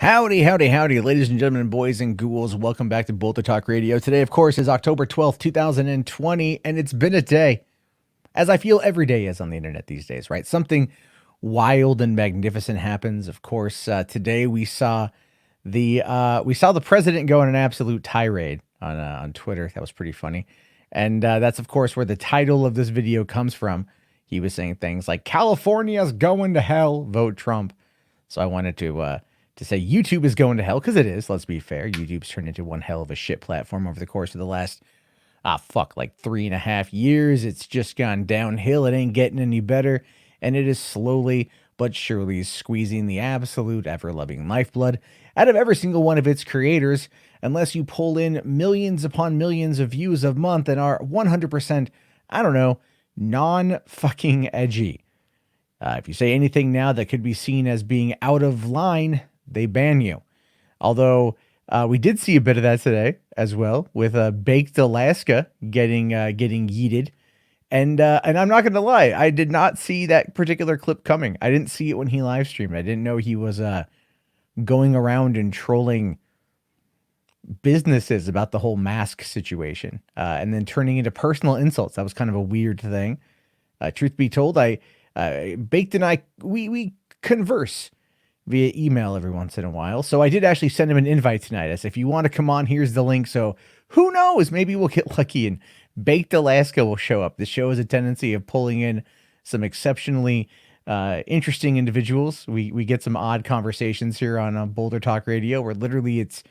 Howdy, howdy, howdy, ladies and gentlemen, boys and ghouls. Welcome back to Boulder Talk Radio. Today, of course, is October 12th, 2020, and it's been a day, as I feel every day is on the internet these days, right? Something wild and magnificent happens. Of course, today we saw the president go on an absolute tirade on Twitter. That was pretty funny. And that's, of course, where the title of this video comes from. He was saying things like, California's going to hell, vote Trump. So I wanted to say YouTube is going to hell, because it is. Let's be fair. YouTube's turned into one hell of a shit platform over the course of the last, like 3.5 years. It's just gone downhill. It ain't getting any better. And it is slowly but surely squeezing the absolute ever-loving lifeblood out of every single one of its creators, unless you pull in millions upon millions of views a month and are 100%, I don't know, non-fucking edgy. If you say anything now that could be seen as being out of line, they ban you. Although we did see a bit of that today as well, with Baked Alaska getting yeeted. And I'm not going to lie, I did not see that particular clip coming. I didn't see it when he live streamed. I didn't know he was going around and trolling businesses about the whole mask situation, and then turning into personal insults. That was kind of a weird thing. Truth be told, Baked and I, we converse via email every once in a while. So I did actually send him an invite tonight. I said, if you want to come on, here's the link. So who knows? Maybe we'll get lucky and Baked Alaska will show up. The show has a tendency of pulling in some exceptionally interesting individuals. We get some odd conversations here on Boulder Talk Radio, where literally it's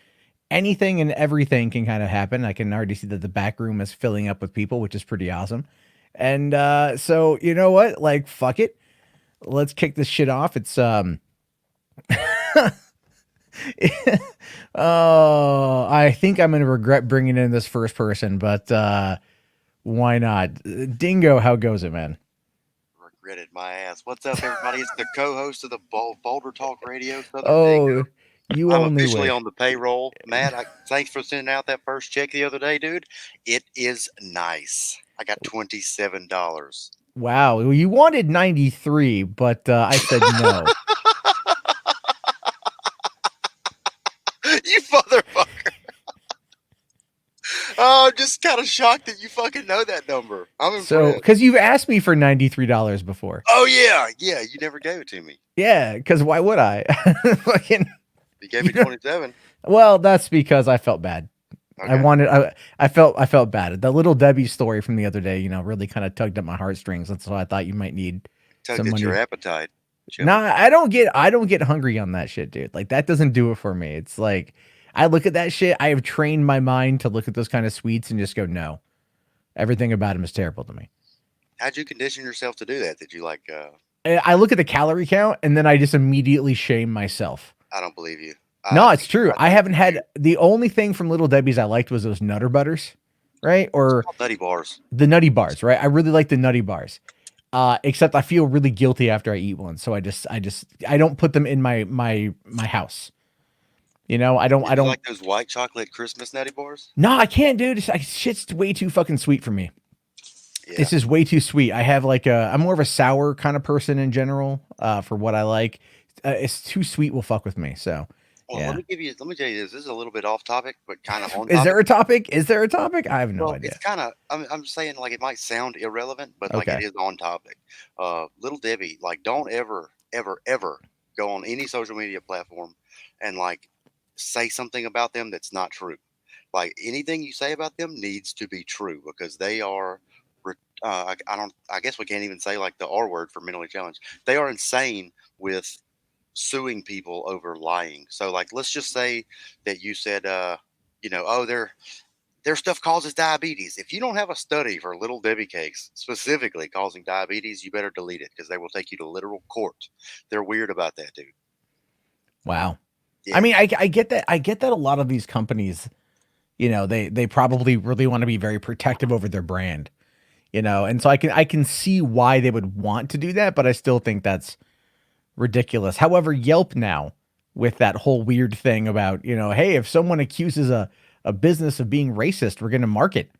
anything and everything can kind of happen. I can already see that the back room is filling up with people, which is pretty awesome. And so you know what? Like, fuck it. Let's kick this shit off. It's oh, I think I'm going to regret bringing in this first person, but why not? Dingo, how goes it, man? Regretted my ass. What's up, everybody? It's the co-host of the Boulder Talk Radio, Southern Oh, Dingo. you I'm only officially wish. on the payroll. Matt, thanks for sending out that first check the other day, dude. It is nice. I got $27. Wow, well, you wanted 93, but I said no. You motherfucker. Oh, I'm just kind of shocked that you fucking know that number. I'm impressed. So, because you've asked me for $93 before. Oh, yeah. Yeah, you never gave it to me. Yeah, because why would I? Fucking. You gave me 27. Well, that's because I felt bad. Okay. I felt bad. The Little Debbie story from the other day, really kind of tugged at my heartstrings. That's why I thought you might need Tugged some at money. your appetite. Nah, I don't get hungry on that shit, dude. Like, that doesn't do it for me. It's like, I look at that shit. I have trained my mind to look at those kind of sweets and just go, no, everything about them is terrible to me. How'd you condition yourself to do that? Did you like, I look at the calorie count and then I just immediately shame myself. I don't believe you. No, it's true. I haven't had, the only thing from Little Debbie's I liked was those Nutter Butters, right? Or Nutty Bars. The Nutty Bars, right? I really like the Nutty Bars. Except I feel really guilty after I eat one, so I don't put them in my house. I don't like those white chocolate Christmas Nutty Bars. No, I can't, dude. Shit's way too fucking sweet for me. Yeah. This is way too sweet. I have I'm more of a sour kind of person in general. For what I like, it's too sweet will fuck with me. So. Well, yeah. let me tell you this. This is a little bit off topic, but kind of on topic. Is there a topic? I have no idea. It's kind of, I'm saying, like, it might sound irrelevant, but like it is on topic. Little Debbie, like, don't ever, ever, ever go on any social media platform and like say something about them that's not true. Like, anything you say about them needs to be true, because they are, I guess we can't even say like the R word for mentally challenged. They are insane with suing people over lying. So, like, let's just say that you said, oh, their stuff causes diabetes. If you don't have a study for Little Debbie cakes specifically causing diabetes, you better delete it, because they will take you to literal court. They're weird about that, dude. Wow. Yeah. I mean, I get that. I get that a lot of these companies, they probably really want to be very protective over their brand, and so I can see why they would want to do that, but I still think that's ridiculous. However, Yelp now, with that whole weird thing about, hey, if someone accuses a business of being racist, we're going to mark it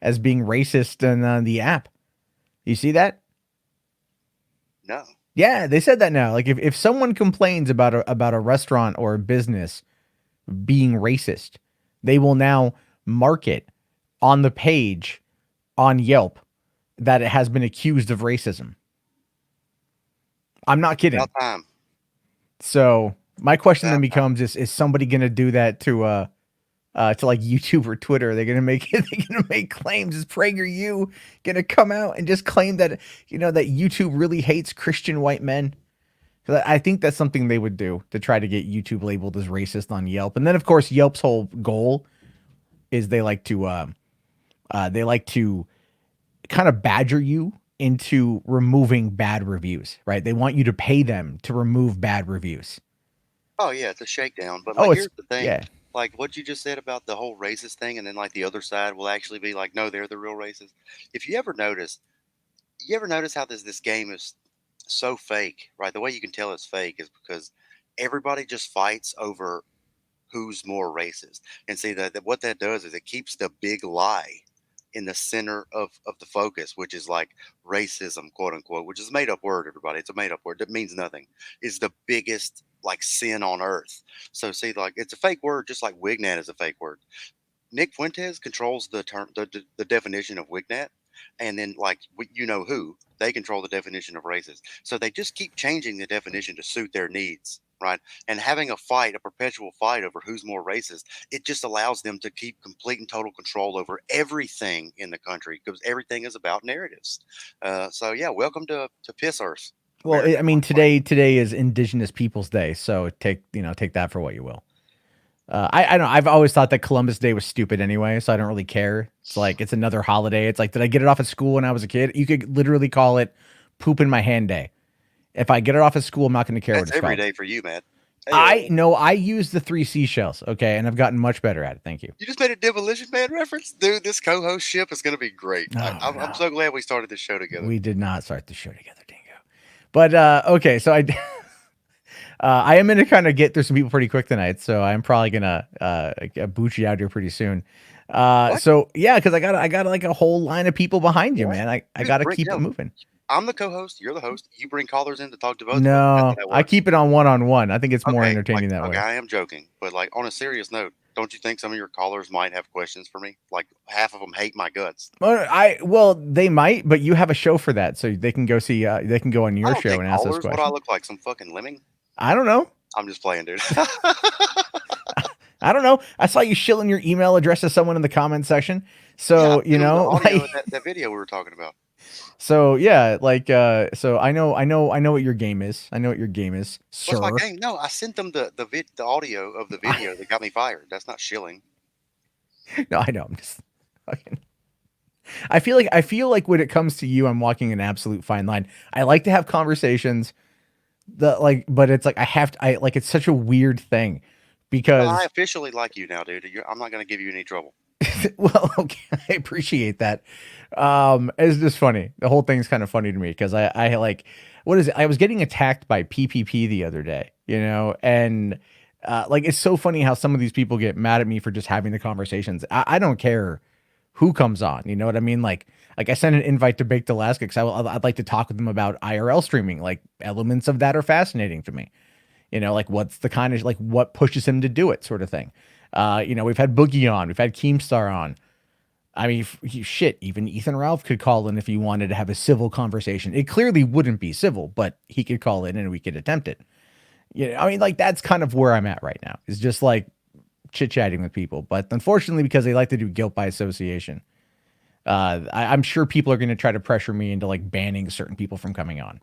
as being racist in the app. You see that? No. Yeah, they said that now. Like if someone complains about a restaurant or a business being racist, they will now mark it on the page on Yelp that it has been accused of racism. I'm not kidding. About time. So my question then About time. becomes: Is somebody gonna do that to like YouTube or Twitter? They're gonna make they're gonna make claims. Is PragerU gonna come out and just claim that that YouTube really hates Christian white men? 'Cause I think that's something they would do to try to get YouTube labeled as racist on Yelp. And then of course Yelp's whole goal is they like to kind of badger you into removing bad reviews, right? They want you to pay them to remove bad reviews. Oh yeah, it's a shakedown. But Oh, like, it's here's the thing. yeah. Like what you just said about the whole racist thing, and then like the other side will actually be like, no, they're the real racist. If you ever notice how this game is so fake, right? The way you can tell it's fake is because everybody just fights over who's more racist. And see that what that does is it keeps the big lie in the center of the focus, which is like racism, quote unquote, which is a made up word, everybody. It's a made up word that means nothing. Is the biggest like sin on earth. So see, like it's a fake word, just like Wignat is a fake word. Nick Fuentes controls the term, the definition of Wignat, and then like you know who they control the definition of racist. So they just keep changing the definition to suit their needs, right? And having a fight, a perpetual fight over who's more racist, it just allows them to keep complete and total control over everything in the country because everything is about narratives. So yeah, welcome to Piss Earth, Well, America. I mean today is Indigenous Peoples Day, so take that for what you will. I don't know. I've always thought that Columbus Day was stupid anyway, so I don't really care. It's like it's another holiday. It's like, did I get it off at school when I was a kid? You could literally call it poop in my hand day. If I get it off at school, I'm not going to care what That's it's every called. day for you, man. Hey, I know I use the three seashells, okay, and I've gotten much better at it. Thank you. you just made a Demolition Man reference, dude. This co-host ship is going to be great. Oh I'm no, so glad we started this show together. we did not start the show together, Dingo. But okay, so I am going to kind of get through some people pretty quick tonight, so I'm probably gonna boot you out here pretty soon. What? So yeah, because I got like a whole line of people behind you, What? man. I Dude, got to bring keep it no. moving. I'm the co-host. You're the host. You bring callers in to talk to both of us. That's No, how that I works. keep it on one. I think it's more Okay, like entertaining that okay, way. I am joking, but like on a serious note, don't you think some of your callers might have questions for me? Like half of them hate my guts. Well, they might, but you have a show for that, so they can go see. They can go on I your don't show take and ask those callers. What do I questions. look like? Some fucking lemming? I don't know. I'm just playing, dude. I don't know. I saw you shilling your email address to someone in the comment section. Yeah, I So, sent them the audio like of that video we were talking about. so yeah, like so I know what your game is. I know what your game is, What's my sir. game? No, I sent them the audio of the video that got me fired. That's not shilling. No, I know. I'm just fucking I feel like when it comes to you, I'm walking an absolute fine line. I like to have conversations but it's like I like it's such a weird thing Well, I because officially like you now, dude. I'm not going to give you any trouble. well, okay, I appreciate that. It's just funny. The whole thing's kind of funny to me because I like what is it? I was getting attacked by PPP the other day, and like it's so funny how some of these people get mad at me for just having the conversations. I don't care who comes on, you know what I mean? Like I sent an invite to Baked Alaska because I'd like to talk with them about IRL streaming. Like elements of that are fascinating to me. Like what's the kind of like what pushes him to do it, sort of thing. We've had Boogie on, we've had Keemstar on. I mean, shit, even Ethan Ralph could call in if he wanted to have a civil conversation. It clearly wouldn't be civil, but he could call in and we could attempt it. I mean, like that's kind of where I'm at right now. Is just like chit chatting with people, but unfortunately, because they like to do guilt by association, I'm sure people are going to try to pressure me into like banning certain people from coming on.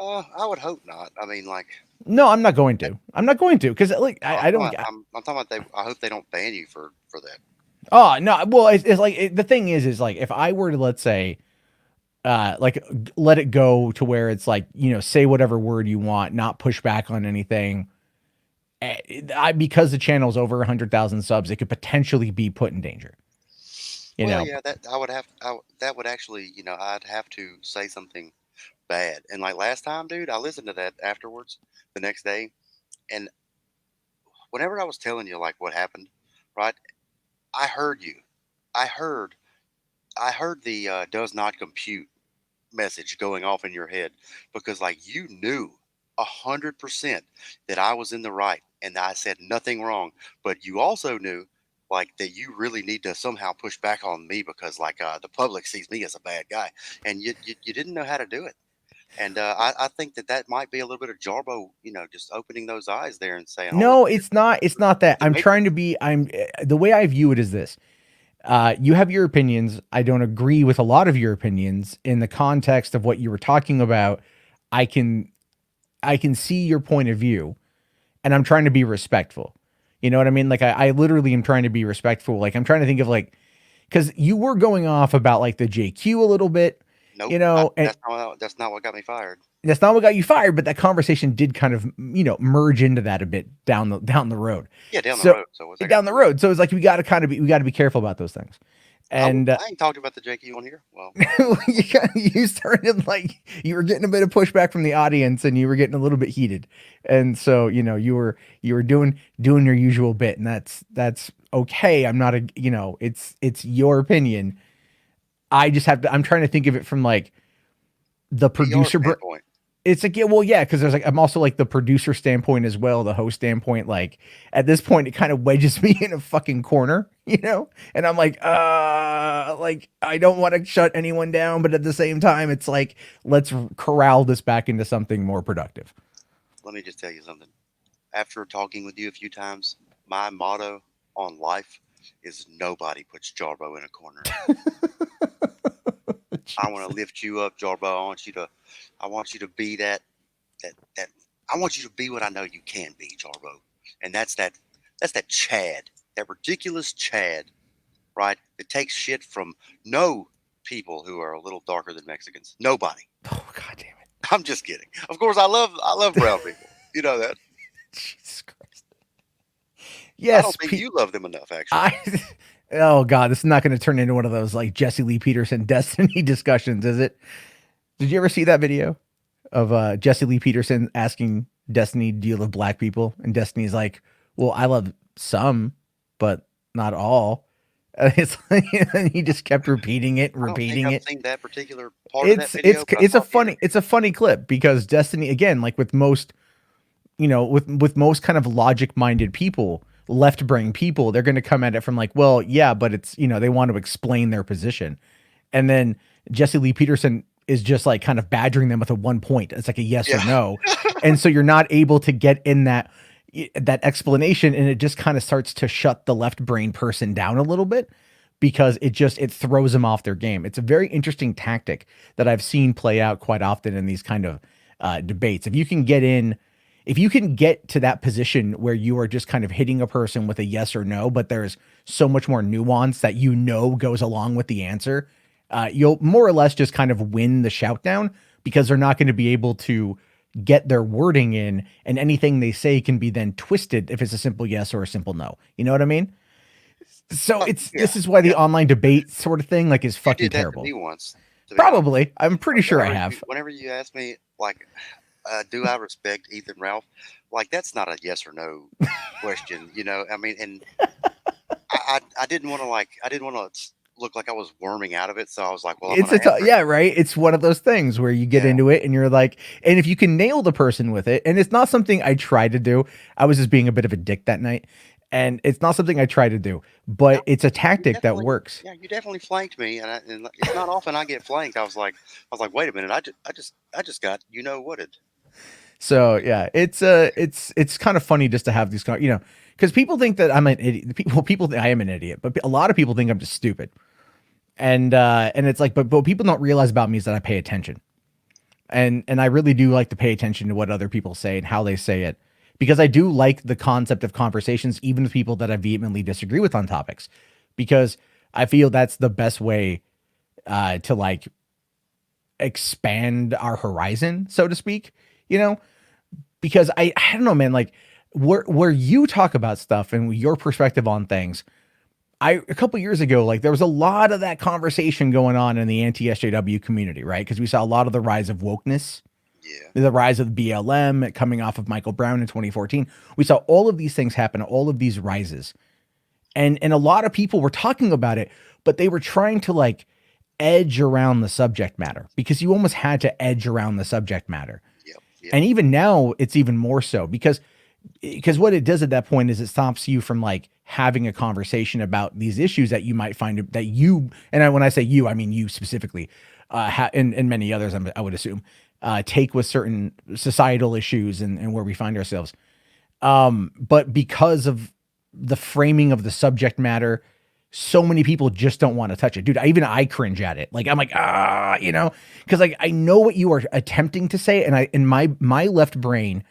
I would hope not. I mean, like, No, I'm not going to. I'm not going to because like I don't. I'm talking about they. I hope they don't ban you for that. Oh no. Well, it's like the thing is like if I were to let's say like let it go to where it's like say whatever word you want, not push back on anything. Because the channel's over 100,000 subs, it could potentially be put in danger. You Well, know. yeah, that I would have. That would actually, I'd have to say something bad. And like last time, dude, I listened to that afterwards the next day, and whenever I was telling you like what happened, right? I heard you. I heard. I heard the does not compute. message going off in your head because like you knew 100% that I was in the right and I said nothing wrong, but you also knew like that you really need to somehow push back on me because like the public sees me as a bad guy, and you didn't know how to do it. And I think that that might be a little bit of Jarbo, just opening those eyes there and saying, "Holy No, shit, it's not. It's not that. the I'm trying Matrix." to be. The way I view it is this. You have your opinions. I don't agree with a lot of your opinions in the context of what you were talking about. I can I can see your point of view, and I'm trying to be respectful. You know what I mean? Like I literally am trying to be respectful. Like I'm trying to think of like because you were going off about like the JQ a little bit, Nope, and that's not what got me fired. that's not what got you fired, but that conversation did kind of, merge into that a bit down the road. Yeah, down the So road. So what's that got down to the do with it? road. So it's like we got to be careful about those things. And I ain't talked about the JQ on here. Well, you started like you were getting a bit of pushback from the audience and you were getting a little bit heated. And so, you were doing your usual bit, and that's okay. I'm not it's your opinion. I'm trying to think of it from like the PR producer. standpoint. It's like, yeah, well, yeah, because there's like I'm also like the producer standpoint as well, the host standpoint. Like at this point, it kind of wedges me in a fucking corner, and I'm like I don't want to shut anyone down, but at the same time, it's like let's corral this back into something more productive. Let me just tell you something. After talking with you a few times, my motto on life is nobody puts Jarbo in a corner. I want to lift you up, Jarbo. I want you to be that I want you to be what I know you can be, Jarbo. And that's that Chad, that ridiculous Chad, right? That takes shit from no people who are a little darker than Mexicans. Nobody. Oh god damn it! I'm just kidding. Of course, I love brown people. You know that. Jesus Christ! I don't Yes, think you love them enough, actually. I. Oh god, this is not going to turn into one of those like Jesse Lee Peterson Destiny discussions, is it? Did you ever see that video of Jesse Lee Peterson asking Destiny, "Do you love black people?" And Destiny's like, "Well, I love some, but not all." And it's like, and he just kept repeating it, I don't think repeating I've it. seen that particular part of that video, but I It's a saw the funny interview. clip because Destiny again, like with most, with most kind of logic minded people, left brain people, they're going to come at it from like, well, yeah, but it's they want to explain their position, and then Jesse Lee Peterson is just like kind of badgering them with a 1 point. It's like a yes or Yeah. no, and so you're not able to get in that explanation, and it just kind of starts to shut the left brain person down a little bit because it throws them off their game. It's a very interesting tactic that I've seen play out quite often in these kind of debates. If you can get to that position where you are just kind of hitting a person with a yes or no, but there's so much more nuance that goes along with the answer, you'll more or less just kind of win the shout down because they're not going to be able to get their wording in, and anything they say can be then twisted if it's a simple yes or a simple no. You know what I mean? So Yeah, this is why the yeah. online debate sort of thing like is You fucking did that to terrible. me once, to be honest. Probably. I'm pretty sure I have. Whenever you ask me, like, do I respect Ethan Ralph? Like, that's not a yes or no question, I mean, and I didn't want to I didn't want to look like I was worming out of it, so I was like, well, I'm going to answer it. Yeah, right. It's one of those things where you get Yeah. into it and you're like, and if you can nail the person with it, and it's not something I try to do. I was just being a bit of a dick that night, and it's not something I try to do, No, but it's a you tactic that definitely, works. yeah, you definitely flanked me, and it's not often I get flanked. I was like, wait a minute, I just got whatted. So yeah, it's kind of funny just to have these, because people think that I'm an idiot. People think I am an idiot, but a lot of people think I'm just stupid. And it's like, but what people don't realize about me is that I pay attention, and I really do like to pay attention to what other people say and how they say it, because I do like the concept of conversations, even with people that I vehemently disagree with on topics, because I feel that's the best way to like expand our horizon, so to speak. You know, because I don't know, man, like where you talk about stuff and your perspective on things. A couple years ago, like there was a lot of that conversation going on in the anti SJW community, right? Because we saw a lot of the rise of wokeness, Yeah. the rise of BLM coming off of Michael Brown in 2014. We saw all of these things happen, all of these rises, and a lot of people were talking about it, but they were trying to like edge around the subject matter, because you almost had to edge around the subject matter. Yep. Yep. And even now it's even more so, because what it does at that point is it stops you from like having a conversation about these issues that you might find that you, when I say you, I mean you specifically, and many others, I would assume, take with certain societal issues and where we find ourselves. But because of the framing of the subject matter, so many people just don't want to touch it. Dude, I cringe at it. Like, I'm like, because like I know what you are attempting to say, and my left brain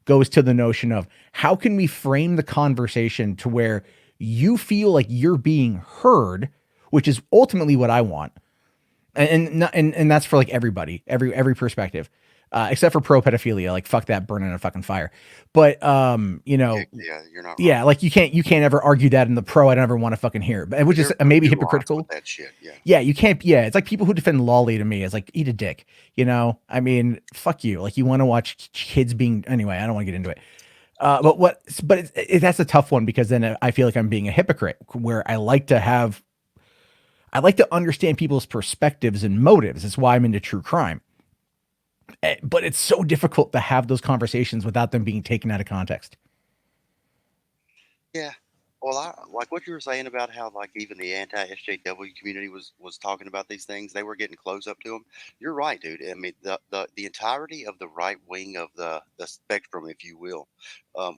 goes to the notion of how can we frame the conversation to where you feel like you're being heard, which is ultimately what I want. And that's for like everybody, every perspective, except for pro pedophilia. Like, fuck that, burn in a fucking fire. But Yeah, you're not wrong. yeah, like you can't ever argue that in the pro. I don't ever want to fucking hear it, but which is maybe hypocritical. With that shit. Yeah. Yeah, you can't. Yeah, it's like people who defend Lolly to me is like, eat a dick. I mean, fuck you. Like, you want to watch kids being, anyway, I don't want to get into it. But that's a tough one, because then I feel like I'm being a hypocrite, where I like to understand people's perspectives and motives. That's why I'm into true crime. But it's so difficult to have those conversations without them being taken out of context. Yeah. Well, I like what you were saying about how like even the anti-SJW community was talking about these things. They were getting close up to them. You're right, dude. I mean, the entirety of the right wing of the spectrum, if you will,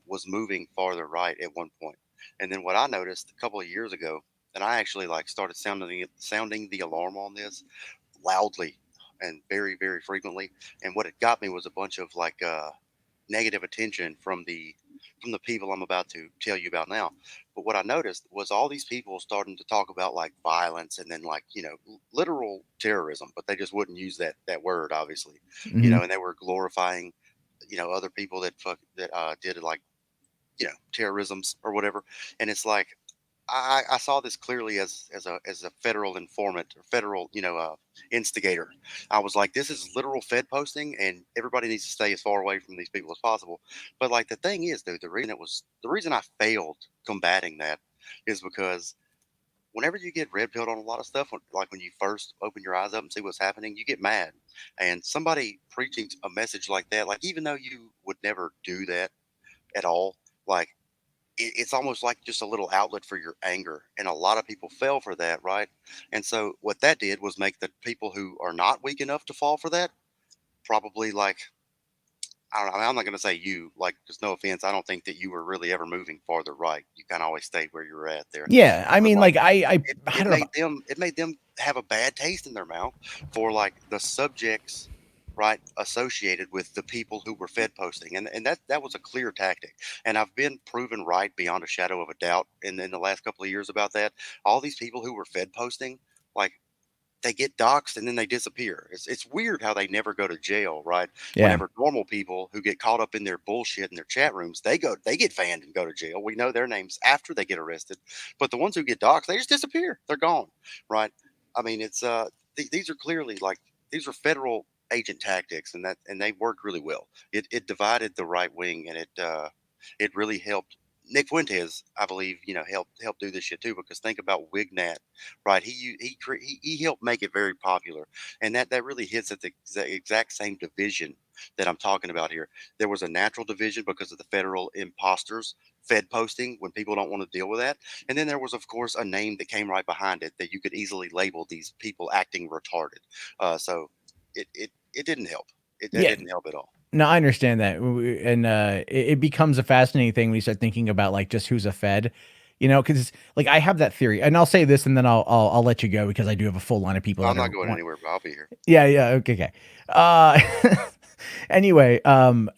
was moving farther right at one point. And then what I noticed a couple of years ago, and I actually like started sounding the alarm on this loudly and very very frequently. And what it got me was a bunch of like negative attention from the people I'm about to tell you about now. But what I noticed was all these people starting to talk about like violence and then like, literal terrorism, but they just wouldn't use that word, obviously. Mm-hmm. And they were glorifying, other people that did like, terrorisms or whatever. And it's like I saw this clearly as a federal informant or federal, instigator. I was like, this is literal Fed posting, and everybody needs to stay as far away from these people as possible. But like the thing is, dude, the reason I failed combating that is because whenever you get red pilled on a lot of stuff, like when you first open your eyes up and see what's happening, you get mad. And somebody preaching a message like that, like even though you would never do that at all, like it's almost like just a little outlet for your anger, and a lot of people fell for that, right? And so what that did was make the people who are not weak enough to fall for that probably like, I don't know, I'm not going to say you, like, just no offense, I don't think that you were really ever moving farther right. You kind of always stayed where you were at there. Yeah, I But mean, like like I it don't know. made them have a bad taste in their mouth for like the subjects, right, associated with the people who were Fed posting, and that was a clear tactic. And I've been proven right beyond a shadow of a doubt in the last couple of years about that. All these people who were Fed posting, like, they get doxxed and then they disappear. It's weird how they never go to jail, right? Yeah, Whenever normal people who get caught up in their bullshit in their chat rooms, they get banned and go to jail. We know their names after they get arrested, but the ones who get doxxed, they just disappear. They're gone, right? I mean, it's these are clearly like these are federal agent tactics, and they worked really well. It divided the right wing, and it really helped. Nick Fuentes, I believe, helped do this shit too. Because think about Wignat, right? He helped make it very popular, and that really hits at the exact same division that I'm talking about here. There was a natural division because of the federal imposters Fed posting when people don't want to deal with that, and then there was, of course, a name that came right behind it that you could easily label these people acting retarded. So it didn't help. It yeah. didn't help at all. No, I understand that, and it becomes a fascinating thing when you start thinking about like just who's a Fed, because like I have that theory, and I'll say this, and then I'll let you go, because I do have a full line of people I'm that not are going anywhere, but I'll be here. yeah, yeah, okay, okay. Uh, anyway,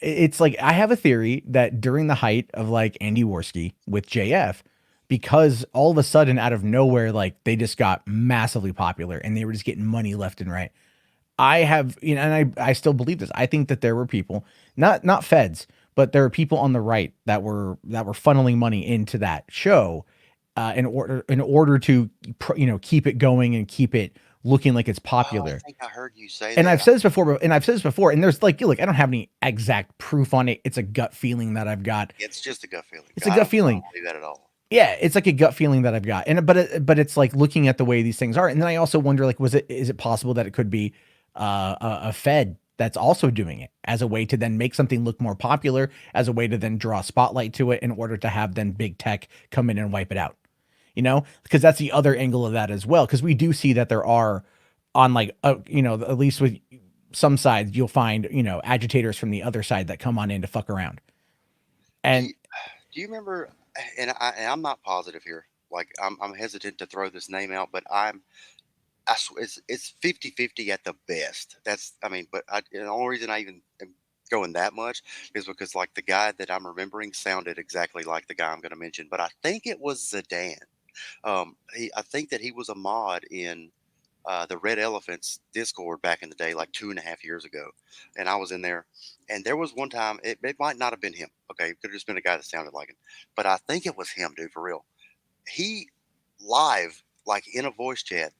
it's like I have a theory that during the height of like Andy Worski with JF, because all of a sudden out of nowhere, like they just got massively popular and they were just getting money left and right. I have, and I still believe this. I think that there were people, not feds, but there are people on the right that were funneling money into that show, in order to keep it going and keep it looking like it's Oh, I popular. think I heard you say And that. I've said this before, and there's like, look, I don't have any exact proof on it. It's a gut feeling that I've got. It's just a gut feeling. It's a gut I feeling. don't believe that at all. Yeah, it's like a gut feeling that I've got, and but it's like looking at the way these things are, and then I also wonder, like, is it possible that it could be a Fed that's also doing it as a way to then make something look more popular, as a way to then draw a spotlight to it in order to have then big tech come in and wipe it out, you know? Because that's the other angle of that as well. Because we do see that there are on like you know, at least with some sides, you'll find, you know, agitators from the other side that come on in to fuck around. Do And you, do you remember? And I'm not positive here. Like I'm hesitant to throw this name out, but I swear it's 50-50 at the best. That's I mean, but the only reason I even am going that much is because like the guy that I'm remembering sounded exactly like the guy I'm going to mention, but I think it was Zidane. I think that he was a mod in the Red Elephants Discord back in the day, like 2.5 years ago, and I was in there, and there was one time it might not have been him. Okay, it could have just been a guy that sounded like him, but I think it was him, dude, for real. He live, like in a voice chat,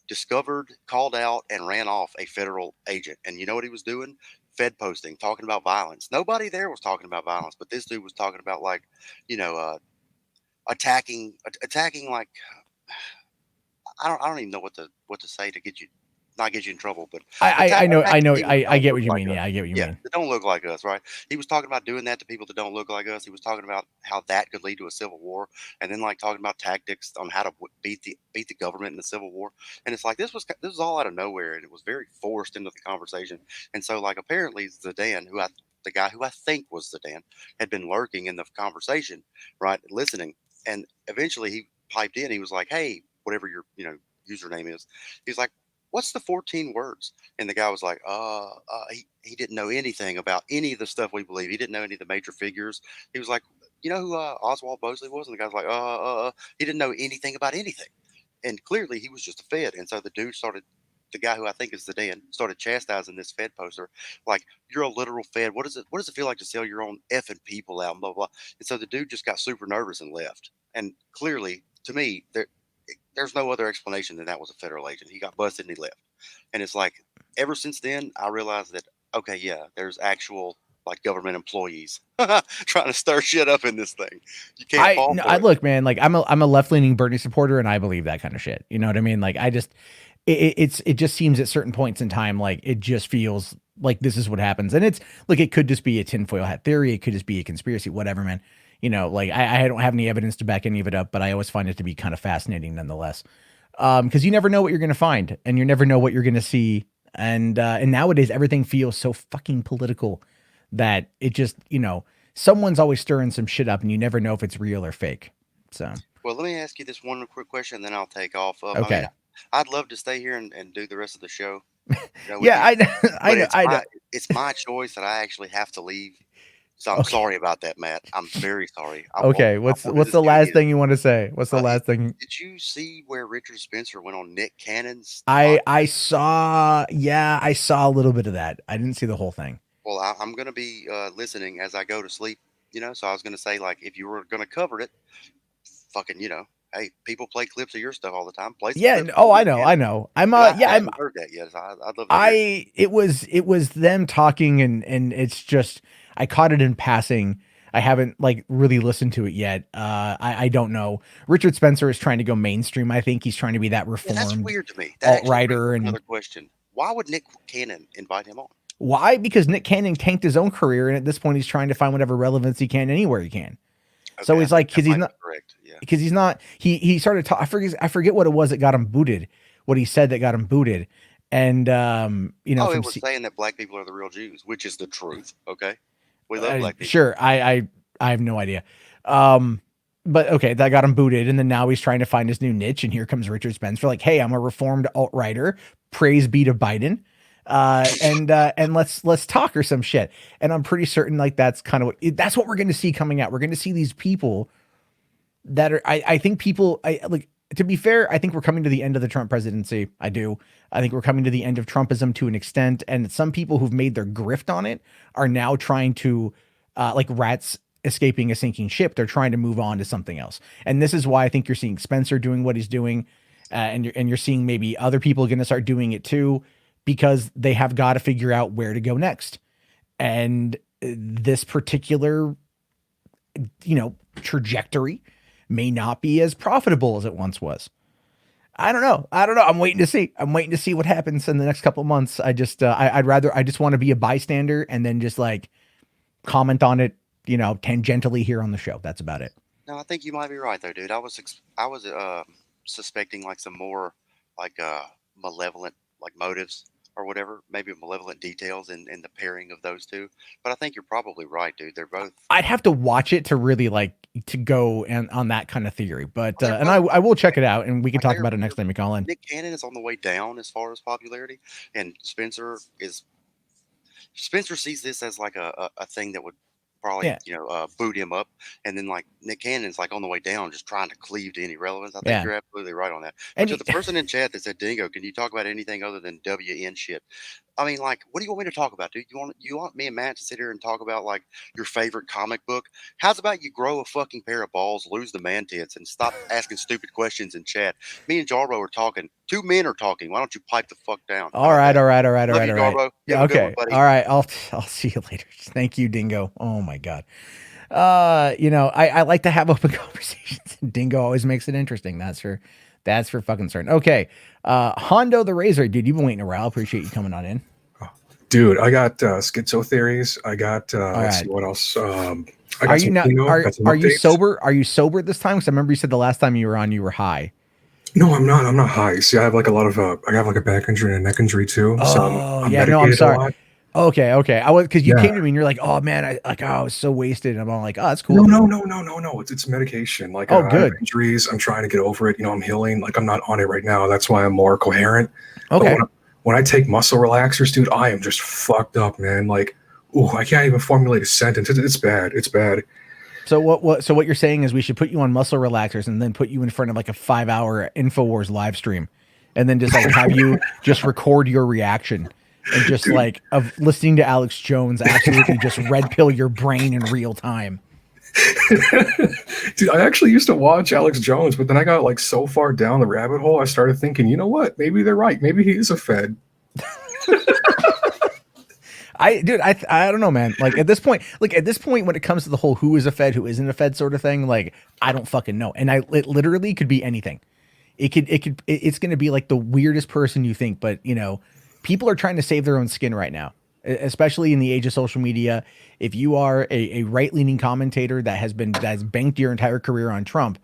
discovered, called out, and ran off a federal agent. And you know what he was doing? Fed posting, talking about violence. Nobody there was talking about violence, but this dude was talking about like, you know, attacking like I don't even know what to say to get you not get you in trouble, but attacking people that I don't get look what you like mean. us. Yeah, I get what you Yeah, mean. that don't look like us, right? He was talking about doing that to people that don't look like us. He was talking about how that could lead to a civil war, and then like talking about tactics on how to beat the government in the civil war. And it's like this was all out of nowhere, and it was very forced into the conversation. And so like apparently Zidane, the guy who I think was Zidane, had been lurking in the conversation, right, listening, and eventually he piped in. He was like, "Hey, whatever your username is," he's like, "What's the 14 words?" And the guy was like, he didn't know anything about any of the stuff we believe. He didn't know any of the major figures. He was like, "You know who Oswald Mosley was?" And the guy's like, he didn't know anything about anything. And clearly he was just a Fed. And so the guy who I think is the Dan, started chastising this Fed poster, like, "You're a literal Fed. What does it feel like to sell your own effing people out?" And blah, blah. And so the dude just got super nervous and left. And clearly, to me, there's no other explanation than that was a federal agent. He got busted and he left. And it's like, ever since then, I realized that, okay, yeah, there's actual like government employees trying to stir shit up in this thing. You can't I fall no, I for it. look, man, like I'm a left leaning Bernie supporter, and I believe that kind of shit. You know what I mean? Like I just it just seems at certain points in time like it just feels like this is what happens, and it's like it could just be a tinfoil hat theory, it could just be a conspiracy, whatever, man. You know, like I don't have any evidence to back any of it up, but I always find it to be kind of fascinating nonetheless. Because you never know what you're gonna find, and you never know what you're gonna see, and nowadays everything feels so fucking political that it just, you know, someone's always stirring some shit up and you never know if it's real or fake. So, Well, let me ask you this one quick question, then I'll take off. I mean, okay. I'd love to stay here and do the rest of the show, with Yeah, you, I know, I but know, I know. it's my choice that I actually have to leave. So I'm Okay. sorry about that, Matt. I'm very sorry. Okay. I wanted What's to the see it last again. thing you want to say? What's the last thing? Did you see where Richard Spencer went on Nick Cannon's podcast? I saw, yeah, I saw a little bit of that. I didn't see the whole thing. Well, I'm going to be listening as I go to sleep. So I was going to say, like, if you were going to cover it, fucking, hey, people play clips of your stuff all the time. Play some Yeah, clips oh, from I Nick know. I Cannon, know. I'm because yeah, I haven't heard that yet. So I'd love to hear it. it was them talking, and it's just I caught it in passing. I haven't like really listened to it yet. I don't know. Richard Spencer is trying to go mainstream. I think he's trying to be that Yeah, that's reformed weird to me. That alt actually brings writer. up And another question. Why would Nick Cannon invite him on? why? Because Nick Cannon tanked his own career, and at this point, he's trying to find whatever relevance he can anywhere he can. So Okay, I he's think like, that might be correct. Yeah. because he's not. He started. I forget what it was that got him booted. What he said that got him booted, and you know, Oh, from it was saying that black people are the real Jews, which is the truth. Okay, we love black people. sure, I have no idea. Um, but okay, that got him booted, and then now he's trying to find his new niche, and here comes Richard Spencer, like, hey, I'm a reformed alt writer. Praise be to Biden. And let's talk or some shit. And I'm pretty certain like that's kind of that's what we're going to see coming out. We're going to see these people that are I think people I like to be fair, I think we're coming to the end of the Trump presidency. I do. I think we're coming to the end of Trumpism to an extent, and some people who've made their grift on it are now trying to like rats escaping a sinking ship. They're trying to move on to something else. And this is why I think you're seeing Spencer doing what he's doing, and you're seeing maybe other people going to start doing it too, because they have got to figure out where to go next. And this particular, you know, trajectory may not be as profitable as it once was. I don't know. I don't know. I'm waiting to see. I'm waiting to see what happens in the next couple of months. I just, I just want to be a bystander and then just like comment on it, tangentially here on the show. That's about it. No, I think you might be right though, dude. I was suspecting like some more like malevolent like motives or whatever, maybe malevolent details in the pairing of those two. But I think you're probably right, dude. They're both. I'd have to watch it to really like to go and on that kind of theory, but They're and both. I will check it out and we can Like talk about it next time you call in. Nick Cannon is on the way down as far as popularity, and Spencer sees this as like a thing that would probably Yeah, boot him up, and then like Nick Cannon's like on the way down, just trying to cleave to any relevance. I think yeah, you're absolutely right on that. But and to the person in chat that said, "Dingo, can you talk about anything other than WN shit?" I mean, like, what do you want me to talk about, dude? You want me and Matt to sit here and talk about like your favorite comic book? How's about you grow a fucking pair of balls, lose the man tits, and stop asking stupid questions in chat? Me and Jarbo are talking. Two men are talking. Why don't you pipe the fuck down? How all about right, that? all right, all right, all Love right, you, all right. Jarbo. You Yeah, have a good one, okay, buddy. all right. I'll see you later. Thank you, Dingo. Oh my god. I like to have open conversations. Dingo always makes it interesting. That's for fucking certain. Okay. Hondo the Razor, dude, you've been waiting a while. Appreciate you coming on in. Dude, I got schizo theories. I got All let's see right. what else. I Are got you some not Kino, got some are you updates. sober? Are you sober this time? Because I remember you said the last time you were on, you were high. No, I'm not. I'm not high. See, I have like a lot of I have like a back injury and a neck injury too. So Oh I'm yeah, no, I'm medicated a sorry. lot. Okay. I was because you Yeah. came to me and you're like, oh man, I was so wasted. And I'm all like, oh, that's cool. No. It's medication. Like Oh, I have good. injuries. I'm trying to get over it. I'm healing. Like I'm not on it right now. That's why I'm more coherent. But Okay. when I take muscle relaxers, dude, I am just fucked up, man. Like, ooh, I can't even formulate a sentence. It's bad. It's bad. So what you're saying is we should put you on muscle relaxers and then put you in front of like a 5-hour InfoWars live stream, and then just like have you just record your reaction and just Dude. like of listening to Alex Jones absolutely just red pill your brain in real time. Dude, I actually used to watch Alex Jones, but then I got like so far down the rabbit hole, I started thinking, you know what? Maybe they're right. Maybe he is a Fed. I don't know, man. Like at this point, when it comes to the whole who is a Fed, who isn't a Fed sort of thing, like I don't fucking know. And it literally could be anything. It's going to be like the weirdest person you think, but people are trying to save their own skin right now, especially in the age of social media. If you are a right-leaning commentator that's banked your entire career on Trump,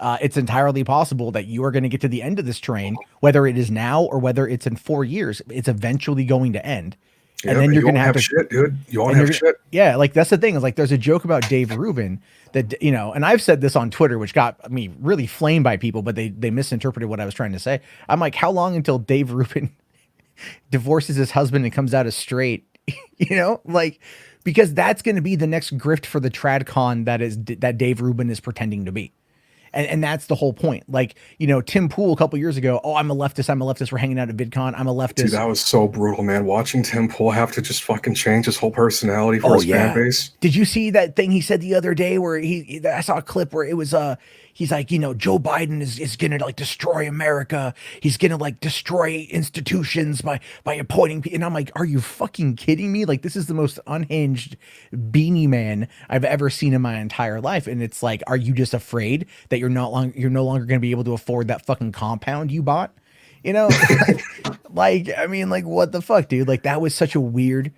it's entirely possible that you are going to get to the end of this train, whether it is now or whether it's in 4 years. It's eventually going to end. Yeah, And then you're going to have to shit, dude. You won't have shit. Yeah, like that's the thing is like there's a joke about Dave Rubin that and I've said this on Twitter, which got me really flamed by people, but they misinterpreted what I was trying to say. I'm like, how long until Dave Rubin divorces his husband and comes out as straight? Like because that's going to be the next grift for the TradCon that Dave Rubin is pretending to be. And that's the whole point. Like, Tim Pool a couple years ago, oh, I'm a leftist. We're hanging out at VidCon. I'm a leftist. Dude, that was so brutal, man. Watching Tim Pool have to just fucking change his whole personality for his fan base. Did you see that thing he said the other day where I saw a clip where it was, he's like, Joe Biden is going to like destroy America. He's going to like destroy institutions by appointing people. And I'm like, are you fucking kidding me? Like, this is the most unhinged beanie man I've ever seen in my entire life. And it's like, are you just afraid that you're no longer going to be able to afford that fucking compound you bought? Like, I mean, like, what the fuck, dude? Like, that was such a weird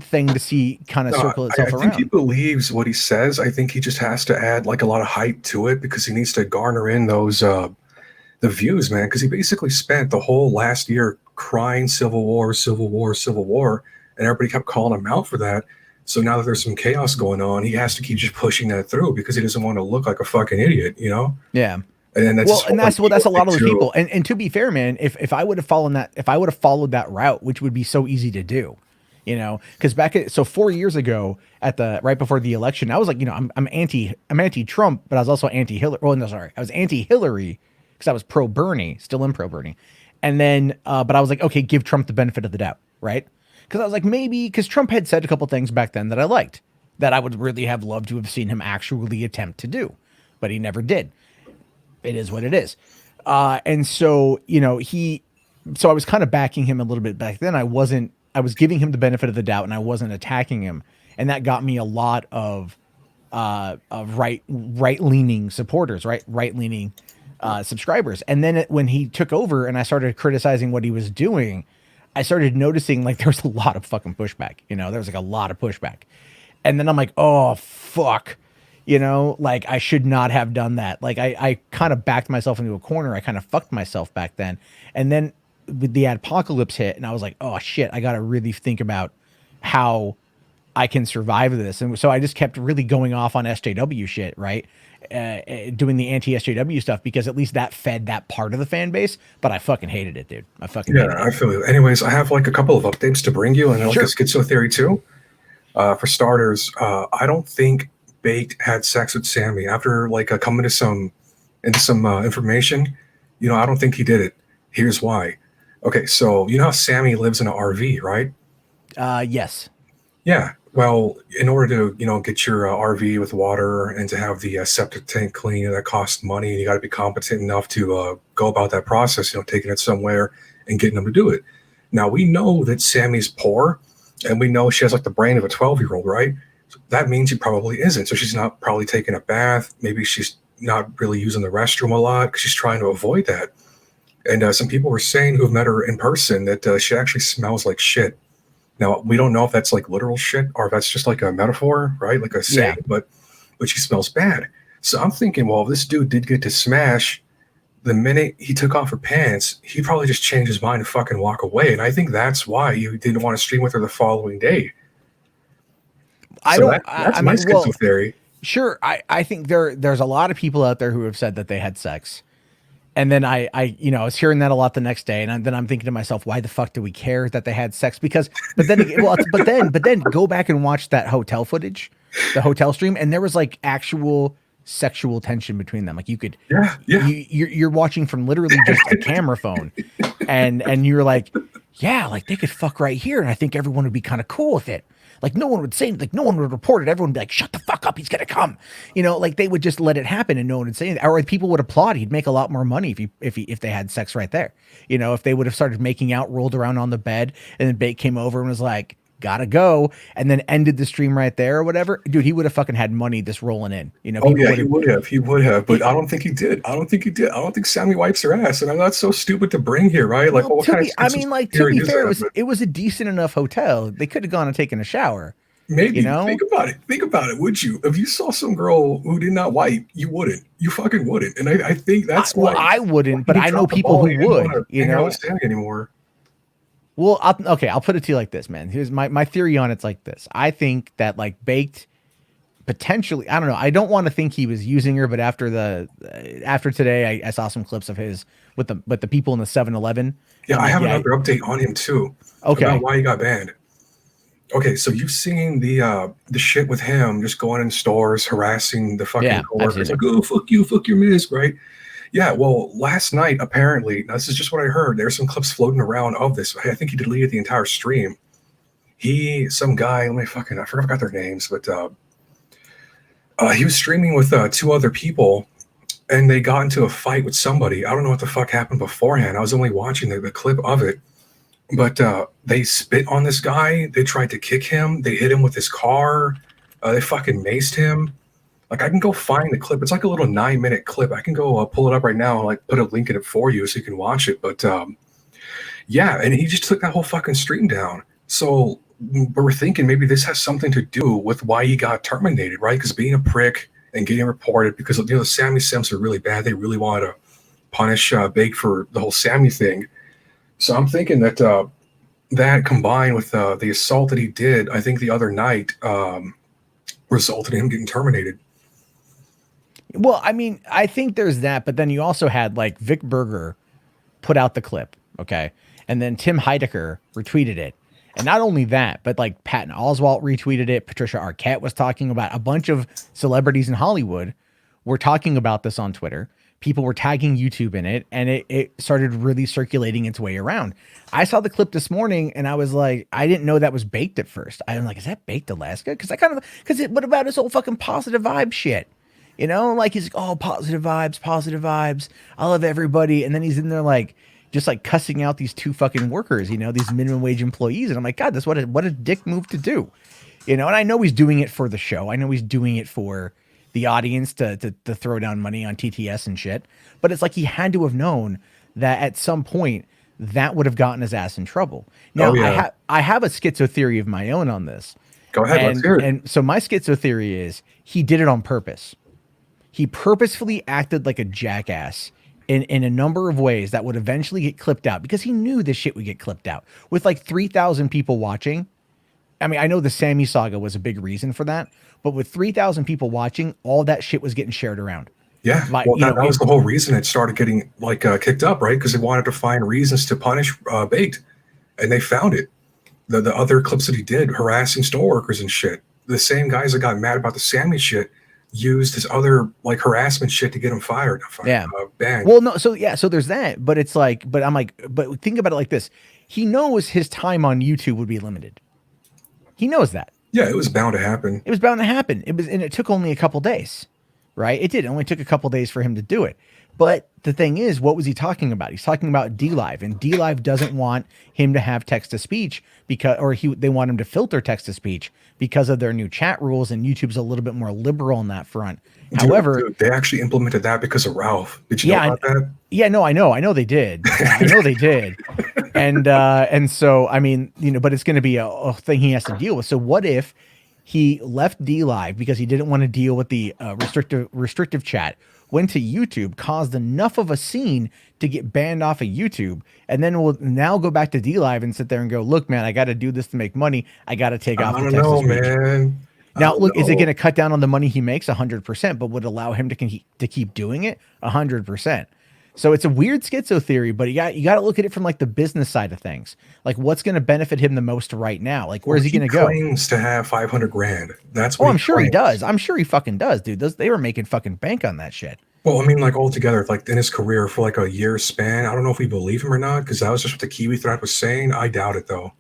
thing to see kind of circle itself around. I think he believes what he says. I think he just has to add like a lot of hype to it because he needs to garner in those the views, man. Because he basically spent the whole last year crying Civil War, and everybody kept calling him out for that. So now that there's some chaos going on, he has to keep just pushing that through because he doesn't want to look like a fucking idiot, Yeah. And that's that's a lot of the people. And to be fair, man, if I would have followed that route, which would be so easy to do, because 4 years ago right before the election, I was like, I'm anti-Trump, but I was also anti-Hillary. Well, no, sorry, I was anti-Hillary because I was pro Bernie, still in pro Bernie, and then but I was like, okay, give Trump the benefit of the doubt, right? Because I was like, maybe because Trump had said a couple things back then that I liked, that I would really have loved to have seen him actually attempt to do, but he never did. It is what it is. And so, so I was kind of backing him a little bit back then. I was giving him the benefit of the doubt and I wasn't attacking him. And that got me a lot of right leaning supporters, right leaning subscribers. And then when he took over and I started criticizing what he was doing, I started noticing like there was a lot of fucking pushback. You know, there was like a lot of pushback. And then I'm like, oh fuck. You know, like I should not have done that. Like I kind of backed myself into a corner. I kind of fucked myself back then. And then with the apocalypse hit, and I was like, oh shit, I got to really think about how I can survive this. And so I just kept really going off on SJW shit, right? Doing the anti SJW stuff because at least that fed that part of the fan base. But I fucking hated it, dude. I fucking hated it. I feel you. Anyways, I have like a couple of updates to bring you, and like a schizo theory too. For starters, I don't think Baked had sex with Sammy after like coming to some information. You know, I don't think he did it. Here's why. Okay, so you know how Sammy lives in an RV, right? Yes. Yeah. Well, in order to get your RV with water and to have the septic tank clean, that costs money, and you got to be competent enough to go about that process. You know, taking it somewhere and getting them to do it. Now we know that Sammy's poor, and we know she has like the brain of a 12-year-old, right? So that means she probably isn't. So she's not probably taking a bath. Maybe she's not really using the restroom a lot because she's trying to avoid that. And some people were saying who've met her in person that she actually smells like shit. Now, we don't know if that's like literal shit or if that's just like a metaphor, right? Like a saying, but she smells bad. So I'm thinking, well, if this dude did get to smash, the minute he took off her pants, he probably just changed his mind and fucking walk away. And I think that's why you didn't want to stream with her the following day. That's my schizo theory. Sure. I think there's a lot of people out there who have said that they had sex. And then I was hearing that a lot the next day, and then I'm thinking to myself, why the fuck do we care that they had sex? Because, but then go back and watch that hotel footage, the hotel stream, and there was like actual sexual tension between them. Like you could, you're watching from literally just a camera phone, and you're like, yeah, like they could fuck right here, and I think everyone would be kind of cool with it. Like no one would say, like no one would report it. Everyone would be like, shut the fuck up, he's gonna come. You know, like they would just let it happen and no one would say anything. Or people would applaud. He'd make a lot more money if they had sex right there. You know, if they would have started making out, rolled around on the bed, and then Bake came over and was like, gotta go, and then ended the stream right there or whatever, dude, he would have fucking had money just rolling in. You know, he would have, but I don't think he did. I don't think Sammy wipes her ass, and I'm not so stupid to bring here, right? Like, well, to be fair, it was a decent enough hotel. They could have gone and taken a shower. Maybe, think about it. Would you? If you saw some girl who did not wipe, you wouldn't. You fucking wouldn't. And I think that's why. Well, I wouldn't, but I know people who would. You know, Sammy anymore. Well, I'll put it to you like this, man. Here's my theory on it's like this. I think that like Baked potentially, I don't know. I don't want to think he was using her, but after today, I saw some clips of his with the people in the 7-Eleven. Yeah, I have another update on him too. Okay. About why he got banned. Okay, so you've seen the shit with him just going in stores, harassing the fucking coworkers, like, oh, fuck you, fuck your miss, right? Yeah, well, last night, apparently, now this is just what I heard, there's some clips floating around of this. I think he deleted the entire stream. Some guy, I forgot their names, but he was streaming with 2 other people, and they got into a fight with somebody. I don't know what the fuck happened beforehand. I was only watching the clip of it. But they spit on this guy. They tried to kick him. They hit him with his car. They fucking maced him. Like, I can go find the clip. It's like a little 9-minute clip. I can go pull it up right now and like put a link in it for you so you can watch it. But yeah, and he just took that whole fucking stream down. So we're thinking maybe this has something to do with why he got terminated, right? Because being a prick and getting reported, because the Sammy Sims are really bad. They really wanted to punish Bake for the whole Sammy thing. So I'm thinking that that combined with the assault that he did, I think the other night, resulted in him getting terminated. Well, I mean, I think there's that, but then you also had like Vic Berger put out the clip, okay? And then Tim Heidecker retweeted it. And not only that, but like Patton Oswalt retweeted it. Patricia Arquette was talking about, a bunch of celebrities in Hollywood were talking about this on Twitter. People were tagging YouTube in it, and it started really circulating its way around. I saw the clip this morning, and I was like, I didn't know that was Baked at first. I'm like, is that Baked Alaska? Because what about his whole fucking positive vibe shit? You know, like he's like, oh, positive vibes. I love everybody. And then he's in there like, just like cussing out these 2 fucking workers, you know, these minimum wage employees. And I'm like, God, that's what a dick move to do. you know, and I know he's doing it for the show. I know he's doing it for the audience to throw down money on TTS and shit. But it's like he had to have known that at some point that would have gotten his ass in trouble. Now, I have a schizo theory of my own on this. Go ahead, let's hear it. And so my schizo theory is he did it on purpose. He purposefully acted like a jackass in a number of ways that would eventually get clipped out because he knew this shit would get clipped out. With like 3,000 people watching, I mean, I know the Sammy saga was a big reason for that, but with 3,000 people watching, all that shit was getting shared around. Yeah, well, that was the whole reason it started getting like kicked up, right? Because they wanted to find reasons to punish Baked, and they found it. The other clips that he did harassing store workers and shit, the same guys that got mad about the Sammy shit used his other like harassment shit to get him fired. Banned. Well, no, so there's that, but it's like, but think about it like this: he knows his time on YouTube would be limited. He knows that. Yeah, it was bound to happen. It was bound to happen. And it took only a couple days. Right? It did. It only took a couple days for him to do it. But the thing is, what was he talking about? He's talking about DLive, and DLive doesn't want him to have text to speech they want him to filter text to speech because of their new chat rules, and YouTube's a little bit more liberal on that front. However, they actually implemented that because of Ralph. Did you know about that? Yeah, no, I know they did. I know they did. And so, I mean, you know, but it's going to be a thing he has to deal with. So what if he left DLive because he didn't want to deal with the restrictive chat, went to YouTube, caused enough of a scene to get banned off of YouTube, and then will now go back to DLive and sit there and go, look, man, I got to do this to make money. I got to take off the text to speech. Man. Now, look, is it going to cut down on the money he makes? 100%, but would allow him to keep doing it? 100%. So it's a weird schizo theory, but you got to look at it from like the business side of things. Like what's going to benefit him the most right now? Like where's he going to go? He claims to have 500 grand. That's what I'm sure he does. I'm sure he fucking does, dude. They were making fucking bank on that shit. Well, I mean, like altogether, like in his career for like a year span, I don't know if we believe him or not, because that was just what the Kiwi Thread was saying. I doubt it though.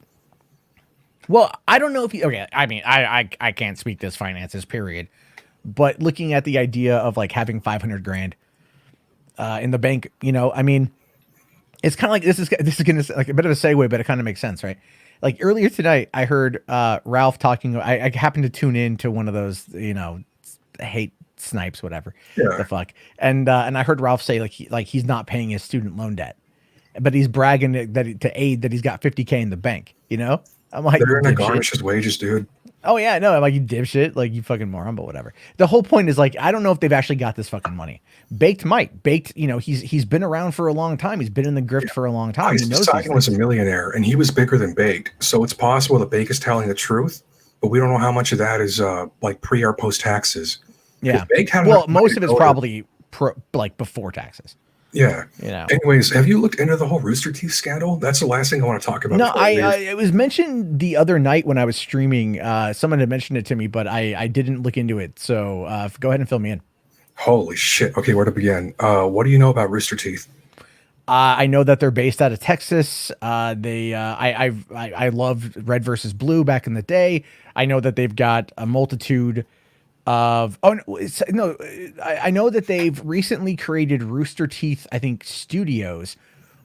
Well, I don't know if I mean, I can't speak this finances, period. But looking at the idea of like having 500 grand in the bank, you know, I mean, it's kind of like this is going to like a bit of a segue, but it kind of makes sense, right? Like earlier tonight, I heard Ralph talking. I happened to tune in to one of those, you know, hate snipes, whatever the fuck, and I heard Ralph say like he's not paying his student loan debt, but he's bragging that he's got 50K in the bank. You know, I'm like, they're gonna garnish his wages, dude. Oh yeah, no, I'm like, you dipshit, like you fucking moron, but whatever. The whole point is like, I don't know if they've actually got this fucking money. Baked, you know, he's been around for a long time. He's been in the grift for a long time. Isaac was a millionaire, and he was bigger than Baked, so it's possible that Baked is telling the truth, but we don't know how much of that is like pre or post taxes. Yeah, well, most of it's probably like before taxes. Yeah. You know. Anyways, have you looked into the whole Rooster Teeth scandal? That's the last thing I want to talk about. No, it was mentioned the other night when I was streaming. Someone had mentioned it to me, but I didn't look into it. So go ahead and fill me in. Holy shit. Okay, where to begin? What do you know about Rooster Teeth? I know that they're based out of Texas. I loved Red versus Blue back in the day. I know that they've got a multitude of I know that they've recently created Rooster Teeth, I think, Studios,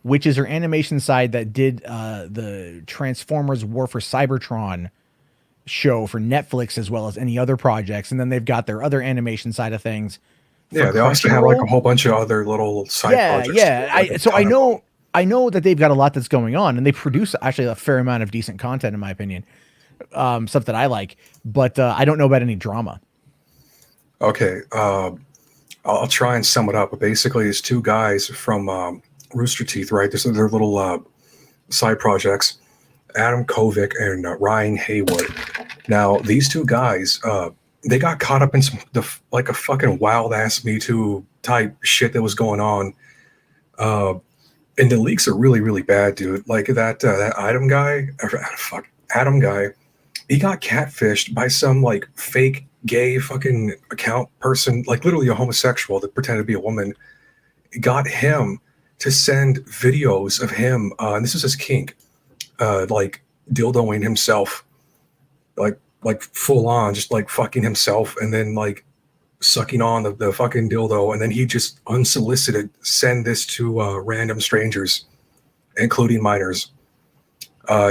which is their animation side that did the Transformers War for Cybertron show for Netflix, as well as any other projects. And then they've got their other animation side of things. Yeah, they also have like a whole bunch of other little side projects. Yeah, I know that they've got a lot that's going on, and they produce actually a fair amount of decent content, in my opinion. Stuff that I like, but I don't know about any drama. Okay, I'll try and sum it up. But basically, it's two guys from Rooster Teeth, right? There's their little side projects, Adam Kovic and Ryan Haywood. Now, these two guys, they got caught up in like a fucking wild ass Me Too type shit that was going on. And the leaks are really, really bad, dude. Like that Adam guy, he got catfished by some like fake gay fucking account person, like literally a homosexual that pretended to be a woman. Got him to send videos of him, and this is his kink, like dildoing himself, like full on, just like fucking himself, and then like sucking on the fucking dildo, and then he just unsolicited send this to random strangers, including minors.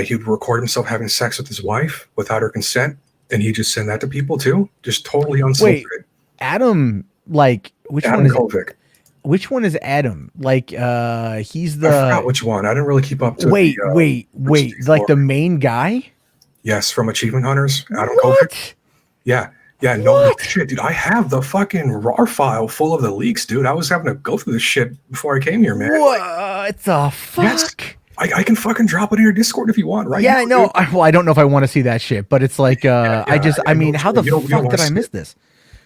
He would record himself having sex with his wife without her consent, And he just send that to people too, just totally unsolicited. Wait, Adam, like which Adam one is Kovic. Which one is Adam? Like, he's the. I forgot which one. I didn't really keep up to. Wait. Like the main guy. Yes, from Achievement Hunters, Adam What? Kovic. Yeah, no shit, dude. I have the fucking RAR file full of the leaks, dude. I was having to go through this shit before I came here, man. What the fuck? Yes, I can fucking drop it in your Discord if you want, right? Yeah, I know. Well, I don't know if I want to see that shit, but it's like, I mean, how the fuck did I miss this?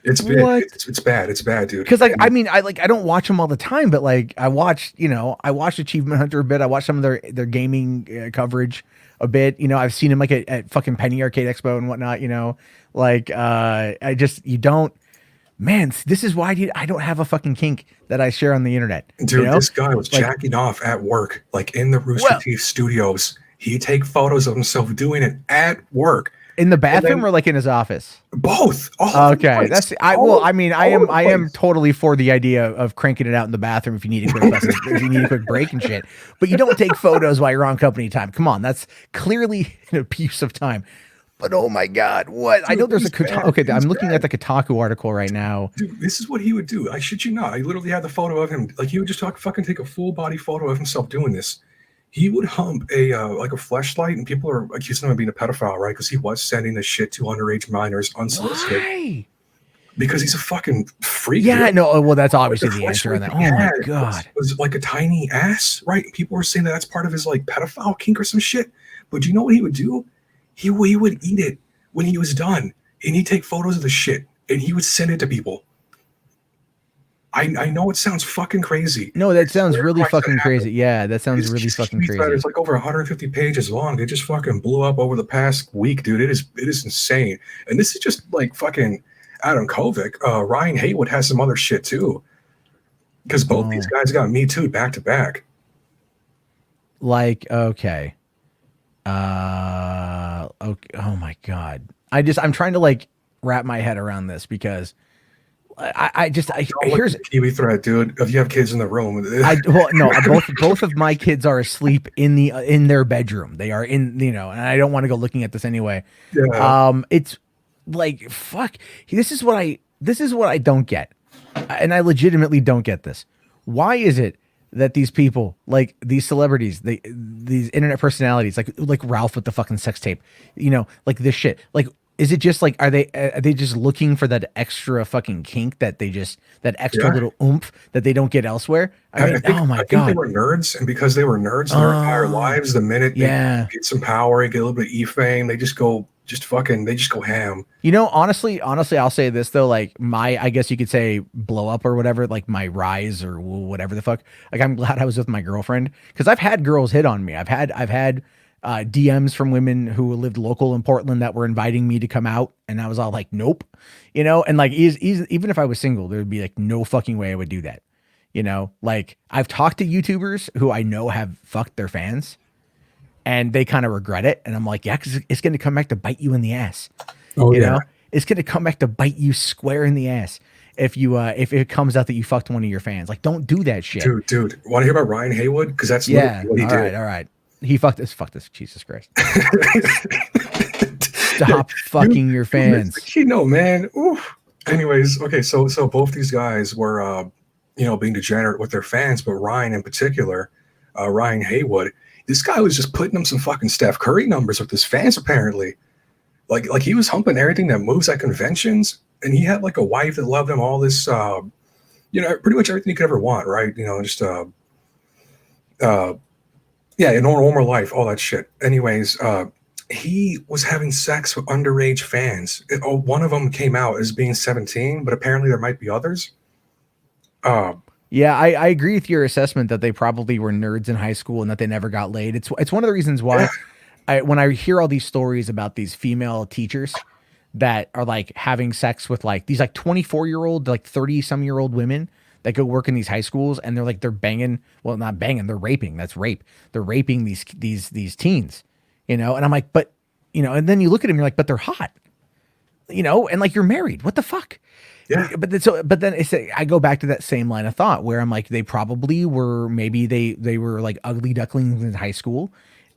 It's bad. It's bad. It's bad, dude. Because I don't watch them all the time, but like I watch Achievement Hunter a bit. I watch some of their gaming coverage a bit. You know, I've seen him like at fucking Penny Arcade Expo and whatnot. You know, like man, this is why I don't have a fucking kink that I share on the internet. Dude, you know? This guy was jacking off at work, like in the Rooster Teeth studios. He'd take photos of himself doing it at work. In the bathroom or like in his office? Both. Okay, I am totally for the idea of cranking it out in the bathroom if you need a quick break and shit. But you don't take photos while you're on company time. Come on, that's clearly an abuse of time. But oh my god, what? Dude, I know there's a Kotaku. Okay, I'm looking at the Kotaku article right now. Dude, this is what he would do. I shit you not. I literally had the photo of him. Like he would just fucking take a full body photo of himself doing this. He would hump a fleshlight, and people are accusing him of being a pedophile, right? Because he was sending this shit to underage minors unsolicited. Why? Because he's a fucking freak. Yeah, no. Well, that's obviously the answer on that. Oh my god, was like a tiny ass, right? People were saying that that's part of his like pedophile kink or some shit. But do you know what he would do? He would eat it when he was done, and he'd take photos of the shit, and he would send it to people. I know it sounds fucking crazy. No, that sounds really fucking crazy. Yeah, that sounds really fucking crazy. It's like over 150 pages long. They just fucking blew up over the past week, dude. It is insane. And this is just like fucking Adam Kovic. Ryan Haywood has some other shit too, because both these guys got Me Too back to back. Like, okay. Okay. Oh my god. I'm trying to like wrap my head around this because here's Kiwi thread, dude. If you have kids in the room, both of my kids are asleep in their bedroom. They are in, and I don't want to go looking at this anyway. Yeah. It's like fuck. This is what I don't get, and I legitimately don't get this. Why is it that these people, like these celebrities, these internet personalities, like Ralph with the fucking sex tape, like this shit, like, is it just like, are they just looking for that extra fucking kink that extra little oomph that they don't get elsewhere? I mean, oh my god, they were nerds, and because they were nerds their entire lives, the minute they get some power, get a little bit of e-fame, they just go ham. Honestly, I'll say this though, like I guess you could say blow up or whatever, like my rise or whatever the fuck. Like I'm glad I was with my girlfriend because I've had girls hit on me. I've had DMs from women who lived local in Portland that were inviting me to come out, and I was all like, nope, and like even if I was single, there would be like no fucking way I would do that. Like I've talked to YouTubers who I know have fucked their fans, and they kind of regret it. And I'm like, yeah, because it's going to come back to bite you in the ass. Oh, you know? It's going to come back to bite you square in the ass if it comes out that you fucked one of your fans. Like, don't do that shit. Dude, want to hear about Ryan Haywood? Because that's what he did. All right. He fucked this. Jesus Christ. Stop fucking your fans. Man. Oof. Anyways, okay, so both these guys were, being degenerate with their fans, but Ryan in particular, Ryan Haywood, this guy was just putting them some fucking Steph Curry numbers with his fans, apparently. Like he was humping everything that moves at conventions, and he had like a wife that loved him, all this, pretty much everything you could ever want, right? Just a normal life, all that shit. Anyways, he was having sex with underage fans. One of them came out as being 17, but apparently there might be others. Yeah, I agree with your assessment that they probably were nerds in high school and that they never got laid. It's one of the reasons why when I hear all these stories about these female teachers that are like having sex with like these like 24-year-old, like 30-some-year-old women that go work in these high schools, and they're banging, well, not banging, they're raping. That's rape. They're raping these teens, and I'm like, but, and then you look at them, you're like, but they're hot, and like, you're married. What the fuck? Yeah. But then I go back to that same line of thought where I'm like, they probably were, maybe they were like ugly ducklings in high school,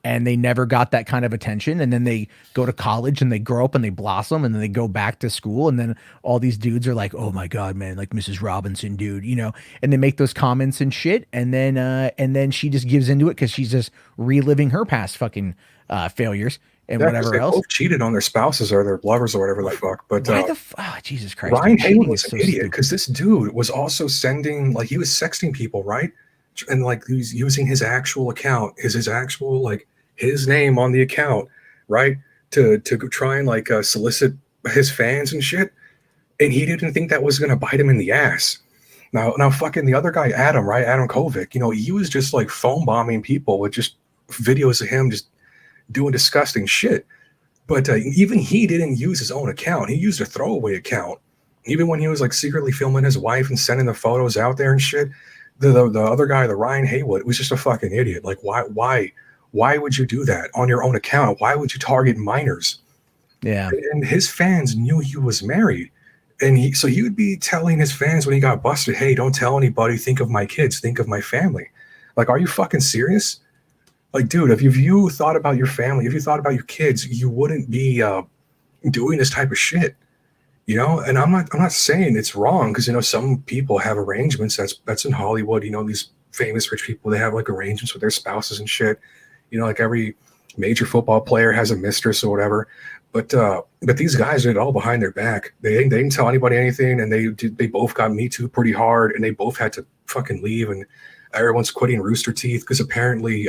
and they never got that kind of attention. And then they go to college and they grow up and they blossom, and then they go back to school. And then all these dudes are like, oh my God, man, like Mrs. Robinson, dude, you know, and they make those comments and shit. And then she just gives into it because she's just reliving her past fucking failures and whatever they else. Both cheated on their spouses or their lovers or whatever the fuck. But why Jesus Christ, Ryan Haywood was an idiot because this dude was also sending, like, he was sexting people, right? And like he was using his actual account, his actual, like, his name on the account, right, to try and like solicit his fans and shit. And he didn't think that was gonna bite him in the ass. Now fucking the other guy, Adam, right, Adam Kovic, you know, he was just like phone bombing people with just videos of him just doing disgusting shit. But even he didn't use his own account. He used a throwaway account. Even when he was like secretly filming his wife and sending the photos out there and shit. The other guy, the Ryan Haywood, was just a fucking idiot. Like, why would you do that on your own account? Why would you target minors? Yeah. And his fans knew he was married. And he would be telling his fans when he got busted, hey, don't tell anybody, think of my kids, think of my family. Like, are you fucking serious? Like, dude, if you thought about your family, if you thought about your kids, you wouldn't be doing this type of shit. You know, and I'm not saying it's wrong, because, you know, some people have arrangements. That's in Hollywood. You know, these famous rich people, they have like arrangements with their spouses and shit. You know, like every major football player has a mistress or whatever. But these guys did it all behind their back. They didn't tell anybody anything, and they both got Me Too pretty hard, and they both had to fucking leave, and everyone's quitting Rooster Teeth because apparently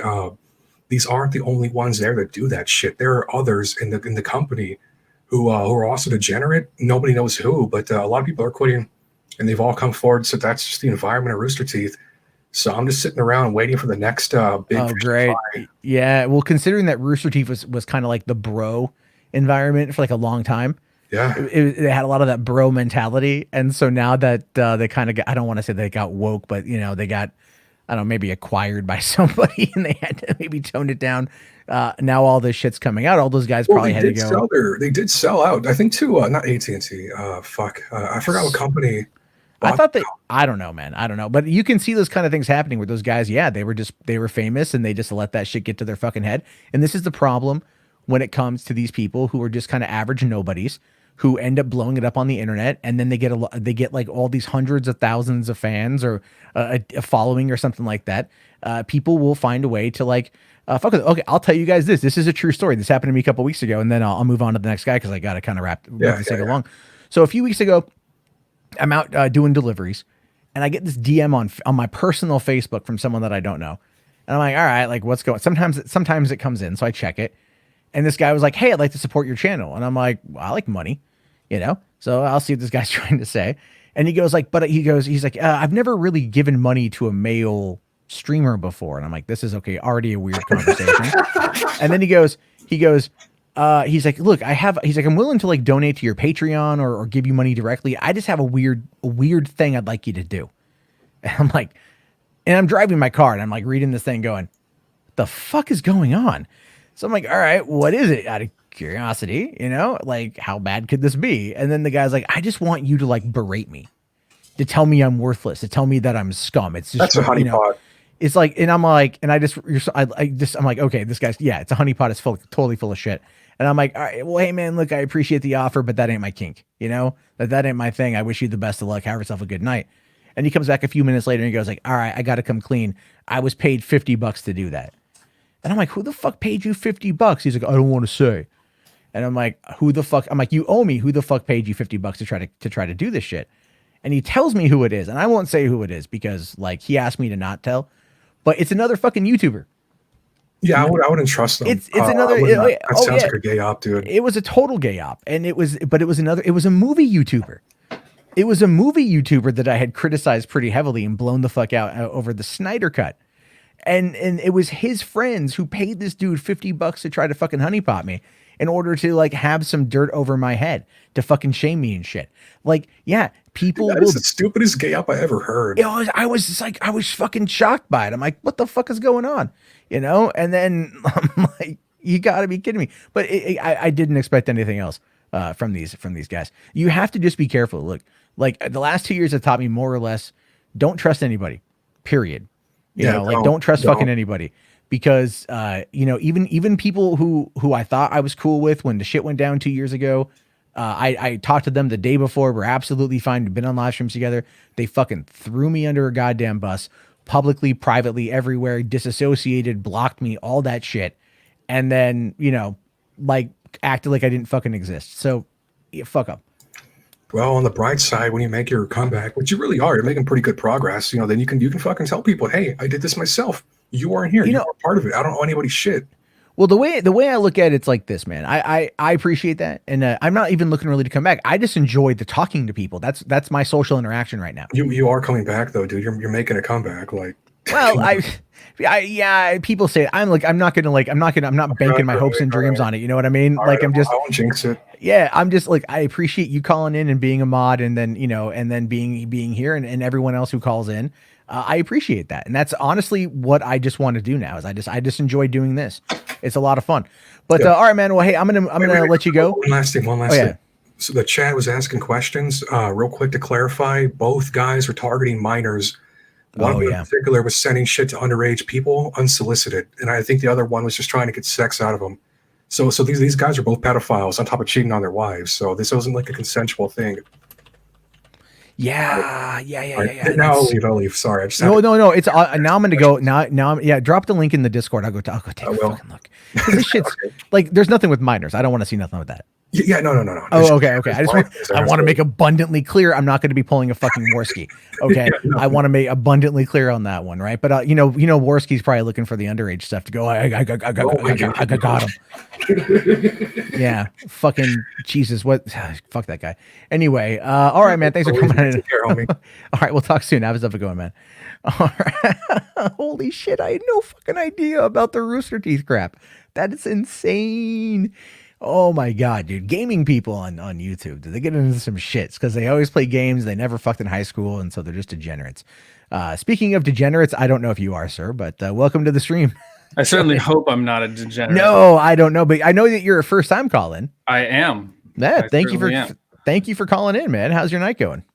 these aren't the only ones there that do that shit. There are others in the company who are also degenerate. Nobody knows who, but a lot of people are quitting, and they've all come forward. So that's just the environment of Rooster Teeth. So I'm just sitting around waiting for the next big. Oh, great. Yeah. Well, considering that Rooster Teeth was kind of like the bro environment for like a long time. Yeah. They had a lot of that bro mentality. And so now that they kind of got, I don't want to say they got woke, but, you know, they got, I don't know, maybe acquired by somebody and they had to maybe tone it down. Now all this shit's coming out. All those guys probably had to go. They did sell out, I think, to not AT&T. I forgot what company. I thought I don't know, man. I don't know. But you can see those kind of things happening with those guys. Yeah, they were famous, and they just let that shit get to their fucking head. And this is the problem when it comes to these people who are just kind of average nobodies who end up blowing it up on the internet, and then they get like all these hundreds of thousands of fans or a following or something like that. People will find a way to like fuck with it. Okay, I'll tell you guys this. This is a true story. This happened to me a couple weeks ago, and then I'll move on to the next guy because I got to kind of wrap this thing along. So a few weeks ago, I'm out doing deliveries, and I get this DM on my personal Facebook from someone that I don't know, and I'm like, all right, like what's going? Sometimes it comes in, so I check it, and this guy was like, hey, I'd like to support your channel, and I'm like, well, I like money, you know, so I'll see what this guy's trying to say, and he goes like, but he's like, I've never really given money to a male streamer before, and I'm like, this is okay, already a weird conversation, and then he goes. He's like, look, I'm willing to like donate to your Patreon or give you money directly. I just have a weird thing I'd like you to do. And I'm like, and I'm driving my car and I'm like reading this thing going, what the fuck is going on? So I'm like, all right, what is it? Out of curiosity, you know, like how bad could this be? And then the guy's like, I just want you to like berate me, to tell me I'm worthless, to tell me that I'm scum. It's just, that's a honeypot. You know, it's like, and I'm like, and I'm like, okay, this guy's, yeah, it's a honeypot. It's totally full of shit. And I'm like, all right, well, hey man, look, I appreciate the offer, but that ain't my kink, you know, that ain't my thing. I wish you the best of luck. Have yourself a good night. And he comes back a few minutes later and he goes like, all right, I got to come clean. I was paid $50 to do that. And I'm like, who the fuck paid you $50? He's like, I don't want to say. And I'm like, who the fuck? I'm like, you owe me. Who the fuck paid you $50 to try to do this shit? And he tells me who it is. And I won't say who it is because like he asked me to not tell, but it's another fucking YouTuber. Yeah, I wouldn't trust them. It's another. That sounds like a gay op, dude. It was a total gay op, and it was a movie YouTuber. It was a movie YouTuber that I had criticized pretty heavily and blown the fuck out over the Snyder Cut, and it was his friends who paid this dude $50 to try to fucking honeypot me in order to like have some dirt over my head to fucking shame me and shit. Like, yeah, people. That is the stupidest gay op I ever heard. I was fucking shocked by it. I'm like, what the fuck is going on? You know, and then I'm like, you got to be kidding me. But I didn't expect anything else from these guys. You have to just be careful. Look, like the last 2 years have taught me more or less, don't trust anybody, period. You know, like don't trust fucking anybody. because you know, even people who I thought I was cool with when the shit went down 2 years ago, I talked to them the day before. We're absolutely fine. We've been on live streams together. They fucking threw me under a goddamn bus, publicly, privately, everywhere, disassociated, blocked me, all that shit. And then, you know, like acted like I didn't fucking exist. So yeah, fuck up. Well, on the bright side, when you make your comeback, which you really are, you're making pretty good progress. You know, then you can fucking tell people, hey, I did this myself. You weren't here. You know, weren't part of it. I don't know anybody's shit. Well, the way I look at it's like this, man. I appreciate that, and I'm not even looking really to come back. I just enjoy the talking to people. That's my social interaction right now. You are coming back though, dude. You're making a comeback. Like, well, yeah. People say it. I'm not banking my hopes and dreams on it. You know what I mean? Like, I'm just. I won't jinx it. Yeah, I'm just like, I appreciate you calling in and being a mod, and then, you know, and then being here, and everyone else who calls in. I appreciate that, and that's honestly what I just want to do now. Is I just enjoy doing this. It's a lot of fun. But all right, man. Well, hey, I'm gonna let you go. One last thing. So the chat was asking questions. Real quick to clarify, both guys were targeting minors. One of them in particular was sending shit to underage people unsolicited, and I think the other one was just trying to get sex out of them. So these guys are both pedophiles on top of cheating on their wives. So this wasn't like a consensual thing. Yeah. Now I'll leave. Sorry, I just no. It's now I'm gonna go now. Drop the link in the Discord. I'll go take a fucking look. This shit's like, there's nothing with minors. I don't want to see nothing with that. Yeah, no. Oh, okay. I want to make abundantly clear. I'm not going to be pulling a fucking Warski. Okay, I want to make abundantly clear on that one, right? But you know, Warski's probably looking for the underage stuff to go. I got him. Yeah, fucking Jesus. What? Fuck that guy. Anyway, all right, man. Thanks for coming in. All right, we'll talk soon. How's it going, man? All right. Holy shit! I had no fucking idea about the Rooster Teeth crap. That is insane. Oh my god, dude! Gaming people on YouTube, do they get into some shits because they always play games? They never fucked in high school, and so they're just degenerates. Speaking of degenerates, I don't know if you are, sir, but welcome to the stream. I certainly hope I'm not a degenerate. No, I don't know, but I know that you're a first time calling. I am. Yeah, thank you for calling in, man. How's your night going?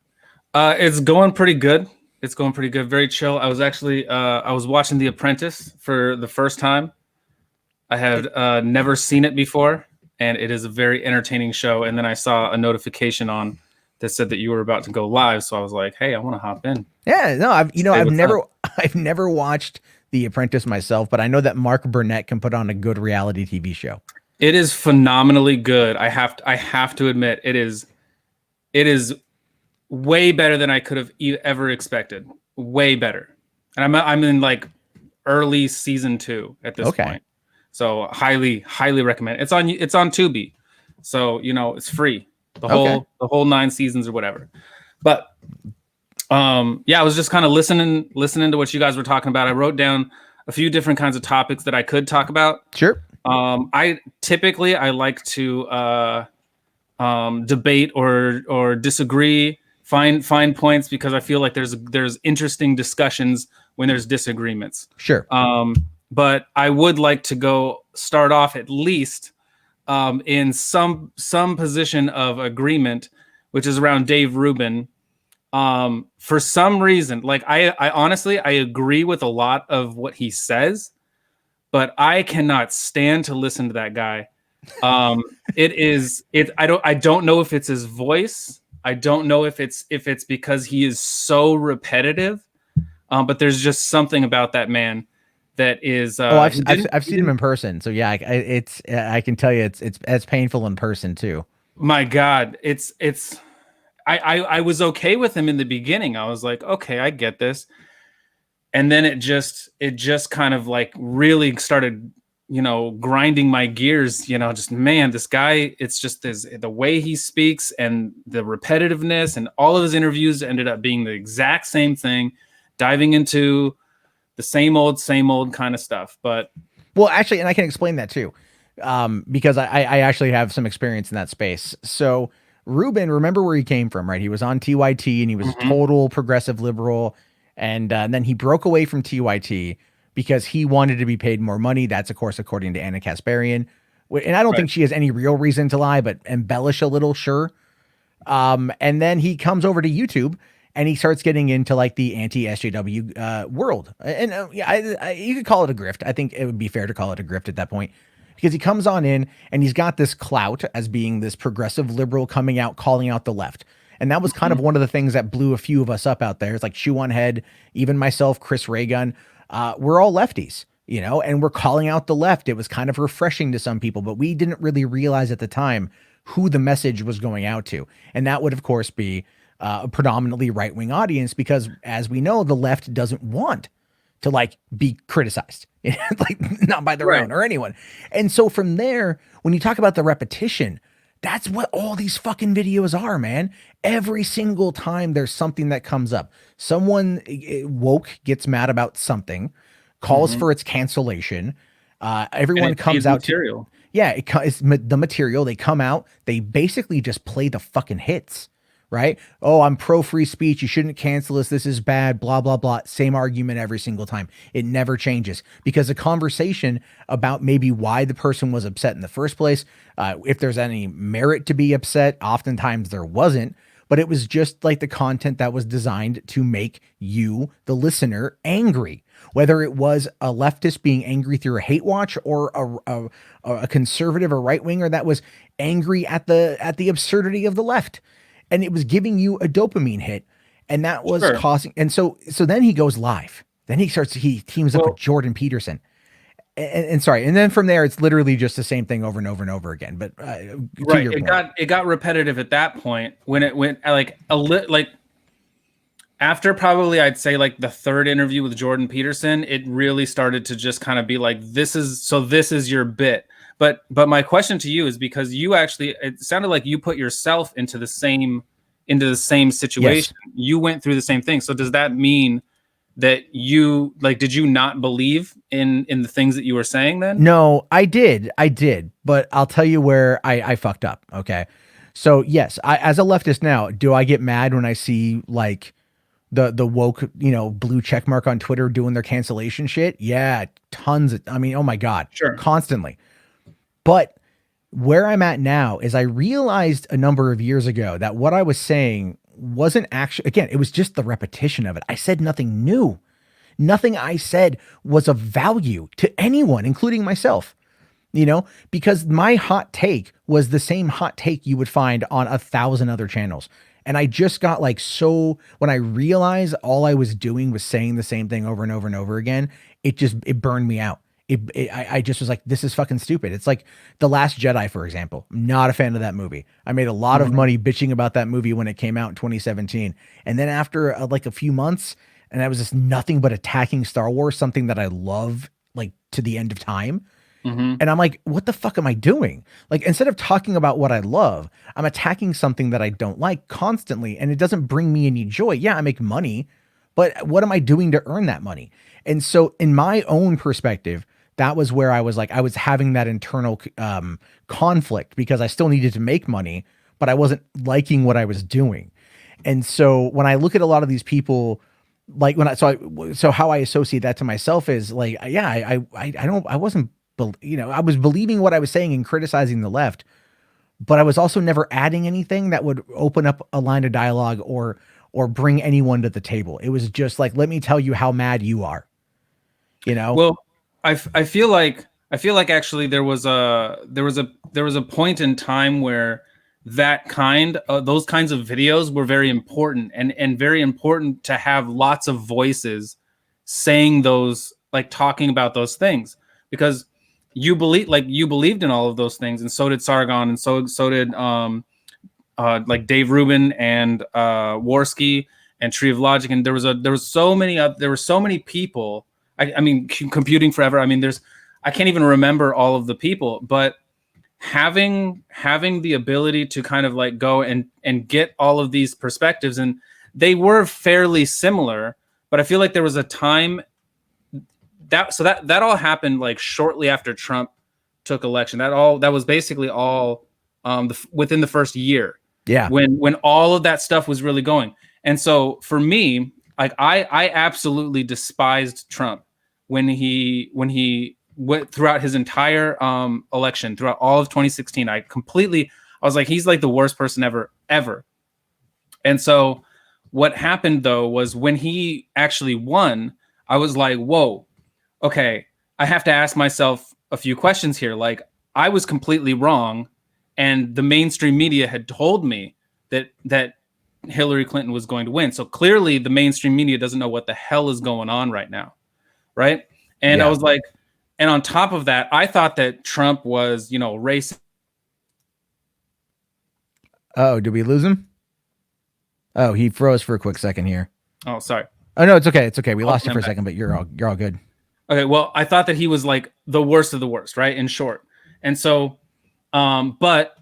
It's going pretty good. It's going pretty good. Very chill. I was actually I was watching The Apprentice for the first time. I have never seen it before. And it is a very entertaining show. And then I saw a notification on that said that you were about to go live. So I was like, hey, I want to hop in. Yeah, no, I've never watched The Apprentice myself, but I know that Mark Burnett can put on a good reality TV show. It is phenomenally good. I have to admit, it is way better than I could have ever expected. Way better. And I'm in like early season 2 at this point. So highly recommend. It's on Tubi, so you know it's free. The whole 9 seasons or whatever. But yeah, I was just kind of listening to what you guys were talking about. I wrote down a few different kinds of topics that I could talk about. Sure. I like to debate or disagree, find points, because I feel like there's interesting discussions when there's disagreements. Sure. But I would like to start off at least in some position of agreement, which is around Dave Rubin. For some reason, like I honestly, I agree with a lot of what he says, but I cannot stand to listen to that guy. I don't know if it's his voice. I don't know if it's because he is so repetitive. But there's just something about that man that is I've seen him in person, so yeah, I can tell you it's painful in person too. My god, I was okay with him in the beginning. I was like, okay, I get this, and then it just kind of like really started, you know, grinding my gears. You know, just man, this guy, it's just the way he speaks and the repetitiveness, and all of his interviews ended up being the exact same thing, diving into the same old kind of stuff. But well, actually, and I can explain that too, because I actually have some experience in that space. So Rubin, remember where he came from, right? He was on TYT and he was total progressive liberal, and then he broke away from TYT because he wanted to be paid more money. That's, of course, according to Anna Kasparian, and I don't think she has any real reason to lie, but embellish a little, sure. And then he comes over to YouTube. and he starts getting into like the anti-SJW world. And yeah, you could call it a grift. I think it would be fair to call it a grift at that point, because he comes on in and he's got this clout as being this progressive liberal coming out, calling out the left. And that was kind of one of the things that blew a few of us up out there. It's like Shoe on Head, even myself, Chris Raygun, we're all lefties, you know, and we're calling out the left. It was kind of refreshing to some people, but we didn't really realize at the time who the message was going out to. And that would, of course, be a predominantly right-wing audience, because as we know, the left doesn't want to like be criticized, like not by their own or anyone. And so from there, when you talk about the repetition, that's what all these fucking videos are, man. Every single time there's something that comes up, someone woke gets mad about something, calls for its cancellation. Everyone comes out material. It's the material. They come out, they basically just play the fucking hits, right? Oh, I'm pro free speech. You shouldn't cancel us. This is bad, blah, blah, blah. Same argument every single time. It never changes, because the conversation about maybe why the person was upset in the first place, if there's any merit to be upset, oftentimes there wasn't, but it was just like the content that was designed to make you, the listener, angry. Whether it was a leftist being angry through a hate watch, or a conservative or right winger that was angry at the absurdity of the left. And it was giving you a dopamine hit, and that was causing. And so then he goes live. Then he teams up with Jordan Peterson, and sorry. And then from there, it's literally just the same thing over and over and over again. But it got repetitive at that point when it went like after probably I'd say like the third interview with Jordan Peterson, it really started to just kind of be like, this is your bit. But my question to you is, because you actually, it sounded like you put yourself into the same situation. Yes. You went through the same thing. So does that mean that you did you not believe in the things that you were saying then? No, I did. But I'll tell you where I fucked up. Okay. So yes, as a leftist now, do I get mad when I see like the woke, blue check mark on Twitter doing their cancellation shit? Yeah. Tons. Oh my God. Sure. Constantly. But where I'm at now is I realized a number of years ago that what I was saying wasn't actually, again, it was just the repetition of it. I said nothing new. Nothing I said was of value to anyone, including myself, because my hot take was the same hot take you would find on 1,000 other channels. And I just got when I realized all I was doing was saying the same thing over and over and over again, it burned me out. I just was like, this is fucking stupid. It's like The Last Jedi, for example. I'm not a fan of that movie. I made a lot of money bitching about that movie when it came out in 2017. And then after a few months, and I was just nothing but attacking Star Wars, something that I love, to the end of time. And I'm like, what the fuck am I doing? Instead of talking about what I love, I'm attacking something that I don't like constantly. And it doesn't bring me any joy. Yeah, I make money, but what am I doing to earn that money? And so in my own perspective, that was where I was having that internal conflict, because I still needed to make money, but I wasn't liking what I was doing. And so when I look at a lot of these people, so how I associate that to myself is I was believing what I was saying and criticizing the left, but I was also never adding anything that would open up a line of dialogue or bring anyone to the table. It was just let me tell you how mad you are, Well, I feel like actually there was a point in time where those kinds of videos were very important, and very important to have lots of voices saying those, talking about those things, because you believed in all of those things, and so did Sargon, and so did Dave Rubin and Worski and Tree of Logic, and there were so many people. I mean, computing forever. I mean, I can't even remember all of the people, but having the ability to kind of go and get all of these perspectives, and they were fairly similar, but I feel like there was a time that all happened shortly after Trump took election. That was basically all within the first year. Yeah. When all of that stuff was really going. And so for me, I absolutely despised Trump when he went throughout his entire election, throughout all of 2016. I was like, he's the worst person ever. And so what happened though was when he actually won, I was like, whoa, okay, I have to ask myself a few questions here. Like, I was completely wrong, and the mainstream media had told me that Hillary Clinton was going to win. So clearly the mainstream media doesn't know what the hell is going on right now. Right. And I was like, and on top of that, I thought that Trump was, racist. Oh, did we lose him? Oh, he froze for a quick second here. Oh, sorry. Oh, no, it's okay. It's okay. We lost you for a second, but you're all good. Okay. Well, I thought that he was like the worst of the worst, right? In short. And so, but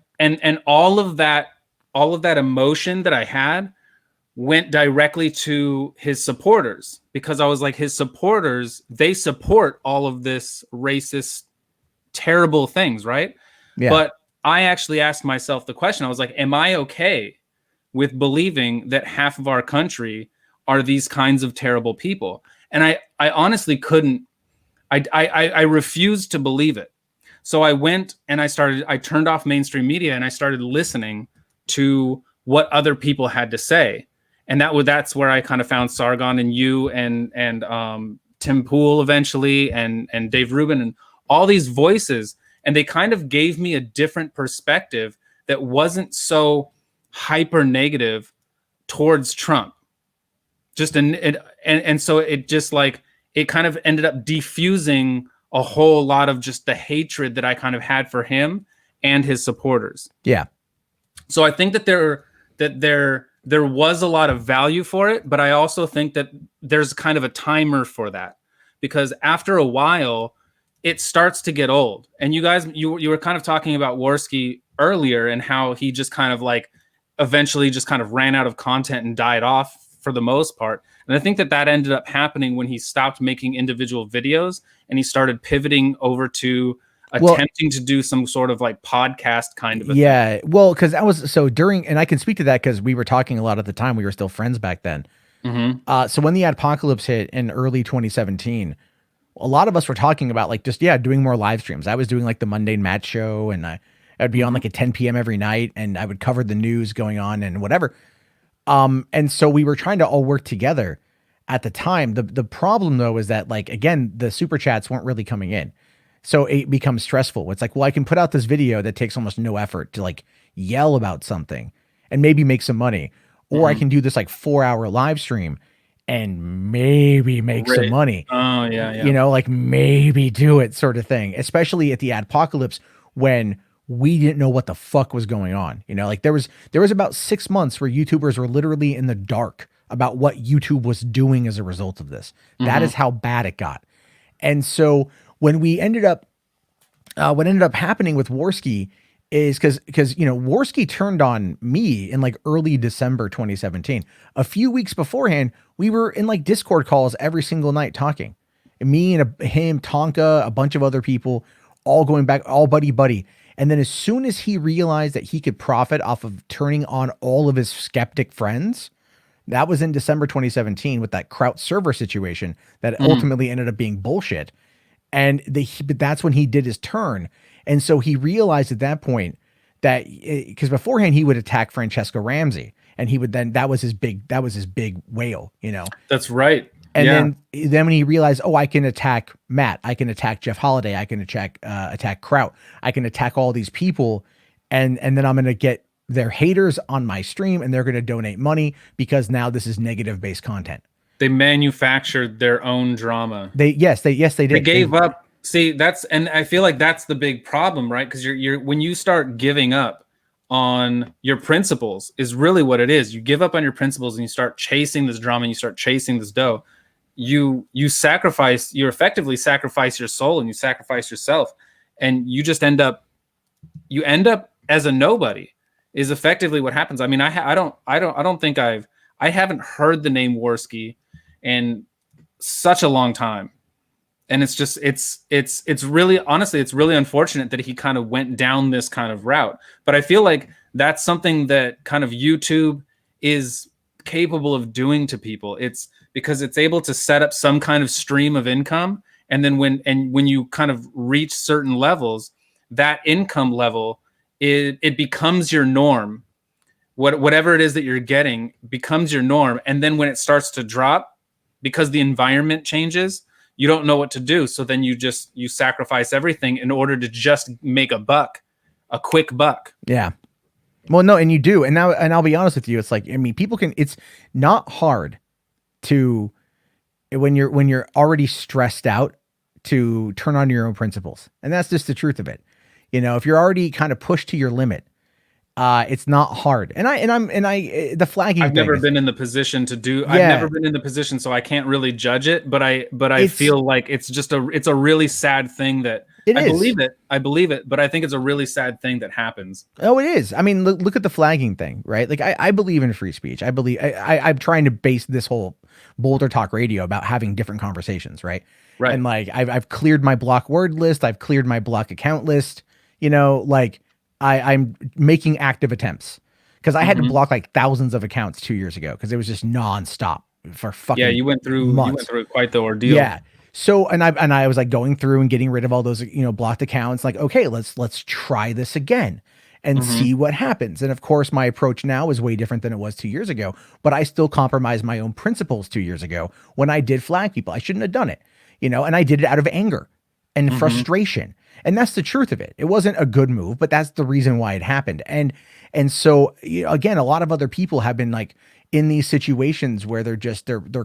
all of that emotion that I had went directly to his supporters, because I was like, his supporters, they support all of this racist, terrible things, right? Yeah. But I actually asked myself the question. I was like, am I okay with believing that half of our country are these kinds of terrible people? And I honestly couldn't. I refused to believe it. So I went and I turned off mainstream media and I started listening to what other people had to say. And that's where I kind of found Sargon and you and Tim Pool eventually and Dave Rubin and all these voices. And they kind of gave me a different perspective that wasn't so hyper negative towards Trump. And so it just like, it kind of ended up diffusing a whole lot of just the hatred that I kind of had for him and his supporters. Yeah. So I think that there was a lot of value for it, but I also think that there's kind of a timer for that, because after a while it starts to get old. And you guys, you were kind of talking about Worski earlier and how he just kind of like eventually just kind of ran out of content and died off for the most part. And I think that ended up happening when he stopped making individual videos and he started pivoting over to attempting to do some sort of like podcast kind of a thing. Well, because that was so during, and I can speak to that because we were talking a lot at the time. We were still friends back then. Mm-hmm. So when the apocalypse hit in early 2017, a lot of us were talking about like just doing more live streams. I was doing like the Monday Match Show, and I'd be on like at 10 p.m. every night, and I would cover the news going on and whatever. And so we were trying to all work together at the time. The problem though is that, like, again, the super chats weren't really coming in. So it becomes stressful. It's like, well, I can put out this video that takes almost no effort to like yell about something and maybe make some money. Or I can do this like 4-hour live stream and maybe make some money. Oh yeah. Like maybe do it sort of thing, especially at the adpocalypse when we didn't know what the fuck was going on. Like there was about 6 months where YouTubers were literally in the dark about what YouTube was doing as a result of this. That is how bad it got. And so when we ended up, what ended up happening with Worski is because Worski turned on me in like early December 2017. A few weeks beforehand, we were in like Discord calls every single night talking. And me and him, Tonka, a bunch of other people, all going back, all buddy. And then as soon as he realized that he could profit off of turning on all of his skeptic friends, that was in December 2017 with that Kraut server situation that ultimately ended up being bullshit. And but that's when he did his turn. And so he realized at that point that, because beforehand he would attack Francesca Ramsey, and he would then, that was his big whale, That's right. And then when he realized, oh, I can attack Matt, I can attack Jeff Holiday, I can attack Kraut, I can attack all these people, and then I'm going to get their haters on my stream, and they're going to donate money because now this is negative based content. They manufactured their own drama. They did. They gave up. See, and I feel like that's the big problem, right? Because you're when you start giving up on your principles is really what it is. You give up on your principles and you start chasing this drama and you start chasing this dough. You effectively sacrifice your soul and you sacrifice yourself, and you just end up as a nobody is effectively what happens. I mean, I haven't heard the name Worski in such a long time. And it's just, it's really, honestly, it's really unfortunate that he kind of went down this kind of route. But I feel like that's something that kind of YouTube is capable of doing to people. It's because it's able to set up some kind of stream of income. And then when you kind of reach certain levels, that income level, it becomes your norm. whatever it is that you're getting becomes your norm. And then when it starts to drop, because the environment changes, you don't know what to do. So then you sacrifice everything in order to just make a quick buck. Yeah. Well, no, and you do. And now, and I'll be honest with you, it's like, I mean, it's not hard to, when you're already stressed out, to turn on your own principles. And that's just the truth of it. You know, if you're already kind of pushed to your limit, it's not hard. The flagging. I've never been in the position to do. Yeah. I've never been in the position, so I can't really judge it. But I feel like it's a really sad thing that I believe it. But I think it's a really sad thing that happens. Oh, it is. I mean, look at the flagging thing, right? Like I believe in free speech. I'm trying to base this whole Boulder Talk Radio about having different conversations, right? Right. And like I've cleared my block word list. I've cleared my block account list. You know, like I'm making active attempts, because I had to block like thousands of accounts 2 years ago because it was just nonstop for fucking you went through quite the ordeal. Yeah. So and I was like going through and getting rid of all those, you know, blocked accounts. Like, okay, let's try this again and see what happens. And of course, my approach now is way different than it was 2 years ago. But I still compromised my own principles 2 years ago when I did flag people. I shouldn't have done it, you know, and I did it out of anger and frustration. And that's the truth of it. It wasn't a good move, but that's the reason why it happened. And so, you know, again, a lot of other people have been like in these situations where they're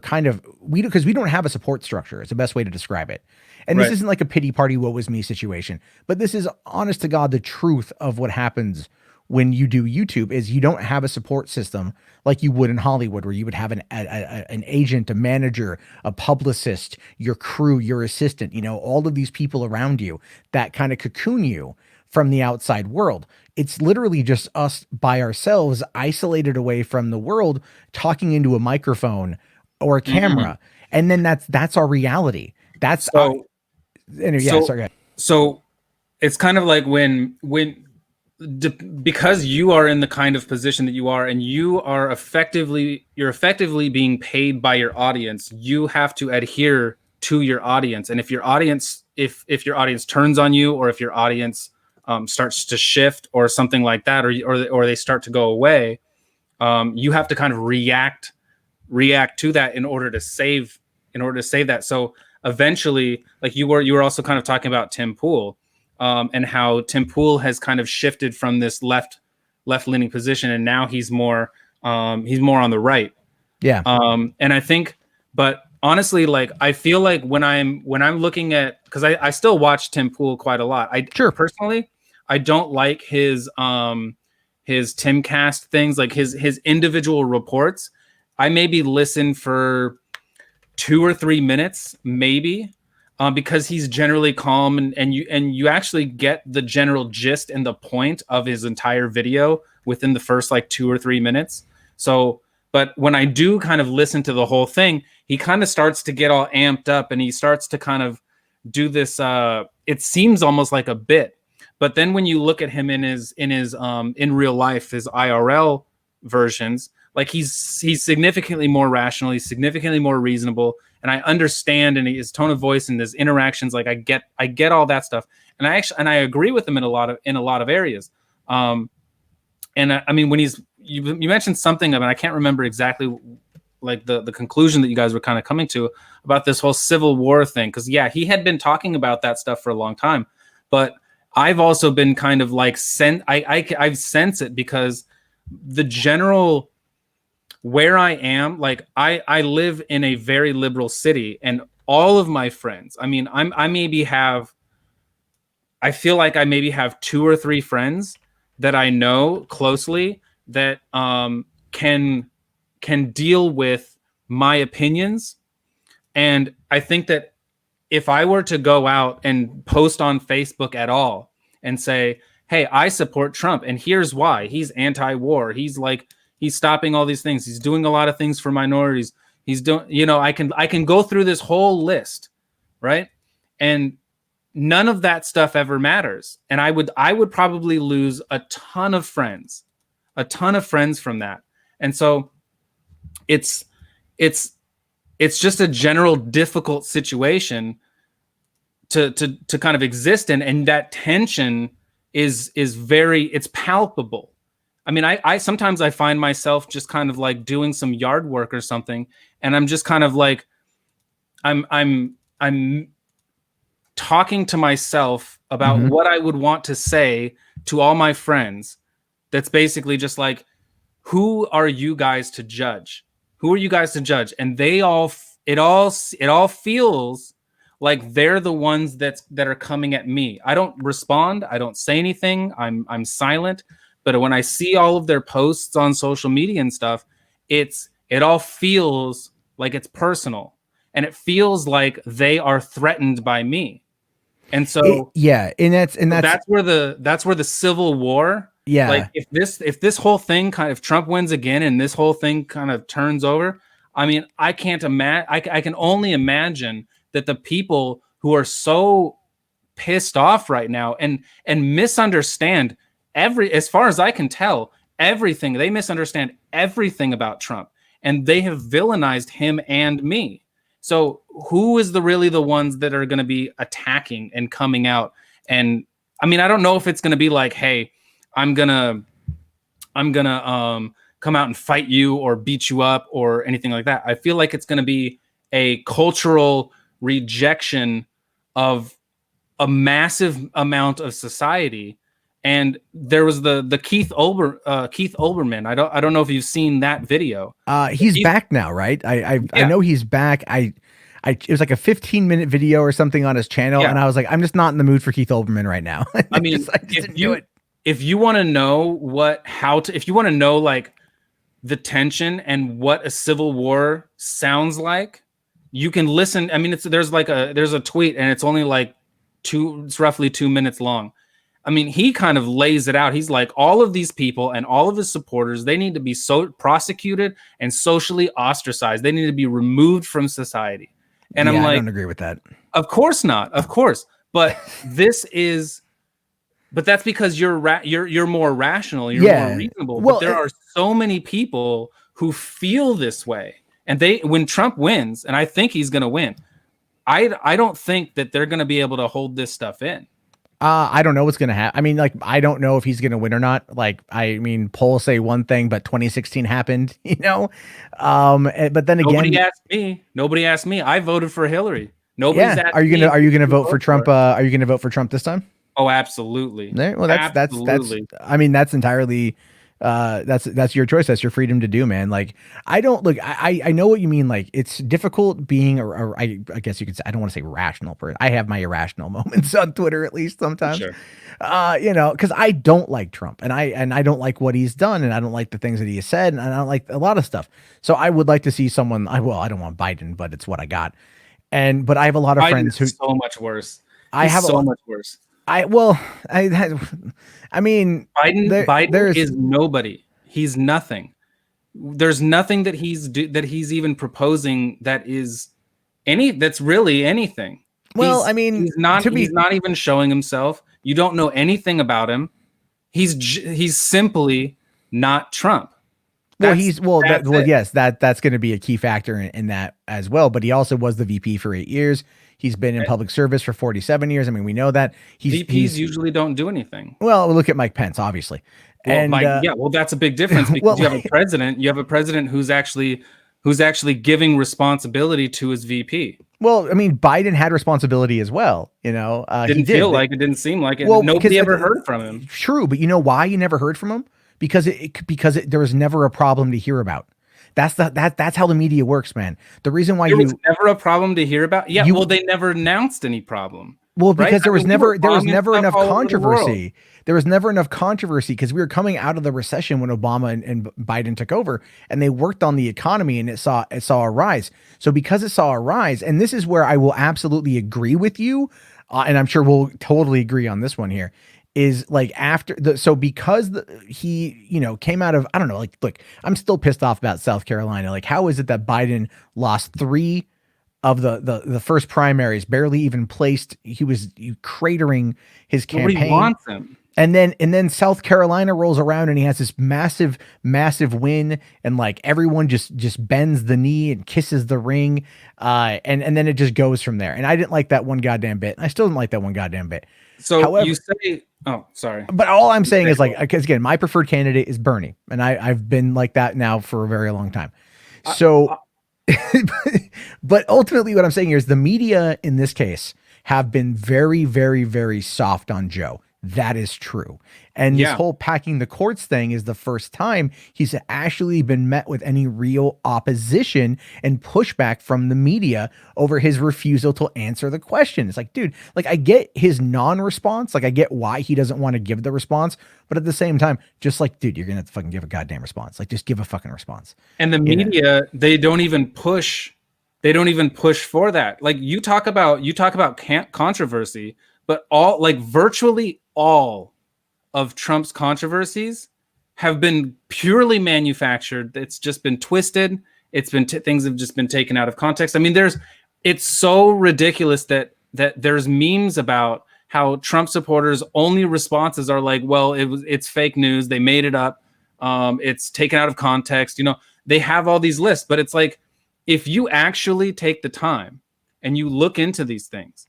kind of, because we don't have a support structure. It's the best way to describe it. And this isn't like a pity party, woe was me situation, but this is honest to God, the truth of what happens when you do YouTube is you don't have a support system like you would in Hollywood, where you would have an agent, a manager, a publicist, your crew, your assistant, you know, all of these people around you that kind of cocoon you from the outside world. It's literally just us by ourselves, isolated away from the world, talking into a microphone or a camera. And then that's our reality. That's so, sorry. So it's kind of like because you are in the kind of position that you are, and you're effectively being paid by your audience, you have to adhere to your audience. And if your audience turns on you, or if your audience starts to shift or something like that, or they start to go away, you have to kind of react to that in order to save that. So eventually, like you were also kind of talking about Tim Pool, and how Tim Pool has kind of shifted from this left-leaning position, and now he's more on the right. Yeah. And I think, but honestly, like I feel like when I'm looking at, because I still watch Tim Pool quite a lot. Personally, I don't like his Timcast things, like his individual reports. I maybe listen for 2 or 3 minutes, maybe. Because he's generally calm, and you actually get the general gist and the point of his entire video within the first like 2 or 3 minutes. So, but when I do kind of listen to the whole thing, he kind of starts to get all amped up, and he starts to kind of do this. It seems almost like a bit, but then when you look at him in his in real life, his IRL versions, like he's significantly more rational, he's significantly more reasonable. And I understand, and his tone of voice and his interactions, like I get all that stuff, and I agree with him in a lot of areas. And I mean, when you mentioned something of, and I can't remember exactly like the conclusion that you guys were kind of coming to about this whole Civil War thing, because he had been talking about that stuff for a long time, but I've also been kind of like I've sensed it, because the general. Where I am, like I live in a very liberal city, and all of my friends, I mean, I feel like I maybe have 2 or 3 friends that I know closely that can deal with my opinions. And I think that if I were to go out and post on Facebook at all and say, hey, I support Trump, and here's why: he's anti-war, he's stopping all these things, he's doing a lot of things for minorities, he's doing, you know, I can go through this whole list, right? And none of that stuff ever matters. And I would probably lose a ton of friends from that. And so it's just a general difficult situation to kind of exist in, and that tension is it's palpable. I mean, I sometimes I find myself just kind of like doing some yard work or something, and I'm just kind of like, I'm talking to myself about Mhm. what I would want to say to all my friends. That's basically just like, who are you guys to judge? Who are you guys to judge? And they all, it all feels like they're the ones that are coming at me. I don't respond. I don't say anything. I'm silent. But when I see all of their posts on social media and stuff, it all feels like it's personal, and it feels like they are threatened by me. And so yeah, and that's where the civil war. Yeah. Like if this whole thing if Trump wins again and this whole thing kind of turns over, I mean, I can't imagine. I can only imagine that the people who are so pissed off right now and misunderstand as far as I can tell, everything. They misunderstand everything about Trump, and they have villainized him and me. So who is really the ones that are going to be attacking and coming out? And I mean, I don't know if it's going to be like, hey, I'm gonna come out and fight you or beat you up or anything like that. I feel like it's going to be a cultural rejection of a massive amount of society. And there was the Keith Olbermann. I don't know if you've seen that video. He's back now, right? I know he's back. It was like a 15-minute video or something on his channel, and I was like, I'm just not in the mood for Keith Olbermann right now. I mean, if you want to know if you want to know like the tension and what a civil war sounds like, you can listen. I mean, there's a tweet, and it's only like it's roughly 2 minutes long. I mean, he kind of lays it out. He's like, all of these people and all of his supporters, they need to be prosecuted and socially ostracized. They need to be removed from society. And I'm like, I don't agree with that. Of course not. Of course. But that's because you're more rational. You're more reasonable. Well, but there are so many people who feel this way. And when Trump wins, and I think he's going to win, I don't think that they're going to be able to hold this stuff in. I don't know what's going to happen. I mean, like, I don't know if he's going to win or not. Like, I mean, polls say one thing, but 2016 happened, you know? But then again, nobody asked me. I voted for Hillary. Nobody's asked Are you going to vote for Trump? Are you going to vote for Trump this time? Oh, absolutely. Well, that's, I mean, that's entirely, that's your choice. That's your freedom to do, man. Like, I know what you mean. Like, it's difficult being, I guess you could say, I don't want to say rational person. I have my irrational moments on Twitter, at least sometimes, sure. You know, cause I don't like Trump, and I don't like what he's done, and I don't like the things that he has said, and I don't like a lot of stuff. So I would like to see someone, I don't want Biden, but it's what I got. But I have a lot of friends who so much worse. Much worse. I mean, Biden is nobody. He's nothing. There's nothing that he's even proposing that's really anything. Well, I mean, he's not even showing himself. You don't know anything about him. He's simply not Trump. Yes, that's going to be a key factor in that as well. But he also was the VP for 8 years. He's been in public service for 47 years. I mean, we know that VPs usually don't do anything. Well, look at Mike Pence, obviously. Well, that's a big difference because you have a president. You have a president who's actually giving responsibility to his VP. Well, I mean, Biden had responsibility as well. You know, didn't feel like it. Didn't seem like it. Well, nobody ever heard from him. True, but you know why you never heard from him? Because there was never a problem to hear about. That's how the media works, man. The reason why there was never a problem to hear about. Yeah, they never announced any problem. Well, because there was never enough controversy. There was never enough controversy because we were coming out of the recession when Obama and Biden took over, and they worked on the economy, and it saw a rise. So because it saw a rise, and this is where I will absolutely agree with you, and I'm sure we'll totally agree on this one here. Is like because he, you know, came out of, I don't know, like, look, I'm still pissed off about South Carolina. Like, how is it that Biden lost 3 of the first primaries, barely even placed? He was cratering his campaign. Nobody wants him. And then South Carolina rolls around and he has this massive win, and like everyone just bends the knee and kisses the ring, and then it just goes from there. And I didn't like that one goddamn bit. I still didn't like that one goddamn bit. So However, you say, oh, sorry. But all I'm saying is like, because again, my preferred candidate is Bernie, and I've been like that now for a very long time. So, but ultimately, what I'm saying here is the media in this case have been very, very, very soft on Joe. That is true. And this whole packing the courts thing is the first time he's actually been met with any real opposition and pushback from the media over his refusal to answer the question. It's like, dude, like I get his non-response. Like I get why he doesn't want to give the response, but at the same time, just like, dude, you're going to have to fucking give a goddamn response. Like just give a fucking response. And the media, they don't even push for that. Like you talk about controversy, but virtually all of Trump's controversies have been purely manufactured. It's just been twisted. It's been things have just been taken out of context. I mean, it's so ridiculous that there's memes about how Trump supporters' only responses are like, well, it's fake news. They made it up. It's taken out of context. You know, they have all these lists, but it's like, if you actually take the time and you look into these things,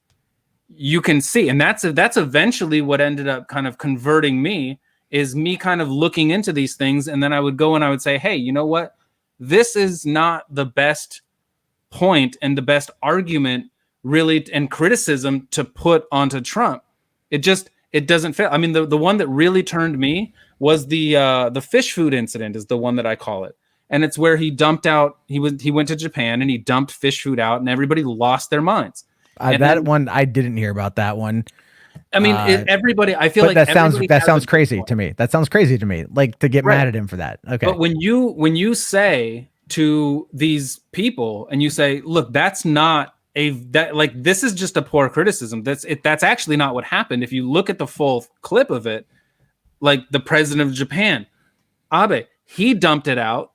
you can see, and that's eventually what ended up kind of converting me, is me kind of looking into these things. And then I would go and I would say, hey, you know what? This is not the best point and the best argument really and criticism to put onto Trump. It doesn't fit. I mean, the one that really turned me was the fish food incident is the one that I call it. And it's where he dumped out, he went to Japan and he dumped fish food out and everybody lost their minds. One, I didn't hear about that one. I mean, everybody, I feel like that sounds crazy to me. That sounds crazy to me. Like to get mad at him for that. Okay. But when you say to these people and you say, look, that's not this is just a poor criticism. That's actually not what happened. If you look at the full clip of it, like the president of Japan, Abe, he dumped it out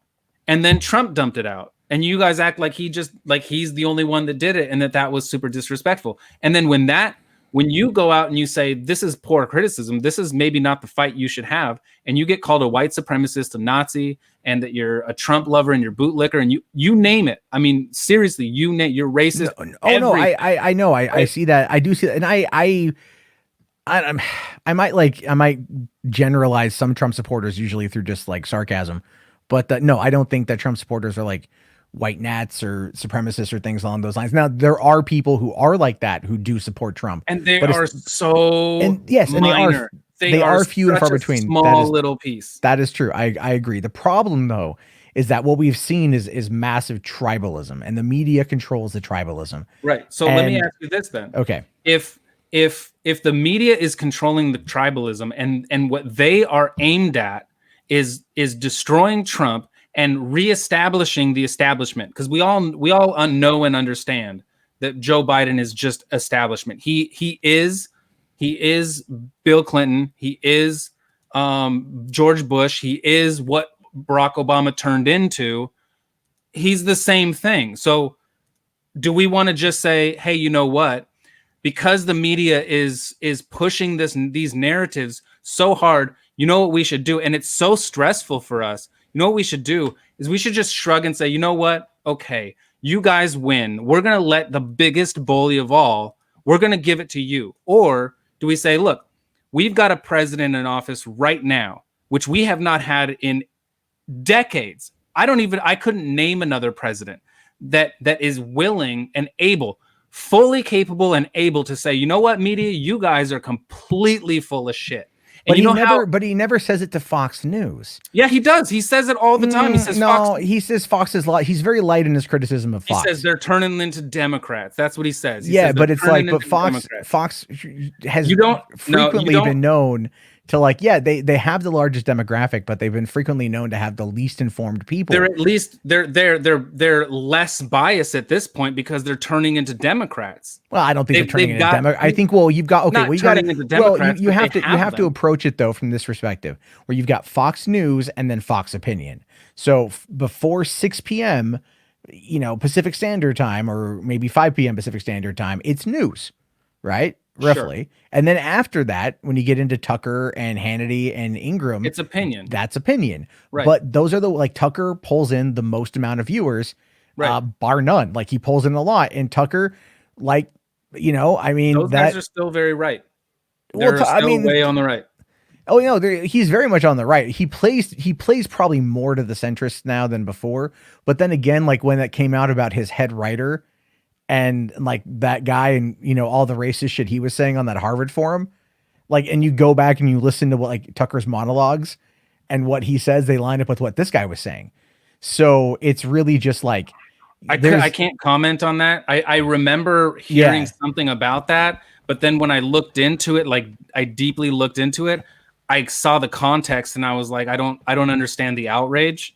and then Trump dumped it out. And you guys act like he's the only one that did it and that was super disrespectful. And then when you go out and you say, this is poor criticism, this is maybe not the fight you should have, and you get called a white supremacist, a Nazi, and that you're a Trump lover and you're bootlicker and you name it. I mean, seriously, you're racist. No, I know. I see that. I do see that. And I might generalize some Trump supporters usually through just like sarcasm, but no, I don't think that Trump supporters are like white nats or supremacists or things along those lines. Now, there are people who are like that who do support Trump, and they are so minor. They are few and far between. Small little piece. That is true. I agree. The problem, though, is that what we've seen is massive tribalism, and the media controls the tribalism. Right. So let me ask you this then. Okay. If the media is controlling the tribalism, and what they are aimed at is destroying Trump and reestablishing the establishment, because we all know and understand that Joe Biden is just establishment. He is Bill Clinton. He is George Bush. He is what Barack Obama turned into. He's the same thing. So do we want to just say, hey, you know what? Because the media is pushing these narratives so hard, you know what we should do? And it's so stressful for us. You know what we should do is we should just shrug and say, you know what? Okay, you guys win. We're going to let the biggest bully of all, we're going to give it to you. Or do we say, look, we've got a president in office right now, which we have not had in decades. I couldn't name another president that is willing and able, fully capable and able to say, you know what, media, you guys are completely full of shit. And but he never says it to Fox News. Yeah, he does. He says it all the time. He says he says Fox is light. He's very light in his criticism of Fox. He says they're turning into Democrats. That's what he says. But it's like, but Fox has frequently been known to they have the largest demographic, but they've been frequently known to have the least informed people. They're at least they're less biased at this point because they're turning into Democrats. Well, I don't think they're turning into Democrats. I think you've got you have to approach it though from this perspective where you've got Fox News and then Fox Opinion. So before 6 p.m., Pacific Standard Time, or maybe 5 p.m. Pacific Standard Time, it's news, right? Roughly. Sure. And then after that, when you get into Tucker and Hannity and Ingram, it's opinion. That's opinion. Right. But those are Tucker pulls in the most amount of viewers, right. Bar none. He pulls in a lot. And Tucker, those guys are still very right. They're I still mean, way on the right. Oh no, he's very much on the right. He plays probably more to the centrist now than before. But then again, like when that came out about his head writer and like that guy and all the racist shit he was saying on that Harvard forum, like, and you go back and you listen to what like Tucker's monologues and what he says, they line up with what this guy was saying. So it's really just like I can't comment on that. I remember hearing something about that, but then when I looked into it, like I deeply looked into it, I saw the context and I was like, I don't understand the outrage.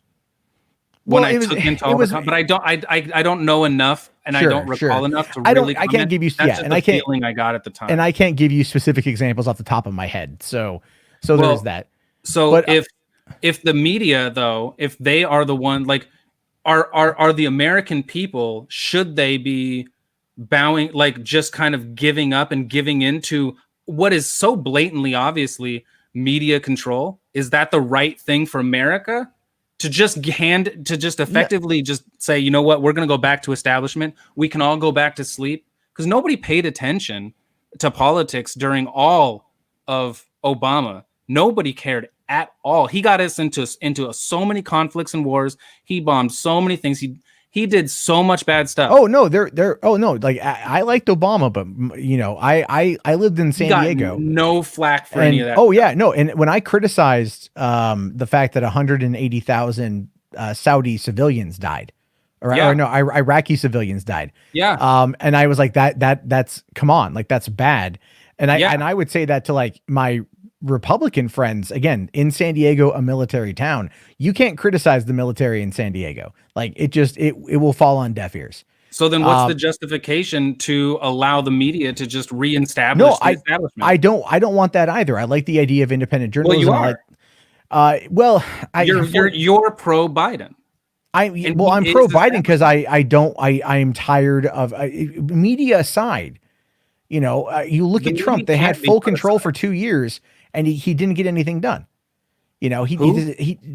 When I took into all but I don't know enough, and I don't recall enough to really. I can't give you and I can't feeling I got at the time, and I can't give you specific examples off the top of my head. So there's that. So but, if the media though, if they are the one, like, are the American people, should they be bowing, like just kind of giving up and giving into what is so blatantly, obviously, media control? Is that the right thing for America? To just effectively just say, you know what, we're going to go back to establishment. We can all go back to sleep, because nobody paid attention to politics during all of Obama. Nobody cared at all. He got us into so many conflicts and wars. He bombed so many things. He did so much bad stuff. Oh no, like I liked Obama, but I lived in San Diego. No flack for any of that. Oh yeah, no. And when I criticized the fact that 180,000 Saudi civilians died, or no, Iraqi civilians died. Yeah. And I was like, that's come on, like that's bad. And I would say that to like my Republican friends, again, in San Diego, a military town. You can't criticize the military in San Diego. Like it will fall on deaf ears. So then what's the justification to allow the media to just reestablish the establishment? I don't want that either. I like the idea of independent journalism. Well, you are. You're pro Biden. I'm pro Biden because I'm tired of media aside. You look at Trump, they had full control for 2 years and he didn't get anything done.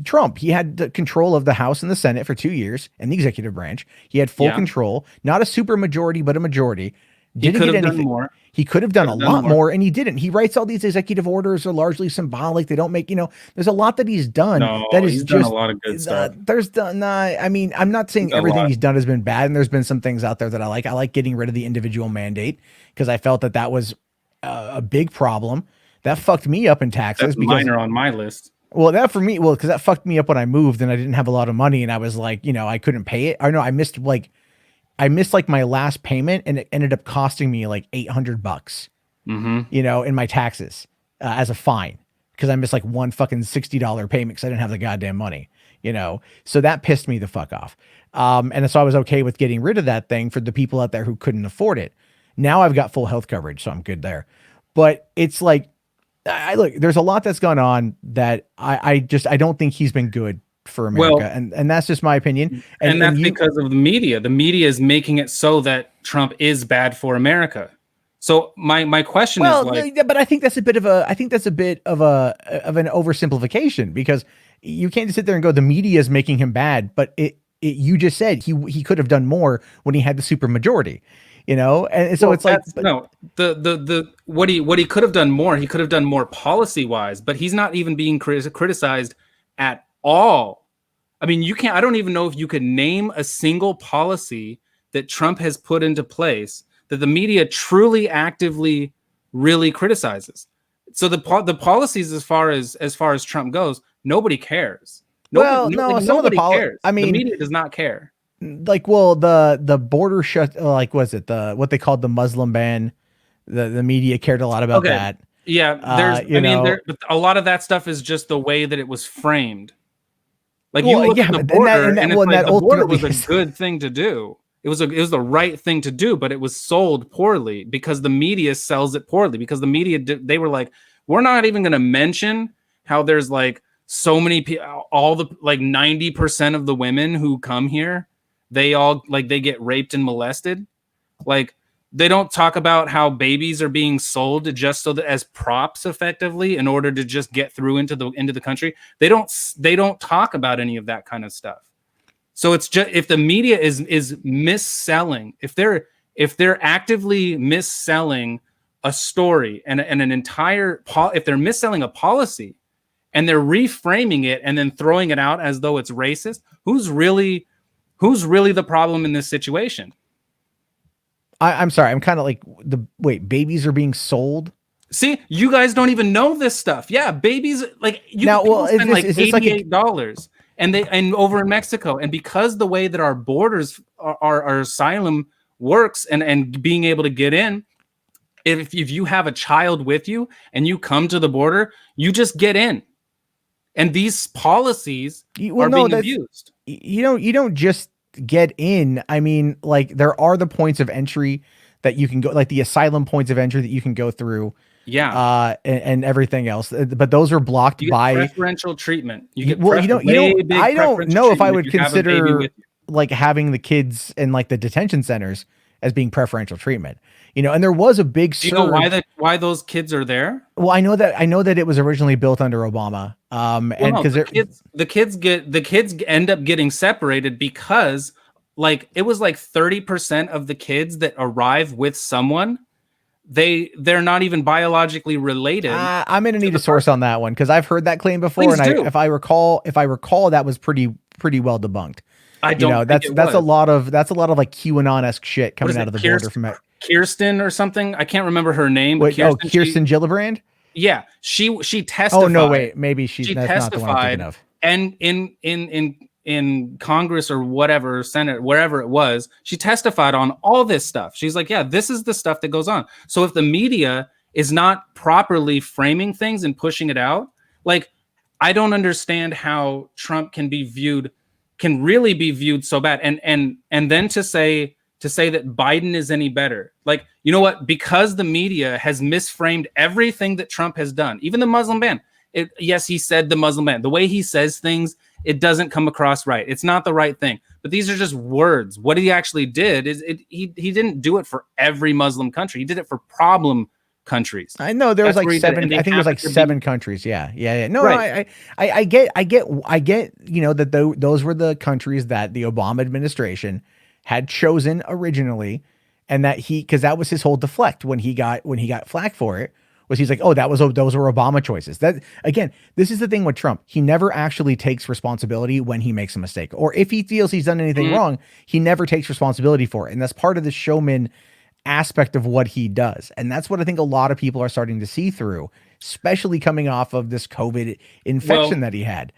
Trump, he had the control of the House and the Senate for 2 years and the executive branch. He had full control, not a super majority, but a majority. Didn't get anything more. He could have done a lot more, and he didn't. He writes all these executive orders are largely symbolic. They don't make, there's a lot that he's done. That is he's done a lot of good stuff. I mean, I'm not saying everything he's done has been bad, and there's been some things out there that I like. I like getting rid of the individual mandate because I felt that was a big problem. That fucked me up in taxes. That's minor on my list. Well, because that fucked me up when I moved and I didn't have a lot of money and I was like, I couldn't pay it. I missed my last payment and it ended up costing me like $800, in my taxes as a fine because I missed like one fucking $60 payment because I didn't have the goddamn money, So that pissed me the fuck off. And so I was okay with getting rid of that thing for the people out there who couldn't afford it. Now I've got full health coverage, so I'm good there. But it's like, look, there's a lot that's gone on that I don't think he's been good for America. And that's just my opinion. And that's because of the media. The media is making it so that Trump is bad for America. So my question is like, but I think that's a bit of an oversimplification because you can't just sit there and go, the media is making him bad, but you just said he could have done more when he had the super majority. And so it's like, the what he could have done more. He could have done more policy wise, but he's not even being criticized at all. I mean, I don't even know if you could name a single policy that Trump has put into place that the media truly actively really criticizes. So the policies, as far as Trump goes, nobody cares. Nobody cares. I mean, the media does not care. Like, the border shut, like, was it what they called the Muslim ban? The media cared a lot about that. Yeah, but a lot of that stuff is just the way that it was framed. Like, you look at the border, the border was a good thing to do. It was the right thing to do, but it was sold poorly because the media sells it poorly. Because the media they were like, we're not even going to mention how there's like so many people, all the like 90% of the women who come here. They all they get raped and molested. Like, they don't talk about how babies are being sold just so that as props effectively in order to just get through into the country. They don't talk about any of that kind of stuff. So it's just, if the media is misselling, if they're actively misselling a story and an entire if they're misselling a policy and they're reframing it and then throwing it out as though it's racist, who's really the problem in this situation? I'm sorry. I'm kind of like wait, babies are being sold. See, you guys don't even know this stuff. Yeah, babies like you now. Well, spend like $88, and over in Mexico, and because the way that our borders, our asylum works, and being able to get in, if you have a child with you and you come to the border, you just get in, and these policies are being abused. You don't just get in. I mean, like there are the points of entry that you can go, like the asylum points of entry that you can go through. Yeah. And everything else, but those are blocked by preferential treatment. You get I don't know if I would consider like having the kids in like the detention centers as being preferential treatment. And there was a big surge. Do you know why those kids are there? Well, I know that it was originally built under Obama. And because the kids end up getting separated because like it was like 30% of the kids that arrive with someone, they're not even biologically related. I'm gonna need a source on that one because I've heard that claim before. Please and do. If I recall, that was pretty well debunked. I don't. That's a lot of like QAnon-esque shit coming out of the border from Kirsten or something. I can't remember her name. Wait, Kirsten Gillibrand. Yeah, she testified. Oh no, wait, maybe she that's not the one I'm thinking of. And in Congress or whatever, Senate, wherever it was, she testified on all this stuff. She's like, yeah, this is the stuff that goes on. So if the media is not properly framing things and pushing it out, like, I don't understand how Trump can really be viewed so bad. And then to say that Biden is any better. Like, you know what? Because the media has misframed everything that Trump has done, even the Muslim ban. Yes, he said the Muslim ban. The way he says things, it doesn't come across right. It's not the right thing. But these are just words. What he actually did is he didn't do it for every Muslim country. He did it for problem countries. I know there was like seven. I think it was like 7 countries. Yeah. No, right. I get. That those were the countries that the Obama administration had chosen originally, and that because that was his whole deflect when he got flack for it. He's like, oh, those were Obama choices. That again, this is the thing with Trump. He never actually takes responsibility when he makes a mistake, or if he feels he's done anything wrong, he never takes responsibility for it. And that's part of the showman aspect of what he does. And that's what I think a lot of people are starting to see through, especially coming off of this COVID infection that he had.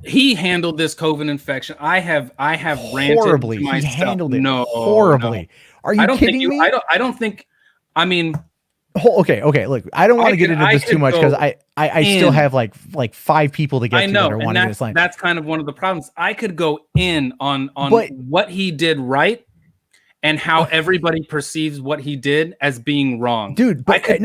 He handled this COVID infection. I have horribly. Ranted to myself. He handled it horribly. No. Are you kidding me? I don't think. I mean. Okay. Look, I don't want to get into this too much because I still have like 5 people to get to that are wanting this line. That's kind of one of the problems. I could go in on what he did right and how everybody perceives what he did as being wrong. Dude, but the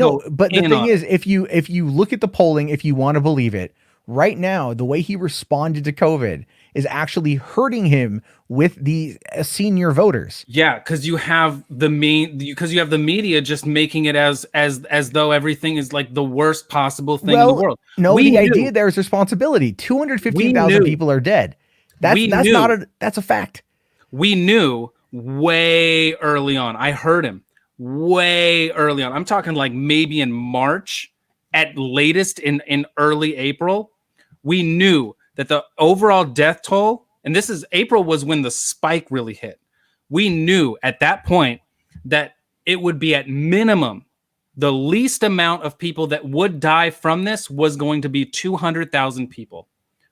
thing is, if you look at the polling, if you want to believe it, right now, the way he responded to COVID is actually hurting him with the senior voters. Yeah, because you have the media just making it as though everything is like the worst possible thing in the world. No, the idea there is responsibility. 215,000 people are dead. That's a fact. We knew way early on. I heard him way early on. I'm talking like maybe in March, at latest in early April. We knew that the overall death toll, and this is April was when the spike really hit. We knew at that point that it would be at minimum the least amount of people that would die from this was going to be 200,000 people.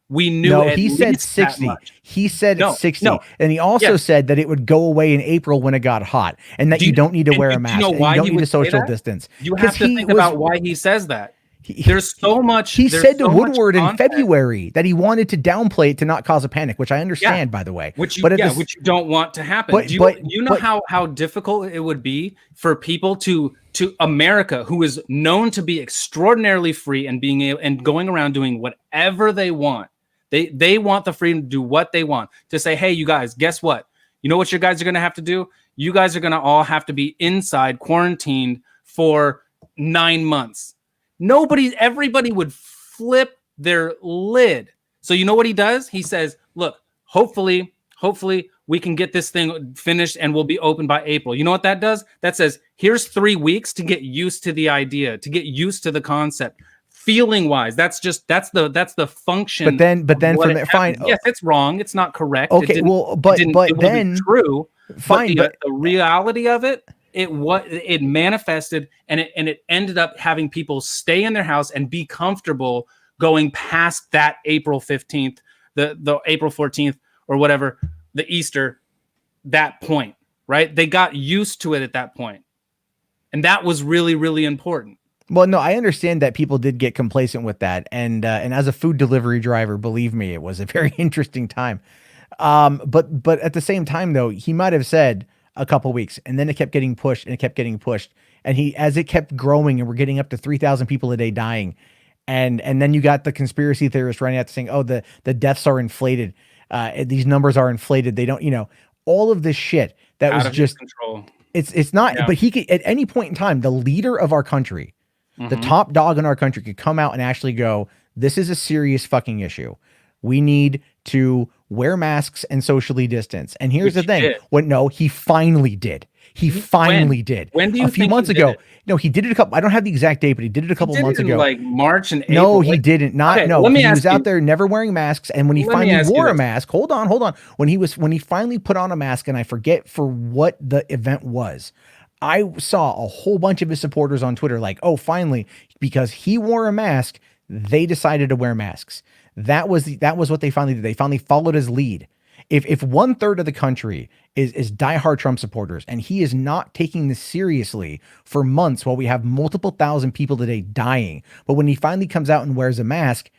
We knew. No, he said 60. He said 60. No. And he also said that it would go away in April when it got hot and that you don't need to wear a mask. You know why you don't need to social distance. You have to think about why he says that. There's so much. He said to Woodward in February that he wanted to downplay it to not cause a panic, which I understand, by the way. Which you don't want to happen. You know how difficult it would be for people to America, who is known to be extraordinarily free and being able and going around doing whatever they want. They want the freedom to do what they want. To say, hey, you guys, guess what? You know what you guys are going to have to do? You guys are going to all have to be inside quarantined for 9 months. Everybody would flip their lid. So you know what he does? He says, look, hopefully we can get this thing finished and we'll be open by April. You know what that does? That says, here's 3 weeks to get used to the idea, to get used to the concept. Feeling wise, that's the function. But then from there, fine. Yes, it's wrong. It's not correct. Okay, but then true. Fine, but the reality of it, it manifested, and it ended up having people stay in their house and be comfortable going past that April 15th, the April 14th, or whatever, the Easter, that point, right? They got used to it at that point, and that was really, really important. Well, no, I understand that people did get complacent with that, and as a food delivery driver, believe me, it was a very interesting time. But at the same time, though, he might have said a couple weeks, and then it kept getting pushed, and it kept getting pushed, and as it kept growing, and we're getting up to 3,000 people a day dying, and then you got the conspiracy theorists running out saying, oh, the deaths are inflated, these numbers are inflated, they don't, all of this shit that was just control. It's not, but he could at any point in time, the leader of our country. The top dog in our country could come out and actually go, this is a serious fucking issue. We need to wear masks and socially distance. And here's the thing. He finally did. He finally did. When do you a few months ago? No, he did it a couple. I don't have the exact date, but he did it a couple months ago. Like March and April. No, he didn't. He was out there never wearing masks. And when he finally wore a mask, hold on. When he finally put on a mask, and I forget for what the event was, I saw a whole bunch of his supporters on Twitter like, oh, finally, because he wore a mask, they decided to wear masks. That was what they finally did. They finally followed his lead. If 1/3 of the country is diehard Trump supporters, and he is not taking this seriously for months while we have multiple thousand people today dying, but when he finally comes out and wears a mask,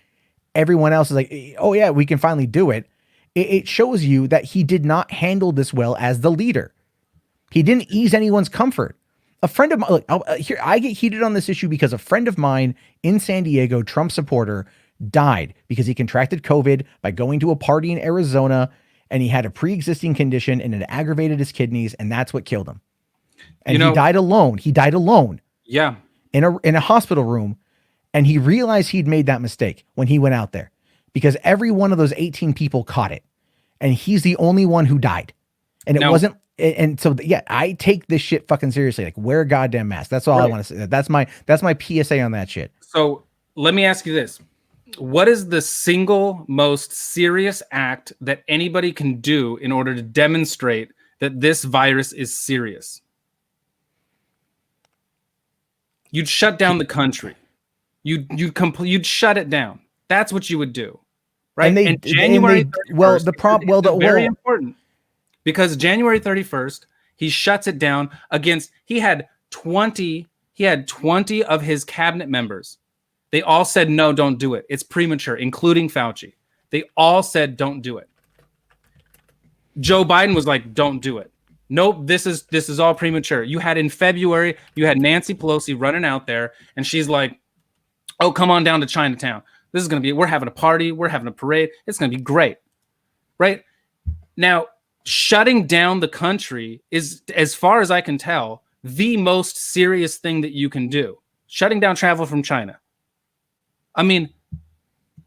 everyone else is like, oh yeah, we can finally do it. It shows you that he did not handle this well as the leader. He didn't ease anyone's comfort. A friend of mine, look, here, I get heated on this issue because a friend of mine in San Diego, Trump supporter, died because he contracted COVID by going to a party in Arizona, and he had a pre-existing condition and it aggravated his kidneys, and that's what killed him. And he died alone. Yeah. In a hospital room, and he realized he'd made that mistake when he went out there because every one of those 18 people caught it, and he's the only one who died. And it wasn't. And so, yeah, I take this shit fucking seriously. Like, wear a goddamn mask. That's all I want to say. That's my PSA on that shit. So let me ask you this. What is the single most serious act that anybody can do in order to demonstrate that this virus is serious? You'd shut down the country. You'd shut it down. That's what you would do. Right? And January 31st, very important. Because January 31st, he shuts it down against, he had 20 of his cabinet members. They all said, no, don't do it. It's premature, including Fauci. They all said, don't do it. Joe Biden was like, don't do it. Nope, this is all premature. You had in February, you had Nancy Pelosi running out there, and she's like, oh, come on down to Chinatown. This is going to be, we're having a party. We're having a parade. It's going to be great. Right? Now, shutting down the country is, as far as I can tell, the most serious thing that you can do. Shutting down travel from China. I mean,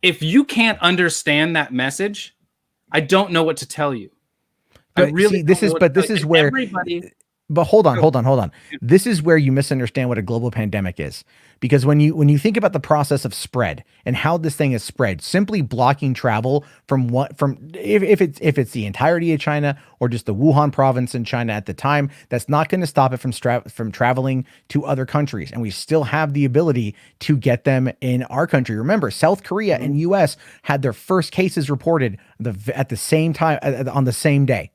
if you can't understand that message, I don't know what to tell you. But really, this is where everybody. But hold on. This is where you misunderstand what a global pandemic is. Because when you think about the process of spread and how this thing is spread, simply blocking travel if it's the entirety of China or just the Wuhan province in China at the time, that's not going to stop it from traveling to other countries. And we still have the ability to get them in our country. Remember, South Korea and US had their first cases reported at the same time, on the same day.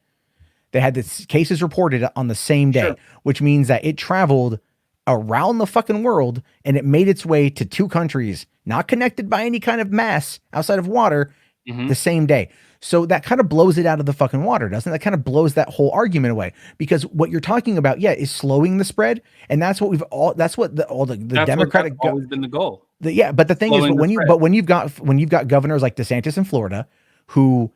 They had the cases reported on the same day, which means that it traveled around the fucking world and it made its way to 2 countries, not connected by any kind of mass outside of water, the same day. So that kind of blows it out of the fucking water, doesn't it? That kind of blows that whole argument away, because what you're talking about, is slowing the spread. And that's what the Democratic that's always been the goal. But the thing is, when you've got governors like DeSantis in Florida, who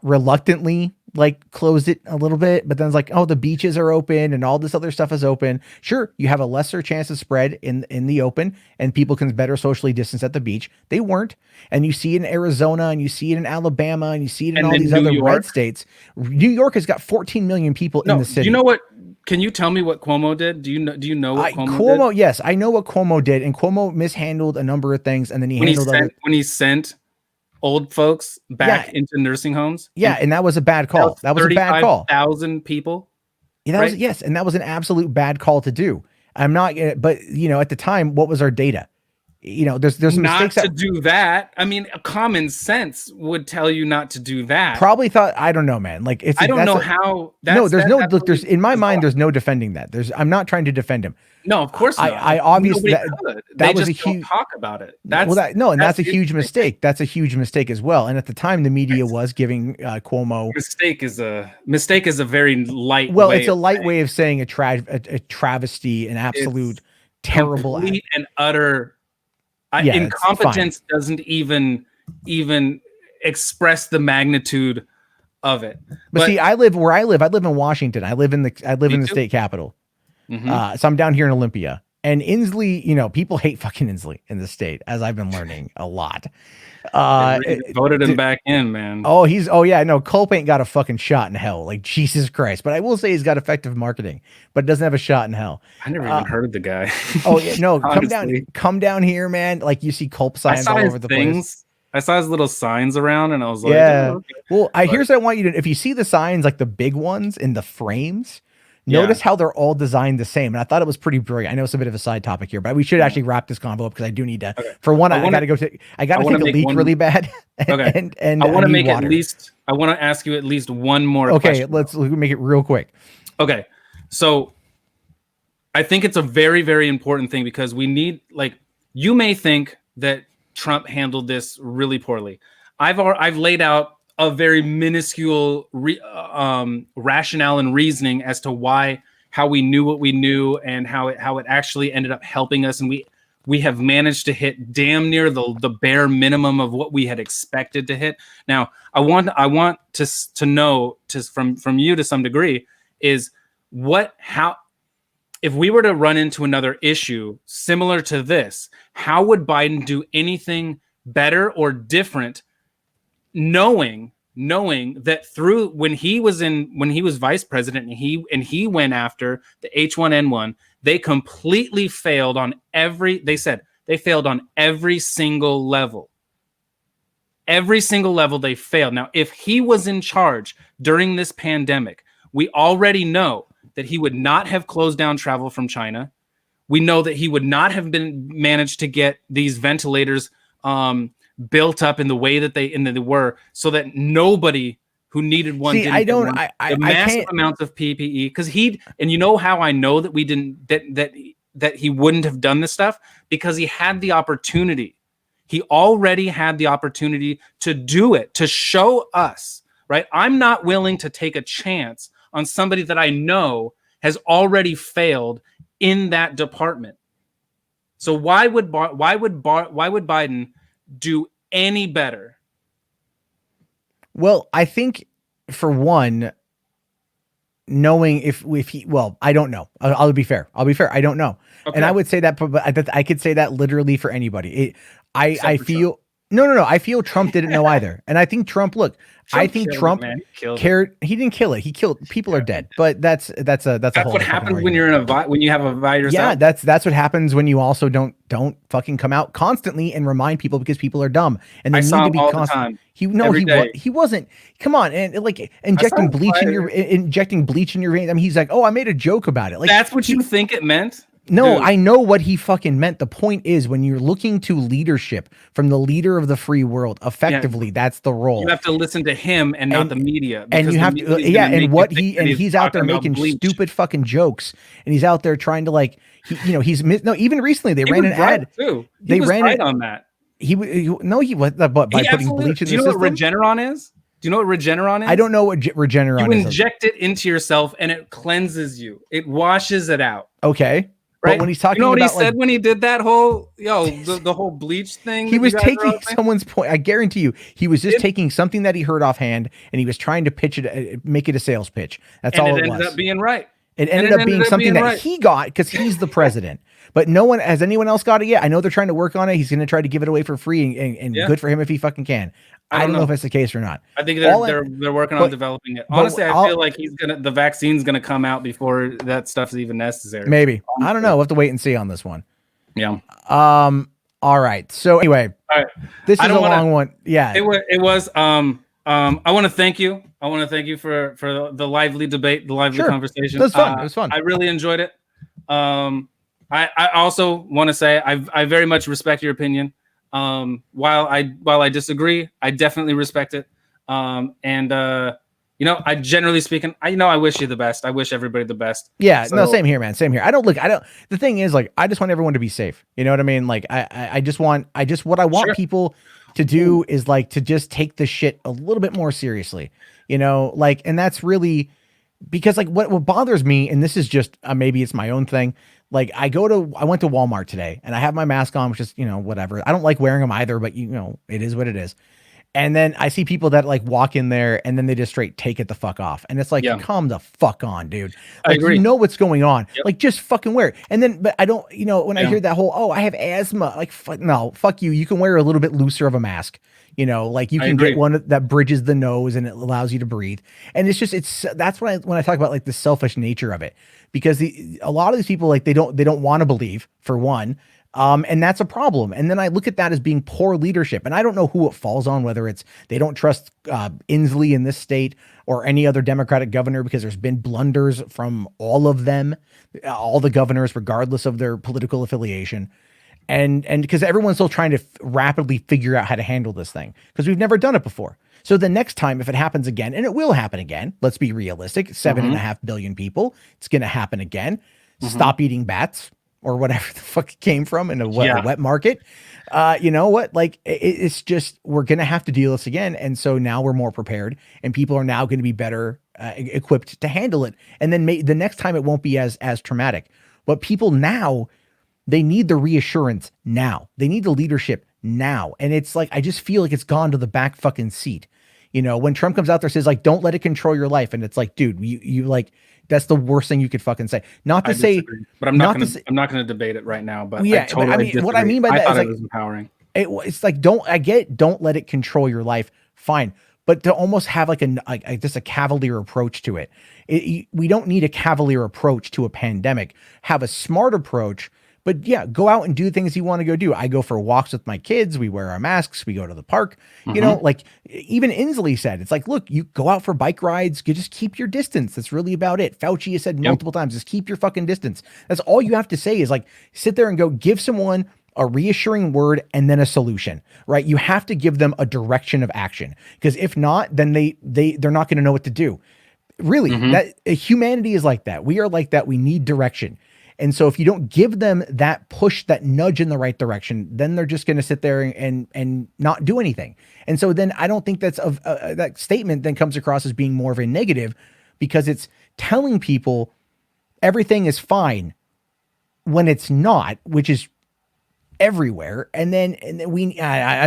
reluctantly like closed it a little bit, but then it's like, oh, the beaches are open and all this other stuff is open. Sure, you have a lesser chance of spread in the open, and people can better socially distance at the beach. They weren't, and you see it in Arizona, and you see it in Alabama, and you see it in all these other red states. New York has got 14 million people in the city. Do you know what? Can you tell me what Cuomo did? Do you know what Cuomo did? Yes, I know what Cuomo did, and Cuomo mishandled a number of things, and then when he sent old folks back into nursing homes. Yeah, and that was a bad call. That was a bad call. 35,000 people. Yeah, that was, yes, and that was an absolute bad call to do. I'm not, but you know, at the time, what was our data? You know, there's some mistakes not to do that. I mean, common sense would tell you not to do that. Probably thought, I don't know, man. Like, I don't know how. Look, there's in my mind, there's no defending that. I'm not trying to defend him. No, of course not. I obviously that was a huge talk about it. That's a huge mistake. That's a huge mistake as well. And at the time, the media was giving Cuomo mistake is a very light. Well, it's a light way of saying a travesty, an absolute terrible, complete and utter. Incompetence doesn't even express the magnitude of it. But see, I live in Washington. I live in the state capital. Mm-hmm. So I'm down here in Olympia, and Inslee, you know, people hate fucking Inslee in the state, as I've been learning a lot. Voted him back in, man. Oh, Culp ain't got a fucking shot in hell. Like, Jesus Christ. But I will say he's got effective marketing, but doesn't have a shot in hell. I never even heard of the guy. Oh yeah, no, come down here, man. Like, you see Culp signs all over the place. I saw his little signs around, and I was like, yeah. Oh, okay. Well, here's what I want you to, if you see the signs, like the big ones in the frames, notice how they're all designed the same. And I thought it was pretty brilliant. I know it's a bit of a side topic here, but we should actually wrap this convo up because I do need to, for one, I got to take a leak really bad. And I want to make water. I want to ask you at least one more question. Let's make it real quick. Okay. So I think it's a very, very important thing because we need, like, you may think that Trump handled this really poorly. I've laid out a very minuscule rationale and reasoning as to how we knew what we knew and how it actually ended up helping us, and we have managed to hit damn near the bare minimum of what we had expected to hit. Now, I want to know from you to some degree is how if we were to run into another issue similar to this, how would Biden do anything better or different, knowing that through when he was vice president and he went after the H1N1, they completely failed on they failed on every single level. Every single level they failed. Now, if he was in charge during this pandemic, we already know that he would not have closed down travel from China. We know that he would not have managed to get these ventilators built up in the way that they were, so that nobody who needed one didn't. Massive amounts of PPE, because and you know how I know that we didn't that he wouldn't have done this stuff, because he had the opportunity. He already had the opportunity to do it, to show us, right? I'm not willing to take a chance on somebody that I know has already failed in that department. So why would Biden do any better? Well, I think for one, knowing if he, well, I don't know. I'll be fair. I don't know. Okay. And I would say that, but I could say that literally for anybody. I feel Trump. No. I feel Trump didn't know either. And I think Trump Trump cared. He didn't kill it. He killed, people are dead, but that's what happens when you're when you have a virus. Yeah. That's what happens when you also don't fucking come out constantly and remind people, because people are dumb and they need to be constant. He wasn't. Come on. And like injecting bleach in your veins. I mean, he's like, oh, I made a joke about it. Like, that's what you think it meant? No, dude. I know what he fucking meant. The point is, when you're looking to leadership from the leader of the free world, effectively, that's the role. You have to listen to him and not the media. And you have to, he's out there making stupid fucking jokes, and he's out there trying to even recently they ran an ad. Too. They ran it on that. He was by putting bleach in the system. Do you know what Regeneron is? Do you know what Regeneron is? I don't know what Regeneron is. You inject it into yourself and it cleanses you. It washes it out. Okay. But when he's talking you know what about he said when he did that whole the whole bleach thing, he was taking someone's point. I guarantee you, he was just taking something that he heard offhand, and he was trying to pitch it, make it a sales pitch. That's all it was. It ended up being right. It ended up being something that he got because he's the president. But no one has anyone else got it yet. I know they're trying to work on it. He's going to try to give it away for free, and good for him if he fucking can. I don't know if that's the case or not. I think they're working on developing it. Honestly, I feel like the vaccine's gonna come out before that stuff's even necessary. Maybe. I don't know. We'll have to wait and see on this one. Yeah. All right. So anyway, this is a long one. Yeah. It was. I want to thank you. I want to thank you for the lively debate, the lively conversation. It was fun. It was fun. I really enjoyed it. I also want to say I very much respect your opinion. While I disagree, I definitely respect it. I generally speaking, I wish you the best. I wish everybody the best. Yeah, no, same here, man. Same here. The thing is, like, I just want everyone to be safe. You know what I mean? Like, what I want people to do is like to just take this shit a little bit more seriously, like, and that's really because like what bothers me, and this is just maybe it's my own thing. Like I went to Walmart today and I have my mask on, which is, whatever. I don't like wearing them either, but it is what it is. And then I see people that like walk in there and then they just straight take it the fuck off. And it's like, calm the fuck on, dude. Like, I agree. You know what's going on. Yep. Like, just fucking wear it. And then, but I don't, when I hear that whole, I have asthma, like, no, fuck you. You can wear a little bit looser of a mask. Like you can get one that bridges the nose and it allows you to breathe. And that's when I talk about like the selfish nature of it, because a lot of these people, like, they don't want to believe, for one. And that's a problem. And then I look at that as being poor leadership. And I don't know who it falls on, whether it's they don't trust Inslee in this state or any other Democratic governor, because there's been blunders from all of them, all the governors, regardless of their political affiliation. And because everyone's still trying to rapidly figure out how to handle this thing, because we've never done it before. So the next time, if it happens again, and it will happen again, let's be realistic, 7.5 billion people, it's going to happen again. Stop eating bats, or whatever the fuck it came from in a wet market. You know what? Like, it's just, we're going to have to deal with this again. And so now we're more prepared, and people are now going to be better equipped to handle it. And then the next time it won't be as traumatic. But people now, they need the reassurance now. They need the leadership now. And it's like, I just feel like it's gone to the back fucking seat. When Trump comes out there, says like, don't let it control your life. And it's like, dude, you like, that's the worst thing you could fucking say. Not to say, but I'm not going to debate it right now. But yeah, what I mean by that is like, it was empowering. It's like, don't let it control your life. Fine. But to almost have like just a cavalier approach to it. We don't need a cavalier approach to a pandemic. Have a smart approach. But yeah, go out and do things you want to go do. I go for walks with my kids. We wear our masks. We go to the park. Like even Inslee said, it's like, look, you go out for bike rides. You just keep your distance. That's really about it. Fauci has said multiple times, just keep your fucking distance. That's all you have to say, is like, sit there and go give someone a reassuring word and then a solution, right? You have to give them a direction of action, because if not, then they're not going to know what to do. Really, that humanity is like that. We are like that. We need direction. And so if you don't give them that push, that nudge in the right direction, then they're just going to sit there and not do anything. And so then I don't think that statement then comes across as being more of a negative, because it's telling people everything is fine when it's not, which is everywhere. And then I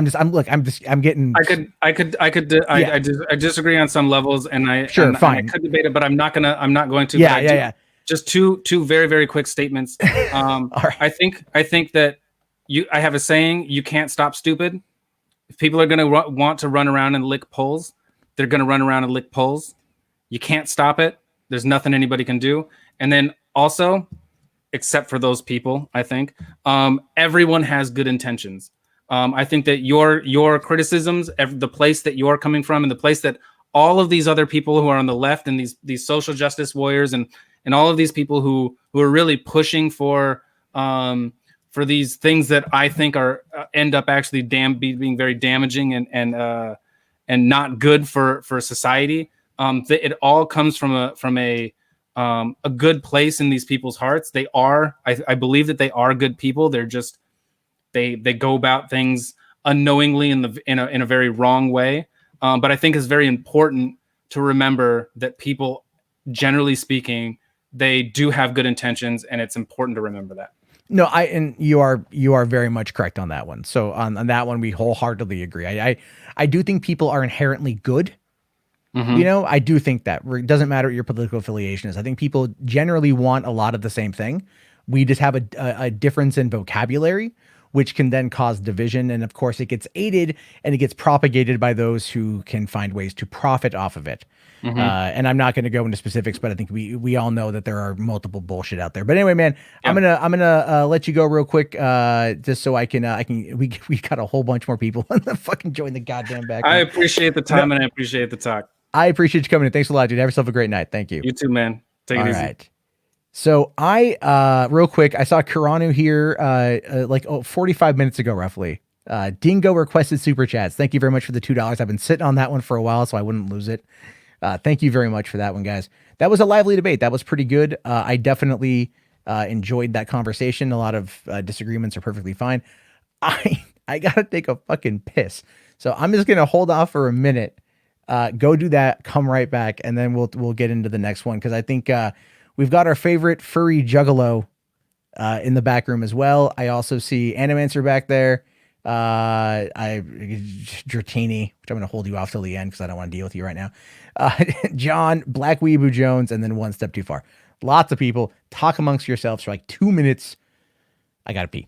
disagree on some levels, and I fine. I could debate it, but I'm not going to. Yeah. Just two very, very quick statements. All right. I think that I have a saying: you can't stop stupid. If people are going to want to run around and lick poles, they're going to run around and lick poles. You can't stop it. There's nothing anybody can do. And then also, except for those people, I think everyone has good intentions. I think that your criticisms, the place that you're coming from, and the place that all of these other people who are on the left, and these social justice warriors, and all of these people who are really pushing for these things that I think are end up actually being very damaging and not good for society. It all comes from a good place in these people's hearts. They are, I believe that they are good people. They're just they go about things unknowingly in a very wrong way. But I think it's very important to remember that people, generally speaking, they do have good intentions, and it's important to remember that. No, and you are very much correct on that one. So on that one, we wholeheartedly agree. I do think people are inherently good. Mm-hmm. I do think that it doesn't matter what your political affiliation is. I think people generally want a lot of the same thing. We just have a difference in vocabulary, which can then cause division. And of course, it gets aided and it gets propagated by those who can find ways to profit off of it. Mm-hmm. And I'm not going to go into specifics, but I think we all know that there are multiple bullshit out there. But anyway, man, yeah. I'm gonna let you go real quick, just so I can we got a whole bunch more people fucking join the goddamn back. I appreciate the time and I appreciate the talk. I appreciate you coming in. Thanks a lot, dude. Have yourself a great night. Thank you. You too, man. Take it easy. All right. So real quick, I saw Kiranu here, 45 minutes ago, roughly. Dingo requested super chats. Thank you very much for the $2. I've been sitting on that one for a while, so I wouldn't lose it. Thank you very much for that one, guys. That was a lively debate. That was pretty good. I definitely enjoyed that conversation. A lot of disagreements are perfectly fine. I gotta take a fucking piss. So I'm just gonna hold off for a minute. Go do that, come right back, and then we'll get into the next one, because I think we've got our favorite furry juggalo in the back room as well. I also see Animancer back there. Dratini, which I'm going to hold you off till the end because I don't want to deal with you right now. John, Black Weeaboo Jones, and then One Step Too Far. Lots of people. Talk amongst yourselves for like 2 minutes. I got to pee.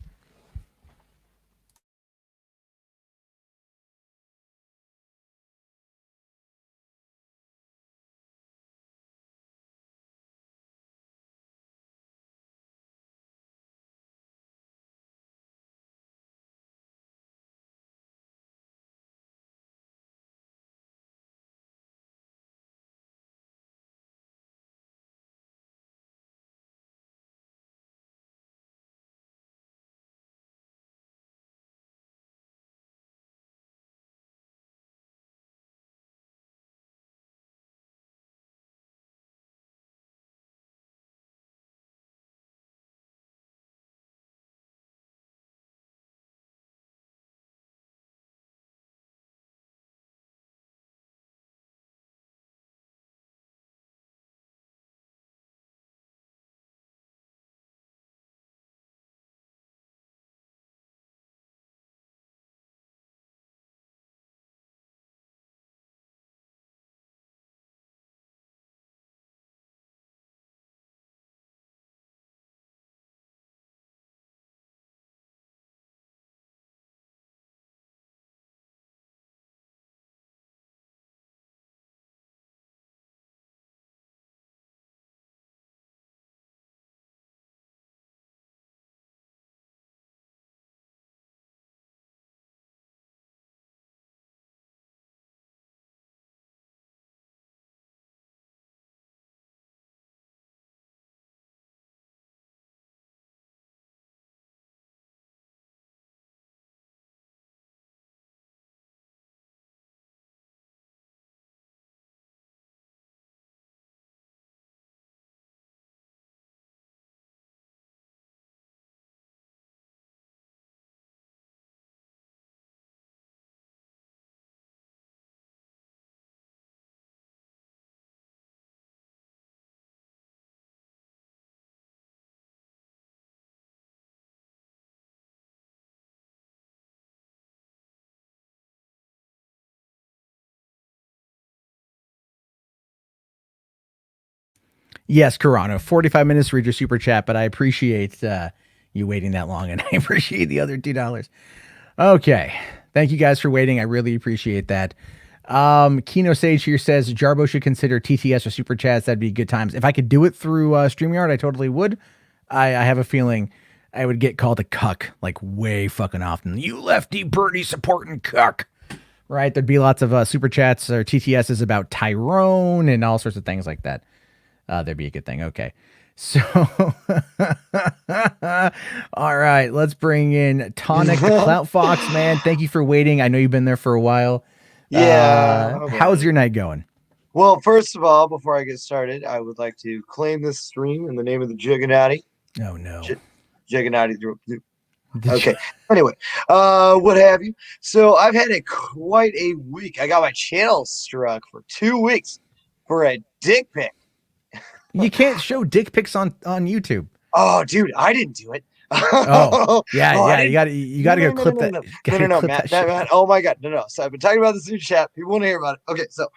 Yes, Corano, 45 minutes to read your super chat, but I appreciate you waiting that long, and I appreciate the other $2. Okay. Thank you guys for waiting. I really appreciate that. Kino Sage here says Jarbo should consider TTS or super chats. That'd be good times. If I could do it through StreamYard, I totally would. I have a feeling I would get called a cuck like way fucking often. You lefty birdie supporting cuck. Right? There'd be lots of super chats or TTSs about Tyrone and all sorts of things like that. There'd be a good thing. Okay. So, all right, let's bring in Tonic the Clout Fox, man. Thank you for waiting. I know you've been there for a while. Yeah. How's your night going? Well, first of all, before I get started, I would like to claim this stream in the name of the Juggernaut. Oh, no. Juggernaut. Okay. Anyway, what have you? So I've had quite a week. I got my channel struck for 2 weeks for a dick pic. You can't show dick pics on YouTube. Oh, dude, I didn't do it. Oh, yeah. You gotta go clip that. No, Matt. Oh my God, no. So I've been talking about this in chat. People want to hear about it. Okay, so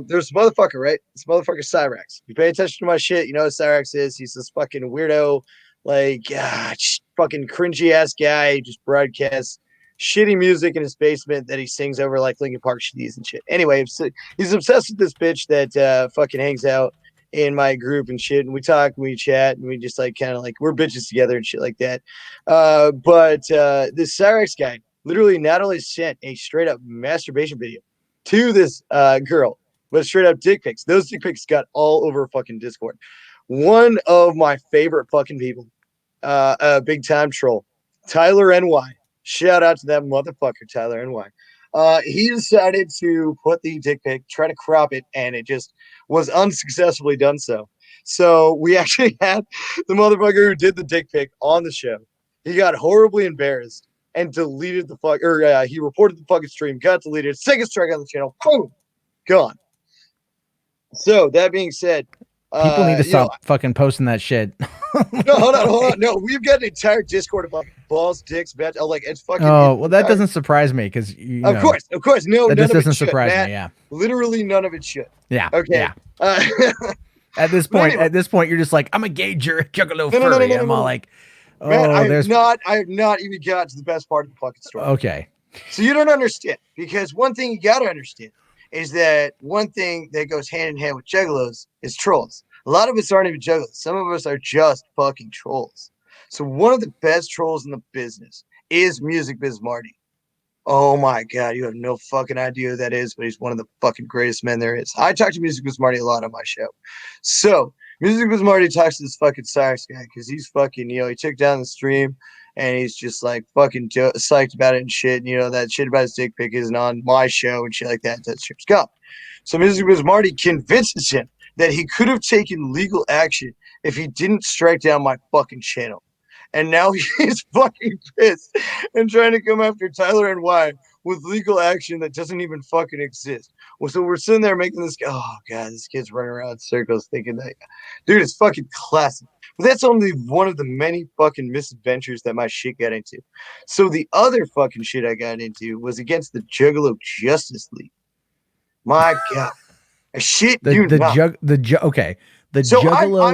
there's this motherfucker, right? This motherfucker Cyrax. You pay attention to my shit, you know what Cyrax is. He's this fucking weirdo, like fucking cringy ass guy. He just broadcasts shitty music in his basement that he sings over like Linkin Park CDs and shit. Anyway, so he's obsessed with this bitch that fucking hangs out in my group and shit, and we talk, we chat, and we just like kind of like we're bitches together and shit like that. But this Cyrex guy literally not only sent a straight up masturbation video to this girl, but straight up dick pics. Those dick pics got all over fucking Discord. One of my favorite fucking people, a big time troll, Tyler NY. Shout out to that motherfucker, Tyler NY. He decided to put the dick pic, try to crop it, and it just was unsuccessfully done so. So we actually had the motherfucker who did the dick pic on the show. He got horribly embarrassed and deleted the fuck, or he reported the fucking stream, got deleted, second strike on the channel, boom, gone. So that being said, people need to stop fucking posting that shit. No, hold on. No, we've got an entire Discord about balls, dicks, bet. Like it's fucking. Oh well, that doesn't surprise me because of course, no, that just doesn't should, surprise Matt. me. Yeah, literally none of it should. Yeah. Okay. Yeah. At this point, you're just like, I'm a gay juggalo furry. I'm all like, oh, Matt, I have not even got to the best part of the fucking story. Okay. So you don't understand, because one thing you got to understand is that one thing that goes hand in hand with juggalos is trolls. A lot of us aren't even juggalos. Some of us are just fucking trolls. So one of the best trolls in the business is Music Biz Marty. Oh my God, you have no fucking idea who that is, but he's one of the fucking greatest men there is. I talk to Music Biz Marty a lot on my show. So Music Biz Marty talks to this fucking Cyrus guy because he's fucking, he took down the stream and he's just like fucking psyched about it and shit. And, that shit about his dick pic isn't on my show and shit like that. That shit's gone. So Music Biz Marty convinces him that he could have taken legal action if he didn't strike down my fucking channel. And now he's fucking pissed and trying to come after Tyler NY with legal action that doesn't even fucking exist. Well, so we're sitting there making this. Oh God, this kid's running around in circles thinking that, dude, it's fucking classic. But that's only one of the many fucking misadventures that my shit got into. So the other fucking shit I got into was against the Juggalo Justice League. My God, shit, the Juggalo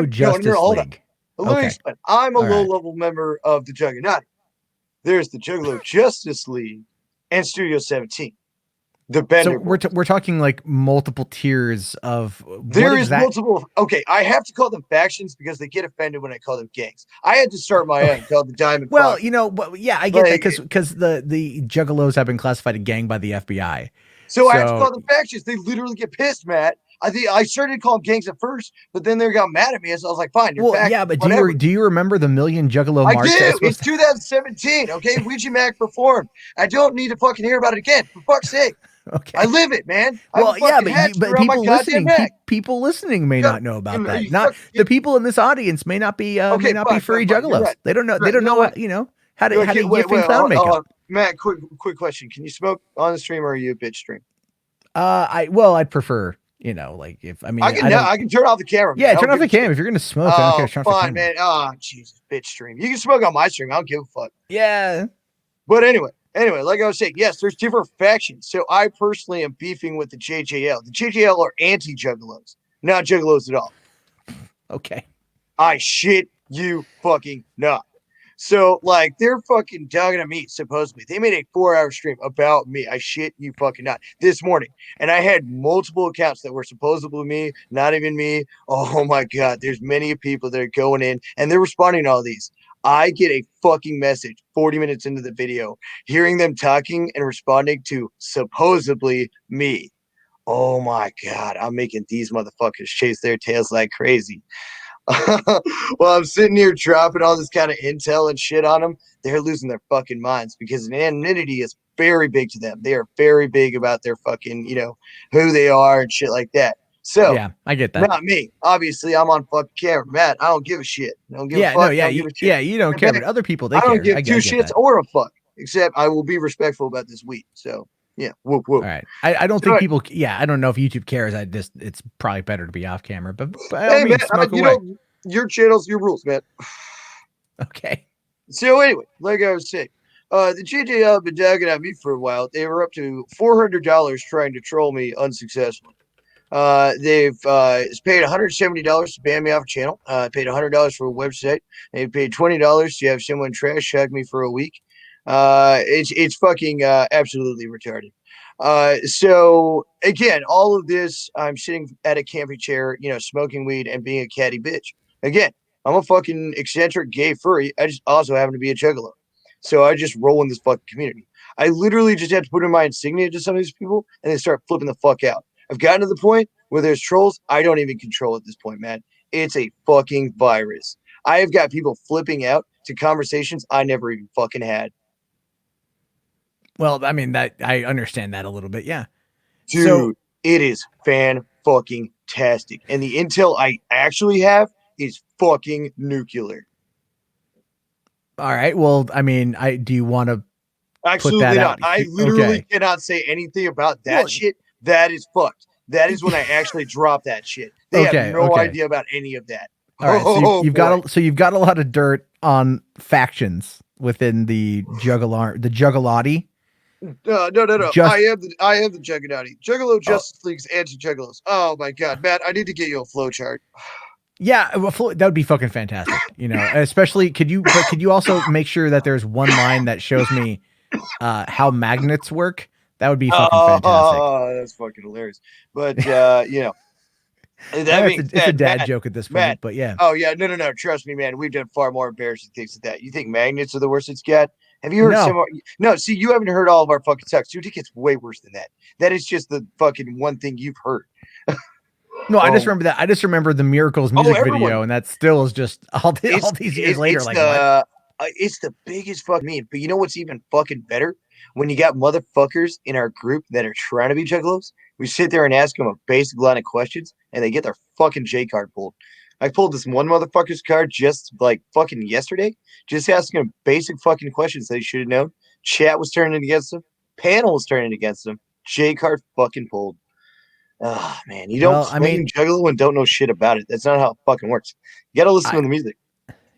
Justice League. Let me explain. I'm a low-level member of the Juggernaut. There's the Juggalo Justice League and Studio 17. The Bender. So we're talking like multiple tiers of. There is multiple. Okay, I have to call them factions because they get offended when I call them gangs. I had to start my own called the Diamond. Well, I get that because the Juggalos have been classified a gang by the FBI. So I have to call them factions. They literally get pissed, Matt. I started to call them gangs at first, but then they got mad at me, so I was like, "Fine, you're back." Yeah, but do you remember the Million Juggalo March? I do. It's 2017. Okay, Ouija Mac performed. I don't need to fucking hear about it again. For fuck's sake. Okay. I live it, man. Well, but people listening may not know about that. Not the people in this audience may not be furry juggalos. Right. They don't know. They don't know what how to gift and clown makeup. Matt, quick question: can you smoke on the stream or are you a bitch stream? I'd prefer. I can turn off the camera. Yeah, turn off the camera if you're gonna smoke. I don't care. Fine, man. Oh, Jesus, bitch stream. You can smoke on my stream. I don't give a fuck. Yeah. But anyway, like I was saying, yes, there's different factions. So I personally am beefing with the JJL. The JJL are anti-juggalos, not juggalos at all. Okay. I shit you fucking not. So, they're fucking dogging at me, supposedly. They made a 4-hour stream about me. I shit you fucking not. This morning. And I had multiple accounts that were supposedly me, not even me. Oh, my God. There's many people that are going in, and they're responding to all these. I get a fucking message 40 minutes into the video, hearing them talking and responding to supposedly me. Oh, my God. I'm making these motherfuckers chase their tails like crazy. Well, I'm sitting here dropping all this kind of intel and shit on them. They're losing their fucking minds because anonymity is very big to them. They are very big about their fucking, who they are and shit like that. So yeah, I get that. Not me. Obviously, I'm on fucking camera. Matt, I don't give a shit. I don't give a fuck. You don't care, but other people, they care. I don't give two shits or a fuck, except I will be respectful about this weed. So Yeah, whoop whoop. All right. I don't think people. Yeah, I don't know if YouTube cares. It's probably better to be off camera. But by all means, smoke away. Your channels, your rules, man. Okay. So anyway, like I was saying, the JJL have been dogging on me for a while. They were up to $400 trying to troll me unsuccessfully. They've paid $170 to ban me off a channel. Paid $100 for a website. They paid $20 to have someone trash talk me for a week. It's fucking absolutely retarded. So again, all of this, I'm sitting at a camping chair, smoking weed and being a catty bitch. Again, I'm a fucking eccentric gay furry. I just also happen to be a juggalo. So I just roll in this fucking community. I literally just have to put in my insignia to some of these people and they start flipping the fuck out. I've gotten to the point where there's trolls I don't even control at this point, man. It's a fucking virus. I have got people flipping out to conversations I never even fucking had. Well, I mean, that I understand that a little bit, yeah. Dude, so, it is fan-fucking-tastic. And the intel I actually have is fucking nuclear. All right. Well, I mean, do you want to absolutely put that not? Out? I literally cannot say anything about that shit. That is fucked. That is when I actually drop that shit. They have no idea about any of that. All right. So you've got a lot of dirt on factions within the Juggalati. No. I am the Juggalati. Juggalo Justice League's anti-Juggalos. Oh my god, Matt! I need to get you a flowchart. Yeah, that would be fucking fantastic. Especially could you also make sure that there's one line that shows me how magnets work? That would be fucking fantastic. Oh, that's fucking hilarious. But it's a dad joke at this point. Matt, but yeah. Oh yeah, no. Trust me, man. We've done far more embarrassing things than that. You think magnets are the worst it's got? Have you heard No, see, you haven't heard all of our fucking text. You think it's way worse than that. That is just the fucking one thing you've heard. No, I just remember that. I just remember the Miracles music video, and that still is just all these years later. It's the biggest fuck meme. But you know what's even fucking better? When you got motherfuckers in our group that are trying to be juggalos, we sit there and ask them a basic line of questions, and they get their fucking J card pulled. I pulled this one motherfucker's card just like fucking yesterday, just asking him basic fucking questions that he should have known. Chat was turning against him. Panel was turning against him. J card fucking pulled. Oh man, you don't claim juggalo and don't know shit about it. That's not how it fucking works. You gotta listen to the music.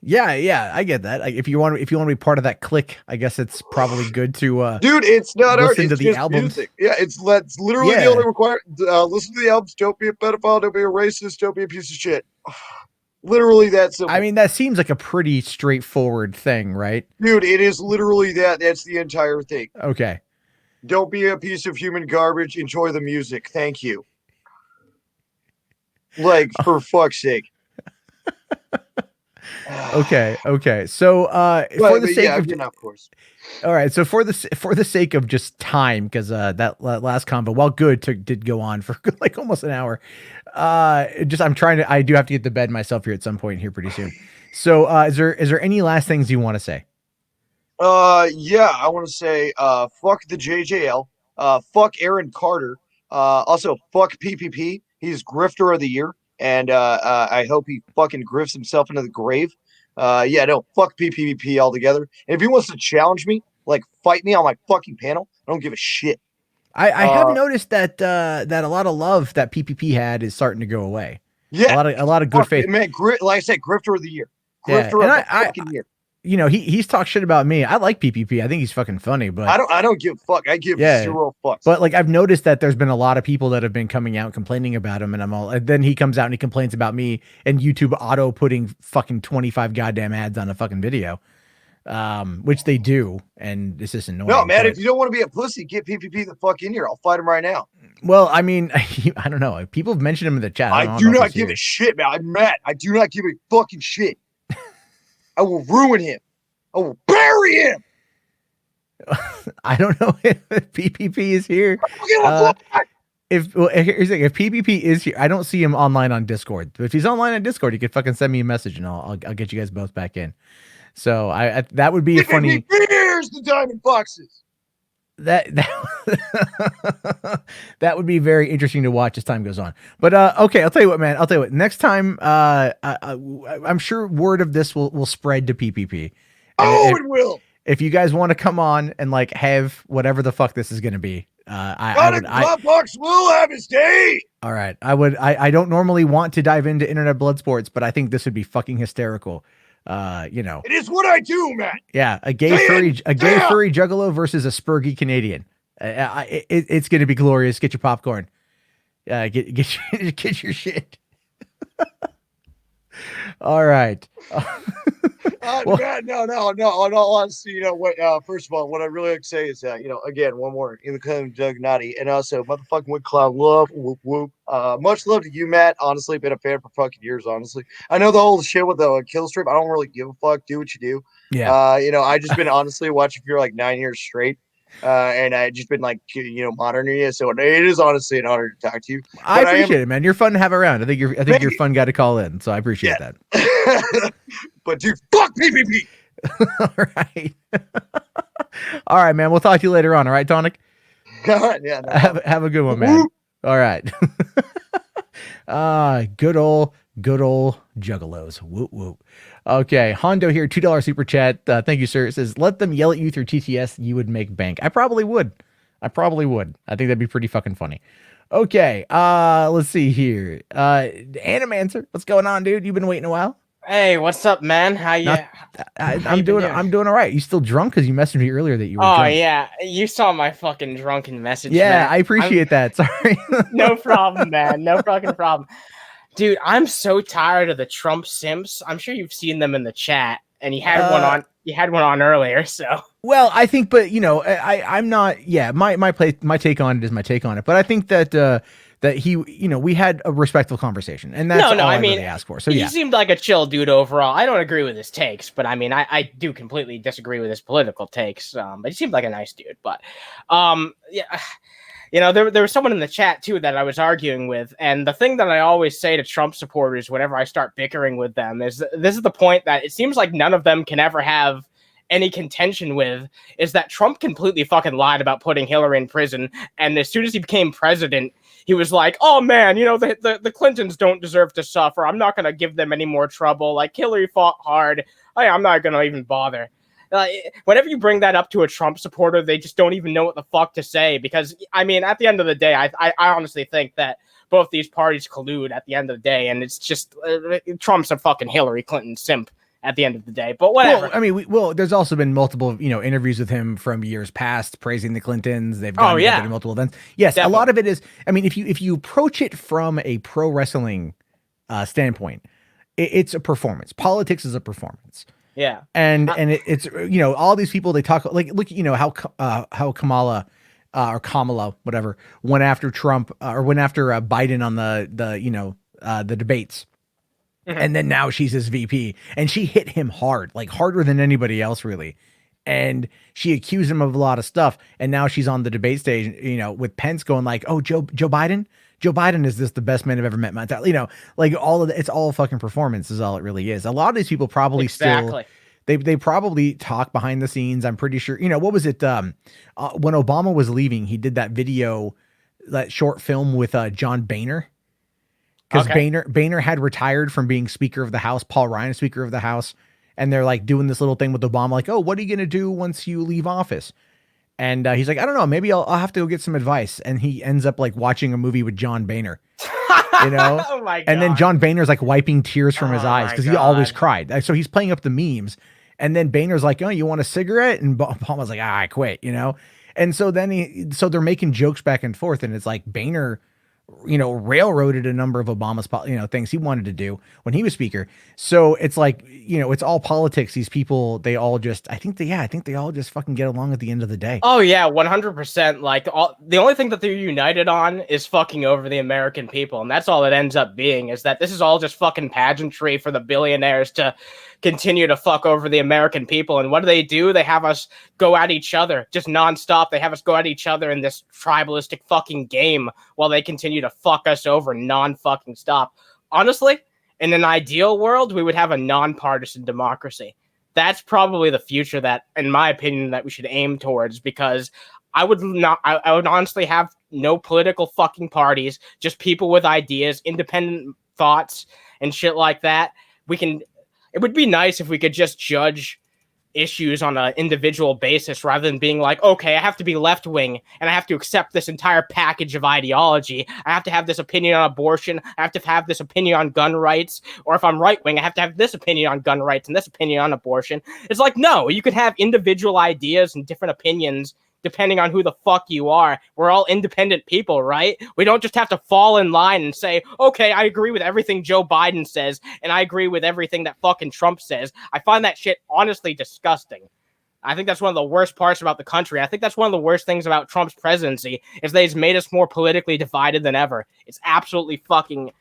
Yeah, I get that. If you want to be part of that clique, I guess it's probably good to dude. It's not listen art. to the albums. Music. Yeah, it's literally the only required. Listen to the albums. Don't be a pedophile. Don't be a racist. Don't be a piece of shit. Literally that simple. I mean, that seems like a pretty straightforward thing, right? Dude, it is literally that. That's the entire thing. Okay. Don't be a piece of human garbage. Enjoy the music. Thank you. Like, for fuck's sake. Okay. So, for the sake of course. All right. So for the sake of just time, because that last combo, while good, did go on for like almost an hour. I do have to get to bed myself here at some point here pretty soon. So, is there any last things you want to say? Yeah, I want to say, fuck the JJL, fuck Aaron Carter, also fuck PPP. He's Grifter of the Year, and I hope he fucking grifts himself into the grave. Fuck PPP altogether. And if he wants to challenge me, like fight me on my fucking panel, I don't give a shit. I have noticed that a lot of love that PPP had is starting to go away. Yeah, a lot of good faith. Man, like I said, Grifter of the Year. Grifter of the fucking year. He's talked shit about me. I like PPP. I think he's fucking funny, but I don't give a fuck. I give zero fucks. But like, I've noticed that there's been a lot of people that have been coming out complaining about him, and then he comes out and he complains about me and YouTube auto putting fucking 25 goddamn ads on a fucking video, which they do, and it's just annoying. No, man, if you don't want to be a pussy, get PPP the fuck in here. I'll fight him right now. Well, I mean, I don't know. People have mentioned him in the chat. I do not give a shit, man. I'm mad. I do not give a fucking shit. I will ruin him. I will bury him. I don't know if PPP is here. Here's the thing, if PPP is here, I don't see him online on Discord. But if he's online on Discord, he could fucking send me a message, and I'll get you guys both back in. So that would be a funny. Here's the Diamond Foxes. That would be very interesting to watch as time goes on. But okay, I'll tell you what, man. Next time, I'm sure word of this will spread to PPP. It will. If you guys want to come on and like have whatever the fuck this is going to be, Dropbox will have his day. All right. I don't normally want to dive into internet blood sports, but I think this would be fucking hysterical. It is what I do, man. Yeah, a gay furry juggalo versus a spurgy Canadian. It's going to be glorious. Get your popcorn. Get your shit. All right. Man, no. In all honesty, you know what? First of all, what I really like to say is that, again, one more in the kind of Doug Naughty, and also motherfucking Wood Cloud love, whoop whoop. Much love to you, Matt. Honestly, been a fan for fucking years. Honestly, I know the whole shit with the kill strip. I don't really give a fuck. Do what you do. Yeah. I just been honestly watching for like 9 years straight. And I just been like, monitoring you. So it is honestly an honor to talk to you. I appreciate it, man. You're fun to have around. I think you're a fun guy to call in. So I appreciate that. But dude, fuck PvP. All right. All right, man. We'll talk to you later on. All right, Tonic? Yeah. No. Have a good one, man. All right. Good old juggalos. Whoop whoop. Okay, Hondo here, $2 super chat. Thank you, sir. It says, let them yell at you through TTS. You would make bank. I probably would. I think that'd be pretty fucking funny. Okay, let's see here. Animancer, what's going on, dude? You've been waiting a while. Hey, what's up, man? How you? I'm doing all right. You still drunk? Because you messaged me earlier that you were drunk. Yeah, you saw my fucking drunken message. Yeah, man. I appreciate that. Sorry. No problem, man. No fucking problem. Dude, I'm so tired of the Trump simps. I'm sure you've seen them in the chat, and you had one on. You had one on earlier, so. Well, I think, but I'm not. Yeah, my take on it is my take on it. But I think that he, we had a respectful conversation, and that's all I really asked for. So he seemed like a chill dude overall. I don't agree with his takes, but I mean, I do completely disagree with his political takes. But he seemed like a nice dude. But, yeah. There was someone in the chat, too, that I was arguing with. And the thing that I always say to Trump supporters whenever I start bickering with them is this is the point that it seems like none of them can ever have any contention with, is that Trump completely fucking lied about putting Hillary in prison. And as soon as he became president, he was like, oh, man, the Clintons don't deserve to suffer. I'm not going to give them any more trouble. Like, Hillary fought hard. I'm not going to even bother. Whenever you bring that up to a Trump supporter, they just don't even know what the fuck to say. Because, I mean, at the end of the day, I honestly think that both these parties collude at the end of the day. And it's just Trump's a fucking Hillary Clinton simp at the end of the day. But whatever. Well, I mean, there's also been multiple, interviews with him from years past praising the Clintons. They've gone to multiple events. Yes, definitely. A lot of it is, I mean, if you approach it from a pro wrestling standpoint, it's a performance. Politics is a performance. Yeah. And it's, all these people, they talk like, look, how Kamala or Kamala, whatever, went after Trump or went after Biden on the debates. Mm-hmm. And then now she's his VP and she hit him hard, like harder than anybody else really. And she accused him of a lot of stuff. And now she's on the debate stage, with Pence going like, oh, Joe Biden is this the best man I've ever met in my entire, like all of it's all fucking performance is all it really is. A lot of these people probably still, they probably talk behind the scenes. I'm pretty sure, what was it? When Obama was leaving, he did that video, that short film with John Boehner. Because Boehner had retired from being Speaker of the House, Paul Ryan, Speaker of the House. And they're like doing this little thing with Obama, like, oh, what are you going to do once you leave office? And he's like, I don't know, maybe I'll have to go get some advice. And he ends up like watching a movie with John Boehner, Oh my God. And then John Boehner's like wiping tears from his eyes because he always cried. So he's playing up the memes. And then Boehner's like, oh, you want a cigarette? And Obama's like, I quit, And so then so they're making jokes back and forth. And it's like Boehner, railroaded a number of Obama's, things he wanted to do when he was speaker. So it's like, it's all politics. These people, they all just, I think they all just fucking get along at the end of the day. Oh yeah, 100%. Like the only thing that they're united on is fucking over the American people. And that's all it ends up being, is that this is all just fucking pageantry for the billionaires to continue to fuck over the American people. And what do? They have us go at each other just nonstop. They have us go at each other in this tribalistic fucking game while they continue to fuck us over non-fucking stop. Honestly, in an ideal world, we would have a non-partisan democracy. That's probably the future that, in my opinion, that we should aim towards, because I would honestly have no political fucking parties, just people with ideas, independent thoughts and shit like that. It would be nice if we could just judge issues on an individual basis rather than being like, okay, I have to be left wing and I have to accept this entire package of ideology. I have to have this opinion on abortion. I have to have this opinion on gun rights. Or if I'm right wing, I have to have this opinion on gun rights and this opinion on abortion. It's like, no, you can have individual ideas and different opinions depending on who the fuck you are. We're all independent people, right? We don't just have to fall in line and say, okay, I agree with everything Joe Biden says, and I agree with everything that fucking Trump says. I find that shit honestly disgusting. I think that's one of the worst parts about the country. I think that's one of the worst things about Trump's presidency is that he's made us more politically divided than ever. It's absolutely fucking...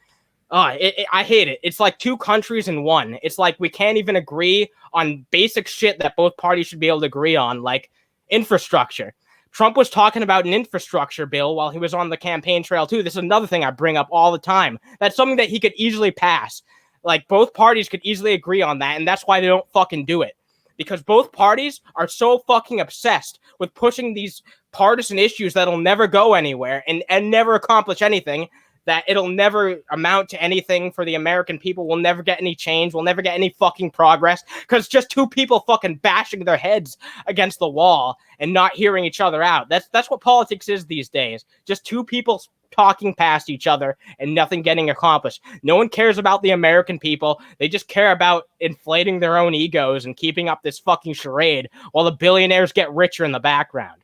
I hate it. It's like two countries in one. It's like we can't even agree on basic shit that both parties should be able to agree on, like infrastructure. Trump was talking about an infrastructure bill while he was on the campaign trail too. This is another thing I bring up all the time. That's something that he could easily pass. Like both parties could easily agree on that, and that's why they don't fucking do it. Because both parties are so fucking obsessed with pushing these partisan issues that'll never go anywhere and never accomplish anything, that it'll never amount to anything for the American people. We'll never get any change. We'll never get any fucking progress because just two people fucking bashing their heads against the wall and not hearing each other out. That's what politics is these days. Just two people talking past each other and nothing getting accomplished. No one cares about the American people. They just care about inflating their own egos and keeping up this fucking charade while the billionaires get richer in the background.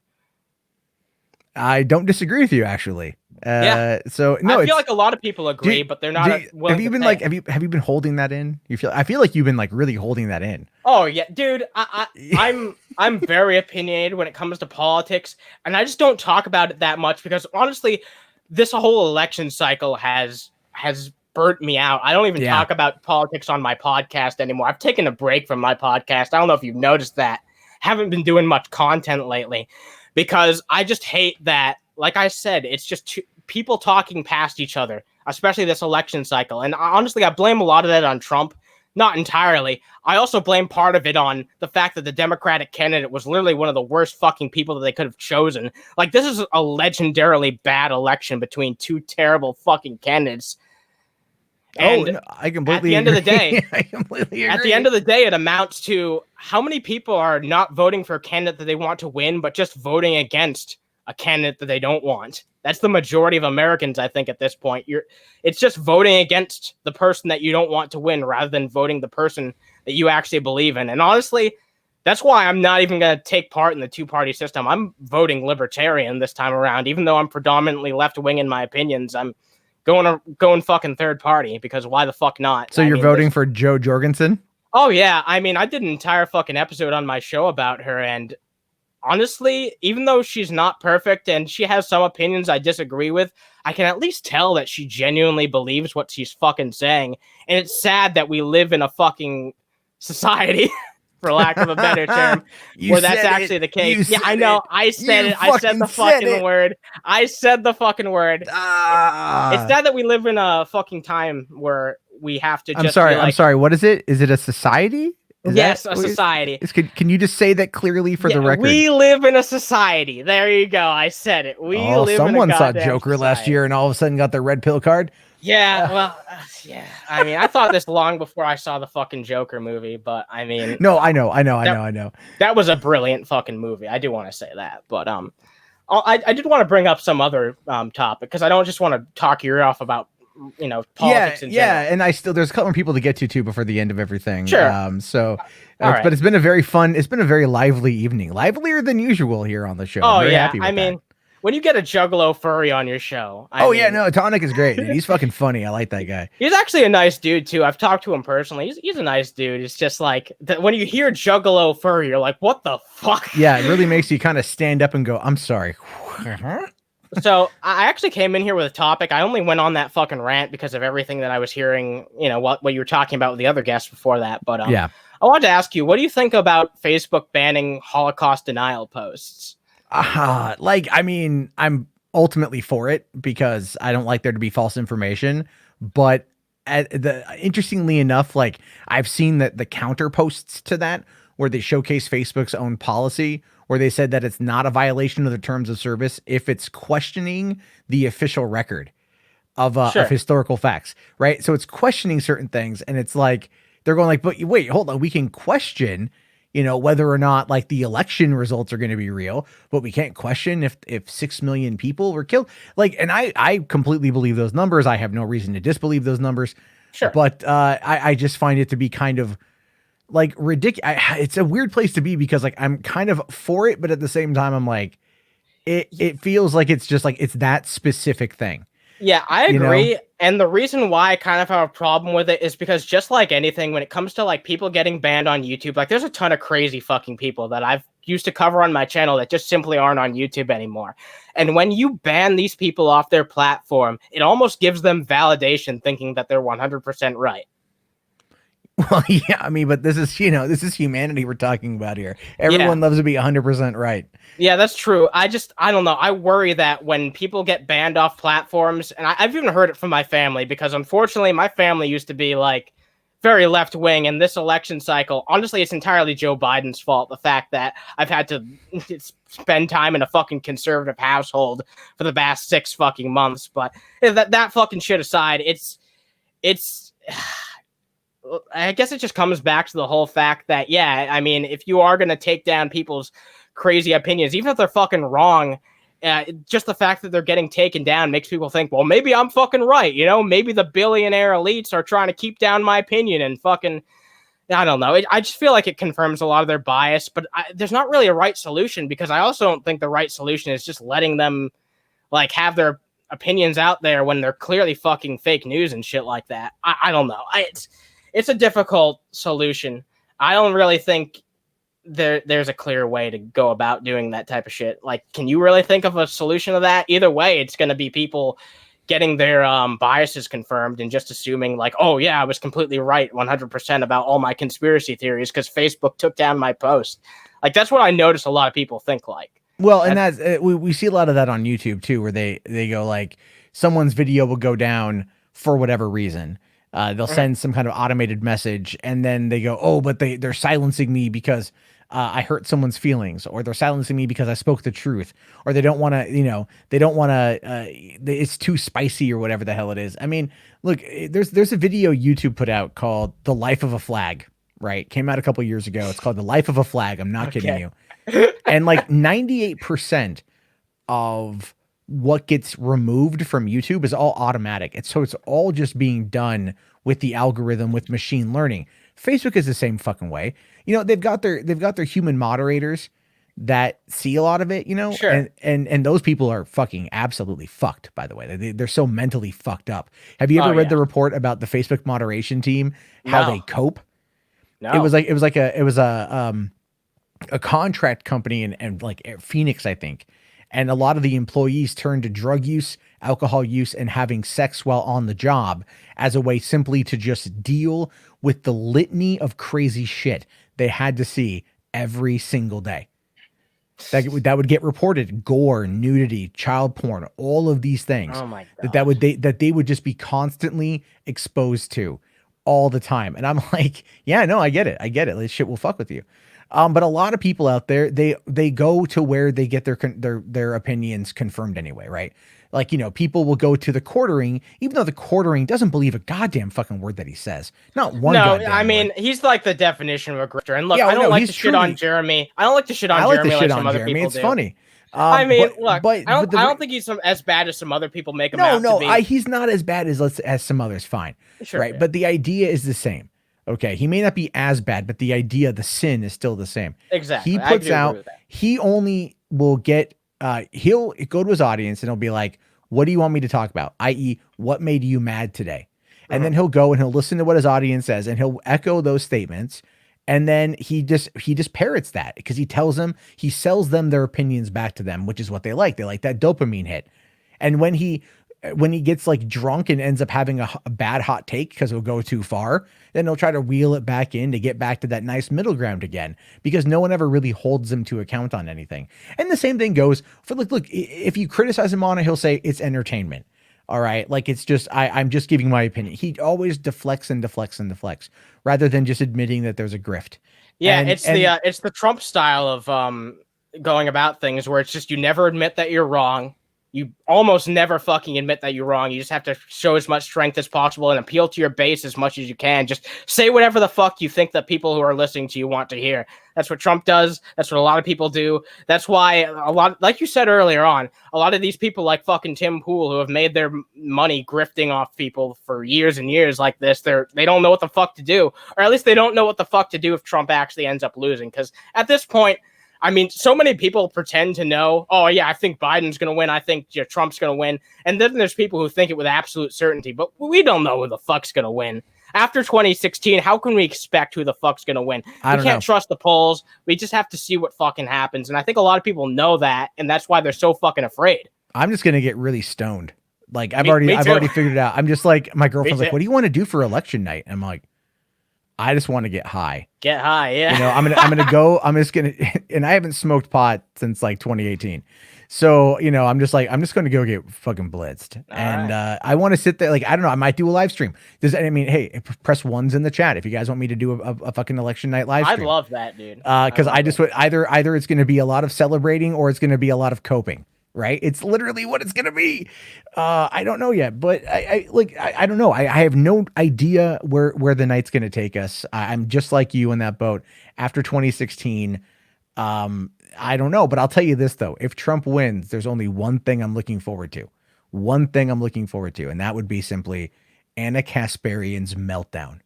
I don't disagree with you, actually. Yeah. So no, I feel like a lot of people agree, but they're not. Have you been like, have you been holding that in? I feel like you've been like really holding that in. Oh yeah, dude. I'm very opinionated when it comes to politics, and I just don't talk about it that much because honestly, this whole election cycle has burnt me out. I don't even talk about politics on my podcast anymore. I've taken a break from my podcast. I don't know if you've noticed that. Haven't been doing much content lately because I just hate that. Like I said, it's just people talking past each other, especially this election cycle. And honestly, I blame a lot of that on Trump. Not entirely. I also blame part of it on the fact that the Democratic candidate was literally one of the worst fucking people that they could have chosen. Like, this is a legendarily bad election between two terrible fucking candidates. And no, I completely at the end of the day, I completely agree. At the end of the day, it amounts to how many people are not voting for a candidate that they want to win, but just voting against a candidate that they don't want. That's the majority of Americans, I think, at this point. It's just voting against the person that you don't want to win rather than voting the person that you actually believe in. And honestly, that's why I'm not even going to take part in the two-party system. I'm voting libertarian this time around, even though I'm predominantly left-wing in my opinions. I'm going fucking third party because why the fuck not? So you're voting for Joe Jorgensen? Oh, yeah. I mean, I did an entire fucking episode on my show about her, and honestly, even though she's not perfect and she has some opinions I disagree with, I can at least tell that she genuinely believes what she's fucking saying. And it's sad that we live in a fucking society, for lack of a better term, where that's actually the case. Yeah, I know. I said it. I said the fucking word. I said the fucking word. It's sad that we live in a fucking time where we have to just I'm sorry. What is it? Is it a society? Yes, a society. Can you just say that clearly for the record? We live in a society. There you go. I said it. We live in a someone saw goddamn Joker society. last year and all of a sudden got the red pill card. Yeah, well, yeah. I mean, I thought this long before I saw the fucking Joker movie, but I mean, no, I know. That was a brilliant fucking movie. I do want to say that, but I did want to bring up some other topic because I don't just want to talk your ear off about politics in general. And there's a couple more people to get to too before the end of everything. Sure. But it's been a very fun, it's been a very lively evening, livelier than usual here on the show. Oh yeah, I mean, when you get a Juggalo furry on your show, Tonic is great. Dude. He's fucking funny. I like that guy. He's actually a nice dude too. I've talked to him personally. He's a nice dude. It's just like when you hear Juggalo furry, you're like, what the fuck? Yeah, it really makes you kind of stand up and go, I'm sorry. So I actually came in here with a topic. I only went on that fucking rant because of everything that I was hearing, what you were talking about with the other guests before that. But I wanted to ask you, what do you think about Facebook banning Holocaust denial posts? I mean, I'm ultimately for it because I don't like there to be false information. But interestingly enough, like I've seen that the counter posts to that where they showcase Facebook's own policy, where they said that it's not a violation of the terms of service if it's questioning the official record of historical facts, right? So it's questioning certain things, and it's like they're going like, but wait, hold on, we can question, you know, whether or not like the election results are going to be real, but we can't question if 6 million people were killed. Like, and I completely believe those numbers. I have no reason to disbelieve those numbers. Sure. But I just find it to be kind of like ridiculous. It's a weird place to be because like I'm kind of for it, but at the same time I'm like, it feels like it's just like it's that specific thing. Yeah, I agree. You know? And the reason why I kind of have a problem with it is because just like anything, when it comes to like people getting banned on YouTube, like there's a ton of crazy fucking people that I've used to cover on my channel that just simply aren't on YouTube anymore. And when you ban these people off their platform, it almost gives them validation thinking that they're 100% right. Well, yeah, I mean, but this is, you know, this is humanity we're talking about here. Everyone loves to be 100% right. Yeah, that's true. I don't know. I worry that when people get banned off platforms, and I've even heard it from my family, because unfortunately my family used to be like very left wing, and this election cycle, honestly, it's entirely Joe Biden's fault. The fact that I've had to spend time in a fucking conservative household for the past 6 fucking months. But that fucking shit aside, it's I guess it just comes back to the whole fact that, yeah, I mean, if you are going to take down people's crazy opinions, even if they're fucking wrong, just the fact that they're getting taken down makes people think, well, maybe I'm fucking right. You know, maybe the billionaire elites are trying to keep down my opinion and fucking, I don't know. I just feel like it confirms a lot of their bias, but there's not really a right solution, because I also don't think the right solution is just letting them like have their opinions out there when they're clearly fucking fake news and shit like that. I don't know. It's a difficult solution. I don't really think there's a clear way to go about doing that type of shit. Like, can you really think of a solution to that? Either way, it's going to be people getting their biases confirmed and just assuming like, oh yeah, I was completely right 100% about all my conspiracy theories because Facebook took down my post. Like, that's what I notice a lot of people think like. Well, and that's we see a lot of that on YouTube too, where they go like, someone's video will go down for whatever reason. They'll send some kind of automated message, and then they go, oh, but they're silencing me because I hurt someone's feelings, or they're silencing me because I spoke the truth, or they don't want to, you know, they don't want to, it's too spicy or whatever the hell it is. I mean, look, there's a video YouTube put out called The Life of a Flag, right? Came out a couple years ago. It's called The Life of a Flag. I'm not kidding you. And like 98% of what gets removed from YouTube is all automatic. It's all just being done with the algorithm, with machine learning. Facebook is the same fucking way. You know, they've got their human moderators that see a lot of it, you know, sure. And those people are fucking absolutely fucked, by the way. They're so mentally fucked up. Have you ever read the report about the Facebook moderation team, how they cope? No. It was a contract company and like Phoenix, I think. And a lot of the employees turned to drug use, alcohol use, and having sex while on the job as a way simply to just deal with the litany of crazy shit they had to see every single day. That would get reported: gore, nudity, child porn, all of these things. Oh my God. that they would just be constantly exposed to all the time. And I'm like, yeah, no, I get it. This shit will fuck with you. But a lot of people out there, they go to where they get their opinions confirmed anyway, right? Like, you know, people will go to the quartering, even though the quartering doesn't believe a goddamn fucking word that he says. Not one. No, I mean, he's like the definition of a grifter. And look, I don't like to shit on Jeremy. I don't like to shit on Jeremy like some other people do. It's funny. I mean, look, I don't think he's as bad as some other people make him out to be. He's not as bad as some others. Fine, sure, right? Yeah. But the idea is the same. Okay, he may not be as bad, but the idea, the sin is still the same. Exactly. He puts out, he only will get, he'll go to his audience and he'll be like, what do you want me to talk about? I.e., what made you mad today? And then he'll go and he'll listen to what his audience says and he'll echo those statements. And then he just parrots that because he sells them their opinions back to them, which is what they like. They like that dopamine hit. And when he gets like drunk and ends up having a bad hot take because he'll go too far, then he'll try to wheel it back in to get back to that nice middle ground again, because no one ever really holds him to account on anything. And the same thing goes for look, if you criticize him on it, he'll say it's entertainment. All right. Like, it's just, I'm just giving my opinion. He always deflects rather than just admitting that there's a grift. Yeah. It's the Trump style of going about things where it's just, you never admit that you're wrong. you almost never fucking admit that you're wrong. You just have to show as much strength as possible and appeal to your base as much as you can. Just say whatever the fuck you think that people who are listening to you want to hear. That's what Trump does. That's what a lot of people do. That's why a lot, like you said earlier on, a lot of these people like fucking Tim Pool who have made their money grifting off people for years and years like this, they don't know what the fuck to do, or at least they don't know what the fuck to do if Trump actually ends up losing. Because at this point, I mean, so many people pretend to know, oh, yeah, I think Biden's going to win. I think Trump's going to win. And then there's people who think it with absolute certainty. But we don't know who the fuck's going to win. After 2016, how can we expect who the fuck's going to win? We can't trust the polls. We just have to see what fucking happens. And I think a lot of people know that. And that's why they're so fucking afraid. I'm just going to get really stoned. Like, I've already figured it out. I'm just like, my girlfriend's like, what do you want to do for election night? And I'm like, I just want to get high. Get high, yeah. You know, I'm just gonna, and I haven't smoked pot since like 2018. So, you know, I'm just going to go get fucking blitzed. And I want to sit there. Like, I don't know, I might do a live stream. Hey, press ones in the chat if you guys want me to do a fucking election night live stream. I'd love that, dude. Because I just would either it's going to be a lot of celebrating or it's going to be a lot of coping. Right? It's literally what it's going to be. I don't know yet, but I don't know. I have no idea where the night's going to take us. I'm just like you in that boat after 2016. I don't know, but I'll tell you this though. If Trump wins, there's only one thing I'm looking forward to. And that would be simply Anna Kasparian's meltdown.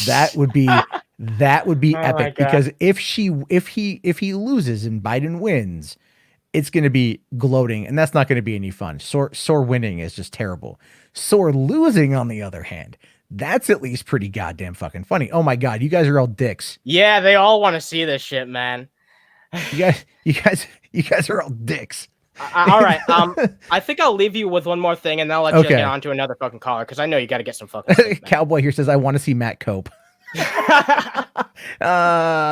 That would be epic because if he loses and Biden wins, it's going to be gloating, and that's not going to be any fun. Sore winning is just terrible. Sore losing, on the other hand, that's at least pretty goddamn fucking funny. Oh my God, you guys are all dicks. Yeah, they all want to see this shit, man. You guys are all dicks. All right. I think I'll leave you with one more thing, and then I'll let you get on to another fucking caller because I know you got to get some fucking sleep, Cowboy here says, I want to see Matt Cope. I'll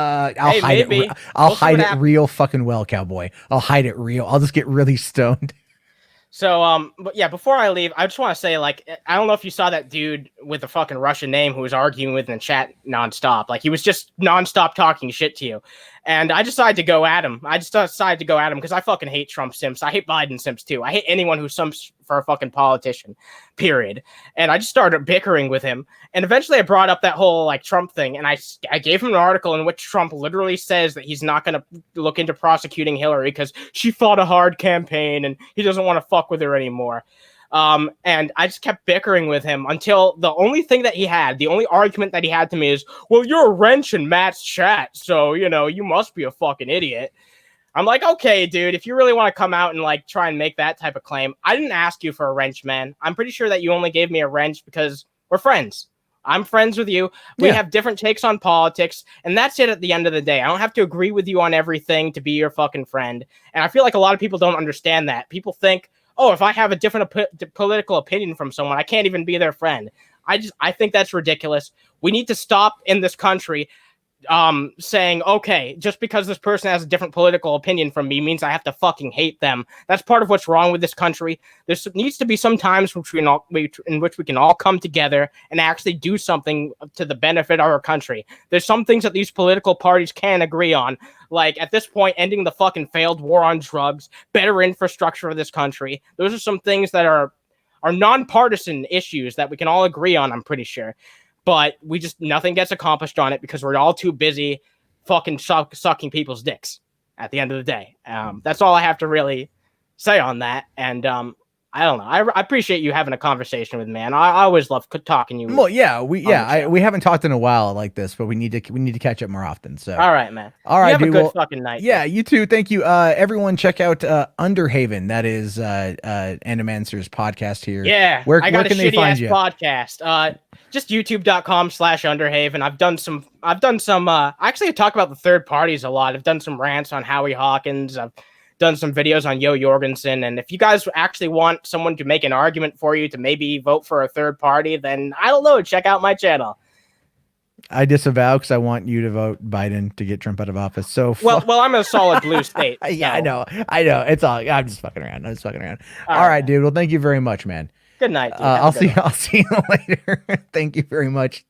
hide it real fucking well, Cowboy. I'll hide it real. I'll just get really stoned. So, but yeah, before I leave, I just want to say, like, I don't know if you saw that dude with the fucking Russian name who was arguing with in the chat nonstop. Like, he was just nonstop talking shit to you. And I decided to go at him. Because I fucking hate Trump simps. I hate Biden simps too. I hate anyone who simps for a fucking politician, period. And I just started bickering with him. And eventually I brought up that whole like Trump thing. And I gave him an article in which Trump literally says that he's not going to look into prosecuting Hillary because she fought a hard campaign and he doesn't want to fuck with her anymore. And I just kept bickering with him until the only argument that he had to me is, well, you're a wrench in Matt's chat, so, you know, you must be a fucking idiot. I'm like, okay, dude, if you really want to come out and like try and make that type of claim, I didn't ask you for a wrench, man. I'm pretty sure that you only gave me a wrench because we're friends. I'm friends with you. We have different takes on politics, and that's it at the end of the day. I don't have to agree with you on everything to be your fucking friend. And I feel like a lot of people don't understand that. People think, oh, if I have a different political opinion from someone, I can't even be their friend. I think that's ridiculous. We need to stop in this country saying, okay, just because this person has a different political opinion from me means I have to fucking hate them. That's part of what's wrong with this country. There needs to be some times in which we can all come together and actually do something to the benefit of our country. There's some things that these political parties can agree on, like at this point, ending the fucking failed war on drugs, better infrastructure of this country. Those are some things that are nonpartisan issues that we can all agree on, I'm pretty sure. But nothing gets accomplished on it because we're all too busy fucking sucking people's dicks at the end of the day. That's all I have to really say on that. And I don't know. I appreciate you having a conversation with me, man. I always love talking to you. Well, yeah, we haven't talked in a while like this, but we need to catch up more often. So, all right, man. All right, have a good fucking night. Yeah, you too. Thank you. Everyone, check out Underhaven. That is Animancer's podcast here. Yeah, where I got can a they shitty find ass you? podcast. Just youtube.com/Underhaven. I've done some. I actually talk about the third parties a lot. I've done some rants on Howie Hawkins. I've done some videos on Yo Jorgensen. And if you guys actually want someone to make an argument for you to maybe vote for a third party, then I don't know, check out my channel. I disavow because I want you to vote Biden to get Trump out of office. So well, I'm in a solid blue state. Yeah, so. I know. It's all. I'm just fucking around. All right, dude. Well, thank you very much, man. Good night. Dude. I'll see you later. Thank you very much,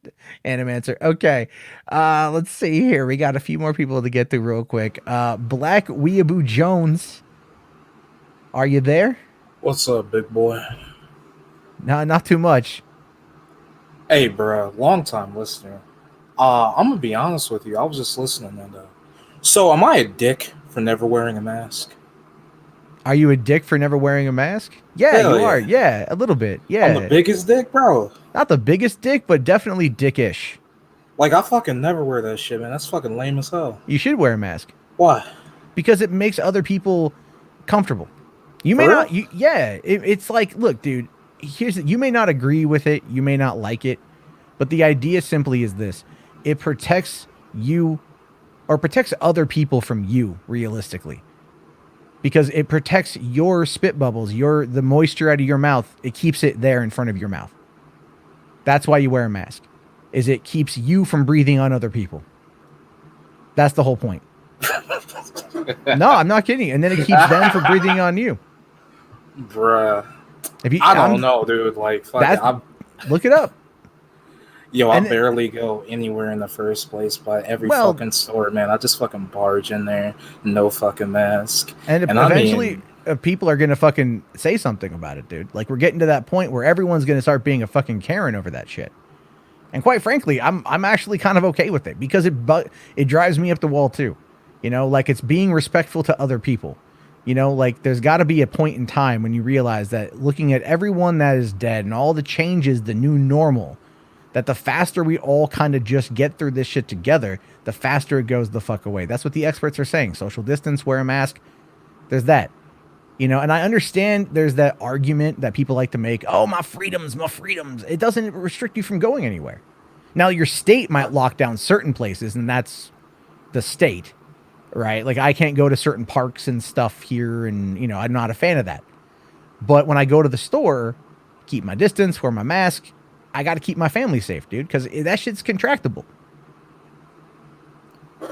Animancer. Okay. Let's see here. We got a few more people to get through real quick. Black Weeaboo Jones. Are you there? What's up, big boy? No, not too much. Hey, bro, long time listener. I'm gonna be honest with you. I was just listening, and so am I a dick for never wearing a mask? Are you a dick for never wearing a mask? Yeah, Hell you are. yeah. Yeah, a little bit. Yeah. I'm the biggest dick, bro. Not the biggest dick, but definitely dickish. Like, I fucking never wear that shit, man. That's fucking lame as hell. You should wear a mask. Why? Because it makes other people comfortable. You may For not. real? It's like, look, dude. You may not agree with it. You may not like it, but the idea simply is this: it protects you, or protects other people from you, realistically. Because it protects your spit bubbles, the moisture out of your mouth. It keeps it there in front of your mouth. That's why you wear a mask. Is it keeps you from breathing on other people. That's the whole point. No, I'm not kidding. And then it keeps them from breathing on you. Bruh. I don't know, dude. Like, fuck look it up. Yo, I barely go anywhere in the first place, but every fucking store, man, I just fucking barge in there, no fucking mask. And eventually, people are going to fucking say something about it, dude. Like, we're getting to that point where everyone's going to start being a fucking Karen over that shit. And quite frankly, I'm actually kind of okay with it because it drives me up the wall too. You know, like, it's being respectful to other people. You know, like, there's got to be a point in time when you realize that looking at everyone that is dead and all the changes, the new normal, that the faster we all kind of just get through this shit together, the faster it goes the fuck away. That's what the experts are saying. Social distance, wear a mask. There's that. You know, and I understand there's that argument that people like to make. Oh, my freedoms, my freedoms. It doesn't restrict you from going anywhere. Now, your state might lock down certain places, and that's the state, right? Like, I can't go to certain parks and stuff here, and, you know, I'm not a fan of that. But when I go to the store, keep my distance, wear my mask, I got to keep my family safe, dude, because that shit's contractable. I'm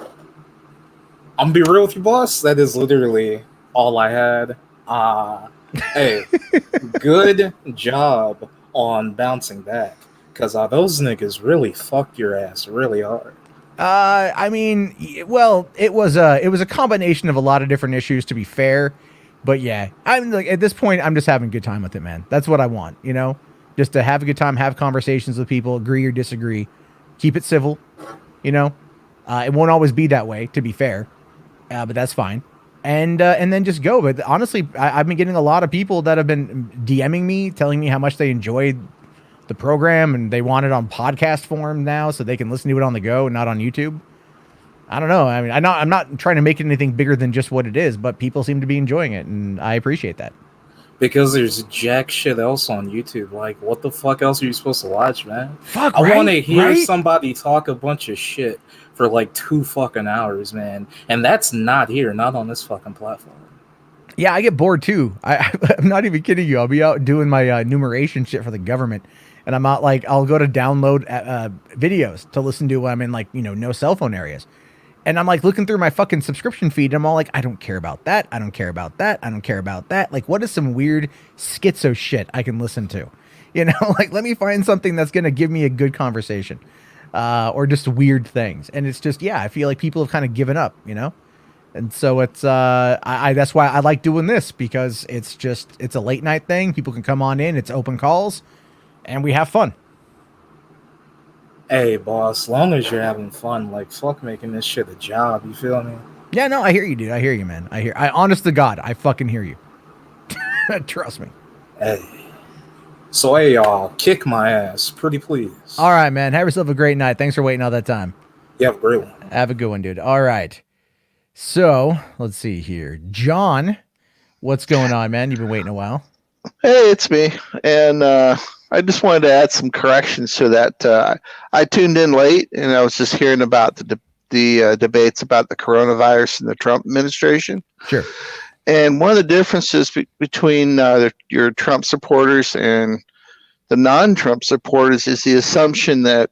gonna be real with you, boss. That is literally all I had. Hey, good job on bouncing back, because those niggas really fucked your ass really hard. I mean, well, it was a combination of a lot of different issues, to be fair. But yeah, I'm like, at this point, I'm just having a good time with it, man. That's what I want, you know? Just to have a good time, have conversations with people, agree or disagree, keep it civil, you know? It won't always be that way, to be fair, but that's fine. And then just go. But honestly, I've been getting a lot of people that have been DMing me, telling me how much they enjoyed the program and they want it on podcast form now so they can listen to it on the go and not on YouTube. I don't know. I mean, I'm not trying to make it anything bigger than just what it is, but people seem to be enjoying it, and I appreciate that. Because there's jack shit else on YouTube. Like, what the fuck else are you supposed to watch, man? Fuck, I want to hear somebody talk a bunch of shit for like 2 fucking hours, man. And that's not here, not on this fucking platform. Yeah, I get bored too. I'm not even kidding you. I'll be out doing my numeration shit for the government, and I'm out, like, I'll go to download videos to listen to when I'm in, like, you know, no cell phone areas. And I'm like looking through my fucking subscription feed, and I'm all like, I don't care about that. I don't care about that. I don't care about that. Like, what is some weird schizo shit I can listen to? You know, like, let me find something that's going to give me a good conversation, or just weird things. And it's just, yeah, I feel like people have kind of given up, you know? And so it's, that's why I like doing this, because it's a late night thing. People can come on in, it's open calls, and we have fun. Hey, boss, as long as you're having fun, like, fuck making this shit a job, you feel me? Yeah, no, I hear you, dude. I hear you, man. I honest to God, I fucking hear you. Trust me. Hey. So, hey, y'all, kick my ass, pretty please. All right, man. Have yourself a great night. Thanks for waiting all that time. You have a great one. Have a good one, dude. All right. So, let's see here. John, what's going on, man? You've been waiting a while. Hey, it's me. And I just wanted to add some corrections to that. I tuned in late, and I was just hearing about the debates about the coronavirus and the Trump administration. Sure. And one of the differences between your Trump supporters and the non-Trump supporters is the assumption that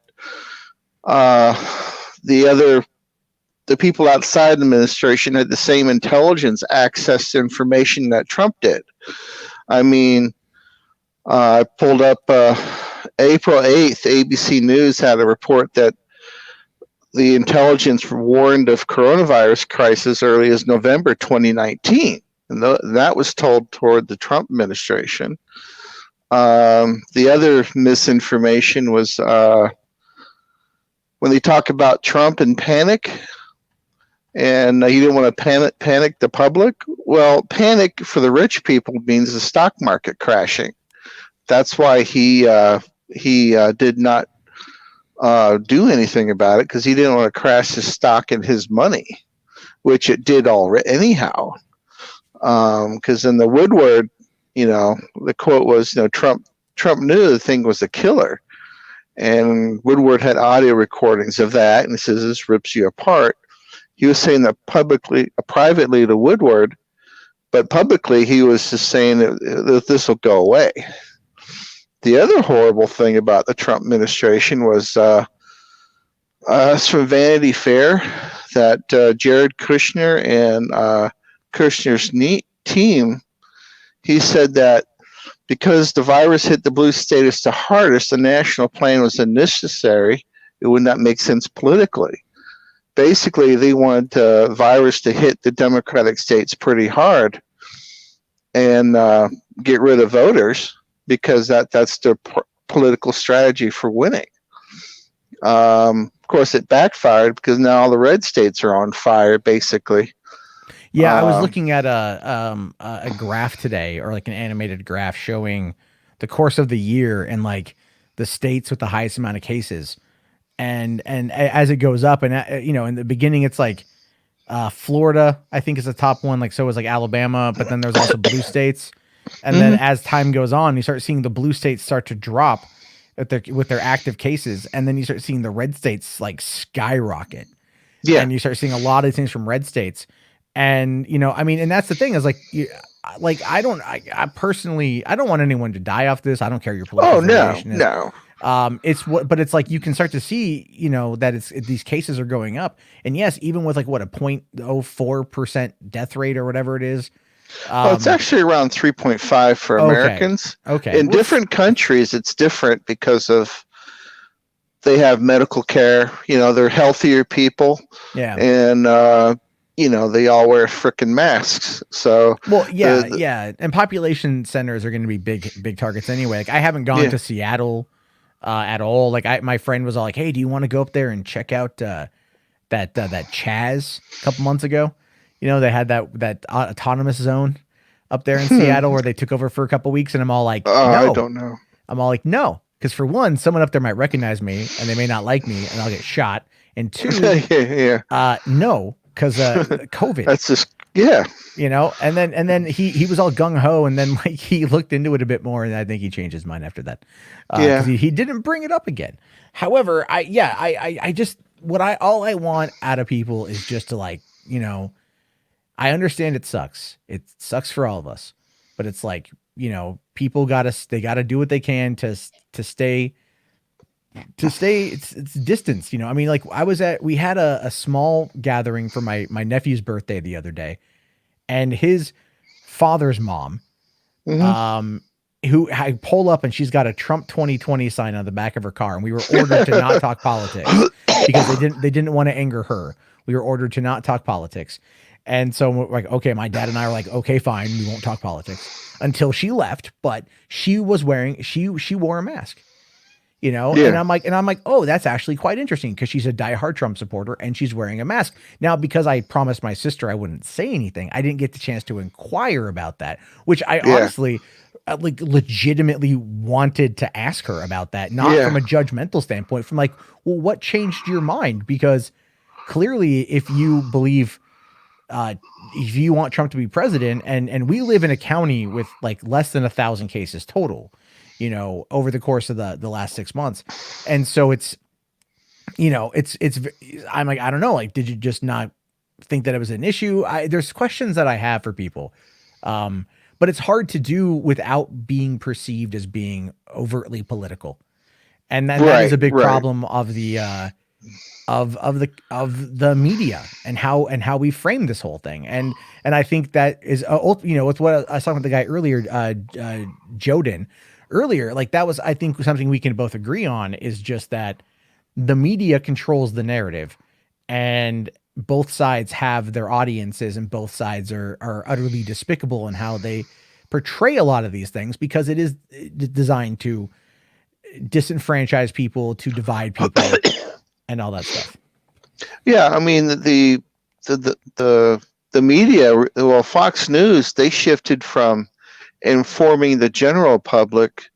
the people outside the administration had the same intelligence access to information that Trump did. I mean, I pulled up April 8th, ABC News had a report that the intelligence warned of coronavirus crisis early as November 2019. and that was told toward the Trump administration. The other misinformation was when they talk about Trump and panic, and he didn't want to panic the public. Well, panic for the rich people means the stock market crashing. That's why he did not do anything about it, because he didn't want to crash his stock and his money, which it did already anyhow. Because in the Woodward, the quote was, Trump knew the thing was a killer, and Woodward had audio recordings of that, and he says this rips you apart. He was saying that privately to Woodward, but publicly he was just saying that this will go away. The other horrible thing about the Trump administration was from Vanity Fair that Jared Kushner and Kushner's team, he said that because the virus hit the blue states the hardest, the national plan was unnecessary. It would not make sense politically. Basically, they wanted the virus to hit the Democratic states pretty hard and get rid of voters, because that's their political strategy for winning. Of course, it backfired because now all the red states are on fire, basically. Yeah, I was looking at a graph today, or like an animated graph showing the course of the year and like the states with the highest amount of cases. And as it goes up, and in the beginning, it's like Florida, I think, is the top one. Like, so is like Alabama, but then there's also blue states. And then as time goes on, you start seeing the blue states start to drop with their active cases, and then you start seeing the red states like skyrocket. Yeah, and you start seeing a lot of things from red states. And and that's the thing is like, I personally, I don't want anyone to die off this. I don't care your political affiliation is. No. But it's like you can start to see, that these cases are going up. And yes, even with like what, a 0.04% death rate or whatever it is. It's actually around 3.5 for Americans. Okay. In different countries, it's different because of they have medical care. They're healthier people. Yeah. And they all wear frickin' masks. So yeah. And population centers are going to be big targets anyway. Like, I haven't gone to Seattle at all. Like, my friend was all like, "Hey, do you want to go up there and check out that Chaz a couple months ago? They had that autonomous zone up there in Seattle where they took over for a couple weeks." And I'm all like, "No, I don't know." I'm all like, "No," because for one, someone up there might recognize me and they may not like me, and I'll get shot. And two, no. Because COVID. That's just and then he was all gung ho, and then like he looked into it a bit more, and I think he changed his mind after that. Because he didn't bring it up again. However, I just all I want out of people is just to like, I understand it sucks. It sucks for all of us, but it's like, people they gotta do what they can to stay it's distance. Like we had a small gathering for my nephew's birthday the other day, and his father's mom, who I pull up and she's got a Trump 2020 sign on the back of her car, and we were ordered to not talk politics because they didn't want to anger her. We were ordered to not talk politics. And so we're like, okay, my dad and I were like, okay, fine, we won't talk politics, until she left, but she was she wore a mask. And I'm like, oh, that's actually quite interesting, because she's a diehard Trump supporter and she's wearing a mask. Now, because I promised my sister I wouldn't say anything, I didn't get the chance to inquire about that, which I honestly legitimately wanted to ask her about that, not from a judgmental standpoint, from like, well, what changed your mind? Because clearly, if you believe, if you want Trump to be president, and we live in a county with like less than 1,000 cases total, over the course of the last 6 months. And so it's I'm like, I don't know, like, did you just not think that it was an issue? There's questions that I have for people. But it's hard to do without being perceived as being overtly political. And that is a big problem of the media and how we frame this whole thing. And I think that is, with what I was talking with the guy earlier, Joden earlier, like that was, I think, something we can both agree on, is just that the media controls the narrative. And both sides have their audiences, and both sides are utterly despicable in how they portray a lot of these things, because it is designed to disenfranchise people, to divide people, and all that stuff. Yeah, I mean the media, well, Fox News, they shifted from informing the general public.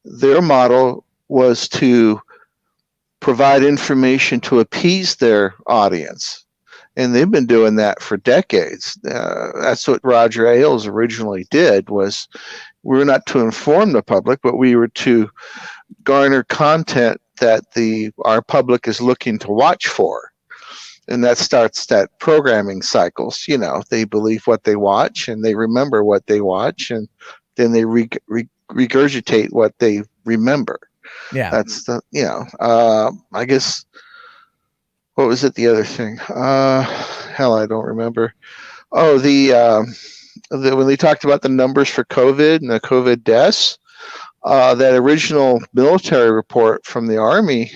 Their model was to provide information to appease their audience, and they've been doing that for decades. That's what Roger Ailes originally did. Was we were not to inform the public, but we were to garner content that our public is looking to watch for. And that starts that programming cycles. You know, they believe what they watch, and they remember what they watch, and then they regurgitate what they remember. Yeah, that's the, you know, I guess, what was it, the other thing? Hell, I don't remember. Oh, when they talked about the numbers for COVID and the COVID deaths, that original military report from the Army,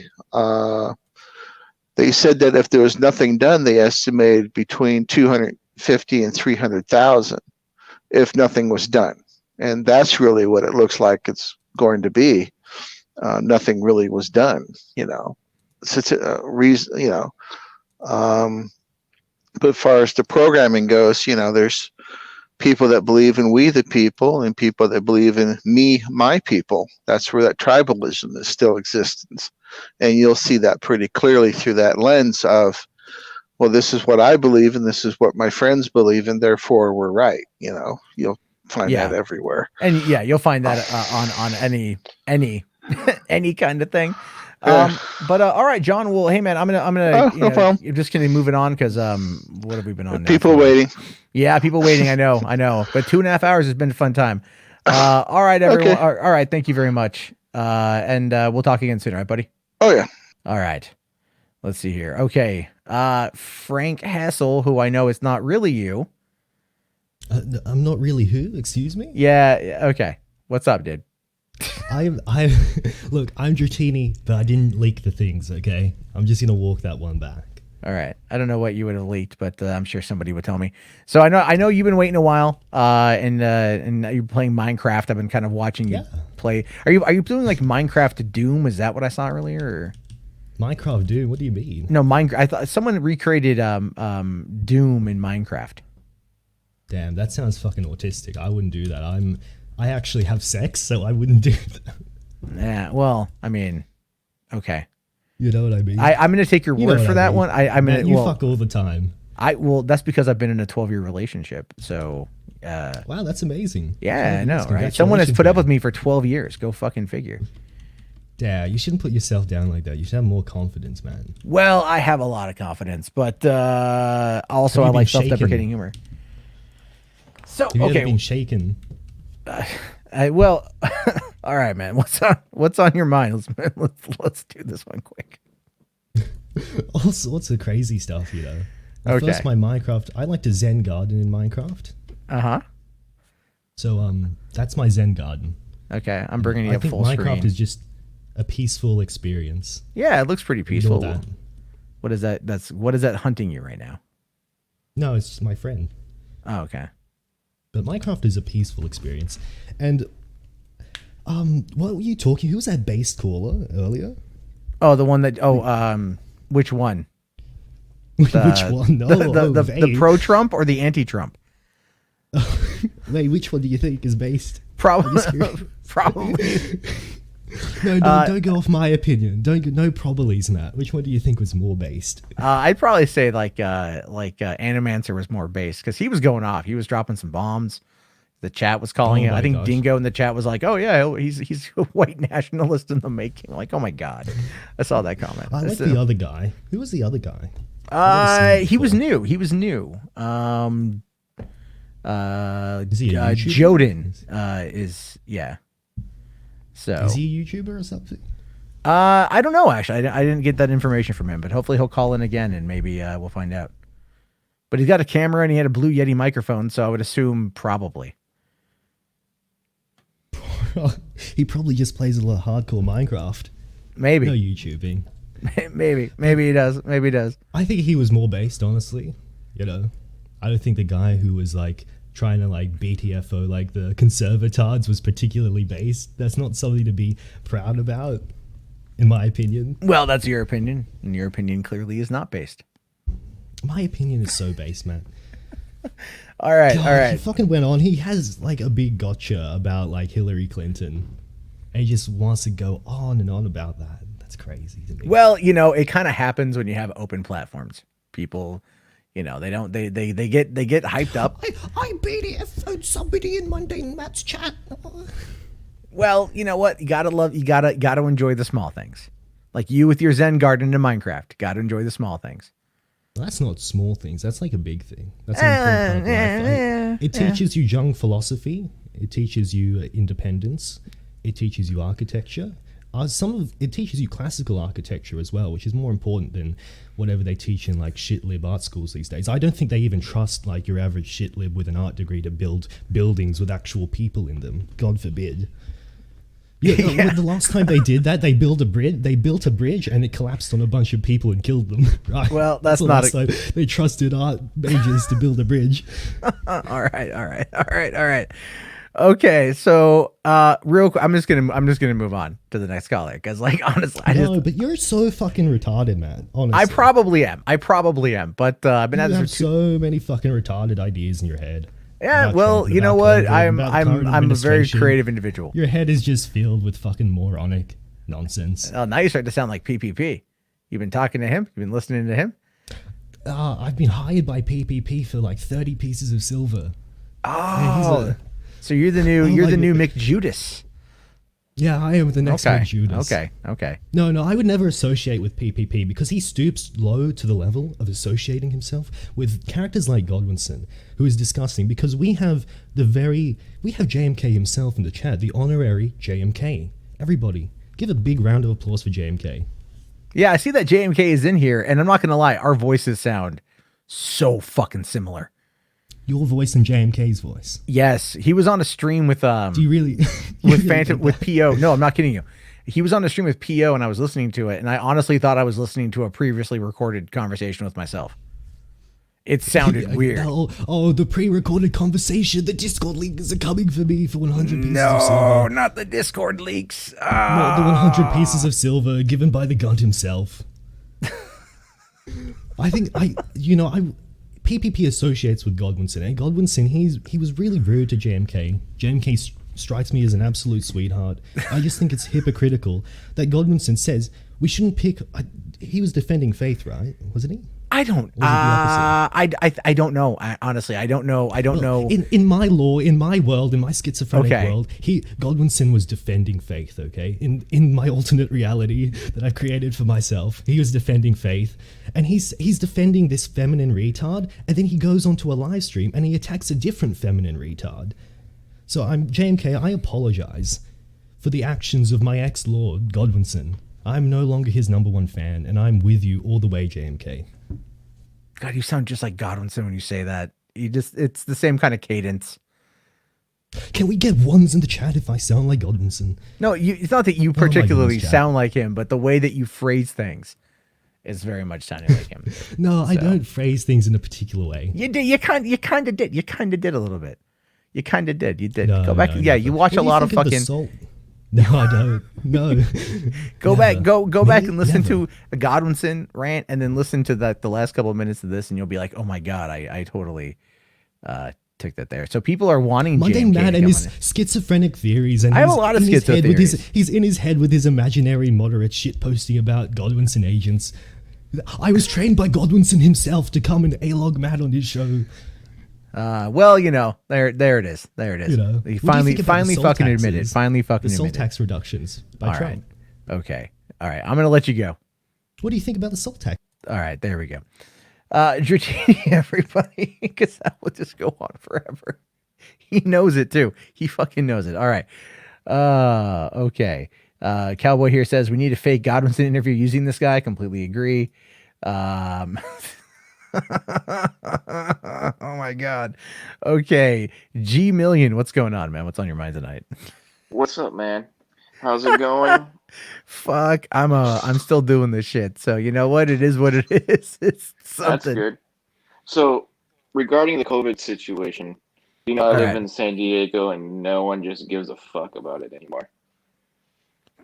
they said that if there was nothing done, they estimated between 250 and 300,000 if nothing was done. And that's really what it looks like it's going to be. Nothing really was done, you know. Such a reason, you know. But as far as the programming goes, you know, there's people that believe in we the people, and people that believe in me, my people. That's where that tribalism is still existence. And you'll see that pretty clearly through that lens of, well, this is what I believe, and this is what my friends believe, and therefore we're right. You know, you'll find that everywhere. And yeah, you'll find that on any any kind of thing. But all right, John. Well, hey man, I'm gonna no problem. I'm just gonna move it on, because what have we been on? People waiting. Yeah, people waiting. I know. But 2.5 hours has been a fun time. All right, everyone. Okay. All right, thank you very much. And we'll talk again soon, all right, buddy? Oh yeah. All right. Let's see here. Okay. Frank Hassel, who I know is not really you. I'm not really who? Excuse me? Yeah. Okay. What's up, dude? I look, I'm Dratini, but I didn't leak the things, okay? I'm just gonna walk that one back. All right. I don't know what you would have leaked, but I'm sure somebody would tell me. So I know you've been waiting a while, and you're playing Minecraft. I've been kind of watching you play. Are you doing like Minecraft Doom? Is that what I saw earlier? Or? Minecraft Doom? What do you mean? No, Minecraft. I thought someone recreated Doom in Minecraft. Damn, that sounds fucking autistic. I wouldn't do that. I actually have sex, so I wouldn't do that. Yeah. Well, I mean, okay. You know what I mean? I'm going to take your word for that one. I'm going to. You fuck all the time. That's because I've been in a 12-year relationship. So. Wow, that's amazing. Yeah, I know, right? Someone has put up with me for 12 years. Go fucking figure. Yeah, you shouldn't put yourself down like that. You should have more confidence, man. Well, I have a lot of confidence, but also I like self-deprecating humor. So have you ever been shaken? Well, all right, man. What's on your mind? Let's do this one quick. All sorts of crazy stuff, you know. First, my Minecraft. I like to Zen garden in Minecraft. So that's my Zen garden. Okay, I'm bringing you up full screen. Minecraft is just a peaceful experience. Yeah, it looks pretty peaceful. What is that? What is that hunting you right now? No, it's just my friend. Oh, okay. But Minecraft is a peaceful experience. And what were you talking? Who was that based caller earlier? Oh, the one that which one? Which one? No, the pro-Trump or the anti-Trump? Wait, which one do you think is based? Probably. No, don't go off my opinion. No probablys, Matt. Which one do you think was more based? I'd probably say like Animancer was more based, because he was going off. He was dropping some bombs. The chat was calling it. I think Dingo in the chat was like, "Oh yeah, he's a white nationalist in the making." Like, oh my god, I saw that comment. I like the other guy. Who was the other guy? He was new. Is he a Joden is yeah. So is he a YouTuber or something? I don't know, actually. I didn't get that information from him, but hopefully he'll call in again and maybe we'll find out. But he's got a camera and he had a Blue Yeti microphone, so I would assume probably. He probably just plays a lot of hardcore Minecraft. Maybe. No YouTubing. Maybe he does. Maybe he does. I think he was more based, honestly. You know, I don't think the guy who was like trying to like BTFO like the conservatards was particularly based. That's not something to be proud about, in my opinion. Well, that's your opinion, and your opinion clearly is not based. My opinion is so based, man. All right, God, all right. He fucking went on. He has like a big gotcha about like Hillary Clinton, and he just wants to go on and on about that. That's crazy to me. Well, you know, it kind of happens when you have open platforms. People, you know, they get hyped up. I BDF'd somebody in Mundane Matt's chat. Well, you know what? You gotta enjoy the small things. Like you with your Zen garden in Minecraft. Gotta enjoy the small things. That's not small things. That's like a big thing. That's an important part of life. It teaches you young philosophy. It teaches you independence. It teaches you architecture. It teaches you classical architecture as well, which is more important than whatever they teach in like shitlib art schools these days. I don't think they even trust like your average shitlib with an art degree to build buildings with actual people in them. God forbid. Yeah, the last time they did that, they built a bridge and it collapsed on a bunch of people and killed them. Right? Well, that's not the last time they trusted art majors to build a bridge. All right. Okay, so real quick, I'm just gonna move on to the next caller because, like, honestly, but you're so fucking retarded, man. Honestly, I probably am, but I've been you at this have so many fucking retarded ideas in your head. Yeah, well, you know what? I'm a very creative individual. Your head is just filled with fucking moronic nonsense. Oh, now you start to sound like PPP. You've been talking to him. You've been listening to him. I've been hired by PPP for like 30 pieces of silver. Oh, so you're the new Mick Judas. Yeah, I am the next Mick Judas. Okay. No, I would never associate with PPP because he stoops low to the level of associating himself with characters like Godwinson, who is disgusting because we have JMK himself in the chat, the honorary JMK. Everybody, give a big round of applause for JMK. Yeah, I see that JMK is in here, and I'm not going to lie, our voices sound so fucking similar. Your voice and JMK's voice. Yes, he was on a stream with Do you really with Phantom with PO. No, I'm not kidding you. He was on a stream with PO, and I was listening to it, and I honestly thought I was listening to a previously recorded conversation with myself. It sounded weird. Oh, the pre-recorded conversation. The Discord leaks are coming for me for 100 pieces of silver. No, not the Discord leaks. No, the 100 pieces of silver given by the Gunt himself. I think PPP associates with Godwinson, and Godwinson, he was really rude to JMK. JMK strikes me as an absolute sweetheart. I just think it's hypocritical that Godwinson says we shouldn't pick. He was defending Faith, right? Wasn't he? I don't. I don't know. Honestly, I don't know. I don't know. In my lore, in my world, in my schizophrenic world, Godwinson was defending Faith. Okay, in my alternate reality that I've created for myself, he was defending Faith, and he's defending this feminine retard, and then he goes onto a live stream and he attacks a different feminine retard. So JMK. I apologize for the actions of my ex-lord Godwinson. I'm no longer his #1 fan, and I'm with you all the way, JMK. God, you sound just like Godwinson when you say that. It's the same kind of cadence. Can we get ones in the chat if I sound like Godwinson? No, it's not that you particularly sound like him, but the way that you phrase things is very much sounding like him. No, I don't phrase things in a particular way. You did. You kind of did. You kind of did a little bit. You kind of did. You did. No, go back. No, yeah, you watch a lot of fucking. No, I don't. No. Go back and listen to a Godwinson rant, and then listen to the last couple of minutes of this, and you'll be like, "Oh my god, I totally took that there." So people are wanting Mundane Matt and his schizophrenic theories, and I have a lot of schizo theories. He's in his head with his imaginary moderate shit posting about Godwinson agents. I was trained by Godwinson himself to come and A-log Matt on his show. Well, you know, there it is. You know, he finally fucking admitted. Finally fucking admitted. The salt tax reductions by Trump. Right. Okay. All right. I'm gonna let you go. What do you think about the salt tax? All right. There we go. Dratini, everybody, because that will just go on forever. He knows it too. He fucking knows it. All right. Okay. Cowboy here says we need a fake Godwinson interview using this guy. Completely agree. Oh my god. Okay, G Million, what's going on, man? What's on your mind tonight? What's up, man? How's it going? Fuck, I'm still doing this shit. So you know what? It is what it is. It's That's something. good. So, regarding the COVID situation, you know, I All live right. in San Diego and no one just gives a fuck about it anymore.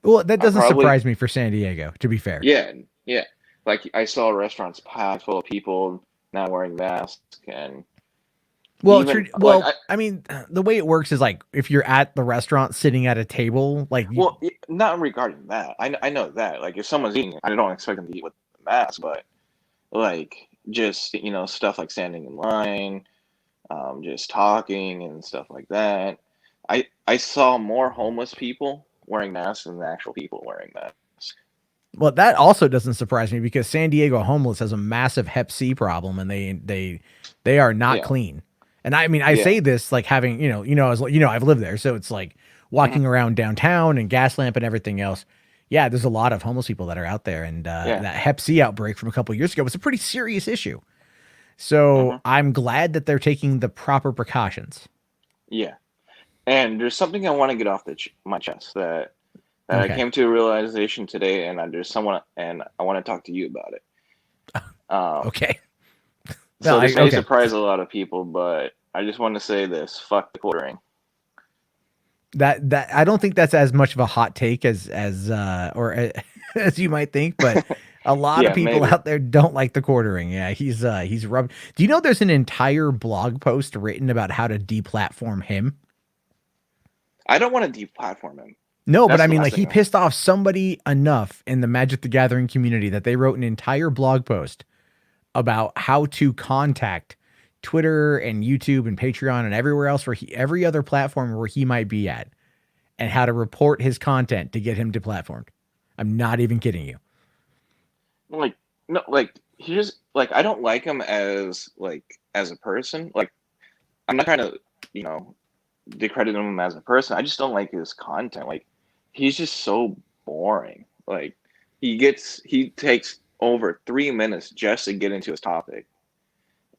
Well, that I doesn't probably, surprise me for San Diego, to be fair. yeah, yeah. Like I saw restaurants packed full of people not wearing masks, and Well, even like well, I mean, the way it works is like if you're at the restaurant sitting at a table, like well, not regarding that. I know that. Like if someone's eating, I don't expect them to eat with a mask, but like just stuff like standing in line, just talking and stuff like that. I saw more homeless people wearing masks than the actual people wearing masks. well, that also doesn't surprise me because San Diego homeless has a massive Hep C problem, and they are not Yeah, clean. And I mean, I yeah, say this like having I've lived there, so it's like mhm, walking around downtown and Gaslamp and everything else. Yeah, there's a lot of homeless people that are out there, and yeah, that Hep C outbreak from a couple of years ago was a pretty serious issue. So hmm, I'm glad that they're taking the proper precautions. yeah. And there's something I want to get off my chest that I Okay. came to a realization today, and there's someone, and I want to talk to you about it. Um, Okay. No, so this may okay. surprise a lot of people, but I just want to say this: fuck the quartering. That I don't think that's as much of a hot take as you might think, but a lot of Yeah, people maybe. out there don't like the quartering. Yeah, he's rubbed. Do you know there's an entire blog post written about how to deplatform him? I don't want to deplatform him. No, but That's I the mean, last like he thing. pissed off somebody enough in the Magic the Gathering community that they wrote an entire blog post about how to contact Twitter and YouTube and Patreon and everywhere else every other platform where he might be at, and how to report his content to get him deplatformed. I'm not even kidding you. Like no, like here's like I don't like him as a person. Like I'm not trying to you know discredit him as a person. I just don't like his content. Like he's just so boring. Like he takes over 3 minutes just to get into his topic,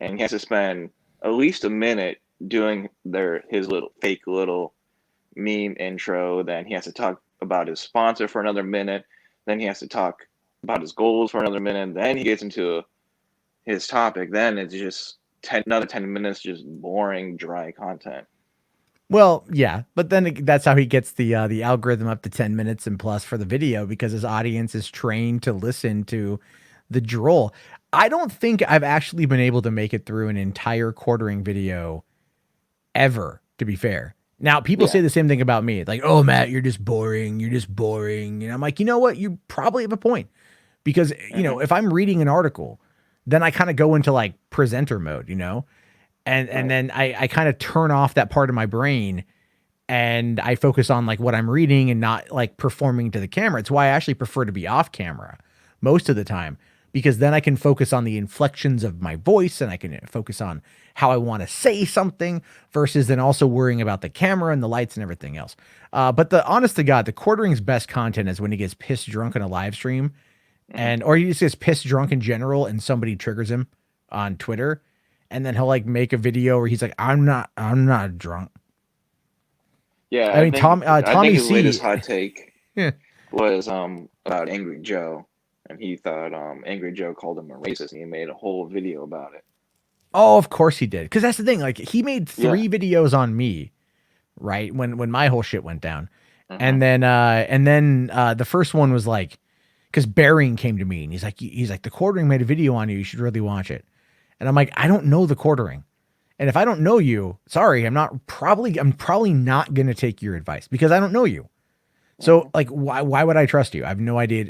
and he has to spend at least a minute doing his little fake little meme intro. Then he has to talk about his sponsor for another minute. Then he has to talk about his goals for another minute. Then he gets into his topic. Then it's just another 10 minutes, just boring, dry content. Well, yeah, but then that's how he gets the algorithm up to 10 minutes and plus for the video because his audience is trained to listen to the droll. I don't think I've actually been able to make it through an entire quartering video ever, to be fair. Now, people Yeah. say the same thing about me. Like, oh, Matt, you're just boring. You're just boring. And I'm like, you know what? You probably have a point. Because, Hmm. if I'm reading an article, then I kind of go into like presenter mode, and Right. then I kind of turn off that part of my brain and I focus on like what I'm reading and not like performing to the camera. It's why I actually prefer to be off camera most of the time because then I can focus on the inflections of my voice and I can focus on how I want to say something versus then also worrying about the camera and the lights and everything else. But the honest to God, the quartering's best content is when he gets pissed drunk on a live stream or he just gets pissed drunk in general and somebody triggers him on Twitter. And then he'll like make a video where he's like, I'm not drunk. Yeah, I mean, I Tommy think his latest C. hot take Yeah. was about Angry Joe, and he thought Angry Joe called him a racist, and he made a whole video about it. Oh, of course he did. Because that's the thing. Like he made Yeah. 3 videos on me, right? When my whole shit went down. Mhm. And then the first one was like, because Bearing came to me and he's like, the quartering made a video on you. You should really watch it. And I'm like, I don't know the quartering. And if I don't know you, sorry, I'm probably not going to take your advice because I don't know you. So like, why would I trust you? I have no idea,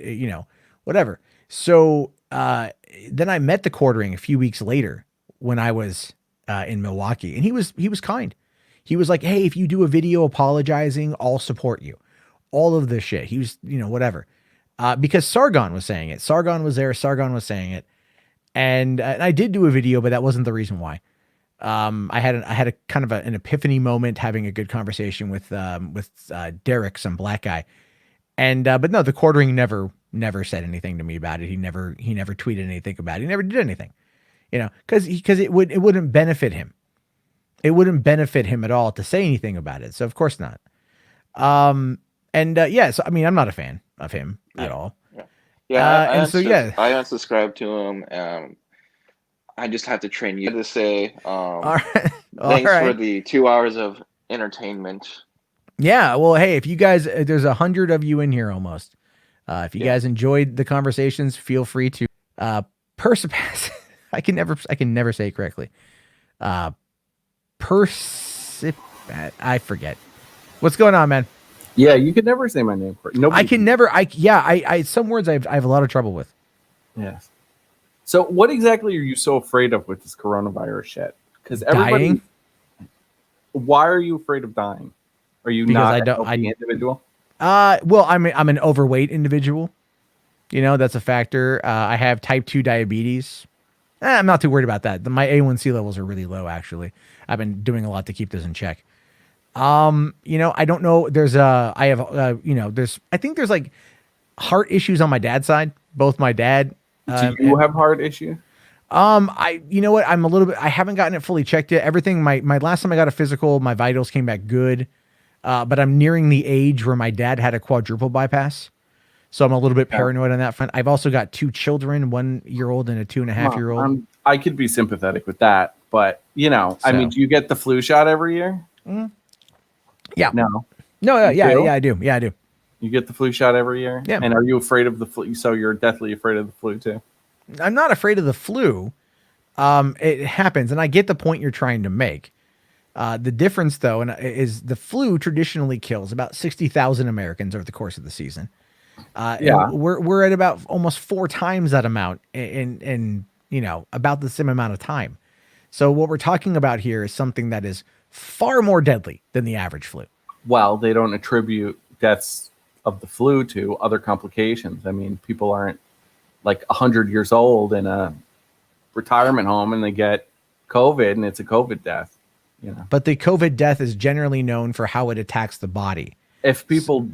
whatever. So, then I met the quartering a few weeks later when I was, in Milwaukee and he was kind. He was like, hey, if you do a video apologizing, I'll support you. All of this shit. He was, whatever. Because Sargon was saying it. Sargon was there. Sargon was saying it. And I did do a video, but that wasn't the reason why. I had a kind of an epiphany moment having a good conversation with Derek, some black guy. And, but no, the quartering never said anything to me about it. He never tweeted anything about it. He never did anything, cause it wouldn't benefit him. It wouldn't benefit him at all to say anything about it. So of course not. Yeah, so I mean, I'm not a fan. of him at all. Yeah, and so yeah, I unsubscribed to him. I just have to train you to say, all right, thanks for the 2 hours of entertainment. Yeah, well, hey, if you guys, there's 100 of you in here almost. If you guys enjoyed the conversations, feel free to Persipass. I can never say it correctly. Persipat. I forget. What's going on, man? Yeah, you could never say my name correctly. I can never. I some words I have a lot of trouble with. Yes. So, what exactly are you so afraid of with this coronavirus shit? Because everybody. Dying? Why are you afraid of dying? Are you not a healthy individual? Well, I'm an overweight individual. You know, that's a factor. I have type 2 diabetes. I'm not too worried about that. My A1C levels are really low, actually. I've been doing a lot to keep this in check. You know, I don't know. I think there's like heart issues on my dad's side. Both my dad. Do you have heart issue? You know what? I haven't gotten it fully checked yet. Everything, my last time I got a physical, my vitals came back good. But I'm nearing the age where my dad had a quadruple bypass. So I'm a little bit paranoid on that front. I've also got 2 children, 1-year-old and a 2.5-year-old. I could be sympathetic with that, but you know, I mean, do you get the flu shot every year? Yeah. No. Yeah, I do. Yeah, I do. You get the flu shot every year? Yeah. And are you afraid of the flu? So you're deathly afraid of the flu too? I'm not afraid of the flu. It happens, and I get the point you're trying to make. The difference, though, is the flu traditionally kills about 60,000 Americans over the course of the season. And we're at about almost 4 times that amount in about the same amount of time. So what we're talking about here is something that is far more deadly than the average flu. Well, they don't attribute deaths of the flu to other complications. I mean, people aren't like 100 years old in a retirement home and they get COVID and it's a COVID death. You know. But the COVID death is generally known for how it attacks the body. If people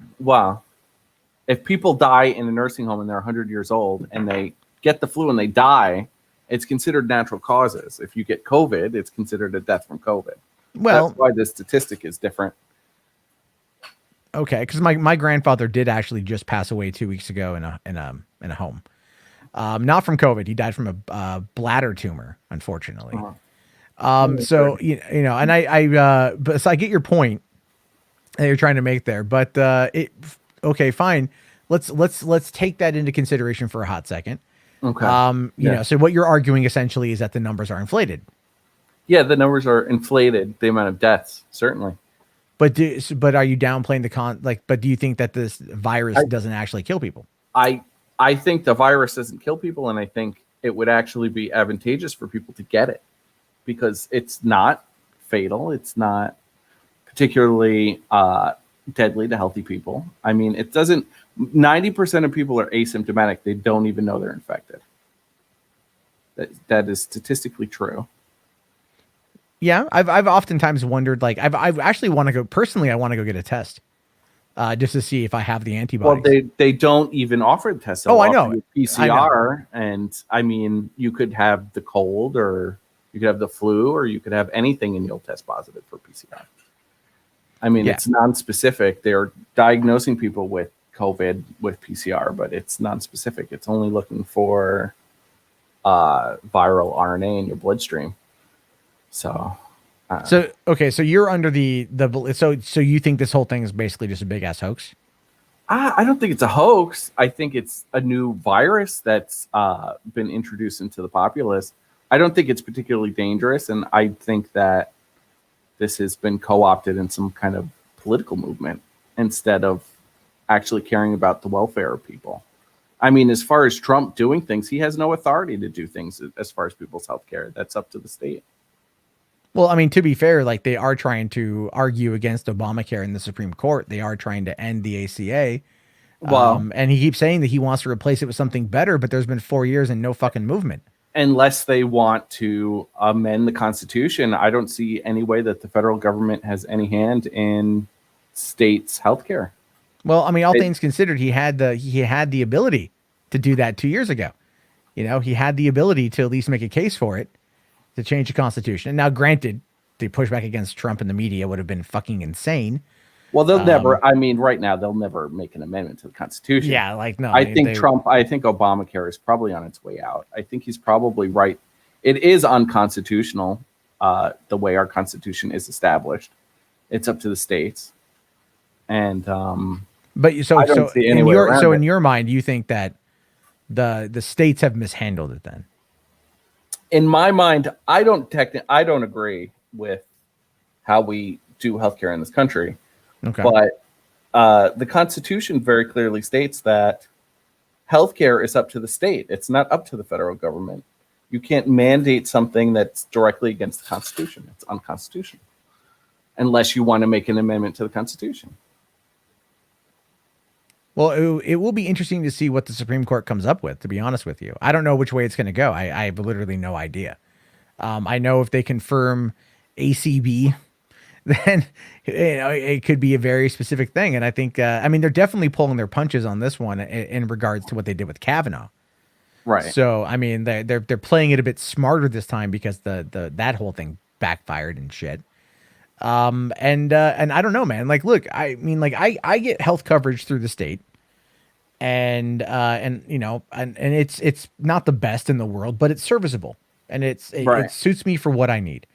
die in a nursing home and they're 100 years old and they get the flu and they die, it's considered natural causes. If you get COVID, it's considered a death from COVID. Well, that's why the statistic is different. Okay, because my grandfather did actually just pass away 2 weeks ago in a home, not from COVID. He died from a bladder tumor, unfortunately. So you know, and but so I get your point that you're trying to make there, but okay, fine. Let's take that into consideration for a hot second. Okay. You know, so what you're arguing essentially is that the numbers are inflated. Yeah, the numbers are inflated. The amount of deaths, certainly. But are you downplaying but do you think that this virus doesn't actually kill people? I think the virus doesn't kill people, and I think it would actually be advantageous for people to get it because it's not fatal. It's not particularly deadly to healthy people. I mean, 90% of people are asymptomatic. They don't even know they're infected. That is statistically true. Yeah, I've oftentimes wondered, like, I've actually want to go personally. I want to go get a test, just to see if I have the antibodies. Well, they don't even offer the test. I know. PCR, and I mean, you could have the cold, or you could have the flu, or you could have anything, and you'll test positive for PCR. I mean, it's non-specific. They're diagnosing people with COVID with PCR, but it's non-specific. It's only looking for viral RNA in your bloodstream. So you're under so you think this whole thing is basically just a big ass hoax? I don't think it's a hoax. I think it's a new virus that's been introduced into the populace. I don't think it's particularly dangerous, and I think that this has been co-opted in some kind of political movement instead of actually caring about the welfare of people. I mean, as far as Trump doing things, he has no authority to do things as far as people's health care. That's up to the state. Well, I mean, to be fair, like they are trying to argue against Obamacare in the Supreme Court. They are trying to end the ACA. And he keeps saying that he wants to replace it with something better, but there's been 4 years and no fucking movement. Unless they want to amend the Constitution, I don't see any way that the federal government has any hand in states' healthcare. Well, I mean, all things considered, he had the ability to do that 2 years ago. You know, he had the ability to at least make a case for it, to change the Constitution. And now, granted, the pushback against Trump and the media would have been fucking insane. Well, they'll never. I mean, right now they'll never make an amendment to the Constitution. Yeah, like no. I think Obamacare is probably on its way out. I think he's probably right. It is unconstitutional, the way our Constitution is established. It's up to the states, and but I don't see any way around so it. in your mind, you think that the states have mishandled it then? In my mind, I don't agree with how we do healthcare in this country. Okay. But the Constitution very clearly states that healthcare is up to the state. It's not up to the federal government. You can't mandate something that's directly against the Constitution. It's unconstitutional unless you want to make an amendment to the Constitution. Well, it will be interesting to see what the Supreme Court comes up with, to be honest with you. I don't know which way it's going to go. I have literally no idea. I know if they confirm ACB, then it could be a very specific thing. And I think, I mean, they're definitely pulling their punches on this one in regards to what they did with Kavanaugh. Right. So, I mean, they're playing it a bit smarter this time because that whole thing backfired and shit. And I don't know, man. Like, look, I mean, like I get health coverage through the state, and you know, and it's not the best in the world, but it's serviceable, and it suits me for what I need.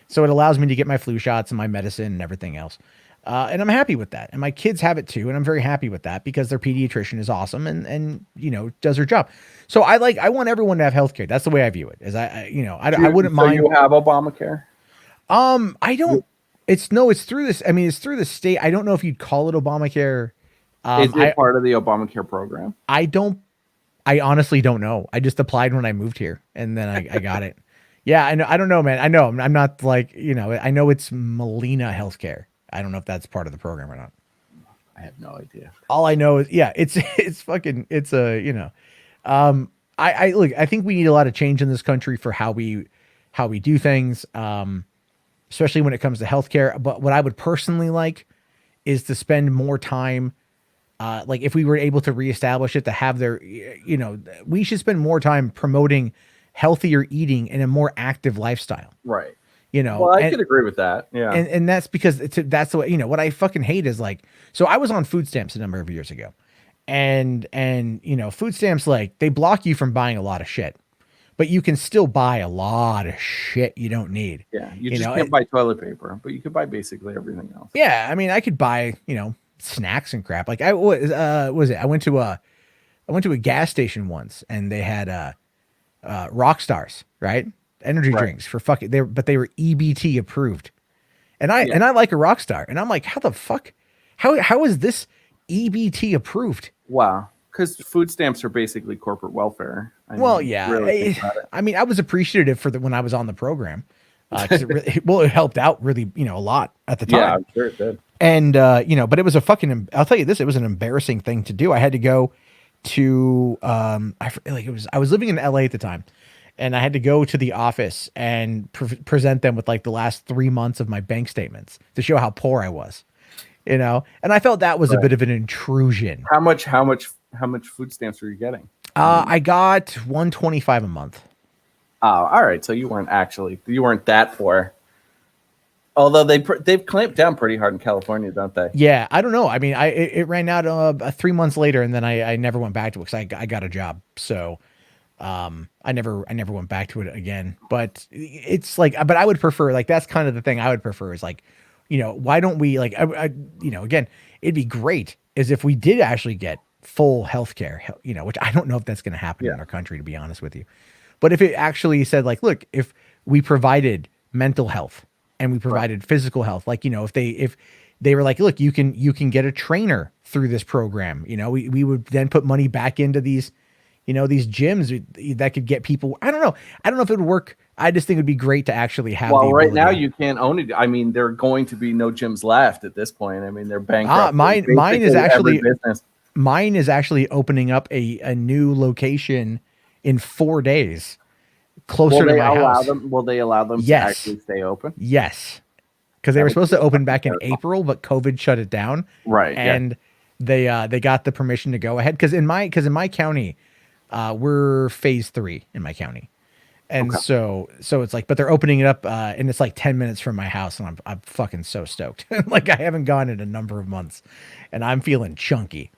So it allows me to get my flu shots and my medicine and everything else. And I'm happy with that. And my kids have it too. And I'm very happy with that because their pediatrician is awesome and you know, does her job. So I want everyone to have healthcare. That's the way I view it. Is I wouldn't mind. You have Obamacare? I don't. It's through this. I mean, it's through the state. I don't know if you'd call it Obamacare. Is it part of the Obamacare program? I honestly don't know. I just applied when I moved here and then I got it. Yeah, I know. I don't know, man. I know. I'm not like, you know, I know it's Molina Healthcare. I don't know if that's part of the program or not. I have no idea. All I know is, yeah, it's a, you know, I think we need a lot of change in this country for how we do things, especially when it comes to healthcare. But what I would personally like is to spend more time, like if we were able to reestablish it, to have their, you know, we should spend more time promoting healthier eating and a more active lifestyle. Right. You know, well, I could agree with that. Yeah. And that's because that's the way, you know, what I fucking hate is like, so I was on food stamps a number of years ago and, you know, food stamps, like they block you from buying a lot of shit, but you can still buy a lot of shit you don't need. Yeah. You just can't buy toilet paper, but you could buy basically everything else. Yeah. I mean, I could buy, you know, snacks and crap. Like I went to a gas station once and they had, Rock Stars, right? Energy drinks for fucking but they were EBT approved. And I like a Rock Star. And I'm like, how the fuck? How is this EBT approved? Wow. Because food stamps are basically corporate welfare. I mean, I was appreciative for when I was on the program. It helped out really, you know, a lot at the time. Yeah, I'm sure it did. And you know, but it was I'll tell you this, it was an embarrassing thing to do. I had to go to I was living in LA at the time, and I had to go to the office and present them with like the last 3 months of my bank statements to show how poor I was, you know. And I felt that was a bit of an intrusion. How much food stamps were you getting? I got $125 a month. Oh, all right. So you weren't that poor. Although they've clamped down pretty hard in California, don't they? Yeah, I don't know. I mean, it ran out 3 months later, and then I never went back to it because I got a job. So I never went back to it again. But it's like, but I would prefer, like, that's kind of the thing I would prefer is like, you know, why don't we like, you know, again, it'd be great is if we did actually get full healthcare, you know, which I don't know if that's going to happen in our country, to be honest with you. But if it actually said like, look, if we provided mental health and we provided physical health, like, you know, if they were like, look, you can get a trainer through this program, you know, we would then put money back into these, you know, these gyms that could get people. I don't know if it would work. I just think it'd be great to actually have. Well, right now you can't own it. I mean, there are going to be no gyms left at this point. I mean, they're bankrupt. Mine is actually opening up a new location in 4 days, closer to my house. Will they allow them to actually stay open? Yes, because they were supposed to open back in April, but COVID shut it down. Right, and they got the permission to go ahead because in my county, we're phase 3 in my county. And so it's like, but they're opening it up, and it's like 10 minutes from my house, and I'm fucking so stoked. Like I haven't gone in a number of months, and I'm feeling chunky.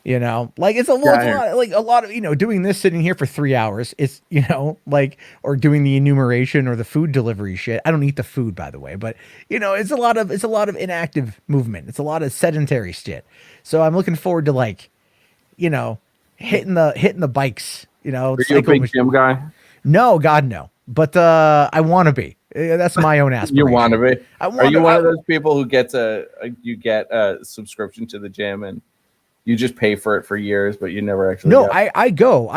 You know, like it's a lot, like a lot of, you know, doing this, sitting here for 3 hours. It's, you know, like, or doing the enumeration or the food delivery shit. I don't eat the food, by the way, but you know, it's a lot of inactive movement. It's a lot of sedentary shit. So I'm looking forward to, like, you know, hitting the bikes, you know. Are you a big gym guy? No, God, no. But I want to be. That's my own aspiration. You want to be? Are you one of those people who gets you get a subscription to the gym and you just pay for it for years, but you never actually? No, I go.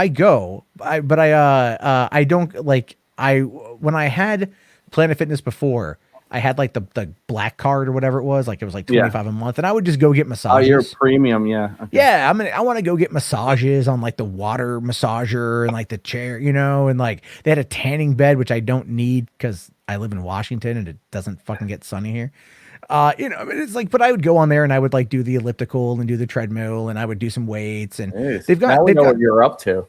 But I don't, like, when I had Planet Fitness before, I had like the black card or whatever it was like $25 a month, and I would just go get massages. Oh, you're premium, yeah. Okay. Yeah, I want to go get massages on like the water massager and like the chair, you know, and like they had a tanning bed, which I don't need because I live in Washington and it doesn't fucking get sunny here. You know, it's like, but I would go on there and I would like do the elliptical and do the treadmill, and I would do some weights, and they've got what you're up to.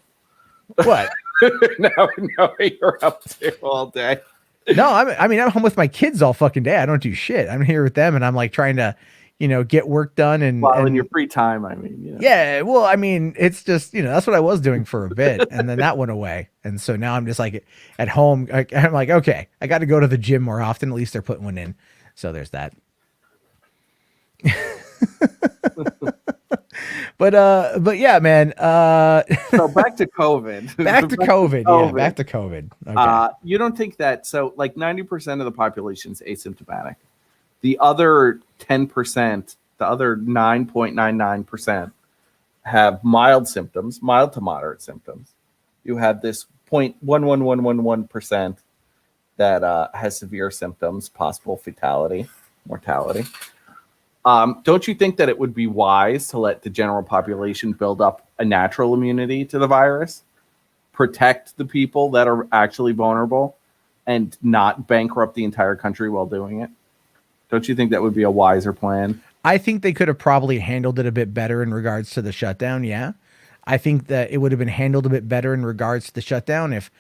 What? now we know what you're up to all day. No, I'm home with my kids all fucking day. I don't do shit. I'm here with them, and I'm like trying to, you know, get work done. And in your free time, I mean, you know. Yeah. Well, I mean, it's just, you know, that's what I was doing for a bit, and then that went away, and so now I'm just like at home. I'm like, okay, I got to go to the gym more often. At least they're putting one in. So there's that. But yeah, man. So back to COVID. Back to COVID. Yeah, back to COVID. Okay. You don't think that? So like 90% of the population is asymptomatic. The other 10%, the other 9.99% have mild symptoms, mild to moderate symptoms. You have this 0.11111% that has severe symptoms, possible fatality, mortality. Don't you think that it would be wise to let the general population build up a natural immunity to the virus, protect the people that are actually vulnerable, and not bankrupt the entire country while doing it? Don't you think that would be a wiser plan? I think they could have probably handled it a bit better in regards to the shutdown. Yeah. I think that it would have been handled a bit better in regards to the shutdown if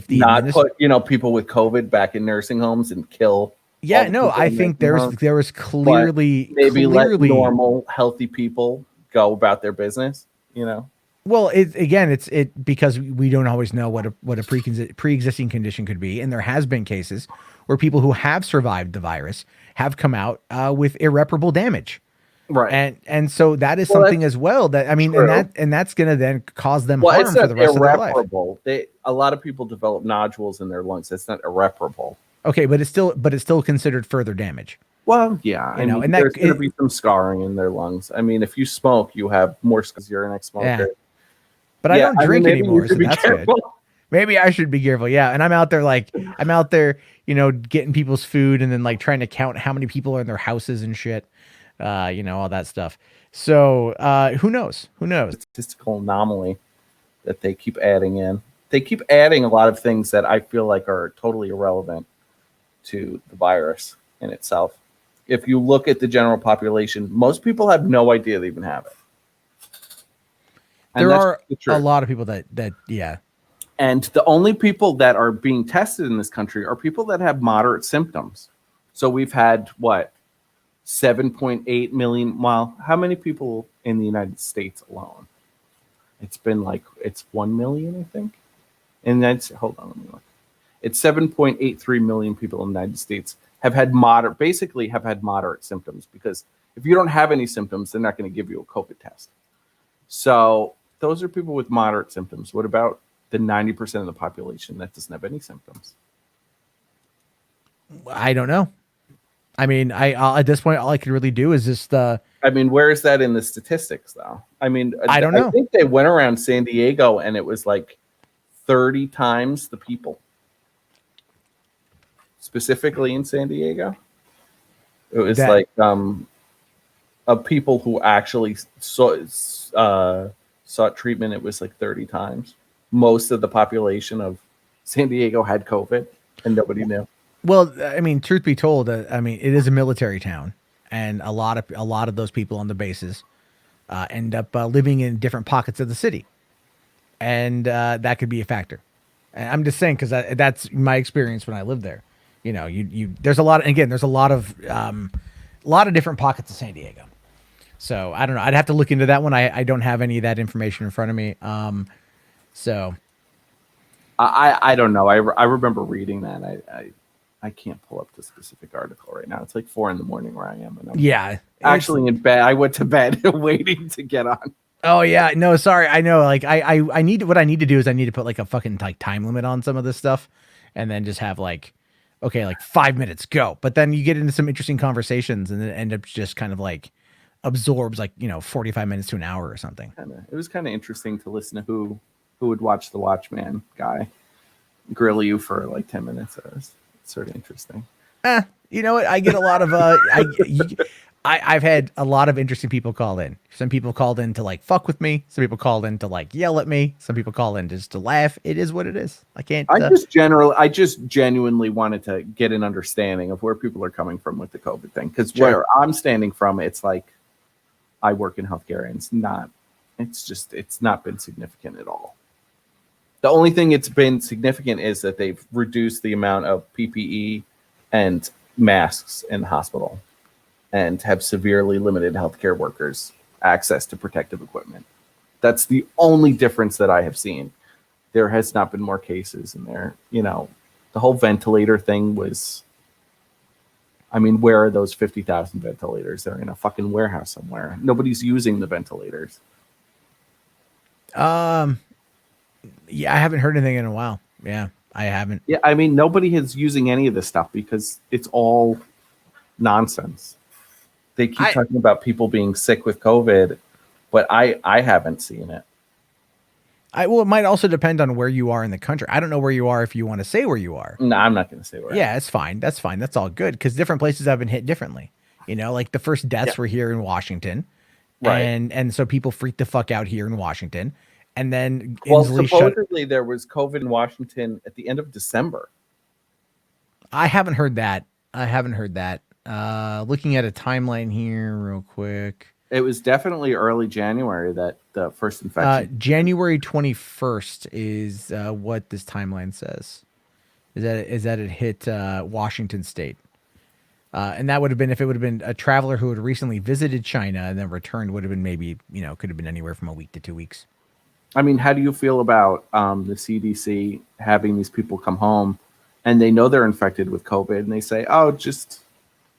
the not put, you know, people with COVID back in nursing homes and kill. Yeah, no, I think there was clearly let normal, healthy people go about their business, you know? Well, it's because we don't always know what a pre-existing condition could be. And there has been cases where people who have survived the virus have come out with irreparable damage. Right. And so that is something as well that, I mean, and that's going to then cause them harm for the rest of their life. A lot of people develop nodules in their lungs. It's not irreparable. Okay, but it's still considered further damage. Well, yeah, I mean, there's going to be some scarring in their lungs. I mean, if you smoke, you have more because you're an ex-smoker. Yeah. But I don't drink anymore, so that's good. Maybe I should be careful. Yeah, and I'm out there, you know, getting people's food and then like trying to count how many people are in their houses and shit, you know, all that stuff. So who knows? Who knows? Statistical anomaly that they keep adding in. They keep adding a lot of things that I feel like are totally irrelevant to the virus in itself. If you look at the general population, most people have no idea they even have it. And there are a lot of people that yeah. And the only people that are being tested in this country are people that have moderate symptoms. So we've had 7.8 million. Well, how many people in the United States alone? It's 1 million, I think. And that's, hold on, let me look. It's 7.83 million people in the United States have had moderate symptoms, because if you don't have any symptoms, they're not going to give you a COVID test. So those are people with moderate symptoms. What about the 90% of the population that doesn't have any symptoms? I don't know. I mean, I at this point, all I can really do is just. I mean, where is that in the statistics, though? I mean, I don't know. I think they went around San Diego, and it was like 30 times the people. Specifically in San Diego, it was of people who actually sought treatment. It was like 30 times. Most of the population of San Diego had COVID, and nobody knew. Well, I mean, truth be told, I mean, it is a military town, and a lot of those people on the bases end up living in different pockets of the city, and that could be a factor. And I'm just saying because that's my experience when I lived there. You know, there's a lot. Again, there's a lot of different pockets of San Diego. So I don't know. I'd have to look into that one. I don't have any of that information in front of me. So I don't know. I remember reading that. I can't pull up the specific article right now. It's like 4 a.m. where I am, and I'm actually in bed. I went to bed waiting to get on. Oh yeah, no, sorry. I know. Like I need what I need to do is I need to put like a fucking like time limit on some of this stuff, and then just have like, okay, like 5 minutes, go. But then you get into some interesting conversations, and then it end up just kind of like absorbs like 45 minutes to an hour or something. It was kind of interesting to listen to who would watch the Watchman guy grill you for like 10 minutes. It was sort of interesting. You know what? I get a lot of I've had a lot of interesting people call in. Some people called in to like fuck with me. Some people called in to like yell at me. Some people call in just to laugh. It is what it is. I can't. I just genuinely wanted to get an understanding of where people are coming from with the COVID thing. Because where I'm standing from, it's like I work in healthcare, and it's not been significant at all. The only thing it's been significant is that they've reduced the amount of PPE and masks in the hospital, and have severely limited healthcare workers access to protective equipment. That's the only difference that I have seen. There has not been more cases in there. The whole ventilator thing was, where are those 50,000 ventilators? They're in a fucking warehouse somewhere. Nobody's using the ventilators. Yeah, I haven't heard anything in a while. Yeah, I haven't. Yeah, nobody is using any of this stuff because it's all nonsense. They keep talking about people being sick with COVID, but I haven't seen it. Well, it might also depend on where you are in the country. I don't know where you are if you want to say where you are. No, I'm not going to say where. Yeah, it's fine. That's fine. That's all good because different places have been hit differently. Like the first deaths were here in Washington, right? And so people freaked the fuck out here in Washington, and then supposedly there was COVID in Washington at the end of December. I haven't heard that. Looking at a timeline here real quick. It was definitely early January that the first infection. January 21st is what this timeline says. Is that it hit Washington State. And that would have been if it would have been a traveler who had recently visited China and then returned, would have been maybe, could have been anywhere from a week to 2 weeks. How do you feel about the CDC having these people come home and they know they're infected with COVID and they say, oh,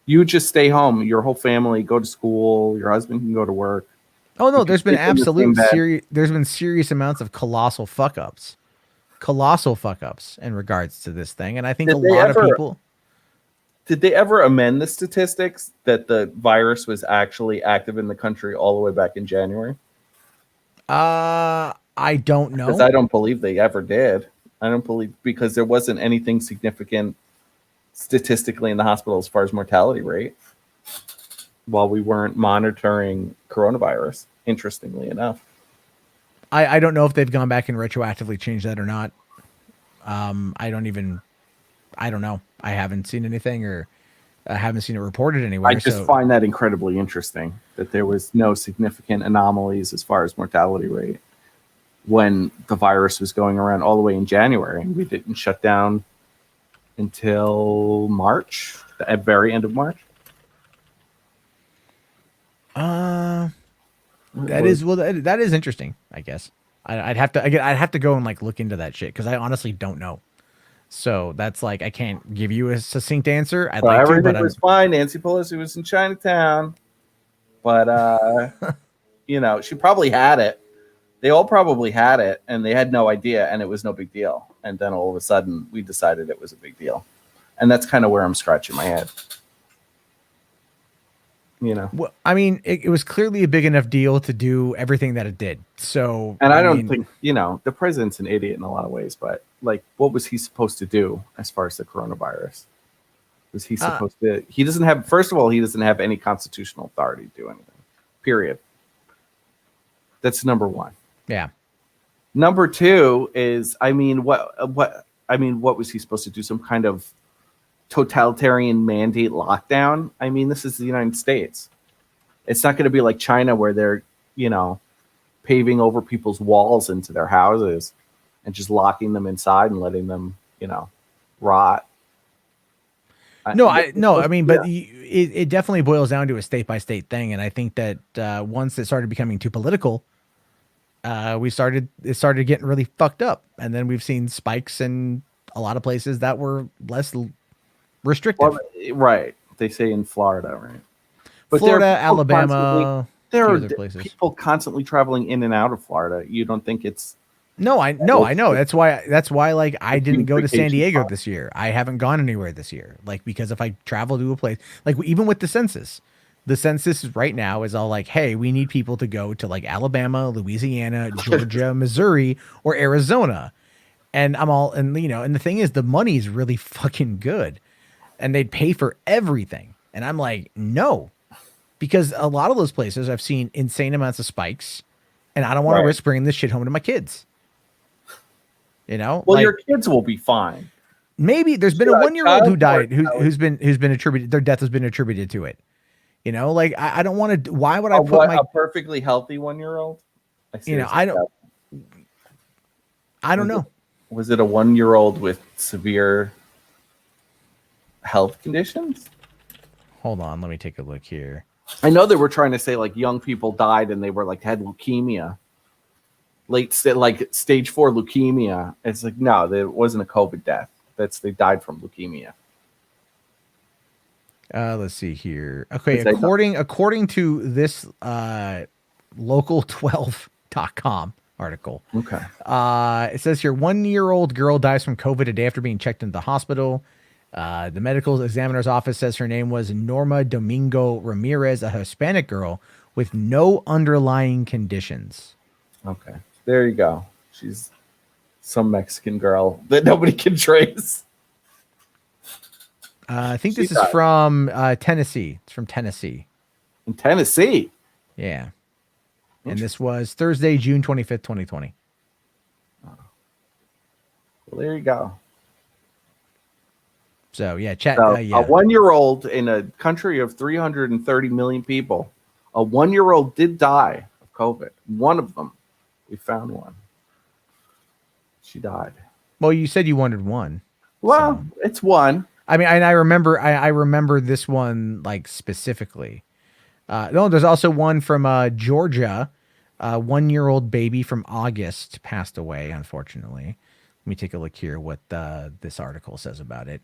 you just stay home. Your whole family go to school. Your husband can go to work. Oh no, there's been there's been serious amounts of colossal fuck ups in regards to this thing. And I think a lot of people. Did they ever amend the statistics that the virus was actually active in the country all the way back in January? I don't know. Because I don't believe they ever did. I don't believe, because there wasn't anything significant statistically in the hospital as far as mortality rate while we weren't monitoring coronavirus, interestingly enough. I don't know if they've gone back and retroactively changed that or not. I don't know. I haven't seen anything, or I haven't seen it reported anywhere. I just find that incredibly interesting that there was no significant anomalies as far as mortality rate when the virus was going around all the way in January, and we didn't shut down until March, at very end of March. That is interesting, I guess. I'd have to go and like look into that shit because I honestly don't know. So that's like, I can't give you a succinct answer. Everything was fine. Nancy Pelosi was in Chinatown, but she probably had it. They all probably had it, and they had no idea, and it was no big deal. And then all of a sudden, we decided it was a big deal, and that's kind of where I'm scratching my head. Well, it was clearly a big enough deal to do everything that it did. So, and I don't think the president's an idiot in a lot of ways, but like, what was he supposed to do as far as the coronavirus? Was he supposed to? He doesn't have. First of all, he doesn't have any constitutional authority to do anything. Period. That's number one. Yeah. Number two is, what was he supposed to do? Some kind of totalitarian mandate lockdown? This is the United States. It's not going to be like China where they're, paving over people's walls into their houses and just locking them inside and letting them, rot. I mean, but it definitely boils down to a state by state thing. And I think that once it started becoming too political, it started getting really fucked up. And then we've seen spikes in a lot of places that were less restrictive. Well, right. They say in Florida, right? But Florida, Alabama, there are other places. People constantly traveling in and out of Florida. You don't think it's I know. That's why like I didn't go to San Diego this year. I haven't gone anywhere this year. Like, because if I travel to a place, like even with the census right now is all like, hey, we need people to go to like Alabama, Louisiana, Georgia, Missouri, or Arizona. And and the thing is, the money is really fucking good and they'd pay for everything. And I'm like, no, because a lot of those places I've seen insane amounts of spikes and I don't want to risk bringing this shit home to my kids. Well, your kids will be fine. Maybe there's been a 1-year-old who died, who's been attributed, their death has been attributed to it. I don't want to. Why would I put a perfectly healthy 1-year-old? I don't know. Was it a 1-year-old with severe health conditions? Hold on, let me take a look here. I know they were trying to say like young people died and they were like had leukemia. Like stage 4 leukemia. It's like, no, there wasn't a COVID death. They died from leukemia. Let's see here. Okay, according to this local12.com article. Okay. It says here 1-year-old girl dies from COVID a day after being checked into the hospital. The medical examiner's office says her name was Norma Domingo Ramirez, a Hispanic girl with no underlying conditions. Okay. There you go. She's some Mexican girl that nobody can trace. I think this is from Tennessee. It's from Tennessee. In Tennessee? Yeah. And this was Thursday, June 25th, 2020. Well, there you go. So, yeah, chat. So, yeah. A 1-year-old in a country of 330 million people, a 1-year-old did die of COVID. One of them. We found one. She died. Well, you said you wanted one. Well, it's one. I mean, I remember this one like specifically. No, there's also one from Georgia. 1-year-old baby from August passed away, unfortunately. Let me take a look here what this article says about it.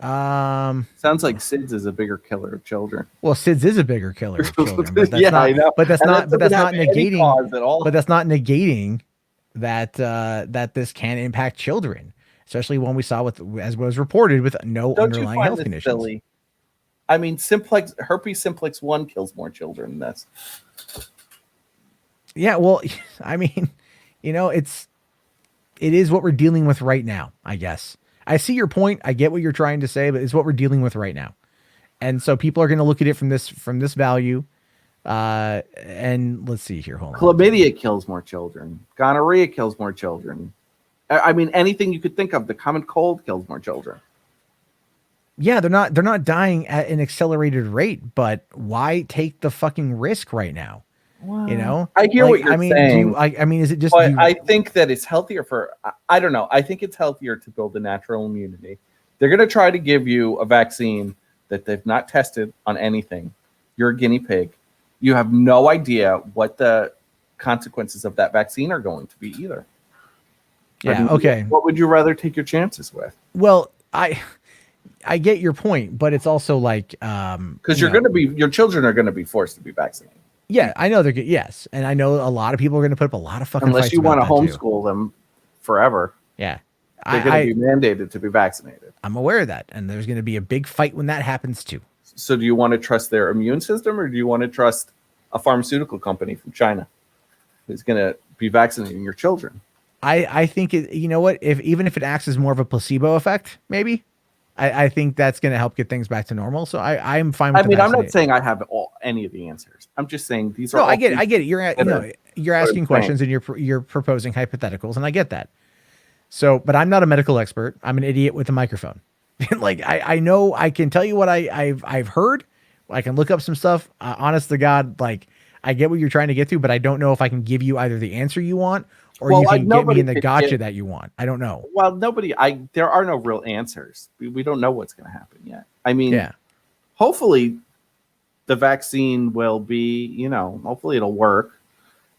Sounds like SIDS is a bigger killer of children. Well, SIDS is a bigger killer of children, but that's I know. But that's not negating. At all. But that's not negating that this can impact children, especially when we saw as was reported with no underlying health conditions. Silly? I mean, herpes simplex 1 kills more children than this. Yeah, well, I mean, it is what we're dealing with right now, I guess. I see your point. I get what you're trying to say, but it's what we're dealing with right now. And so people are going to look at it from this value. And let's see here. Hold on. Chlamydia kills more children. Gonorrhea kills more children. I mean, anything you could think of. The common cold kills more children. Yeah, they're not dying at an accelerated rate, but why take the fucking risk right now? Well, I hear what you're saying. I mean, is it just? But I think that it's healthier for. I don't know. I think it's healthier to build a natural immunity. They're going to try to give you a vaccine that they've not tested on anything. You're a guinea pig. You have no idea what the consequences of that vaccine are going to be either. Yeah. I mean, okay. What would you rather take your chances with? Well, I get your point, but it's also like because your children are going to be forced to be vaccinated. Yeah, I know they're good. Yes, and I know a lot of people are going to put up a lot of fucking. Unless you want to homeschool them forever. Yeah, they're going to be mandated to be vaccinated. I'm aware of that, and there's going to be a big fight when that happens too. So, do you want to trust their immune system, or do you want to trust a pharmaceutical company from China who's going to be vaccinating your children? I think it. You know what? Even if it acts as more of a placebo effect, maybe. I think that's going to help get things back to normal. So I'm fine with. I mean, I'm not saying I have any of the answers. I'm just saying these are. No, I get it. You're asking questions and you're proposing hypotheticals, and I get that. So, but I'm not a medical expert. I'm an idiot with a microphone. Like I know I can tell you what I've heard. I can look up some stuff. Honest to God, like I get what you're trying to get to, but I don't know if I can give you either the answer you want or you can get me in the gotcha that you want. I don't know. Well, there are no real answers. We don't know what's going to happen yet. I mean, hopefully the vaccine will be, hopefully it'll work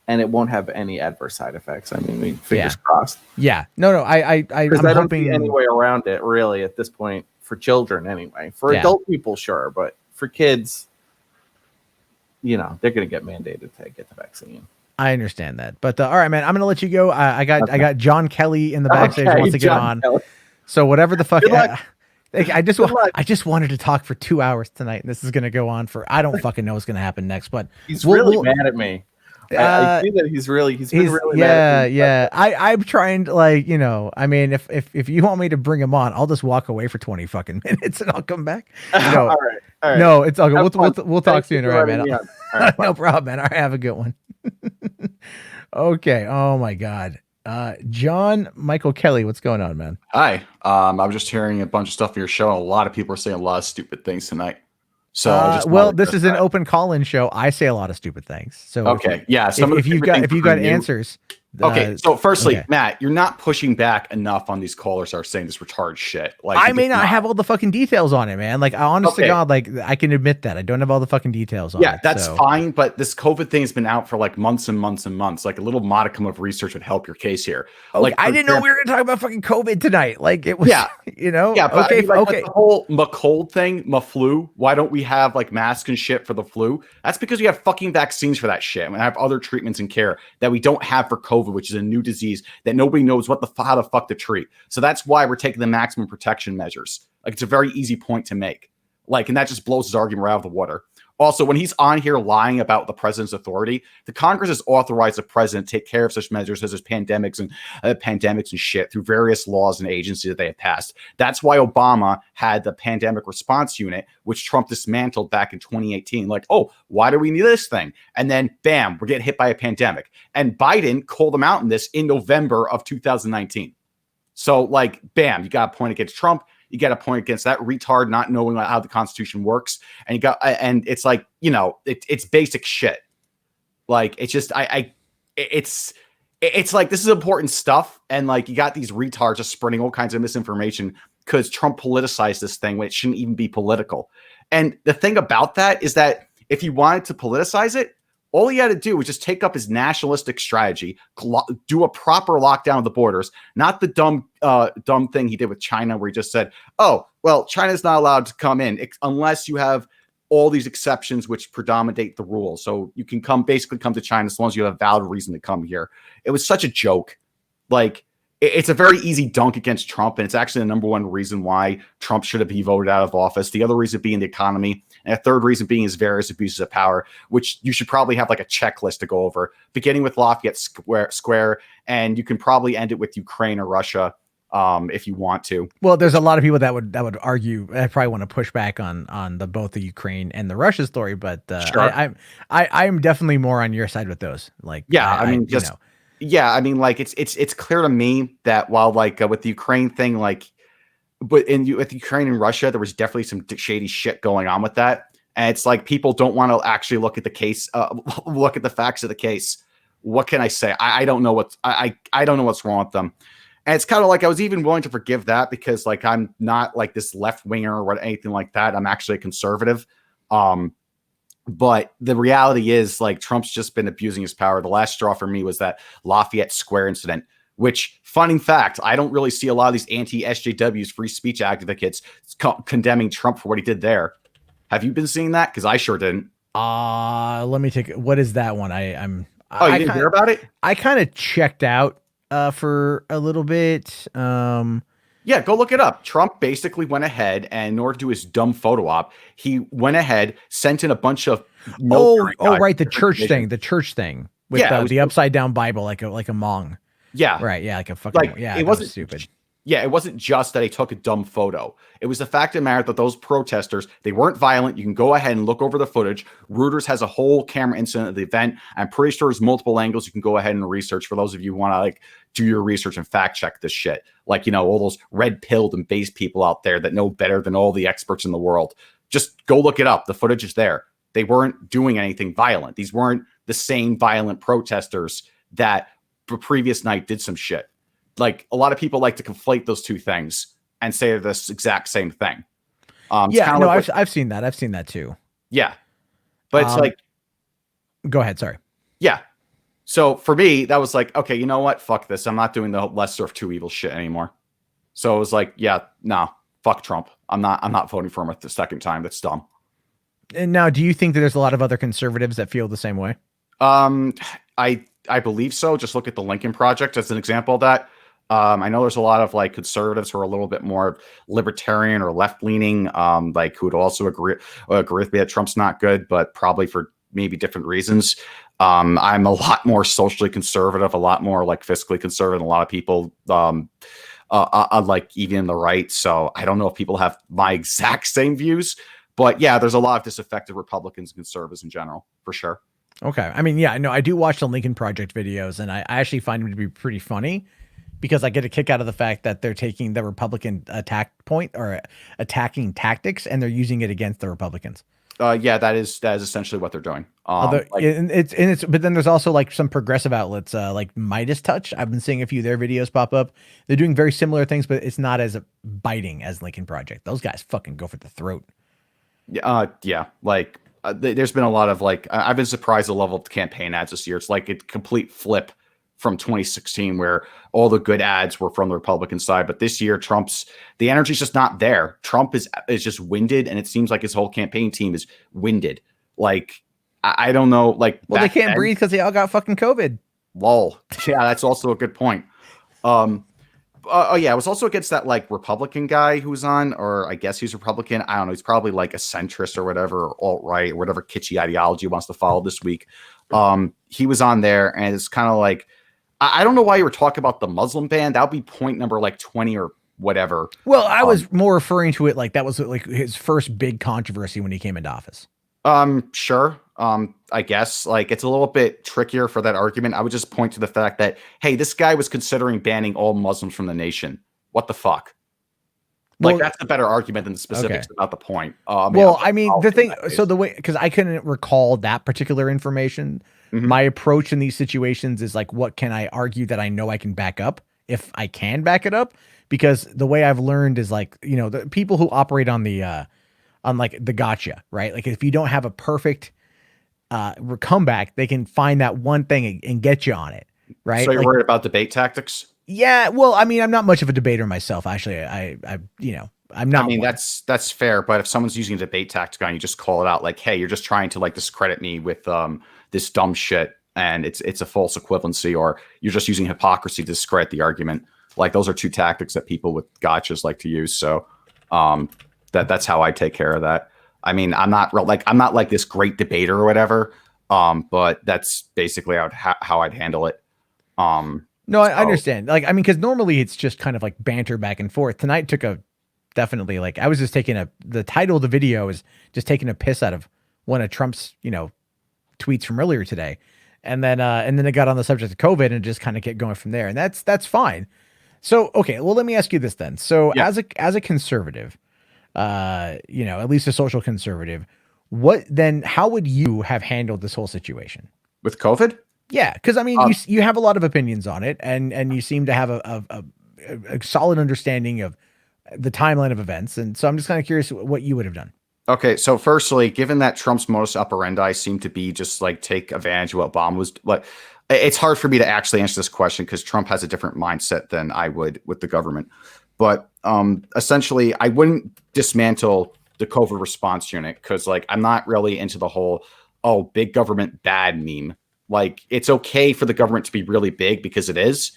and it won't have any adverse side effects. I mean, fingers crossed. Yeah. No, I'm don't see any way around it really at this point for children anyway. For adult people, sure, but for kids, they're going to get mandated to get the vaccine. I understand that, but all right, man, I'm gonna let you go. I got John Kelly in the backstage wants to get on. Kelly. So whatever the fuck. I just wanted to talk for 2 hours tonight, and this is gonna go on for I don't fucking know what's gonna happen next. But he's really mad at me. I see that he's been really mad at me. Yeah. I'm trying to I mean, if you want me to bring him on, I'll just walk away for 20 fucking minutes and I'll come back. All right. No, it's all good. We'll talk soon, all right, man. No problem, man. All right, have a good one. Okay. Oh my God. John Michael Kelly, what's going on, man? Hi. I was just hearing a bunch of stuff in your show. A lot of people are saying a lot of stupid things tonight. So this is an open call-in show. I say a lot of stupid things. So okay, if you've got answers. Okay, so firstly, Matt, you're not pushing back enough on these callers that are saying this retarded shit. Like I may not have all the fucking details on it, man. Like honest to God, like I can admit that I don't have all the fucking details on it. Yeah, that's fine. But this COVID thing has been out for like months and months and months. Like a little modicum of research would help your case here. Like I didn't know we were going to talk about fucking COVID tonight. Like it was, Yeah, but okay, the whole cold thing, flu. Why don't we have like masks and shit for the flu? That's because we have fucking vaccines for that shit. And we have other treatments and care that we don't have for COVID, which is a new disease that nobody knows how the fuck to treat. So that's why we're taking the maximum protection measures. Like it's a very easy point to make. Like, and that just blows his argument right out of the water. Also, when he's on here lying about the president's authority, the Congress has authorized the president to take care of such measures as pandemics and shit through various laws and agencies that they have passed. That's why Obama had the pandemic response unit, which Trump dismantled back in 2018. Like, oh, why do we need this thing? And then, bam, we're getting hit by a pandemic. And Biden called him out in this in November of 2019. So, like, bam, you got a point against Trump. You get a point against that retard not knowing how the Constitution works, and it's like it's basic shit. Like it's just it's like this is important stuff, and like you got these retards just spreading all kinds of misinformation because Trump politicized this thing when it shouldn't even be political. And the thing about that is that if he wanted to politicize it, all he had to do was just take up his nationalistic strategy, do a proper lockdown of the borders, not the dumb thing he did with China where he just said, oh, well, China's not allowed to come in unless you have all these exceptions which predominate the rule. So you can basically come to China as long as you have a valid reason to come here. It was such a joke. Like, it's a very easy dunk against Trump, and it's actually the number one reason why Trump should have been voted out of office. The other reason being the economy, and a third reason being his various abuses of power, which you should probably have like a checklist to go over, beginning with Lafayette Square, and you can probably end it with Ukraine or Russia if you want to. Well, there's a lot of people that would argue. I probably want to push back on both the Ukraine and the Russia story, but sure. I'm definitely more on your side with those. Like, yeah, I mean, like it's clear to me that while like with the Ukraine thing, like, but with Ukraine and Russia, there was definitely some shady shit going on with that, and it's like people don't want to actually look at the case, look at the facts of the case. What can I say? I don't know what's I don't know what's wrong with them, and it's kind of like I was even willing to forgive that because like I'm not like this left winger or anything like that. I'm actually a conservative. But the reality is, like, Trump's just been abusing his power. The last straw for me was that Lafayette Square incident, which, funny fact, I don't really see a lot of these anti-SJWs, free speech advocates, condemning Trump for what he did there. Have you been seeing that? Because I sure didn't. Let me take. What is that one? You didn't hear about it? I kind of checked out for a little bit. Yeah, go look it up. Trump basically went ahead and in order to do his dumb photo op, he went ahead, sent in a bunch of right, the church thing with the upside down Bible like a Hmong. Yeah. Right, yeah, like a fucking it wasn't stupid. Yeah, it wasn't just that he took a dumb photo. It was the fact of the matter that those protesters, they weren't violent. You can go ahead and look over the footage. Reuters has a whole camera incident of the event. I'm pretty sure there's multiple angles you can go ahead and research for those of you who want to like do your research and fact check this shit. Like, all those red-pilled and base people out there that know better than all the experts in the world. Just go look it up. The footage is there. They weren't doing anything violent. These weren't the same violent protesters that previous night did some shit. Like a lot of people like to conflate those two things and say they're this exact same thing. Yeah, no, I've seen that. I've seen that too. Yeah, but it's like, go ahead. Sorry. Yeah. So for me, that was like, okay, you know what? Fuck this. I'm not doing the lesser of two evils shit anymore. So it was like, yeah, no, fuck Trump. I'm not voting for him the second time. That's dumb. And now, do you think that there's a lot of other conservatives that feel the same way? I believe so. Just look at the Lincoln Project as an example of that. I know there's a lot of like conservatives who are a little bit more libertarian or left leaning, like who would also agree with me that Trump's not good, but probably for maybe different reasons. I'm a lot more socially conservative, a lot more like fiscally conservative than a lot of people, like even the right. So I don't know if people have my exact same views, but yeah, there's a lot of disaffected Republicans and conservatives in general, for sure. Okay. I mean, yeah, no, I do watch the Lincoln Project videos, and I actually find them to be pretty funny because I get a kick out of the fact that they're taking the Republican attack point or attacking tactics, and they're using it against the Republicans. Yeah, that is essentially what they're doing. But then there's also like some progressive outlets, like Midas Touch. I've been seeing a few of their videos pop up. They're doing very similar things, but it's not as biting as Lincoln Project. Those guys fucking go for the throat. Yeah, like there's been a lot of like I've been surprised the level of campaign ads this year. It's like a complete flip from 2016 where all the good ads were from the Republican side, but this year the energy's just not there. Trump is just winded, and it seems like his whole campaign team is winded. Like I don't know, like they can't breathe because they all got fucking COVID. Lol. Yeah, that's also a good point. Oh yeah, I was also against that like Republican guy who was on, or I guess he's Republican. I don't know. He's probably like a centrist or whatever, or alt-right or whatever kitschy ideology he wants to follow this week. He was on there, and it's kind of like, I don't know why you were talking about the Muslim ban. That would be point number like 20 or whatever. Well, I was more referring to it like that was like his first big controversy when he came into office. Sure. I guess like it's a little bit trickier for that argument. I would just point to the fact that, hey, this guy was considering banning all Muslims from the nation. What the fuck? Like that's a better argument than the specifics about the point. I mean, the thing, so the way, because I couldn't recall that particular information. Mm-hmm. My approach in these situations is like, what can I argue that I know I can back up if I can back it up? Because the way I've learned is like, you know, the people who operate on the, on like the gotcha, right? Like if you don't have a perfect comeback, they can find that one thing and get you on it, right? So you're worried about debate tactics? Yeah, well, I mean, I'm not much of a debater myself. Actually, I you know, I'm not. I mean, that's fair. But if someone's using a debate tactic on you, just call it out. Like, hey, you're just trying to like discredit me with this dumb shit, and it's a false equivalency, or you're just using hypocrisy to discredit the argument. Like those are two tactics that people with gotchas like to use. So that's how I take care of that. I mean, I'm not like this great debater or whatever. But that's basically how I'd handle it. No, I understand. Like, I mean, because normally it's just kind of like banter back and forth. Tonight took definitely like I was just taking the title of the video is just taking a piss out of one of Trump's, you know, tweets from earlier today. And then it got on the subject of COVID and just kind of kept going from there. And that's fine. So, okay, well, let me ask you this then. So as a conservative, you know, at least a social conservative, how would you have handled this whole situation with COVID? Yeah, because I mean, you have a lot of opinions on it, and you seem to have a solid understanding of the timeline of events, and so I'm just kind of curious what you would have done. Okay, so firstly, given that Trump's modus operandi seemed to be just like take advantage of what Obama was like, it's hard for me to actually answer this question because Trump has a different mindset than I would with the government. But essentially, I wouldn't dismantle the COVID response unit because, like, I'm not really into the whole big government bad meme. Like, it's okay for the government to be really big because it is.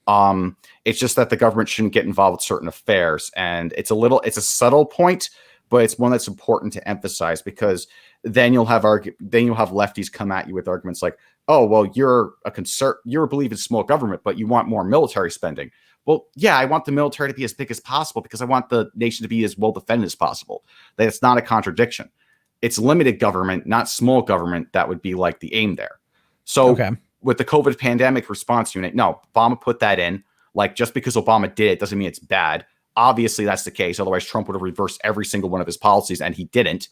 It's just that the government shouldn't get involved with certain affairs. And it's a subtle point, but it's one that's important to emphasize because then you'll have lefties come at you with arguments like, oh, well, you believe in small government, but you want more military spending. Well, yeah, I want the military to be as big as possible because I want the nation to be as well defended as possible. That's not a contradiction. It's limited government, not small government. That would be like the aim there. So with the COVID pandemic response unit, no, Obama put that in. Like, just because Obama did it doesn't mean it's bad. Obviously, that's the case. Otherwise, Trump would have reversed every single one of his policies, and he didn't.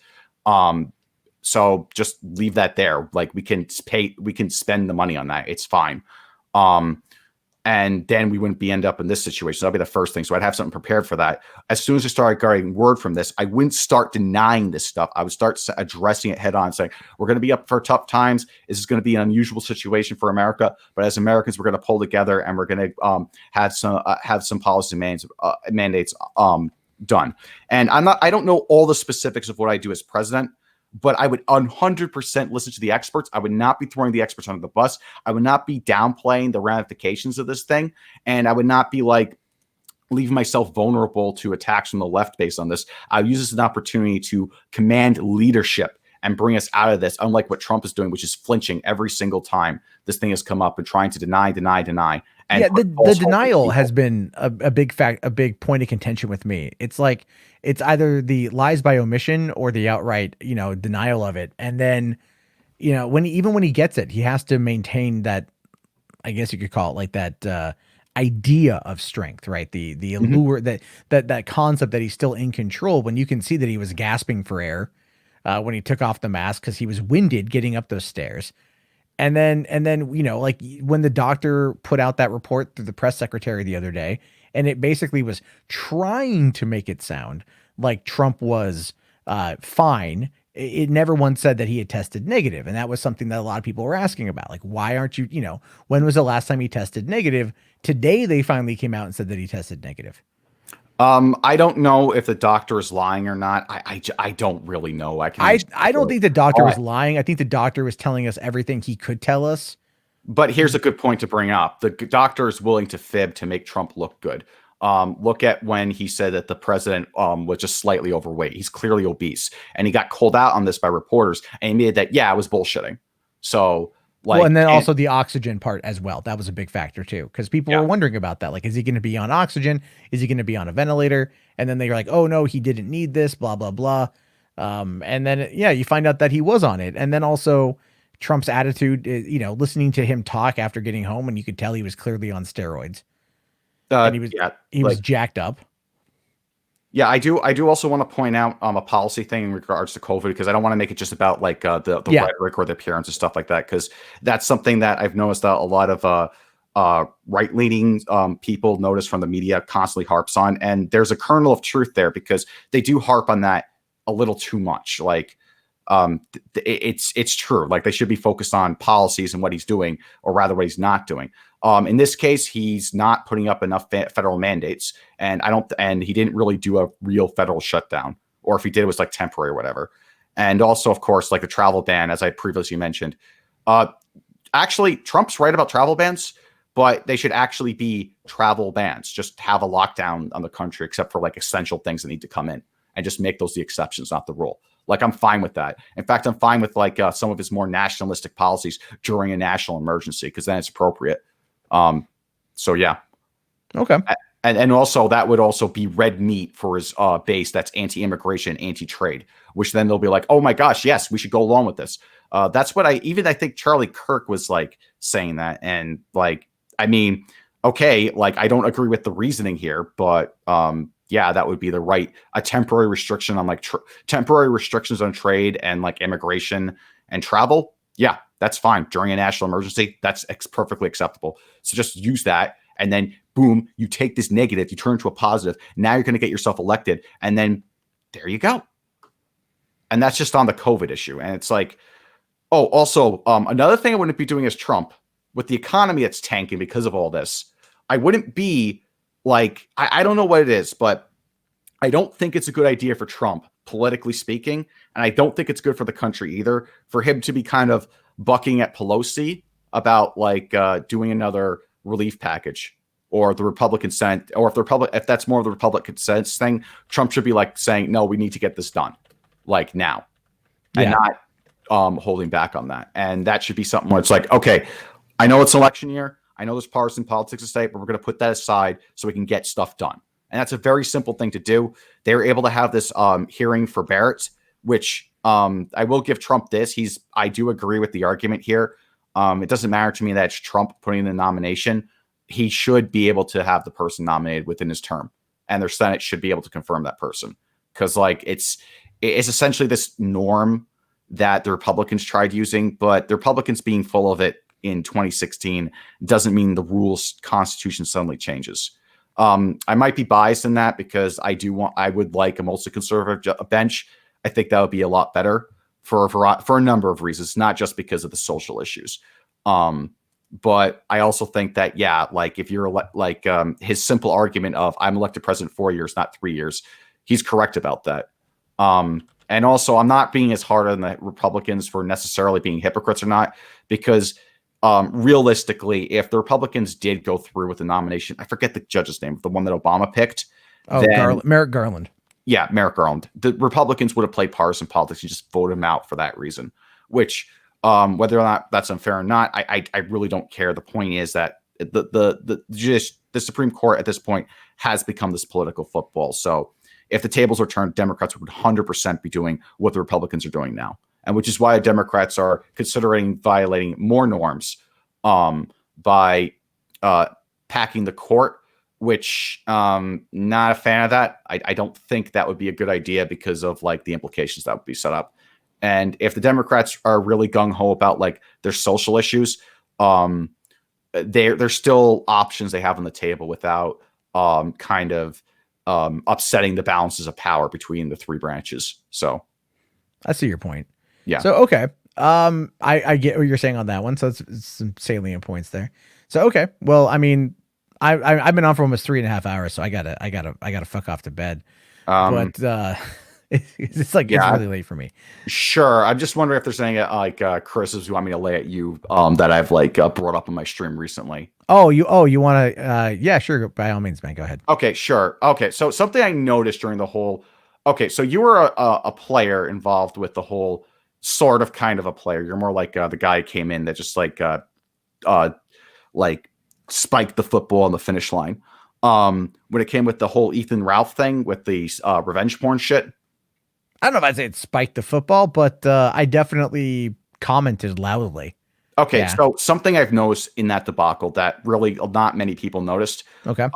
So just leave that there. Like, we can spend the money on that. It's fine. And then we wouldn't end up in this situation. So that'd be the first thing. So I'd have something prepared for that. As soon as I started getting word from this, I wouldn't start denying this stuff. I would start addressing it head on, saying, we're going to be up for tough times. This is going to be an unusual situation for America. But as Americans, we're going to pull together and we're going to have some policy mandates done. And I don't know all the specifics of what I do as president, but I would 100% listen to the experts. I would not be throwing the experts under the bus. I would not be downplaying the ramifications of this thing. And I would not be like leaving myself vulnerable to attacks from the left based on this. I would use this as an opportunity to command leadership and bring us out of this, unlike what Trump is doing, which is flinching every single time this thing has come up and trying to deny. And yeah, the denial has been a big point of contention with me. It's like it's either the lies by omission or the outright, denial of it. And then, when he gets it, he has to maintain that, I guess you could call it like that idea of strength, right? The allure that concept that he's still in control, when you can see that he was gasping for air when he took off the mask because he was winded getting up those stairs. And then, like when the doctor put out that report through the press secretary the other day, and it basically was trying to make it sound like Trump was fine. It never once said that he had tested negative. And that was something that a lot of people were asking about. Like, why aren't you, when was the last time he tested negative? Today, they finally came out and said that he tested negative. I don't know if the doctor is lying or not. I don't really know. I don't think the doctor was lying. I think the doctor was telling us everything he could tell us. But here's a good point to bring up. The doctor is willing to fib to make Trump look good. Look at when he said that the president was just slightly overweight. He's clearly obese. And he got called out on this by reporters. And he made that, I was bullshitting. So, and then also the oxygen part as well. That was a big factor too, because people were wondering about that. Like, is he going to be on oxygen? Is he going to be on a ventilator? And then they were like, oh no, he didn't need this, blah, blah, blah. And then, you find out that he was on it. And then also Trump's attitude, listening to him talk after getting home, and you could tell he was clearly on steroids. And he was jacked up. Yeah, I do also want to point out a policy thing in regards to COVID, because I don't want to make it just about like the rhetoric or the appearance and stuff like that, because that's something that I've noticed that a lot of right-leaning people notice from the media constantly harps on, and there's a kernel of truth there because they do harp on that a little too much. Like it's true. Like they should be focused on policies and what he's doing, or rather what he's not doing. In this case, he's not putting up enough federal mandates, and he didn't really do a real federal shutdown, or if he did, it was like temporary or whatever. And also, of course, like the travel ban, as I previously mentioned. Actually, Trump's right about travel bans, but they should actually be travel bans. Just have a lockdown on the country, except for like essential things that need to come in, and just make those the exceptions, not the rule. Like, I'm fine with that. In fact, I'm fine with like some of his more nationalistic policies during a national emergency, because then it's appropriate. So yeah. Okay. And also that would also be red meat for his base that's anti-immigration, anti-trade, which then they'll be like, oh my gosh, yes, we should go along with this. That's what I think Charlie Kirk was like saying that. And like, I mean, okay, like I don't agree with the reasoning here, but that would be a temporary restriction on like temporary restrictions on trade and like immigration and travel. Yeah, that's fine. During a national emergency, that's perfectly acceptable. So just use that. And then boom, you take this negative, you turn it into a positive. Now you're going to get yourself elected. And then there you go. And that's just on the COVID issue. And it's like, oh, also another thing I wouldn't be doing as Trump with the economy that's tanking because of all this. I wouldn't be like, I don't know what it is, but I don't think it's a good idea for Trump, politically speaking. And I don't think it's good for the country either, for him to be kind of bucking at Pelosi about like doing another relief package, or the Republican Senate, or if that's more of the Republican Senate thing, Trump should be like saying, no, we need to get this done like now, and not holding back on that. And that should be something where it's like, okay, I know it's election year. I know there's partisan politics at stake, but we're going to put that aside so we can get stuff done. And that's a very simple thing to do. They were able to have this hearing for Barrett, which I will give Trump this. I do agree with the argument here. It doesn't matter to me that it's Trump putting in the nomination. He should be able to have the person nominated within his term, and their Senate should be able to confirm that person. Because like it's essentially this norm that the Republicans tried using, but the Republicans being full of it in 2016 doesn't mean the rules constitution suddenly changes. I might be biased in that because I would like a mostly conservative bench. I think that would be a lot better for a number of reasons, not just because of the social issues. But I also think that, yeah, like if you're his simple argument of I'm elected president 4 years, not 3 years, he's correct about that. And also, I'm not being as hard on the Republicans for necessarily being hypocrites or not, because realistically, if the Republicans did go through with the nomination, I forget the judge's name, the one that Obama picked. Oh, Merrick Garland. Yeah, Merrick Garland. The Republicans would have played partisan politics and just voted him out for that reason, which whether or not that's unfair or not, I really don't care. The point is that the Supreme Court at this point has become this political football. So if the tables were turned, Democrats would 100% be doing what the Republicans are doing now. And which is why Democrats are considering violating more norms by packing the court, which not a fan of that. I don't think that would be a good idea because of like the implications that would be set up. And if the Democrats are really gung-ho about like their social issues, there's still options they have on the table without kind of upsetting the balances of power between the three branches. So I see your point. Yeah. So, okay. I get what you're saying on that one. So it's some salient points there. So, okay. Well, I mean, I've been on for almost 3.5 hours, so I gotta fuck off to bed. But it's like, it's really late for me. Sure. I'm just wondering if there's any criticisms you want me to lay at you that I've brought up on my stream recently. Oh, you want to, yeah, sure. By all means, man, go ahead. Okay, sure. Okay. So something I noticed during the whole, so you were a player involved with the whole sort of kind of a player. You're more like the guy who came in that just spiked the football on the finish line. When it came with the whole Ethan Ralph thing with the revenge porn shit. I don't know if I'd say it spiked the football, but I definitely commented loudly. Okay, yeah. So something I've noticed in that debacle that really not many people noticed. Okay.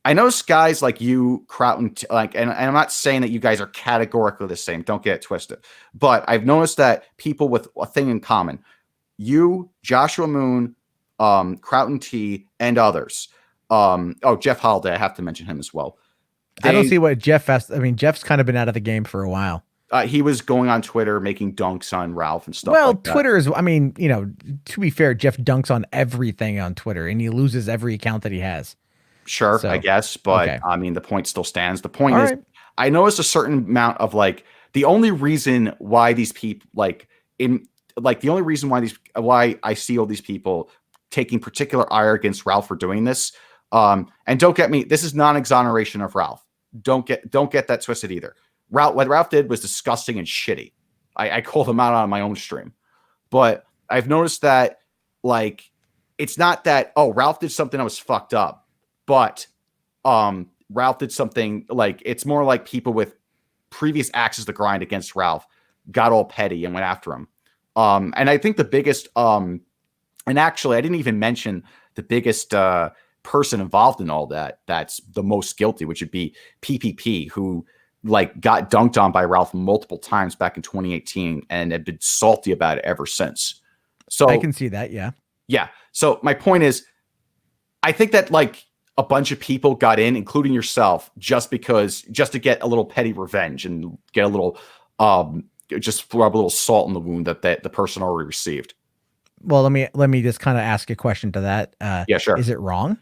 I noticed guys like you, Crouton, and I'm not saying that you guys are categorically the same. Don't get it twisted. But I've noticed that people with a thing in common, you, Joshua Moon, Crouton T, and others. Jeff Holiday, I have to mention him as well. I don't see what Jeff has. I mean, Jeff's kind of been out of the game for a while. He was going on Twitter making dunks on Ralph and stuff. Well, like that. Twitter is, I mean, to be fair, Jeff dunks on everything on Twitter and he loses every account that he has. Sure, So, I guess. But okay. I mean, the point still stands. The point All is, right. I noticed a certain amount of the only reason why these people why I see all these people taking particular ire against Ralph for doing this. And don't get me, this is non-exoneration of Ralph. Don't get that twisted either. What Ralph did was disgusting and shitty. I called him out on my own stream. But I've noticed that it's not that, Ralph did something that was fucked up, but Ralph did something it's more like people with previous axes to grind against Ralph got all petty and went after him. And I think the biggest and actually I didn't even mention the biggest person involved in all that's the most guilty, which would be PPP, who got dunked on by Ralph multiple times back in 2018 and had been salty about it ever since. So I can see that. Yeah. Yeah. So my point is, I think that a bunch of people got in, including yourself, just to get a little petty revenge and get a little, just rub a little salt in the wound that the person already received. Well, let me just kind of ask a question to that. Yeah, sure. Is it wrong?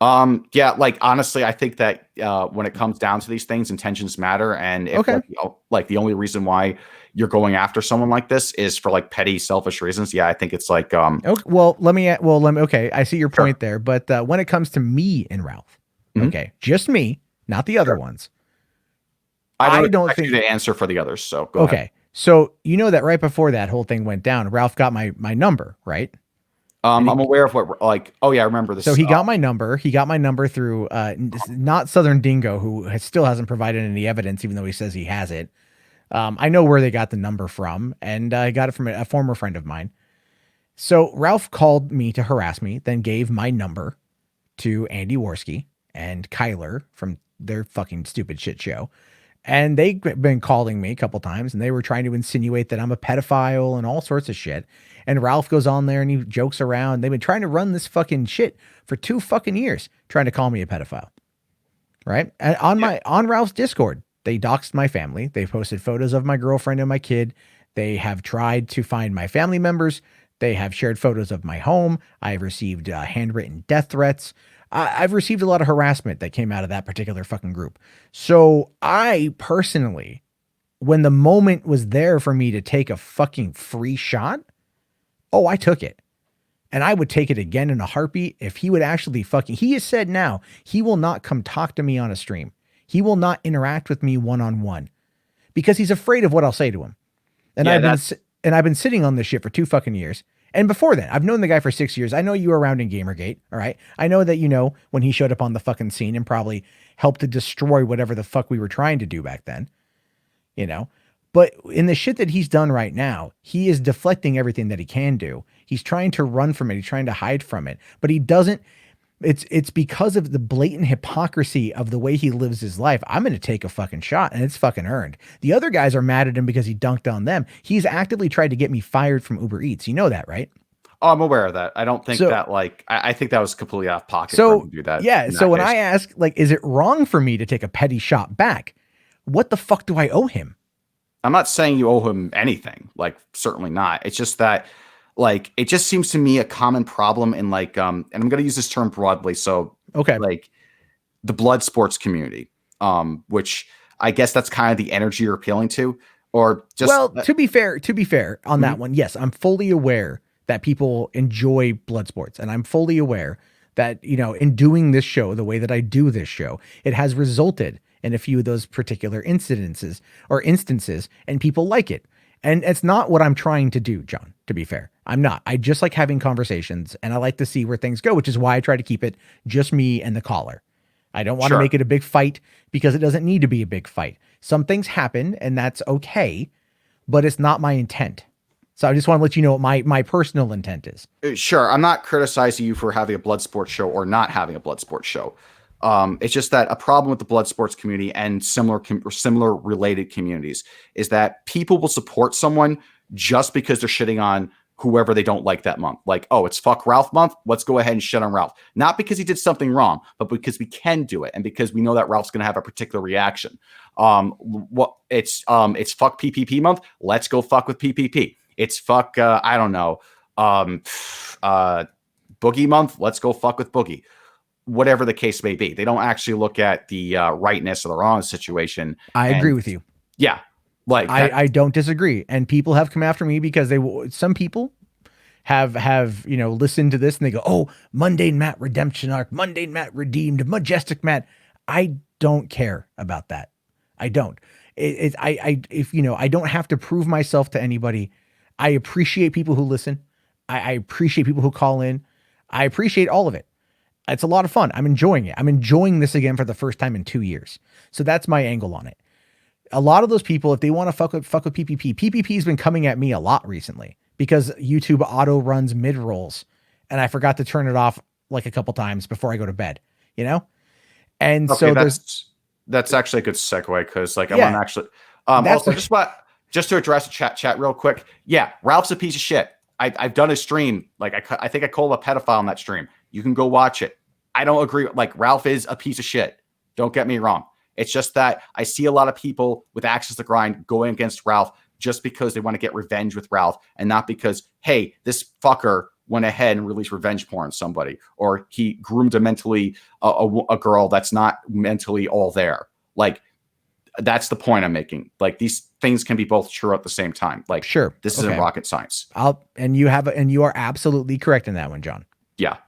Yeah, honestly, I think that when it comes down to these things, intentions matter. And if the only reason why you're going after someone like this is for petty, selfish reasons, yeah, I think it's okay. Okay, I see your point there. But when it comes to me and Ralph, okay, just me, not the other ones. I don't think the answer for the others. So go ahead. So that right before that whole thing went down, Ralph got my number, right? I'm aware of what I remember this. So he got my number. He got my number through not Southern Dingo, who still hasn't provided any evidence, even though he says he has it. I know where they got the number from, and I got it from a former friend of mine. So Ralph called me to harass me, then gave my number to Andy Worski and Kyler from their fucking stupid shit show. And they've been calling me a couple times, and they were trying to insinuate that I'm a pedophile and all sorts of shit. And Ralph goes on there and he jokes around. They've been trying to run this fucking shit for 2 fucking years, trying to call me a pedophile. Right? And on Ralph's Discord, they doxed my family. They posted photos of my girlfriend and my kid. They have tried to find my family members. They have shared photos of my home. I have received handwritten death threats. I've received a lot of harassment that came out of that particular fucking group. So I personally, when the moment was there for me to take a fucking free shot, oh, I took it. And I would take it again in a heartbeat if he would actually he has said now, he will not come talk to me on a stream. He will not interact with me one-on-one because he's afraid of what I'll say to him. And I've been sitting on this shit for 2 fucking years. And before then, I've known the guy for 6 years. I know you were around in Gamergate. All right. I know that, when he showed up on the fucking scene and probably helped to destroy whatever the fuck we were trying to do back then, but in the shit that he's done right now, he is deflecting everything that he can do. He's trying to run from it. He's trying to hide from it, but he doesn't. It's because of the blatant hypocrisy of the way he lives his life. I'm going to take a fucking shot, and it's fucking earned. The other guys are mad at him because he dunked on them. He's actively tried to get me fired from Uber Eats. You know that, right? Oh, I'm aware of that. I don't think that I think that was completely off pocket for him to do that. Yeah. So when I ask, is it wrong for me to take a petty shot back? What the fuck do I owe him? I'm not saying you owe him anything. Certainly not. It's just that, it just seems to me a common problem in and I'm going to use this term broadly. So, okay. The blood sports community, which I guess that's kind of the energy you're appealing to, or just. Well, to be fair on that one. Yes. I'm fully aware that people enjoy blood sports, and I'm fully aware that, in doing this show, the way that I do this show, it has resulted in a few of those particular instances, and people like it. And it's not what I'm trying to do, John, to be fair. I'm not. I just like having conversations, and I like to see where things go, which is why I try to keep it just me and the caller. I don't want to make it a big fight because it doesn't need to be a big fight. Some things happen, and that's okay, but it's not my intent. So I just want to let you know what my personal intent is. Sure. I'm not criticizing you for having a blood sports show or not having a blood sports show. It's just that a problem with the blood sports community and similar related communities is that people will support someone just because they're shitting on whoever they don't like that month. Oh, it's fuck Ralph month. Let's go ahead and shit on Ralph. Not because he did something wrong, but because we can do it. And because we know that Ralph's going to have a particular reaction. It's fuck PPP month. Let's go fuck with PPP. It's fuck, I don't know, Boogie month. Let's go fuck with Boogie. Whatever the case may be. They don't actually look at the rightness or the wrong situation. I agree with you. Yeah. I don't disagree. And people have come after me because some people have listened to this and they go, oh, Mundane Matt redemption arc, Mundane Matt redeemed, Majestic Matt. I don't care about that. I don't. I don't have to prove myself to anybody. I appreciate people who listen. I appreciate people who call in. I appreciate all of it. It's a lot of fun. I'm enjoying it. I'm enjoying this again for the first time in 2 years. So that's my angle on it. A lot of those people, if they want to fuck with PPP has been coming at me a lot recently because YouTube auto runs mid rolls, and I forgot to turn it off a couple times before I go to bed. And okay, so that's actually a good segue because I want to actually also just to address the chat real quick. Yeah, Ralph's a piece of shit. I've done a stream. I think I called a pedophile on that stream. You can go watch it. I don't agree. Ralph is a piece of shit. Don't get me wrong. It's just that I see a lot of people with access to grind going against Ralph just because they want to get revenge with Ralph and not because, hey, this fucker went ahead and released revenge porn on somebody, or he groomed a girl that's not mentally all there. That's the point I'm making. These things can be both true at the same time. Sure, this isn't rocket science. You are absolutely correct in that one, John. Yeah.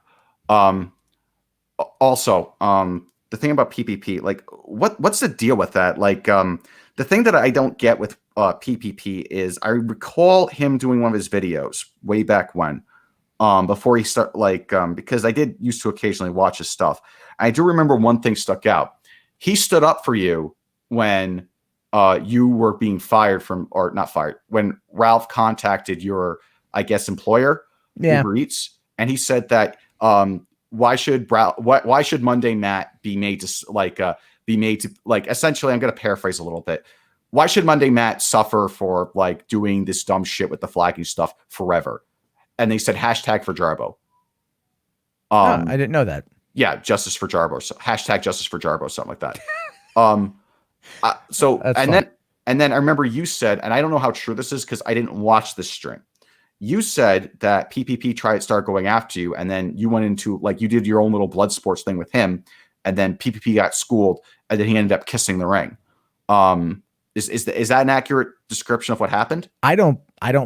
Also, the thing about PPP, what's the deal with that? The thing that I don't get with PPP is I recall him doing one of his videos way back when, before he because I did used to occasionally watch his stuff. I do remember one thing stuck out. He stood up for you when you were being fired from, or not fired, when Ralph contacted your, I guess, employer, Uber Eats, and he said that why should Mundane Matt be made to essentially, I'm going to paraphrase a little bit. Why should Mundane Matt suffer for doing this dumb shit with the flagging stuff forever? and they said hashtag for Jarbo. I didn't know that. Yeah, justice for Jarbo. So hashtag justice for Jarbo, something like that. So That's and fun. then I remember you said, and I don't know how true this is because I didn't watch this stream. You said that PPP started going after you, and then you went into like you did your own little blood sports thing with him, and then PPP got schooled, and then he ended up kissing the ring. Is that an accurate description of what happened? I don't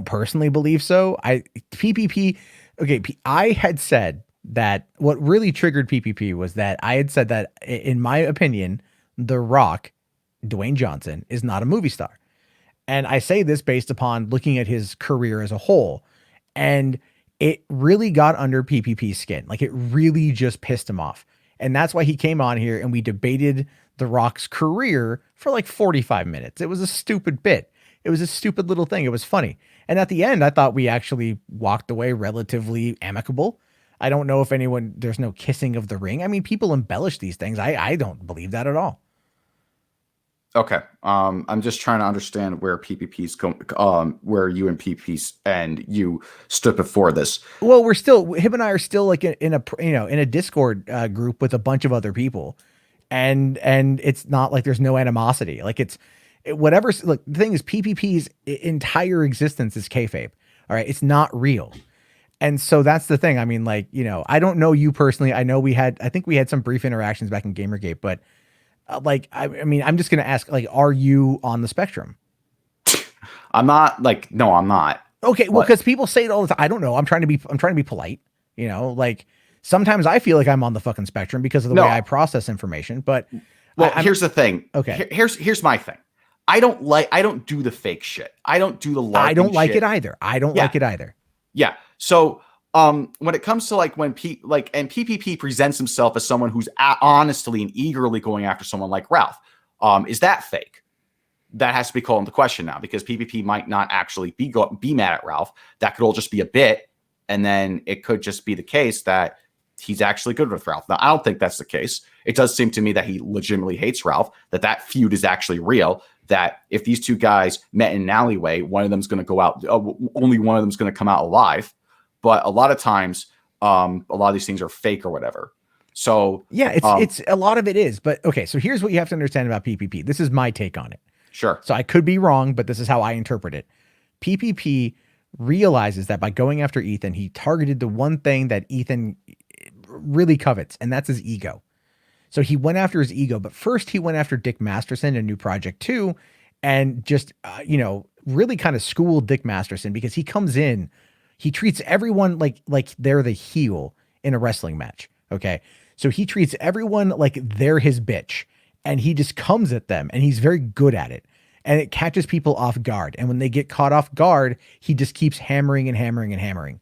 personally believe so. PPP. Okay, I had said that what really triggered PPP was that I had said that in my opinion, The Rock, Dwayne Johnson, is not a movie star. And I say this based upon looking at his career as a whole. And it really got under PPP's skin. Like it really just pissed him off. And that's why he came on here and we debated The Rock's career for like 45 minutes. It was a stupid bit. It was a stupid little thing. It was funny. And at the end, I thought we actually walked away relatively amicable. I don't know if there's no kissing of the ring. I mean, people embellish these things. I don't believe that at all. Okay. I'm just trying to understand where PPP's where you and PPP and you stood before this. Well, him and I are still like in a Discord group with a bunch of other people, and it's not like there's no animosity. Like whatever. Look, the thing is, PPP's entire existence is kayfabe. All right, it's not real. And so that's the thing. I mean, like, I don't know you personally. I know I think we had some brief interactions back in Gamergate, but I mean, I'm just going to ask, like, are you on the spectrum? I'm not no, I'm not. Okay. Well, because people say it all the time. I don't know. I'm trying to be polite, like sometimes I feel like I'm on the fucking spectrum because of the way I process information, but here's the thing. Okay. Here's my thing. I don't do the fake shit. I don't do the I don't like shit. it either. I don't like it either. Yeah. So, when it comes to like when PPP presents himself as someone who's honestly and eagerly going after someone like Ralph, is that fake? That has to be called into question now because PPP might not actually be mad at Ralph. That could all just be a bit, and then it could just be the case that he's actually good with Ralph. Now, I don't think that's the case. It does seem to me that he legitimately hates Ralph. That feud is actually real. That if these two guys met in an alleyway, one of them's going to go out. Only one of them's going to come out alive. But a lot of times, a lot of these things are fake or whatever. So yeah, it's a lot of it is. But okay, so here's what you have to understand about PPP. This is my take on it. Sure. So I could be wrong, but this is how I interpret it. PPP realizes that by going after Ethan, he targeted the one thing that Ethan really covets, and that's his ego. So he went after his ego, but first he went after Dick Masterson and New Project 2 and just, really kind of schooled Dick Masterson because he comes in. He treats everyone like they're the heel in a wrestling match. Okay. So he treats everyone like they're his bitch and he just comes at them and he's very good at it and it catches people off guard. And when they get caught off guard, he just keeps hammering and hammering and hammering.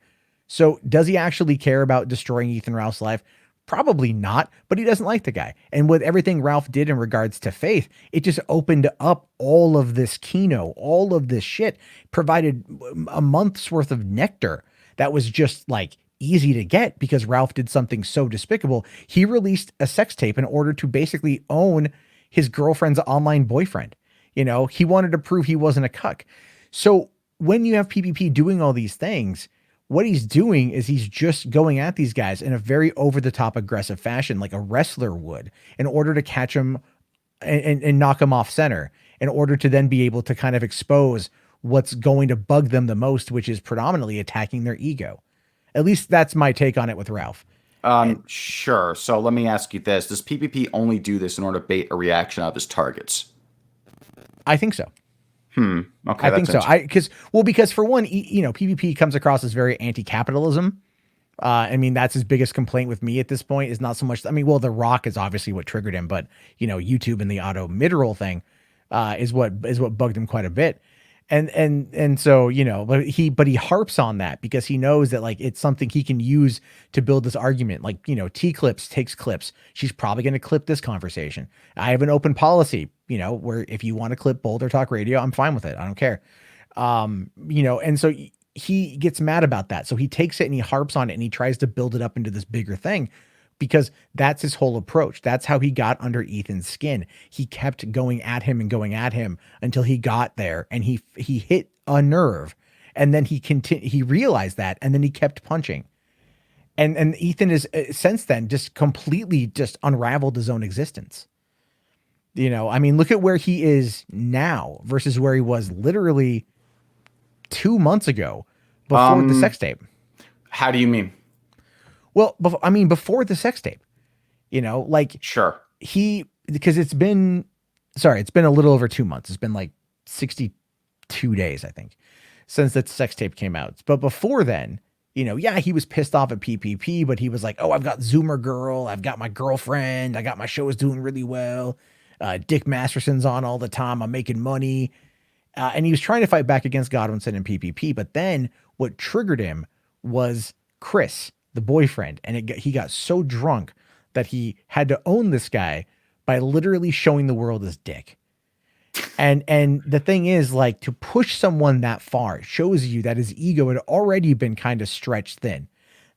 So does he actually care about destroying Ethan Ralph's life? Probably not, but he doesn't like the guy. And with everything Ralph did in regards to Faith, it just opened up all of this kino, all of this shit, provided a month's worth of nectar that was just like easy to get because Ralph did something so despicable. He released a sex tape in order to basically own his girlfriend's online boyfriend. He wanted to prove he wasn't a cuck. So when you have PPP doing all these things, what he's doing is he's just going at these guys in a very over-the-top aggressive fashion, like a wrestler would, in order to catch him and knock him off center, in order to then be able to kind of expose what's going to bug them the most, which is predominantly attacking their ego. At least that's my take on it with Ralph. Sure. So let me ask you this. Does PPP only do this in order to bait a reaction out of his targets? I think so. Okay. I think so. Because for one, PPP comes across as very anti-capitalism. I mean, that's his biggest complaint with me at this point is not so much. I mean, well, The Rock is obviously what triggered him, but YouTube and the auto mid-roll thing is what bugged him quite a bit. And so, but he harps on that because he knows that like it's something he can use to build this argument. Like, T-Clips takes clips. She's probably going to clip this conversation. I have an open policy, where if you want to clip Boulder Talk Radio, I'm fine with it. I don't care. And so he gets mad about that. So he takes it and he harps on it and he tries to build it up into this bigger thing because that's his whole approach. That's how he got under Ethan's skin. He kept going at him and going at him until he got there and he hit a nerve. And then he realized that, and then he kept punching. And Ethan is since then just completely just unraveled his own existence. You know, I mean, look at where he is now versus where he was literally 2 months ago before the sex tape. How do you mean? Well, I mean, before the sex tape, you know, like, sure, because it's been a little over 2 months. It's been like 62 days, I think, since that sex tape came out. But before then, you know, yeah, he was pissed off at PPP, but he was like, oh, I've got Zoomer Girl. I've got my girlfriend. I got my show is doing really well. Dick Masterson's on all the time. I'm making money. And he was trying to fight back against Godwinson and PPP. But then what triggered him was Chris, the boyfriend. And he got so drunk that he had to own this guy by literally showing the world his dick. And the thing is, like, to push someone that far shows you that his ego had already been kind of stretched thin,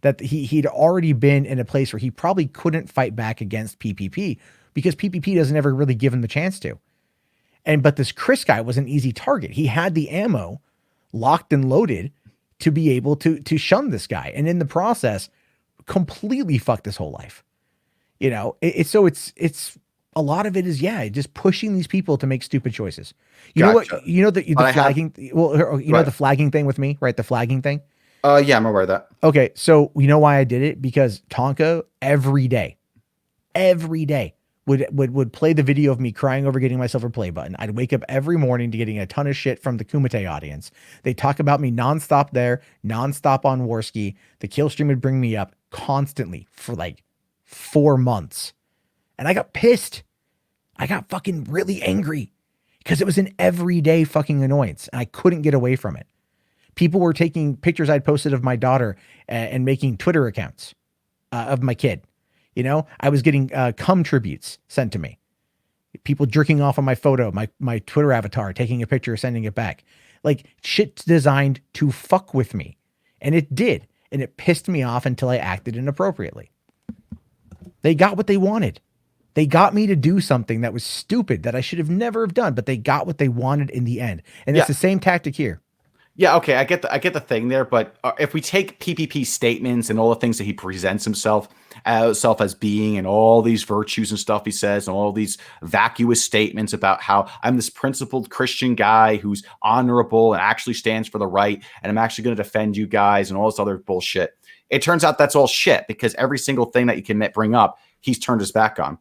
that he'd already been in a place where he probably couldn't fight back against PPP because PPP doesn't ever really give him the chance to. But this Chris guy was an easy target. He had the ammo locked and loaded to be able to shun this guy. And in the process, completely fucked his whole life. You know, it's a lot of it is, just pushing these people to make stupid choices. You know what? You know, the flagging, the flagging thing with me, right? The flagging thing. Yeah, I'm aware of that. Okay. So you know why I did it? Because Tonka every day would play the video of me crying over getting my silver play button. I'd wake up every morning to getting a ton of shit from the Kumite audience. They talk about me nonstop there, nonstop on Warski. The kill stream would bring me up constantly for like 4 months. And I got pissed. I got fucking really angry because it was an everyday fucking annoyance. And I couldn't get away from it. People were taking pictures I'd posted of my daughter and making Twitter accounts of my kid. You know, I was getting cum tributes sent to me. People jerking off on my photo, my Twitter avatar, taking a picture, sending it back. Like, shit's designed to fuck with me. And it did. And it pissed me off until I acted inappropriately. They got what they wanted. They got me to do something that was stupid that I should have never have done, but they got what they wanted in the end. And it's the same tactic here. Yeah, okay, I get the thing there, but if we take PPP's statements and all the things that he presents himself as being, and all these virtues and stuff he says, and all these vacuous statements about how I'm this principled Christian guy who's honorable and actually stands for the right, and I'm actually going to defend you guys and all this other bullshit. It turns out that's all shit, because every single thing that you can bring up, he's turned his back on.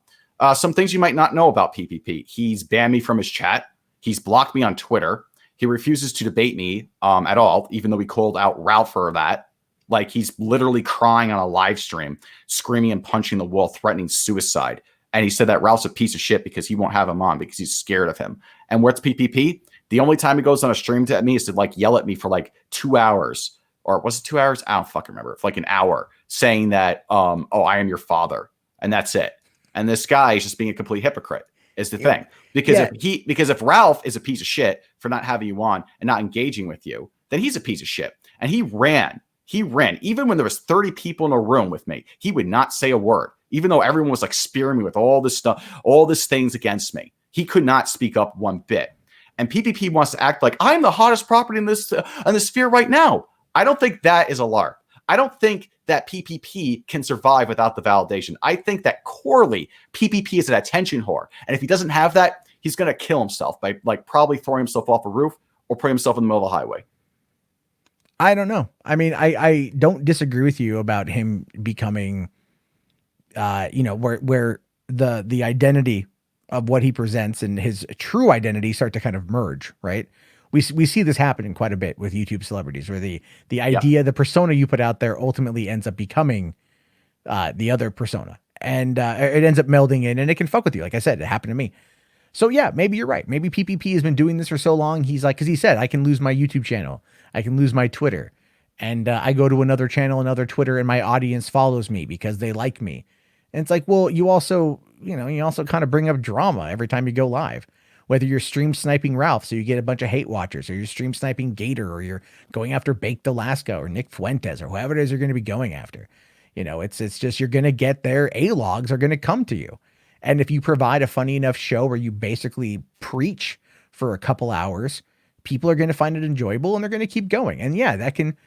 Some things you might not know about PPP. He's banned me from his chat. He's blocked me on Twitter. He refuses to debate me at all, even though we called out Ralph for that. Like, he's literally crying on a live stream, screaming and punching the wall, threatening suicide. And he said that Ralph's a piece of shit because he won't have him on because he's scared of him. And what's PPP? The only time he goes on a stream to me is to like yell at me for like 2 hours. Or was it 2 hours? I don't fucking remember. For like an hour, saying that, oh, I am your father. And that's it. And this guy is just being a complete hypocrite, is the thing. Because if Ralph is a piece of shit for not having you on and not engaging with you, then he's a piece of shit. And he ran. Even when there was 30 people in a room with me, he would not say a word. Even though everyone was like spearing me with all this stuff, all these things against me. He could not speak up one bit. And PPP wants to act like I'm the hottest property in this sphere right now. I don't think that is a lark. I don't think that PPP can survive without the validation. I think that corely, PPP is an attention whore. And if he doesn't have that, he's going to kill himself by like probably throwing himself off a roof or putting himself in the middle of the highway. I don't know. I mean, I don't disagree with you about him becoming, where the identity of what he presents and his true identity start to kind of merge, right? We see this happening quite a bit with YouTube celebrities, where the idea, the persona you put out there ultimately ends up becoming the other persona, and it ends up melding in, and it can fuck with you. Like I said, it happened to me. So yeah, maybe you're right. Maybe PPP has been doing this for so long. He's like, because he said, I can lose my YouTube channel, I can lose my Twitter, and I go to another channel, another Twitter, and my audience follows me because they like me. And it's like, well, you also kind of bring up drama every time you go live. Whether you're stream sniping Ralph, so you get a bunch of hate watchers, or you're stream sniping Gator, or you're going after Baked Alaska or Nick Fuentes, or whoever it is you're going to be going after. You know, it's just, you're going to get their A-logs are going to come to you. And if you provide a funny enough show where you basically preach for a couple hours people are going to find it enjoyable and they're going to keep going. And yeah, that can,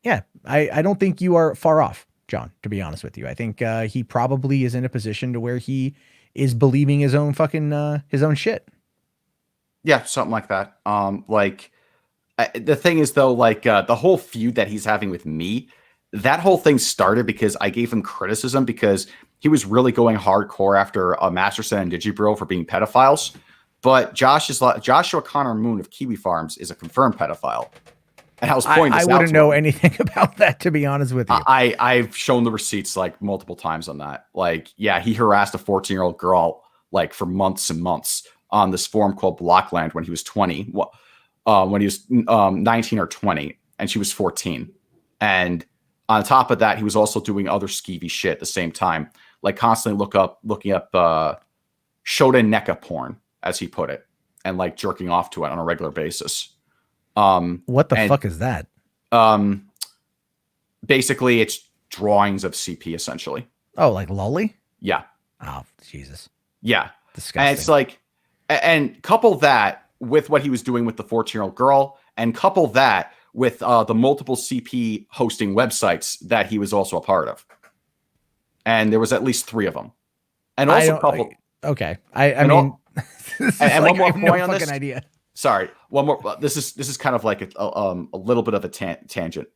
yeah, I don't think you are far off, John, to be honest with you. I think he probably is in a position to where he is believing his own fucking, his own shit. Yeah, something like that. The thing is though, like the whole feud that he's having with me, that whole thing started because I gave him criticism because he was really going hardcore after Masterson and Digibro for being pedophiles. But Joshua Connor Moon of Kiwi Farms is a confirmed pedophile. And I was pointing this out. I wouldn't know anything about that, to be honest with you. I've shown the receipts like multiple times on that. Like, yeah, he harassed a 14-year-old girl like for months and months on this forum called Blockland when he was 20, when he was 19 or 20, and she was 14. And on top of that, he was also doing other skeevy shit at the same time, like constantly looking up Shoda Neka porn, as he put it, and like jerking off to it on a regular basis. What the fuck is that? Basically, it's drawings of CP essentially. Oh, like lolly? Yeah. Oh, Jesus. Yeah. Disgusting. And it's like, and couple that with what he was doing with the 14-year-old girl, and couple that with the multiple CP hosting websites that he was also a part of. And there was at least 3 of them. And also a couple. Okay. I mean, and like, one more point on this. Idea. Sorry, one more. This is kind of like a little bit of a tangent,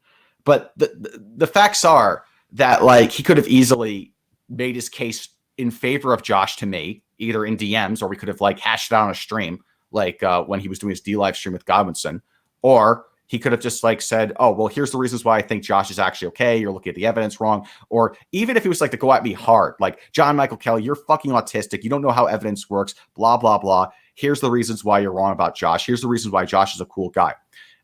but the facts are that like he could have easily made his case in favor of Josh to me, either in DMs, or we could have like hashed it out on a stream, like when he was doing his D live stream with Godwinson, or he could have just like said, oh, well, here's the reasons why I think Josh is actually okay. You're looking at the evidence wrong. Or even if he was like to go at me hard, like John Michael Kelly, you're fucking autistic. You don't know how evidence works, blah, blah, blah. Here's the reasons why you're wrong about Josh. Here's the reasons why Josh is a cool guy.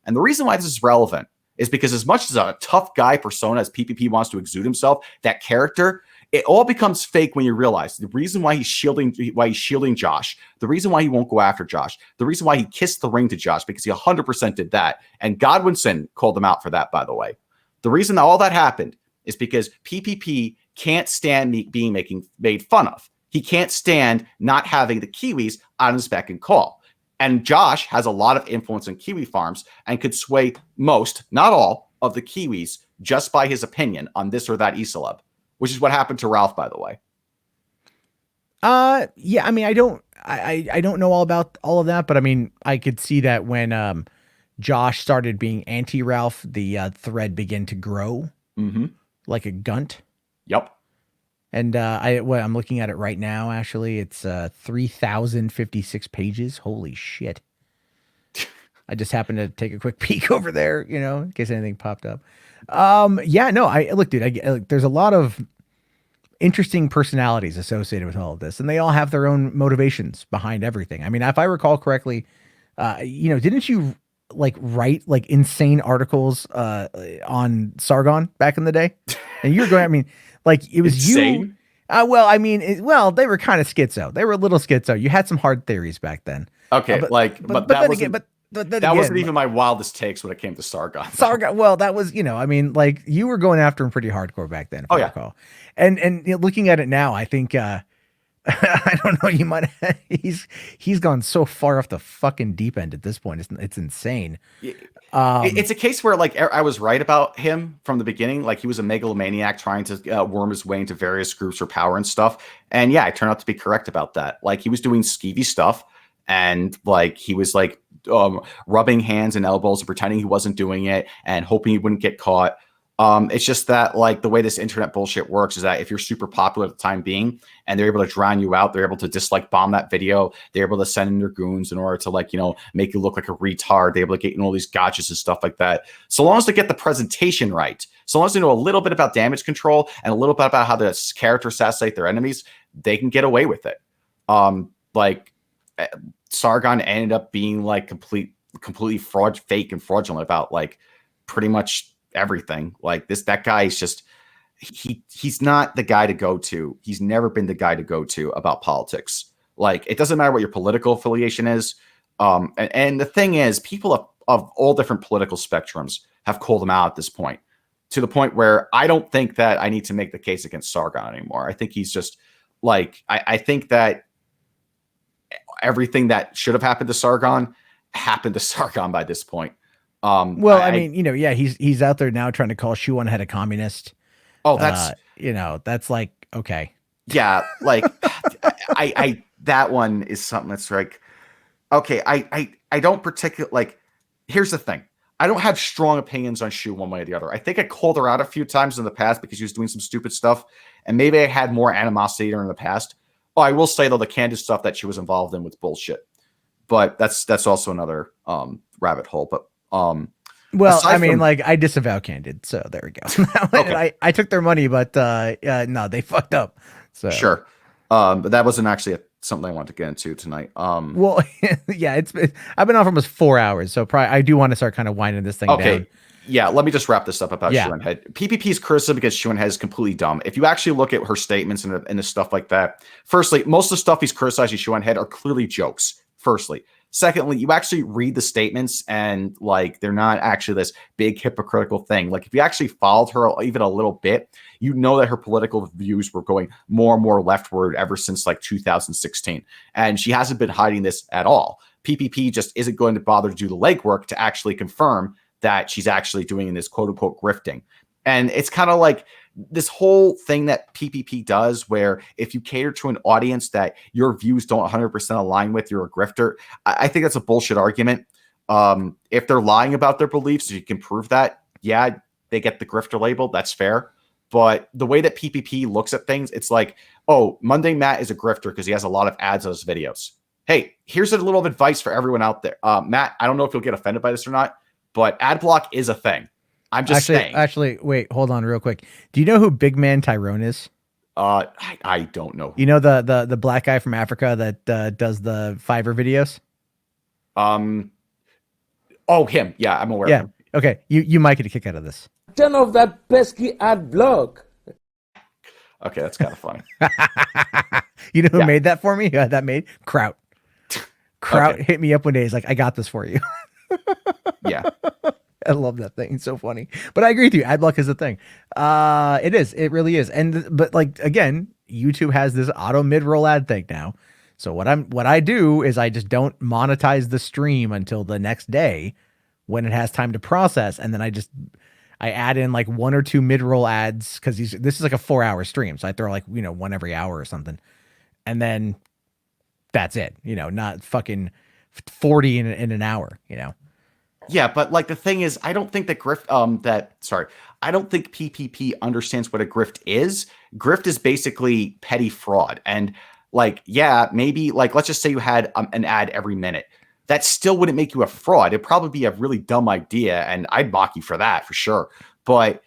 And the reason why this is relevant is because as much as a tough guy persona as PPP wants to exude himself, that character, it all becomes fake when you realize the reason why he's shielding Josh, the reason why he won't go after Josh, the reason why he kissed the ring to Josh, because he 100% did that. And Godwinson called him out for that, by the way. The reason that all that happened is because PPP can't stand being made fun of. He can't stand not having the Kiwis on his beck and call. And Josh has a lot of influence in Kiwi Farms and could sway most, not all, of the Kiwis just by his opinion on this or that e-celeb, which is what happened to Ralph, by the way. Yeah, I mean, I don't know all about all of that, but I mean, I could see that when Josh started being anti-Ralph, the thread began to grow like a gunt. Yep. And I'm looking at it right now. Actually, it's 3,056 pages. Holy shit! I just happened to take a quick peek over there, you know, in case anything popped up. Yeah, no, look, dude. There's a lot of interesting personalities associated with all of this, and they all have their own motivations behind everything. I mean, if I recall correctly, you know, didn't you like write like insane articles on Sargon back in the day? And you were going, I mean, like it was insane. You. Well, I mean, they were kind of schizo. They were a little schizo. You had some hard theories back then. Okay, but that wasn't even my wildest takes when it came to Sargon. Sargon, well, that was, you know, I mean, like you were going after him pretty hardcore back then. If I recall. And you know, looking at it now, I think I don't know. You might he's gone so far off the fucking deep end at this point. It's insane. It's a case where like I was right about him from the beginning. Like he was a megalomaniac trying to worm his way into various groups for power and stuff. And yeah, I turned out to be correct about that. Like he was doing skeevy stuff, and like he was like rubbing hands and elbows and pretending he wasn't doing it and hoping he wouldn't get caught. It's just that like the way this internet bullshit works is that if you're super popular at the time being and they're able to drown you out, they're able to dislike bomb that video. They're able to send in their goons in order to like, you know, make you look like a retard. They're able to get in all these gotchas and stuff like that. So long as they get the presentation right, so long as they know a little bit about damage control and a little bit about how to character assassinate their enemies, they can get away with it. Like Sargon ended up being like completely fake and fraudulent about like pretty much everything. Like that guy is just he's not the guy to go to. He's never been the guy to go to about politics. Like it doesn't matter what your political affiliation is. And the thing is, people of all different political spectrums have called him out at this point, to the point where I don't think that I need to make the case against Sargon anymore. I think he's just like I think that everything that should have happened to Sargon happened to Sargon by this point. Well, I mean, yeah, he's out there now trying to call Shu On Head a communist. Oh, that's that's like, okay. Yeah, like I that one is something that's like, okay, I don't particularly like. Here's the thing. I don't have strong opinions on Shu one way or the other. I think I called her out a few times in the past because she was doing some stupid stuff, and maybe I had more animosity to her in the past. Oh, I will say though, the Candid stuff that she was involved in was bullshit. But that's also another rabbit hole. But well, I mean, like, I disavow Candid, so there we go. Okay. I took their money, but no, they fucked up. So sure. But that wasn't actually something I wanted to get into tonight. Well, yeah, I've been on for almost 4 hours, so probably I do want to start kind of winding this thing down. Yeah, let me just wrap this up about Shu On Head. PPP's criticism because Shu On Head is completely dumb. If you actually look at her statements and the stuff like that, firstly, most of the stuff he's criticizing Shu On Head are clearly jokes. Firstly. Secondly, you actually read the statements and like they're not actually this big hypocritical thing. Like if you actually followed her even a little bit, you know that her political views were going more and more leftward ever since like 2016. And she hasn't been hiding this at all. PPP just isn't going to bother to do the legwork to actually confirm that she's actually doing this quote unquote grifting. And it's kind of like this whole thing that PPP does where if you cater to an audience that your views don't 100% align with, you're a grifter. I think that's a bullshit argument. If they're lying about their beliefs, if you can prove that, yeah, they get the grifter label. That's fair. But the way that PPP looks at things, it's like, oh, Monday Matt is a grifter because he has a lot of ads on his videos. Hey, here's a little advice for everyone out there. Matt, I don't know if you'll get offended by this or not, but ad block is a thing. I'm just saying. Actually, wait, hold on real quick. Do you know who Big Man Tyrone is? I don't know. You know the black guy from Africa that does the Fiverr videos? Oh, him. Yeah, I'm aware of him. Okay. You might get a kick out of this. Turn off that pesky ad block. Okay, that's kind of funny. You know who made that for me? Who had that made? Kraut. Kraut hit me up one day. He's like, I got this for you. Yeah. I love that thing. It's so funny. But I agree with you. Ad block is a thing. It is. It really is. But like, again, YouTube has this auto mid-roll ad thing now. So what I do is I just don't monetize the stream until the next day when it has time to process. And then I add in like 1 or 2 mid-roll ads because this is like a 4-hour stream. So I throw like, one every hour or something. And then that's it. Not fucking 40 in an hour, Yeah, but like the thing is, I don't think that I don't think PPP understands what a grift is. Grift is basically petty fraud. And like, yeah, maybe like, let's just say you had an ad every minute. That still wouldn't make you a fraud. It'd probably be a really dumb idea. And I'd mock you for that for sure. But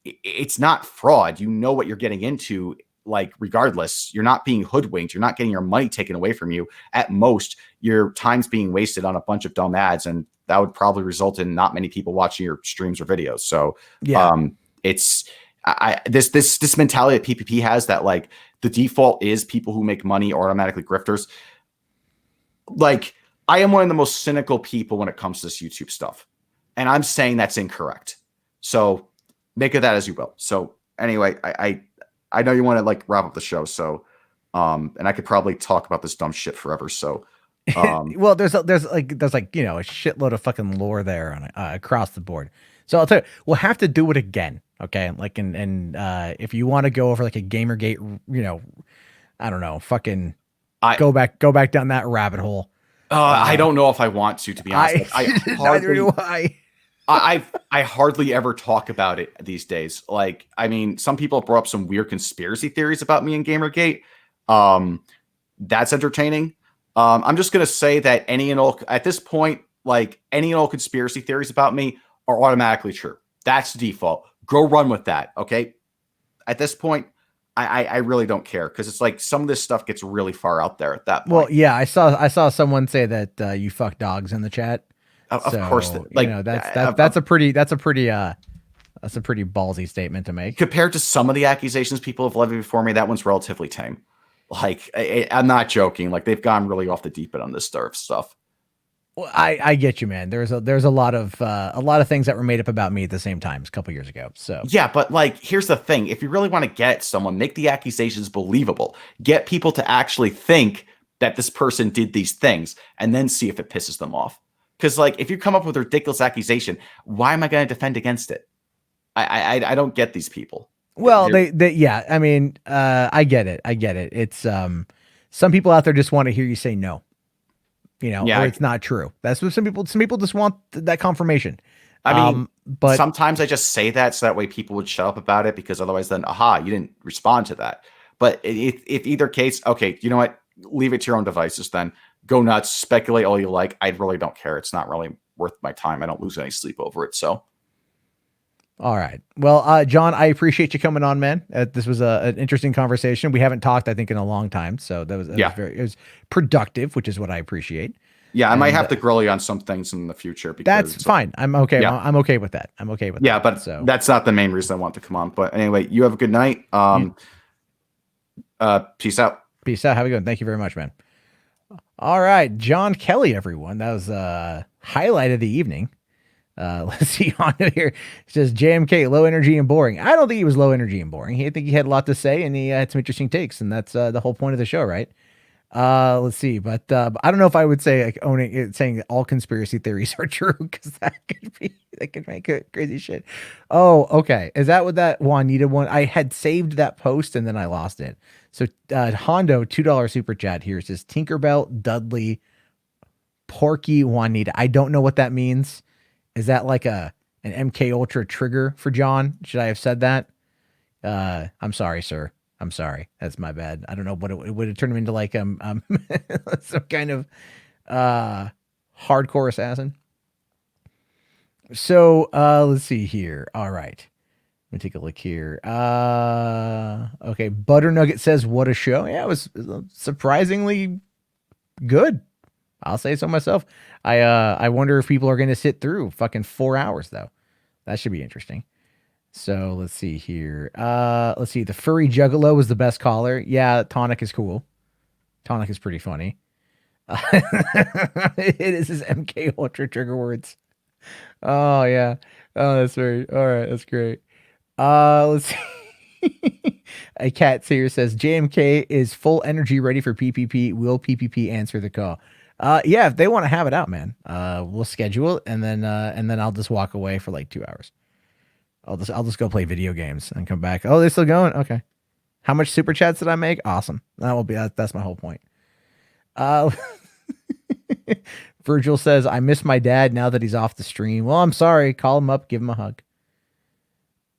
it's not fraud. You know what you're getting into. Like, regardless, you're not being hoodwinked. You're not getting your money taken away from you. At most, your time's being wasted on a bunch of dumb ads. And that would probably result in not many people watching your streams or videos. So it's this mentality that PPP has that like the default is people who make money are automatically grifters. Like, I am one of the most cynical people when it comes to this YouTube stuff. And I'm saying that's incorrect. So make of that as you will. So anyway, I know you want to like wrap up the show. So, and I could probably talk about this dumb shit forever. So, well, there's like a shitload of fucking lore there on across the board. So I'll tell you, we'll have to do it again. Okay. Like, and if you want to go over like a Gamergate, I don't know, fucking go back down that rabbit hole. I don't know if I want to be honest. Neither do I. I hardly ever talk about it these days. Like, I mean, some people brought up some weird conspiracy theories about me and Gamergate. That's entertaining. I'm just going to say that at this point, like any and all conspiracy theories about me are automatically true. That's the default. Go run with that. Okay. At this point, I really don't care because it's like some of this stuff gets really far out there at that point. Well, yeah, I saw someone say that you fuck dogs in the chat. Of course, like that's a pretty ballsy statement to make. Compared to some of the accusations people have levied before me, that one's relatively tame. Like, I'm not joking. Like, they've gone really off the deep end on this stuff. Well, I get you, man. There's a lot of things that were made up about me at the same time a couple years ago. So yeah, but like, here's the thing: if you really want to get someone, make the accusations believable. Get people to actually think that this person did these things and then see if it pisses them off. Because like, if you come up with a ridiculous accusation, why am I going to defend against it? I don't get these people. Well, yeah, I mean, I get it. It's some people out there just want to hear you say no, or it's not true. That's what some people just want that confirmation. I mean, but sometimes I just say that so that way people would shut up about it, because otherwise then, you didn't respond to that. But if either case, okay, you know what? Leave it to your own devices then. Go nuts, speculate all you like. I really don't care. It's not really worth my time. I don't lose any sleep over it. So. All right. Well, John, I appreciate you coming on, man. This was an interesting conversation. We haven't talked, I think, in a long time. So that was it was productive, which is what I appreciate. Yeah, I might have to grill you on some things in the future. Because that's fine. I'm okay. Yeah. I'm okay with that. Yeah, but that's not the main reason I want to come on. But anyway, you have a good night. Peace out. Peace out. Have a good one. Thank you very much, man. All right. John Kelly, everyone. That was highlight of the evening. Let's see on it here. It says JMK, low energy and boring. I don't think he was low energy and boring. I think he had a lot to say, and he had some interesting takes, and that's the whole point of the show, right? Let's see, but I don't know if I would say like owning it, saying that all conspiracy theories are true, because that could make it crazy shit. Oh, okay. Is that what that Juanita one? I had saved that post and then I lost it. So Hondo $2 super chat here says Tinkerbell, Dudley, Porky, Juanita. I don't know what that means. Is that like an MK Ultra trigger for John? Should I have said that? I'm sorry, sir. I'm sorry. That's my bad. I don't know what it would have turned him into, like some kind of hardcore assassin. So let's see here. All right. Let me take a look here. Okay. Butter Nugget says, what a show. Yeah, it was surprisingly good. I'll say so myself. I wonder if people are going to sit through fucking 4 hours, though. That should be interesting. So let's see here. Let's see. The Furry Juggalo was the best caller. Yeah, Tonic is cool. Tonic is pretty funny. It is his MK Ultra trigger words. Oh, yeah. Oh, that's very. All right. That's great. Let's see. A cat here says JMK is full energy ready for PPP. Will PPP answer the call? Yeah, if they want to have it out, man, we'll schedule it, and then I'll just walk away for like 2 hours. I'll just go play video games and come back. Oh, they're still going? Okay. How much super chats did I make? Awesome. That's my whole point. Virgil says, I miss my dad now that he's off the stream. Well, I'm sorry. Call him up, give him a hug.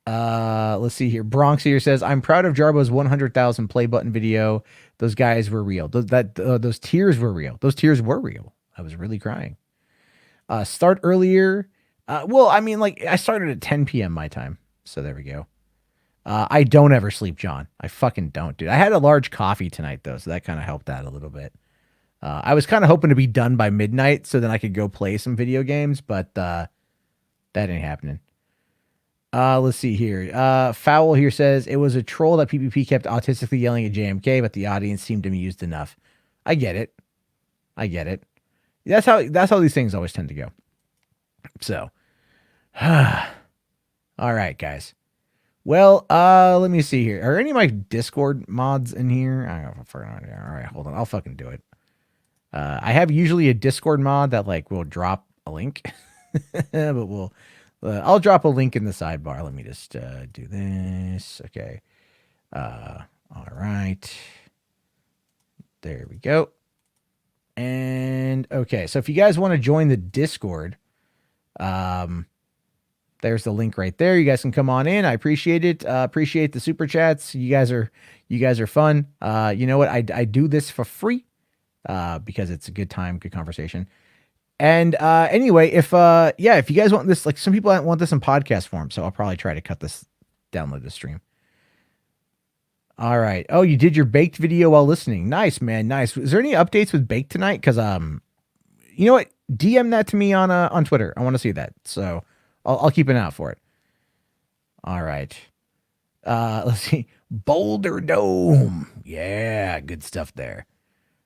Let's see here. Bronx here says, I'm proud of Jarbo's 100,000 play button video. Those guys were real. Those tears were real. Those tears were real. I was really crying. Start earlier. Well, I mean, like, I started at 10 p.m. my time. So there we go. I don't ever sleep, John. I fucking don't, dude. I had a large coffee tonight, though, so that kind of helped out a little bit. I was kind of hoping to be done by midnight so then I could go play some video games, but that ain't happening. Let's see here. Fowl here says, it was a troll that PPP kept autistically yelling at JMK, but the audience seemed amused enough. I get it. That's how these things always tend to go. So, all right, guys. Well, let me see here. Are any of my Discord mods in here? I don't know. All right, hold on. I'll fucking do it. I have usually a Discord mod that like will drop a link, but I'll drop a link in the sidebar. Let me just do this. Okay. All right. There we go. And okay, so if you guys want to join the Discord, there's the link right there. You guys can come on in. I appreciate it. Appreciate the super chats. You guys are fun. You know what? I do this for free because it's a good time, good conversation. And anyway, if you guys want this, like some people want this in podcast form, so I'll probably try to download this stream. All right. Oh, you did your baked video while listening. Nice, man. Nice. Is there any updates with baked tonight? Because you know what? DM that to me on Twitter. I want to see that. So I'll keep an eye out for it. All right. Let's see. Boulder Dome. Yeah, good stuff there.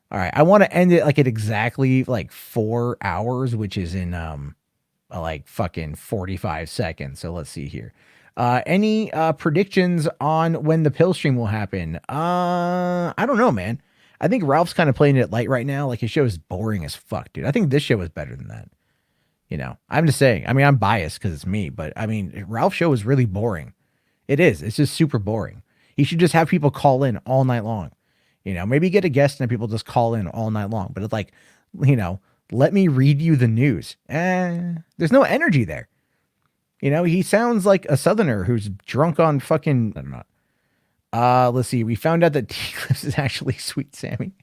All right. I want to end it like at exactly like 4 hours, which is in like fucking 45 seconds. So let's see here. Any predictions on when the pill stream will happen? I don't know, man. I think Ralph's kind of playing it light right now. Like his show is boring as fuck, dude. I think this show is better than that. You know, I'm just saying. I mean, I'm biased because it's me, but I mean, Ralph's show is really boring. It is. It's just super boring. He should just have people call in all night long. You know, maybe get a guest and people just call in all night long. But it's like, you know, let me read you the news. There's no energy there. You know, he sounds like a Southerner who's drunk on fucking, I don't know. Let's see. We found out that T-Clips is actually Sweet Sammy.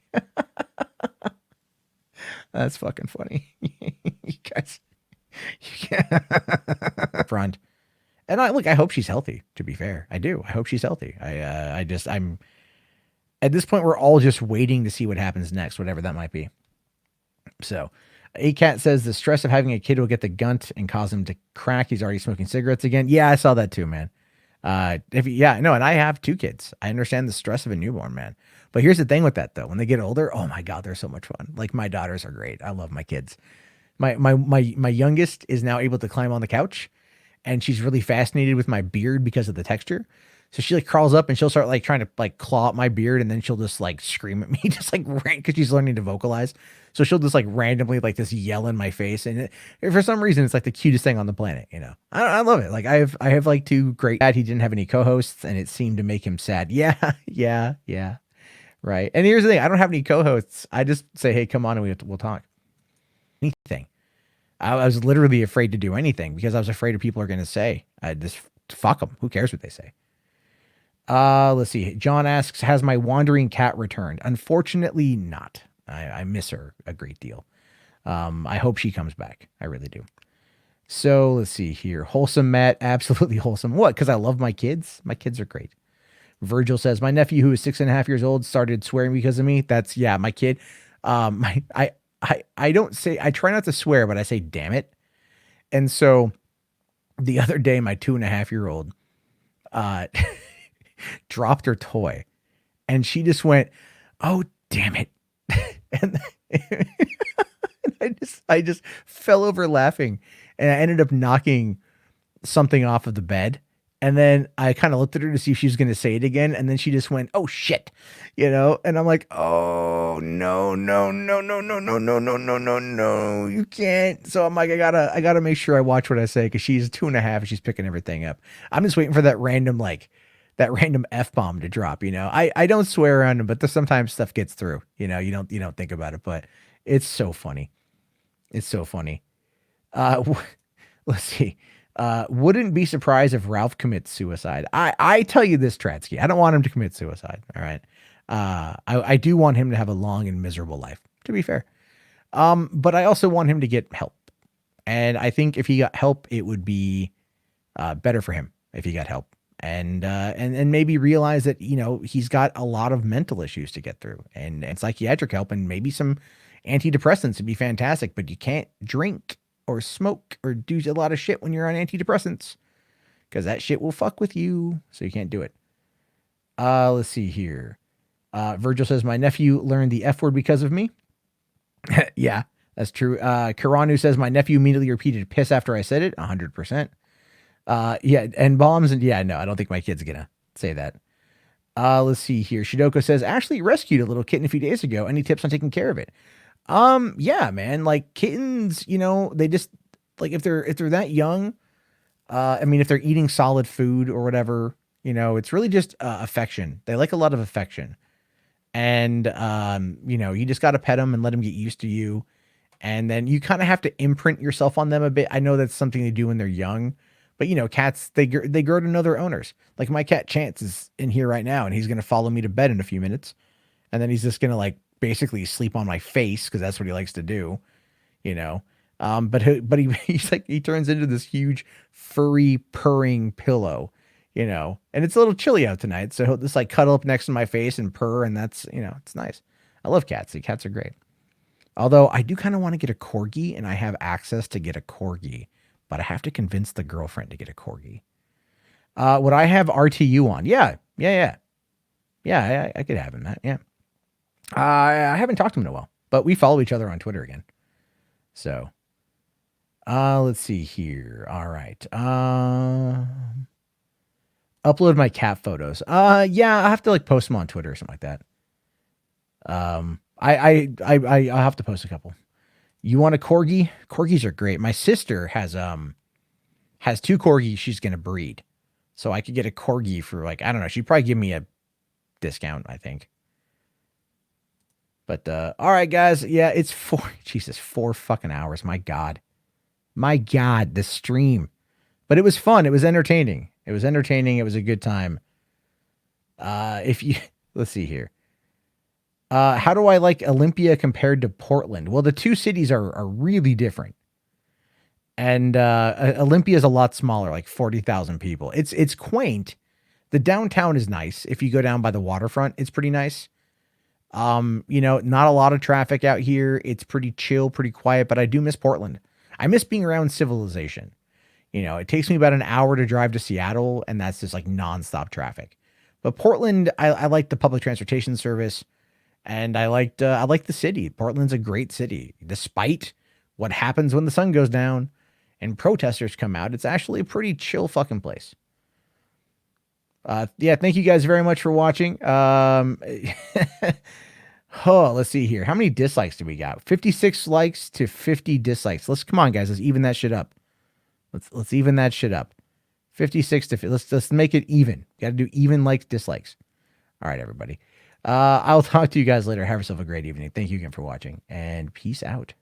That's fucking funny. You guys. Front. And I hope she's healthy, to be fair. I do. I hope she's healthy. I'm at this point, we're all just waiting to see what happens next, whatever that might be. So ACAT says the stress of having a kid will get the gunt and cause him to crack. He's already smoking cigarettes again. Yeah, I saw that too, man. And I have 2 kids. I understand the stress of a newborn, man. But here's the thing with that though. When they get older, oh my God, they're so much fun. Like my daughters are great. I love my kids. My youngest is now able to climb on the couch, and she's really fascinated with my beard because of the texture. So she like crawls up and she'll start like trying to like claw at my beard, and then she'll just like scream at me, just like because she's learning to vocalize. So she'll just like randomly like just yell in my face, and for some reason it's like the cutest thing on the planet. You know, I love it. Like I have like 2 great. He didn't have any co-hosts, and it seemed to make him sad. Yeah. Right. And here's the thing: I don't have any co-hosts. I just say, hey, come on, and we'll talk. Anything. I was literally afraid to do anything because I was afraid of people are going to say, just fuck them. Who cares what they say? Let's see. John asks, has my wandering cat returned? Unfortunately not. I miss her a great deal. I hope she comes back. I really do. So let's see here. Wholesome Matt, absolutely wholesome. What? Because I love my kids. My kids are great. Virgil says, my nephew who is 6.5 years old started swearing because of me. That's my kid. I don't say, I try not to swear, but I say, damn it. And so the other day, my 2.5-year-old, dropped her toy, and she just went, oh, damn it. And I just fell over laughing, and I ended up knocking something off of the bed. And then I kind of looked at her to see if she was going to say it again. And then she just went, oh shit, you know? And I'm like, oh no, you can't. So I'm like, I gotta make sure I watch what I say. Cause she's 2.5 and she's picking everything up. I'm just waiting for that random F-bomb to drop, you know? I don't swear around them, but sometimes stuff gets through, you know, you don't think about it, but it's so funny. It's so funny. Let's see. Wouldn't be surprised if Ralph commits suicide. I tell you this, Tratsky, I don't want him to commit suicide. All right. I do want him to have a long and miserable life, to be fair. But I also want him to get help. And I think if he got help, it would be better for him if he got help. And maybe realize that, you know, he's got a lot of mental issues to get through, and psychiatric help, and maybe some antidepressants would be fantastic, but you can't drink or smoke or do a lot of shit when you're on antidepressants, because that shit will fuck with you. So you can't do it. Let's see here. Virgil says, my nephew learned the F word because of me. Yeah, that's true. Karanu says, my nephew immediately repeated piss after I said it. 100%. Yeah. And bombs. And yeah, no, I don't think my kid's gonna say that. Let's see here. Shidoko says, Ashley rescued a little kitten a few days ago. Any tips on taking care of it? Yeah, man, like kittens, you know, they just like, if they're that young, I mean, if they're eating solid food or whatever, you know, it's really just affection. They like a lot of affection, and, you know, you just got to pet them and let them get used to you. And then you kind of have to imprint yourself on them a bit. I know that's something they do when they're young, but you know, cats, they grow to know their owners. Like my cat Chance is in here right now, and he's going to follow me to bed in a few minutes. And then he's just going to like basically sleep on my face, because that's what he likes to do, you know. But he's like, he turns into this huge furry purring pillow, you know, and it's a little chilly out tonight, so he'll just like cuddle up next to my face and purr, and that's, you know, it's nice. I love cats. The cats are great. Although I do kind of want to get a corgi, and I have access to get a corgi, but I have to convince the girlfriend to get a corgi. Would I have RTU on? Yeah, I could have him that. Yeah. I haven't talked to him in a while, but we follow each other on Twitter again. So, let's see here. All right. Upload my cat photos. Yeah, I have to like post them on Twitter or something like that. I'll have to post a couple. You want a corgi? Corgis are great. My sister has 2 corgis she's gonna breed. So I could get a corgi for like, I don't know, she'd probably give me a discount, I think. But all right, guys. Yeah, it's 4 fucking hours. My God. My God, the stream. But it was fun. It was entertaining. It was entertaining. It was a good time. Let's see here. How do I like Olympia compared to Portland? Well, the two cities are really different. And Olympia is a lot smaller, like 40,000 people. It's quaint. The downtown is nice. If you go down by the waterfront, it's pretty nice. Not a lot of traffic out here. It's pretty chill, pretty quiet, but I do miss Portland. I miss being around civilization. It takes me about an hour to drive to Seattle, and that's just like nonstop traffic. But Portland, I like the public transportation service, and I like the city. Portland's a great city, despite what happens when the sun goes down and protesters come out. It's actually a pretty chill fucking place. Thank you guys very much for watching. Let's see here. How many dislikes do we got? 56 likes to 50 dislikes. Come on, guys. Let's even that shit up. Let's even that shit up. 56 to let's make it even. Got to do even likes, dislikes. All right, everybody. I'll talk to you guys later. Have yourself a great evening. Thank you again for watching, and peace out.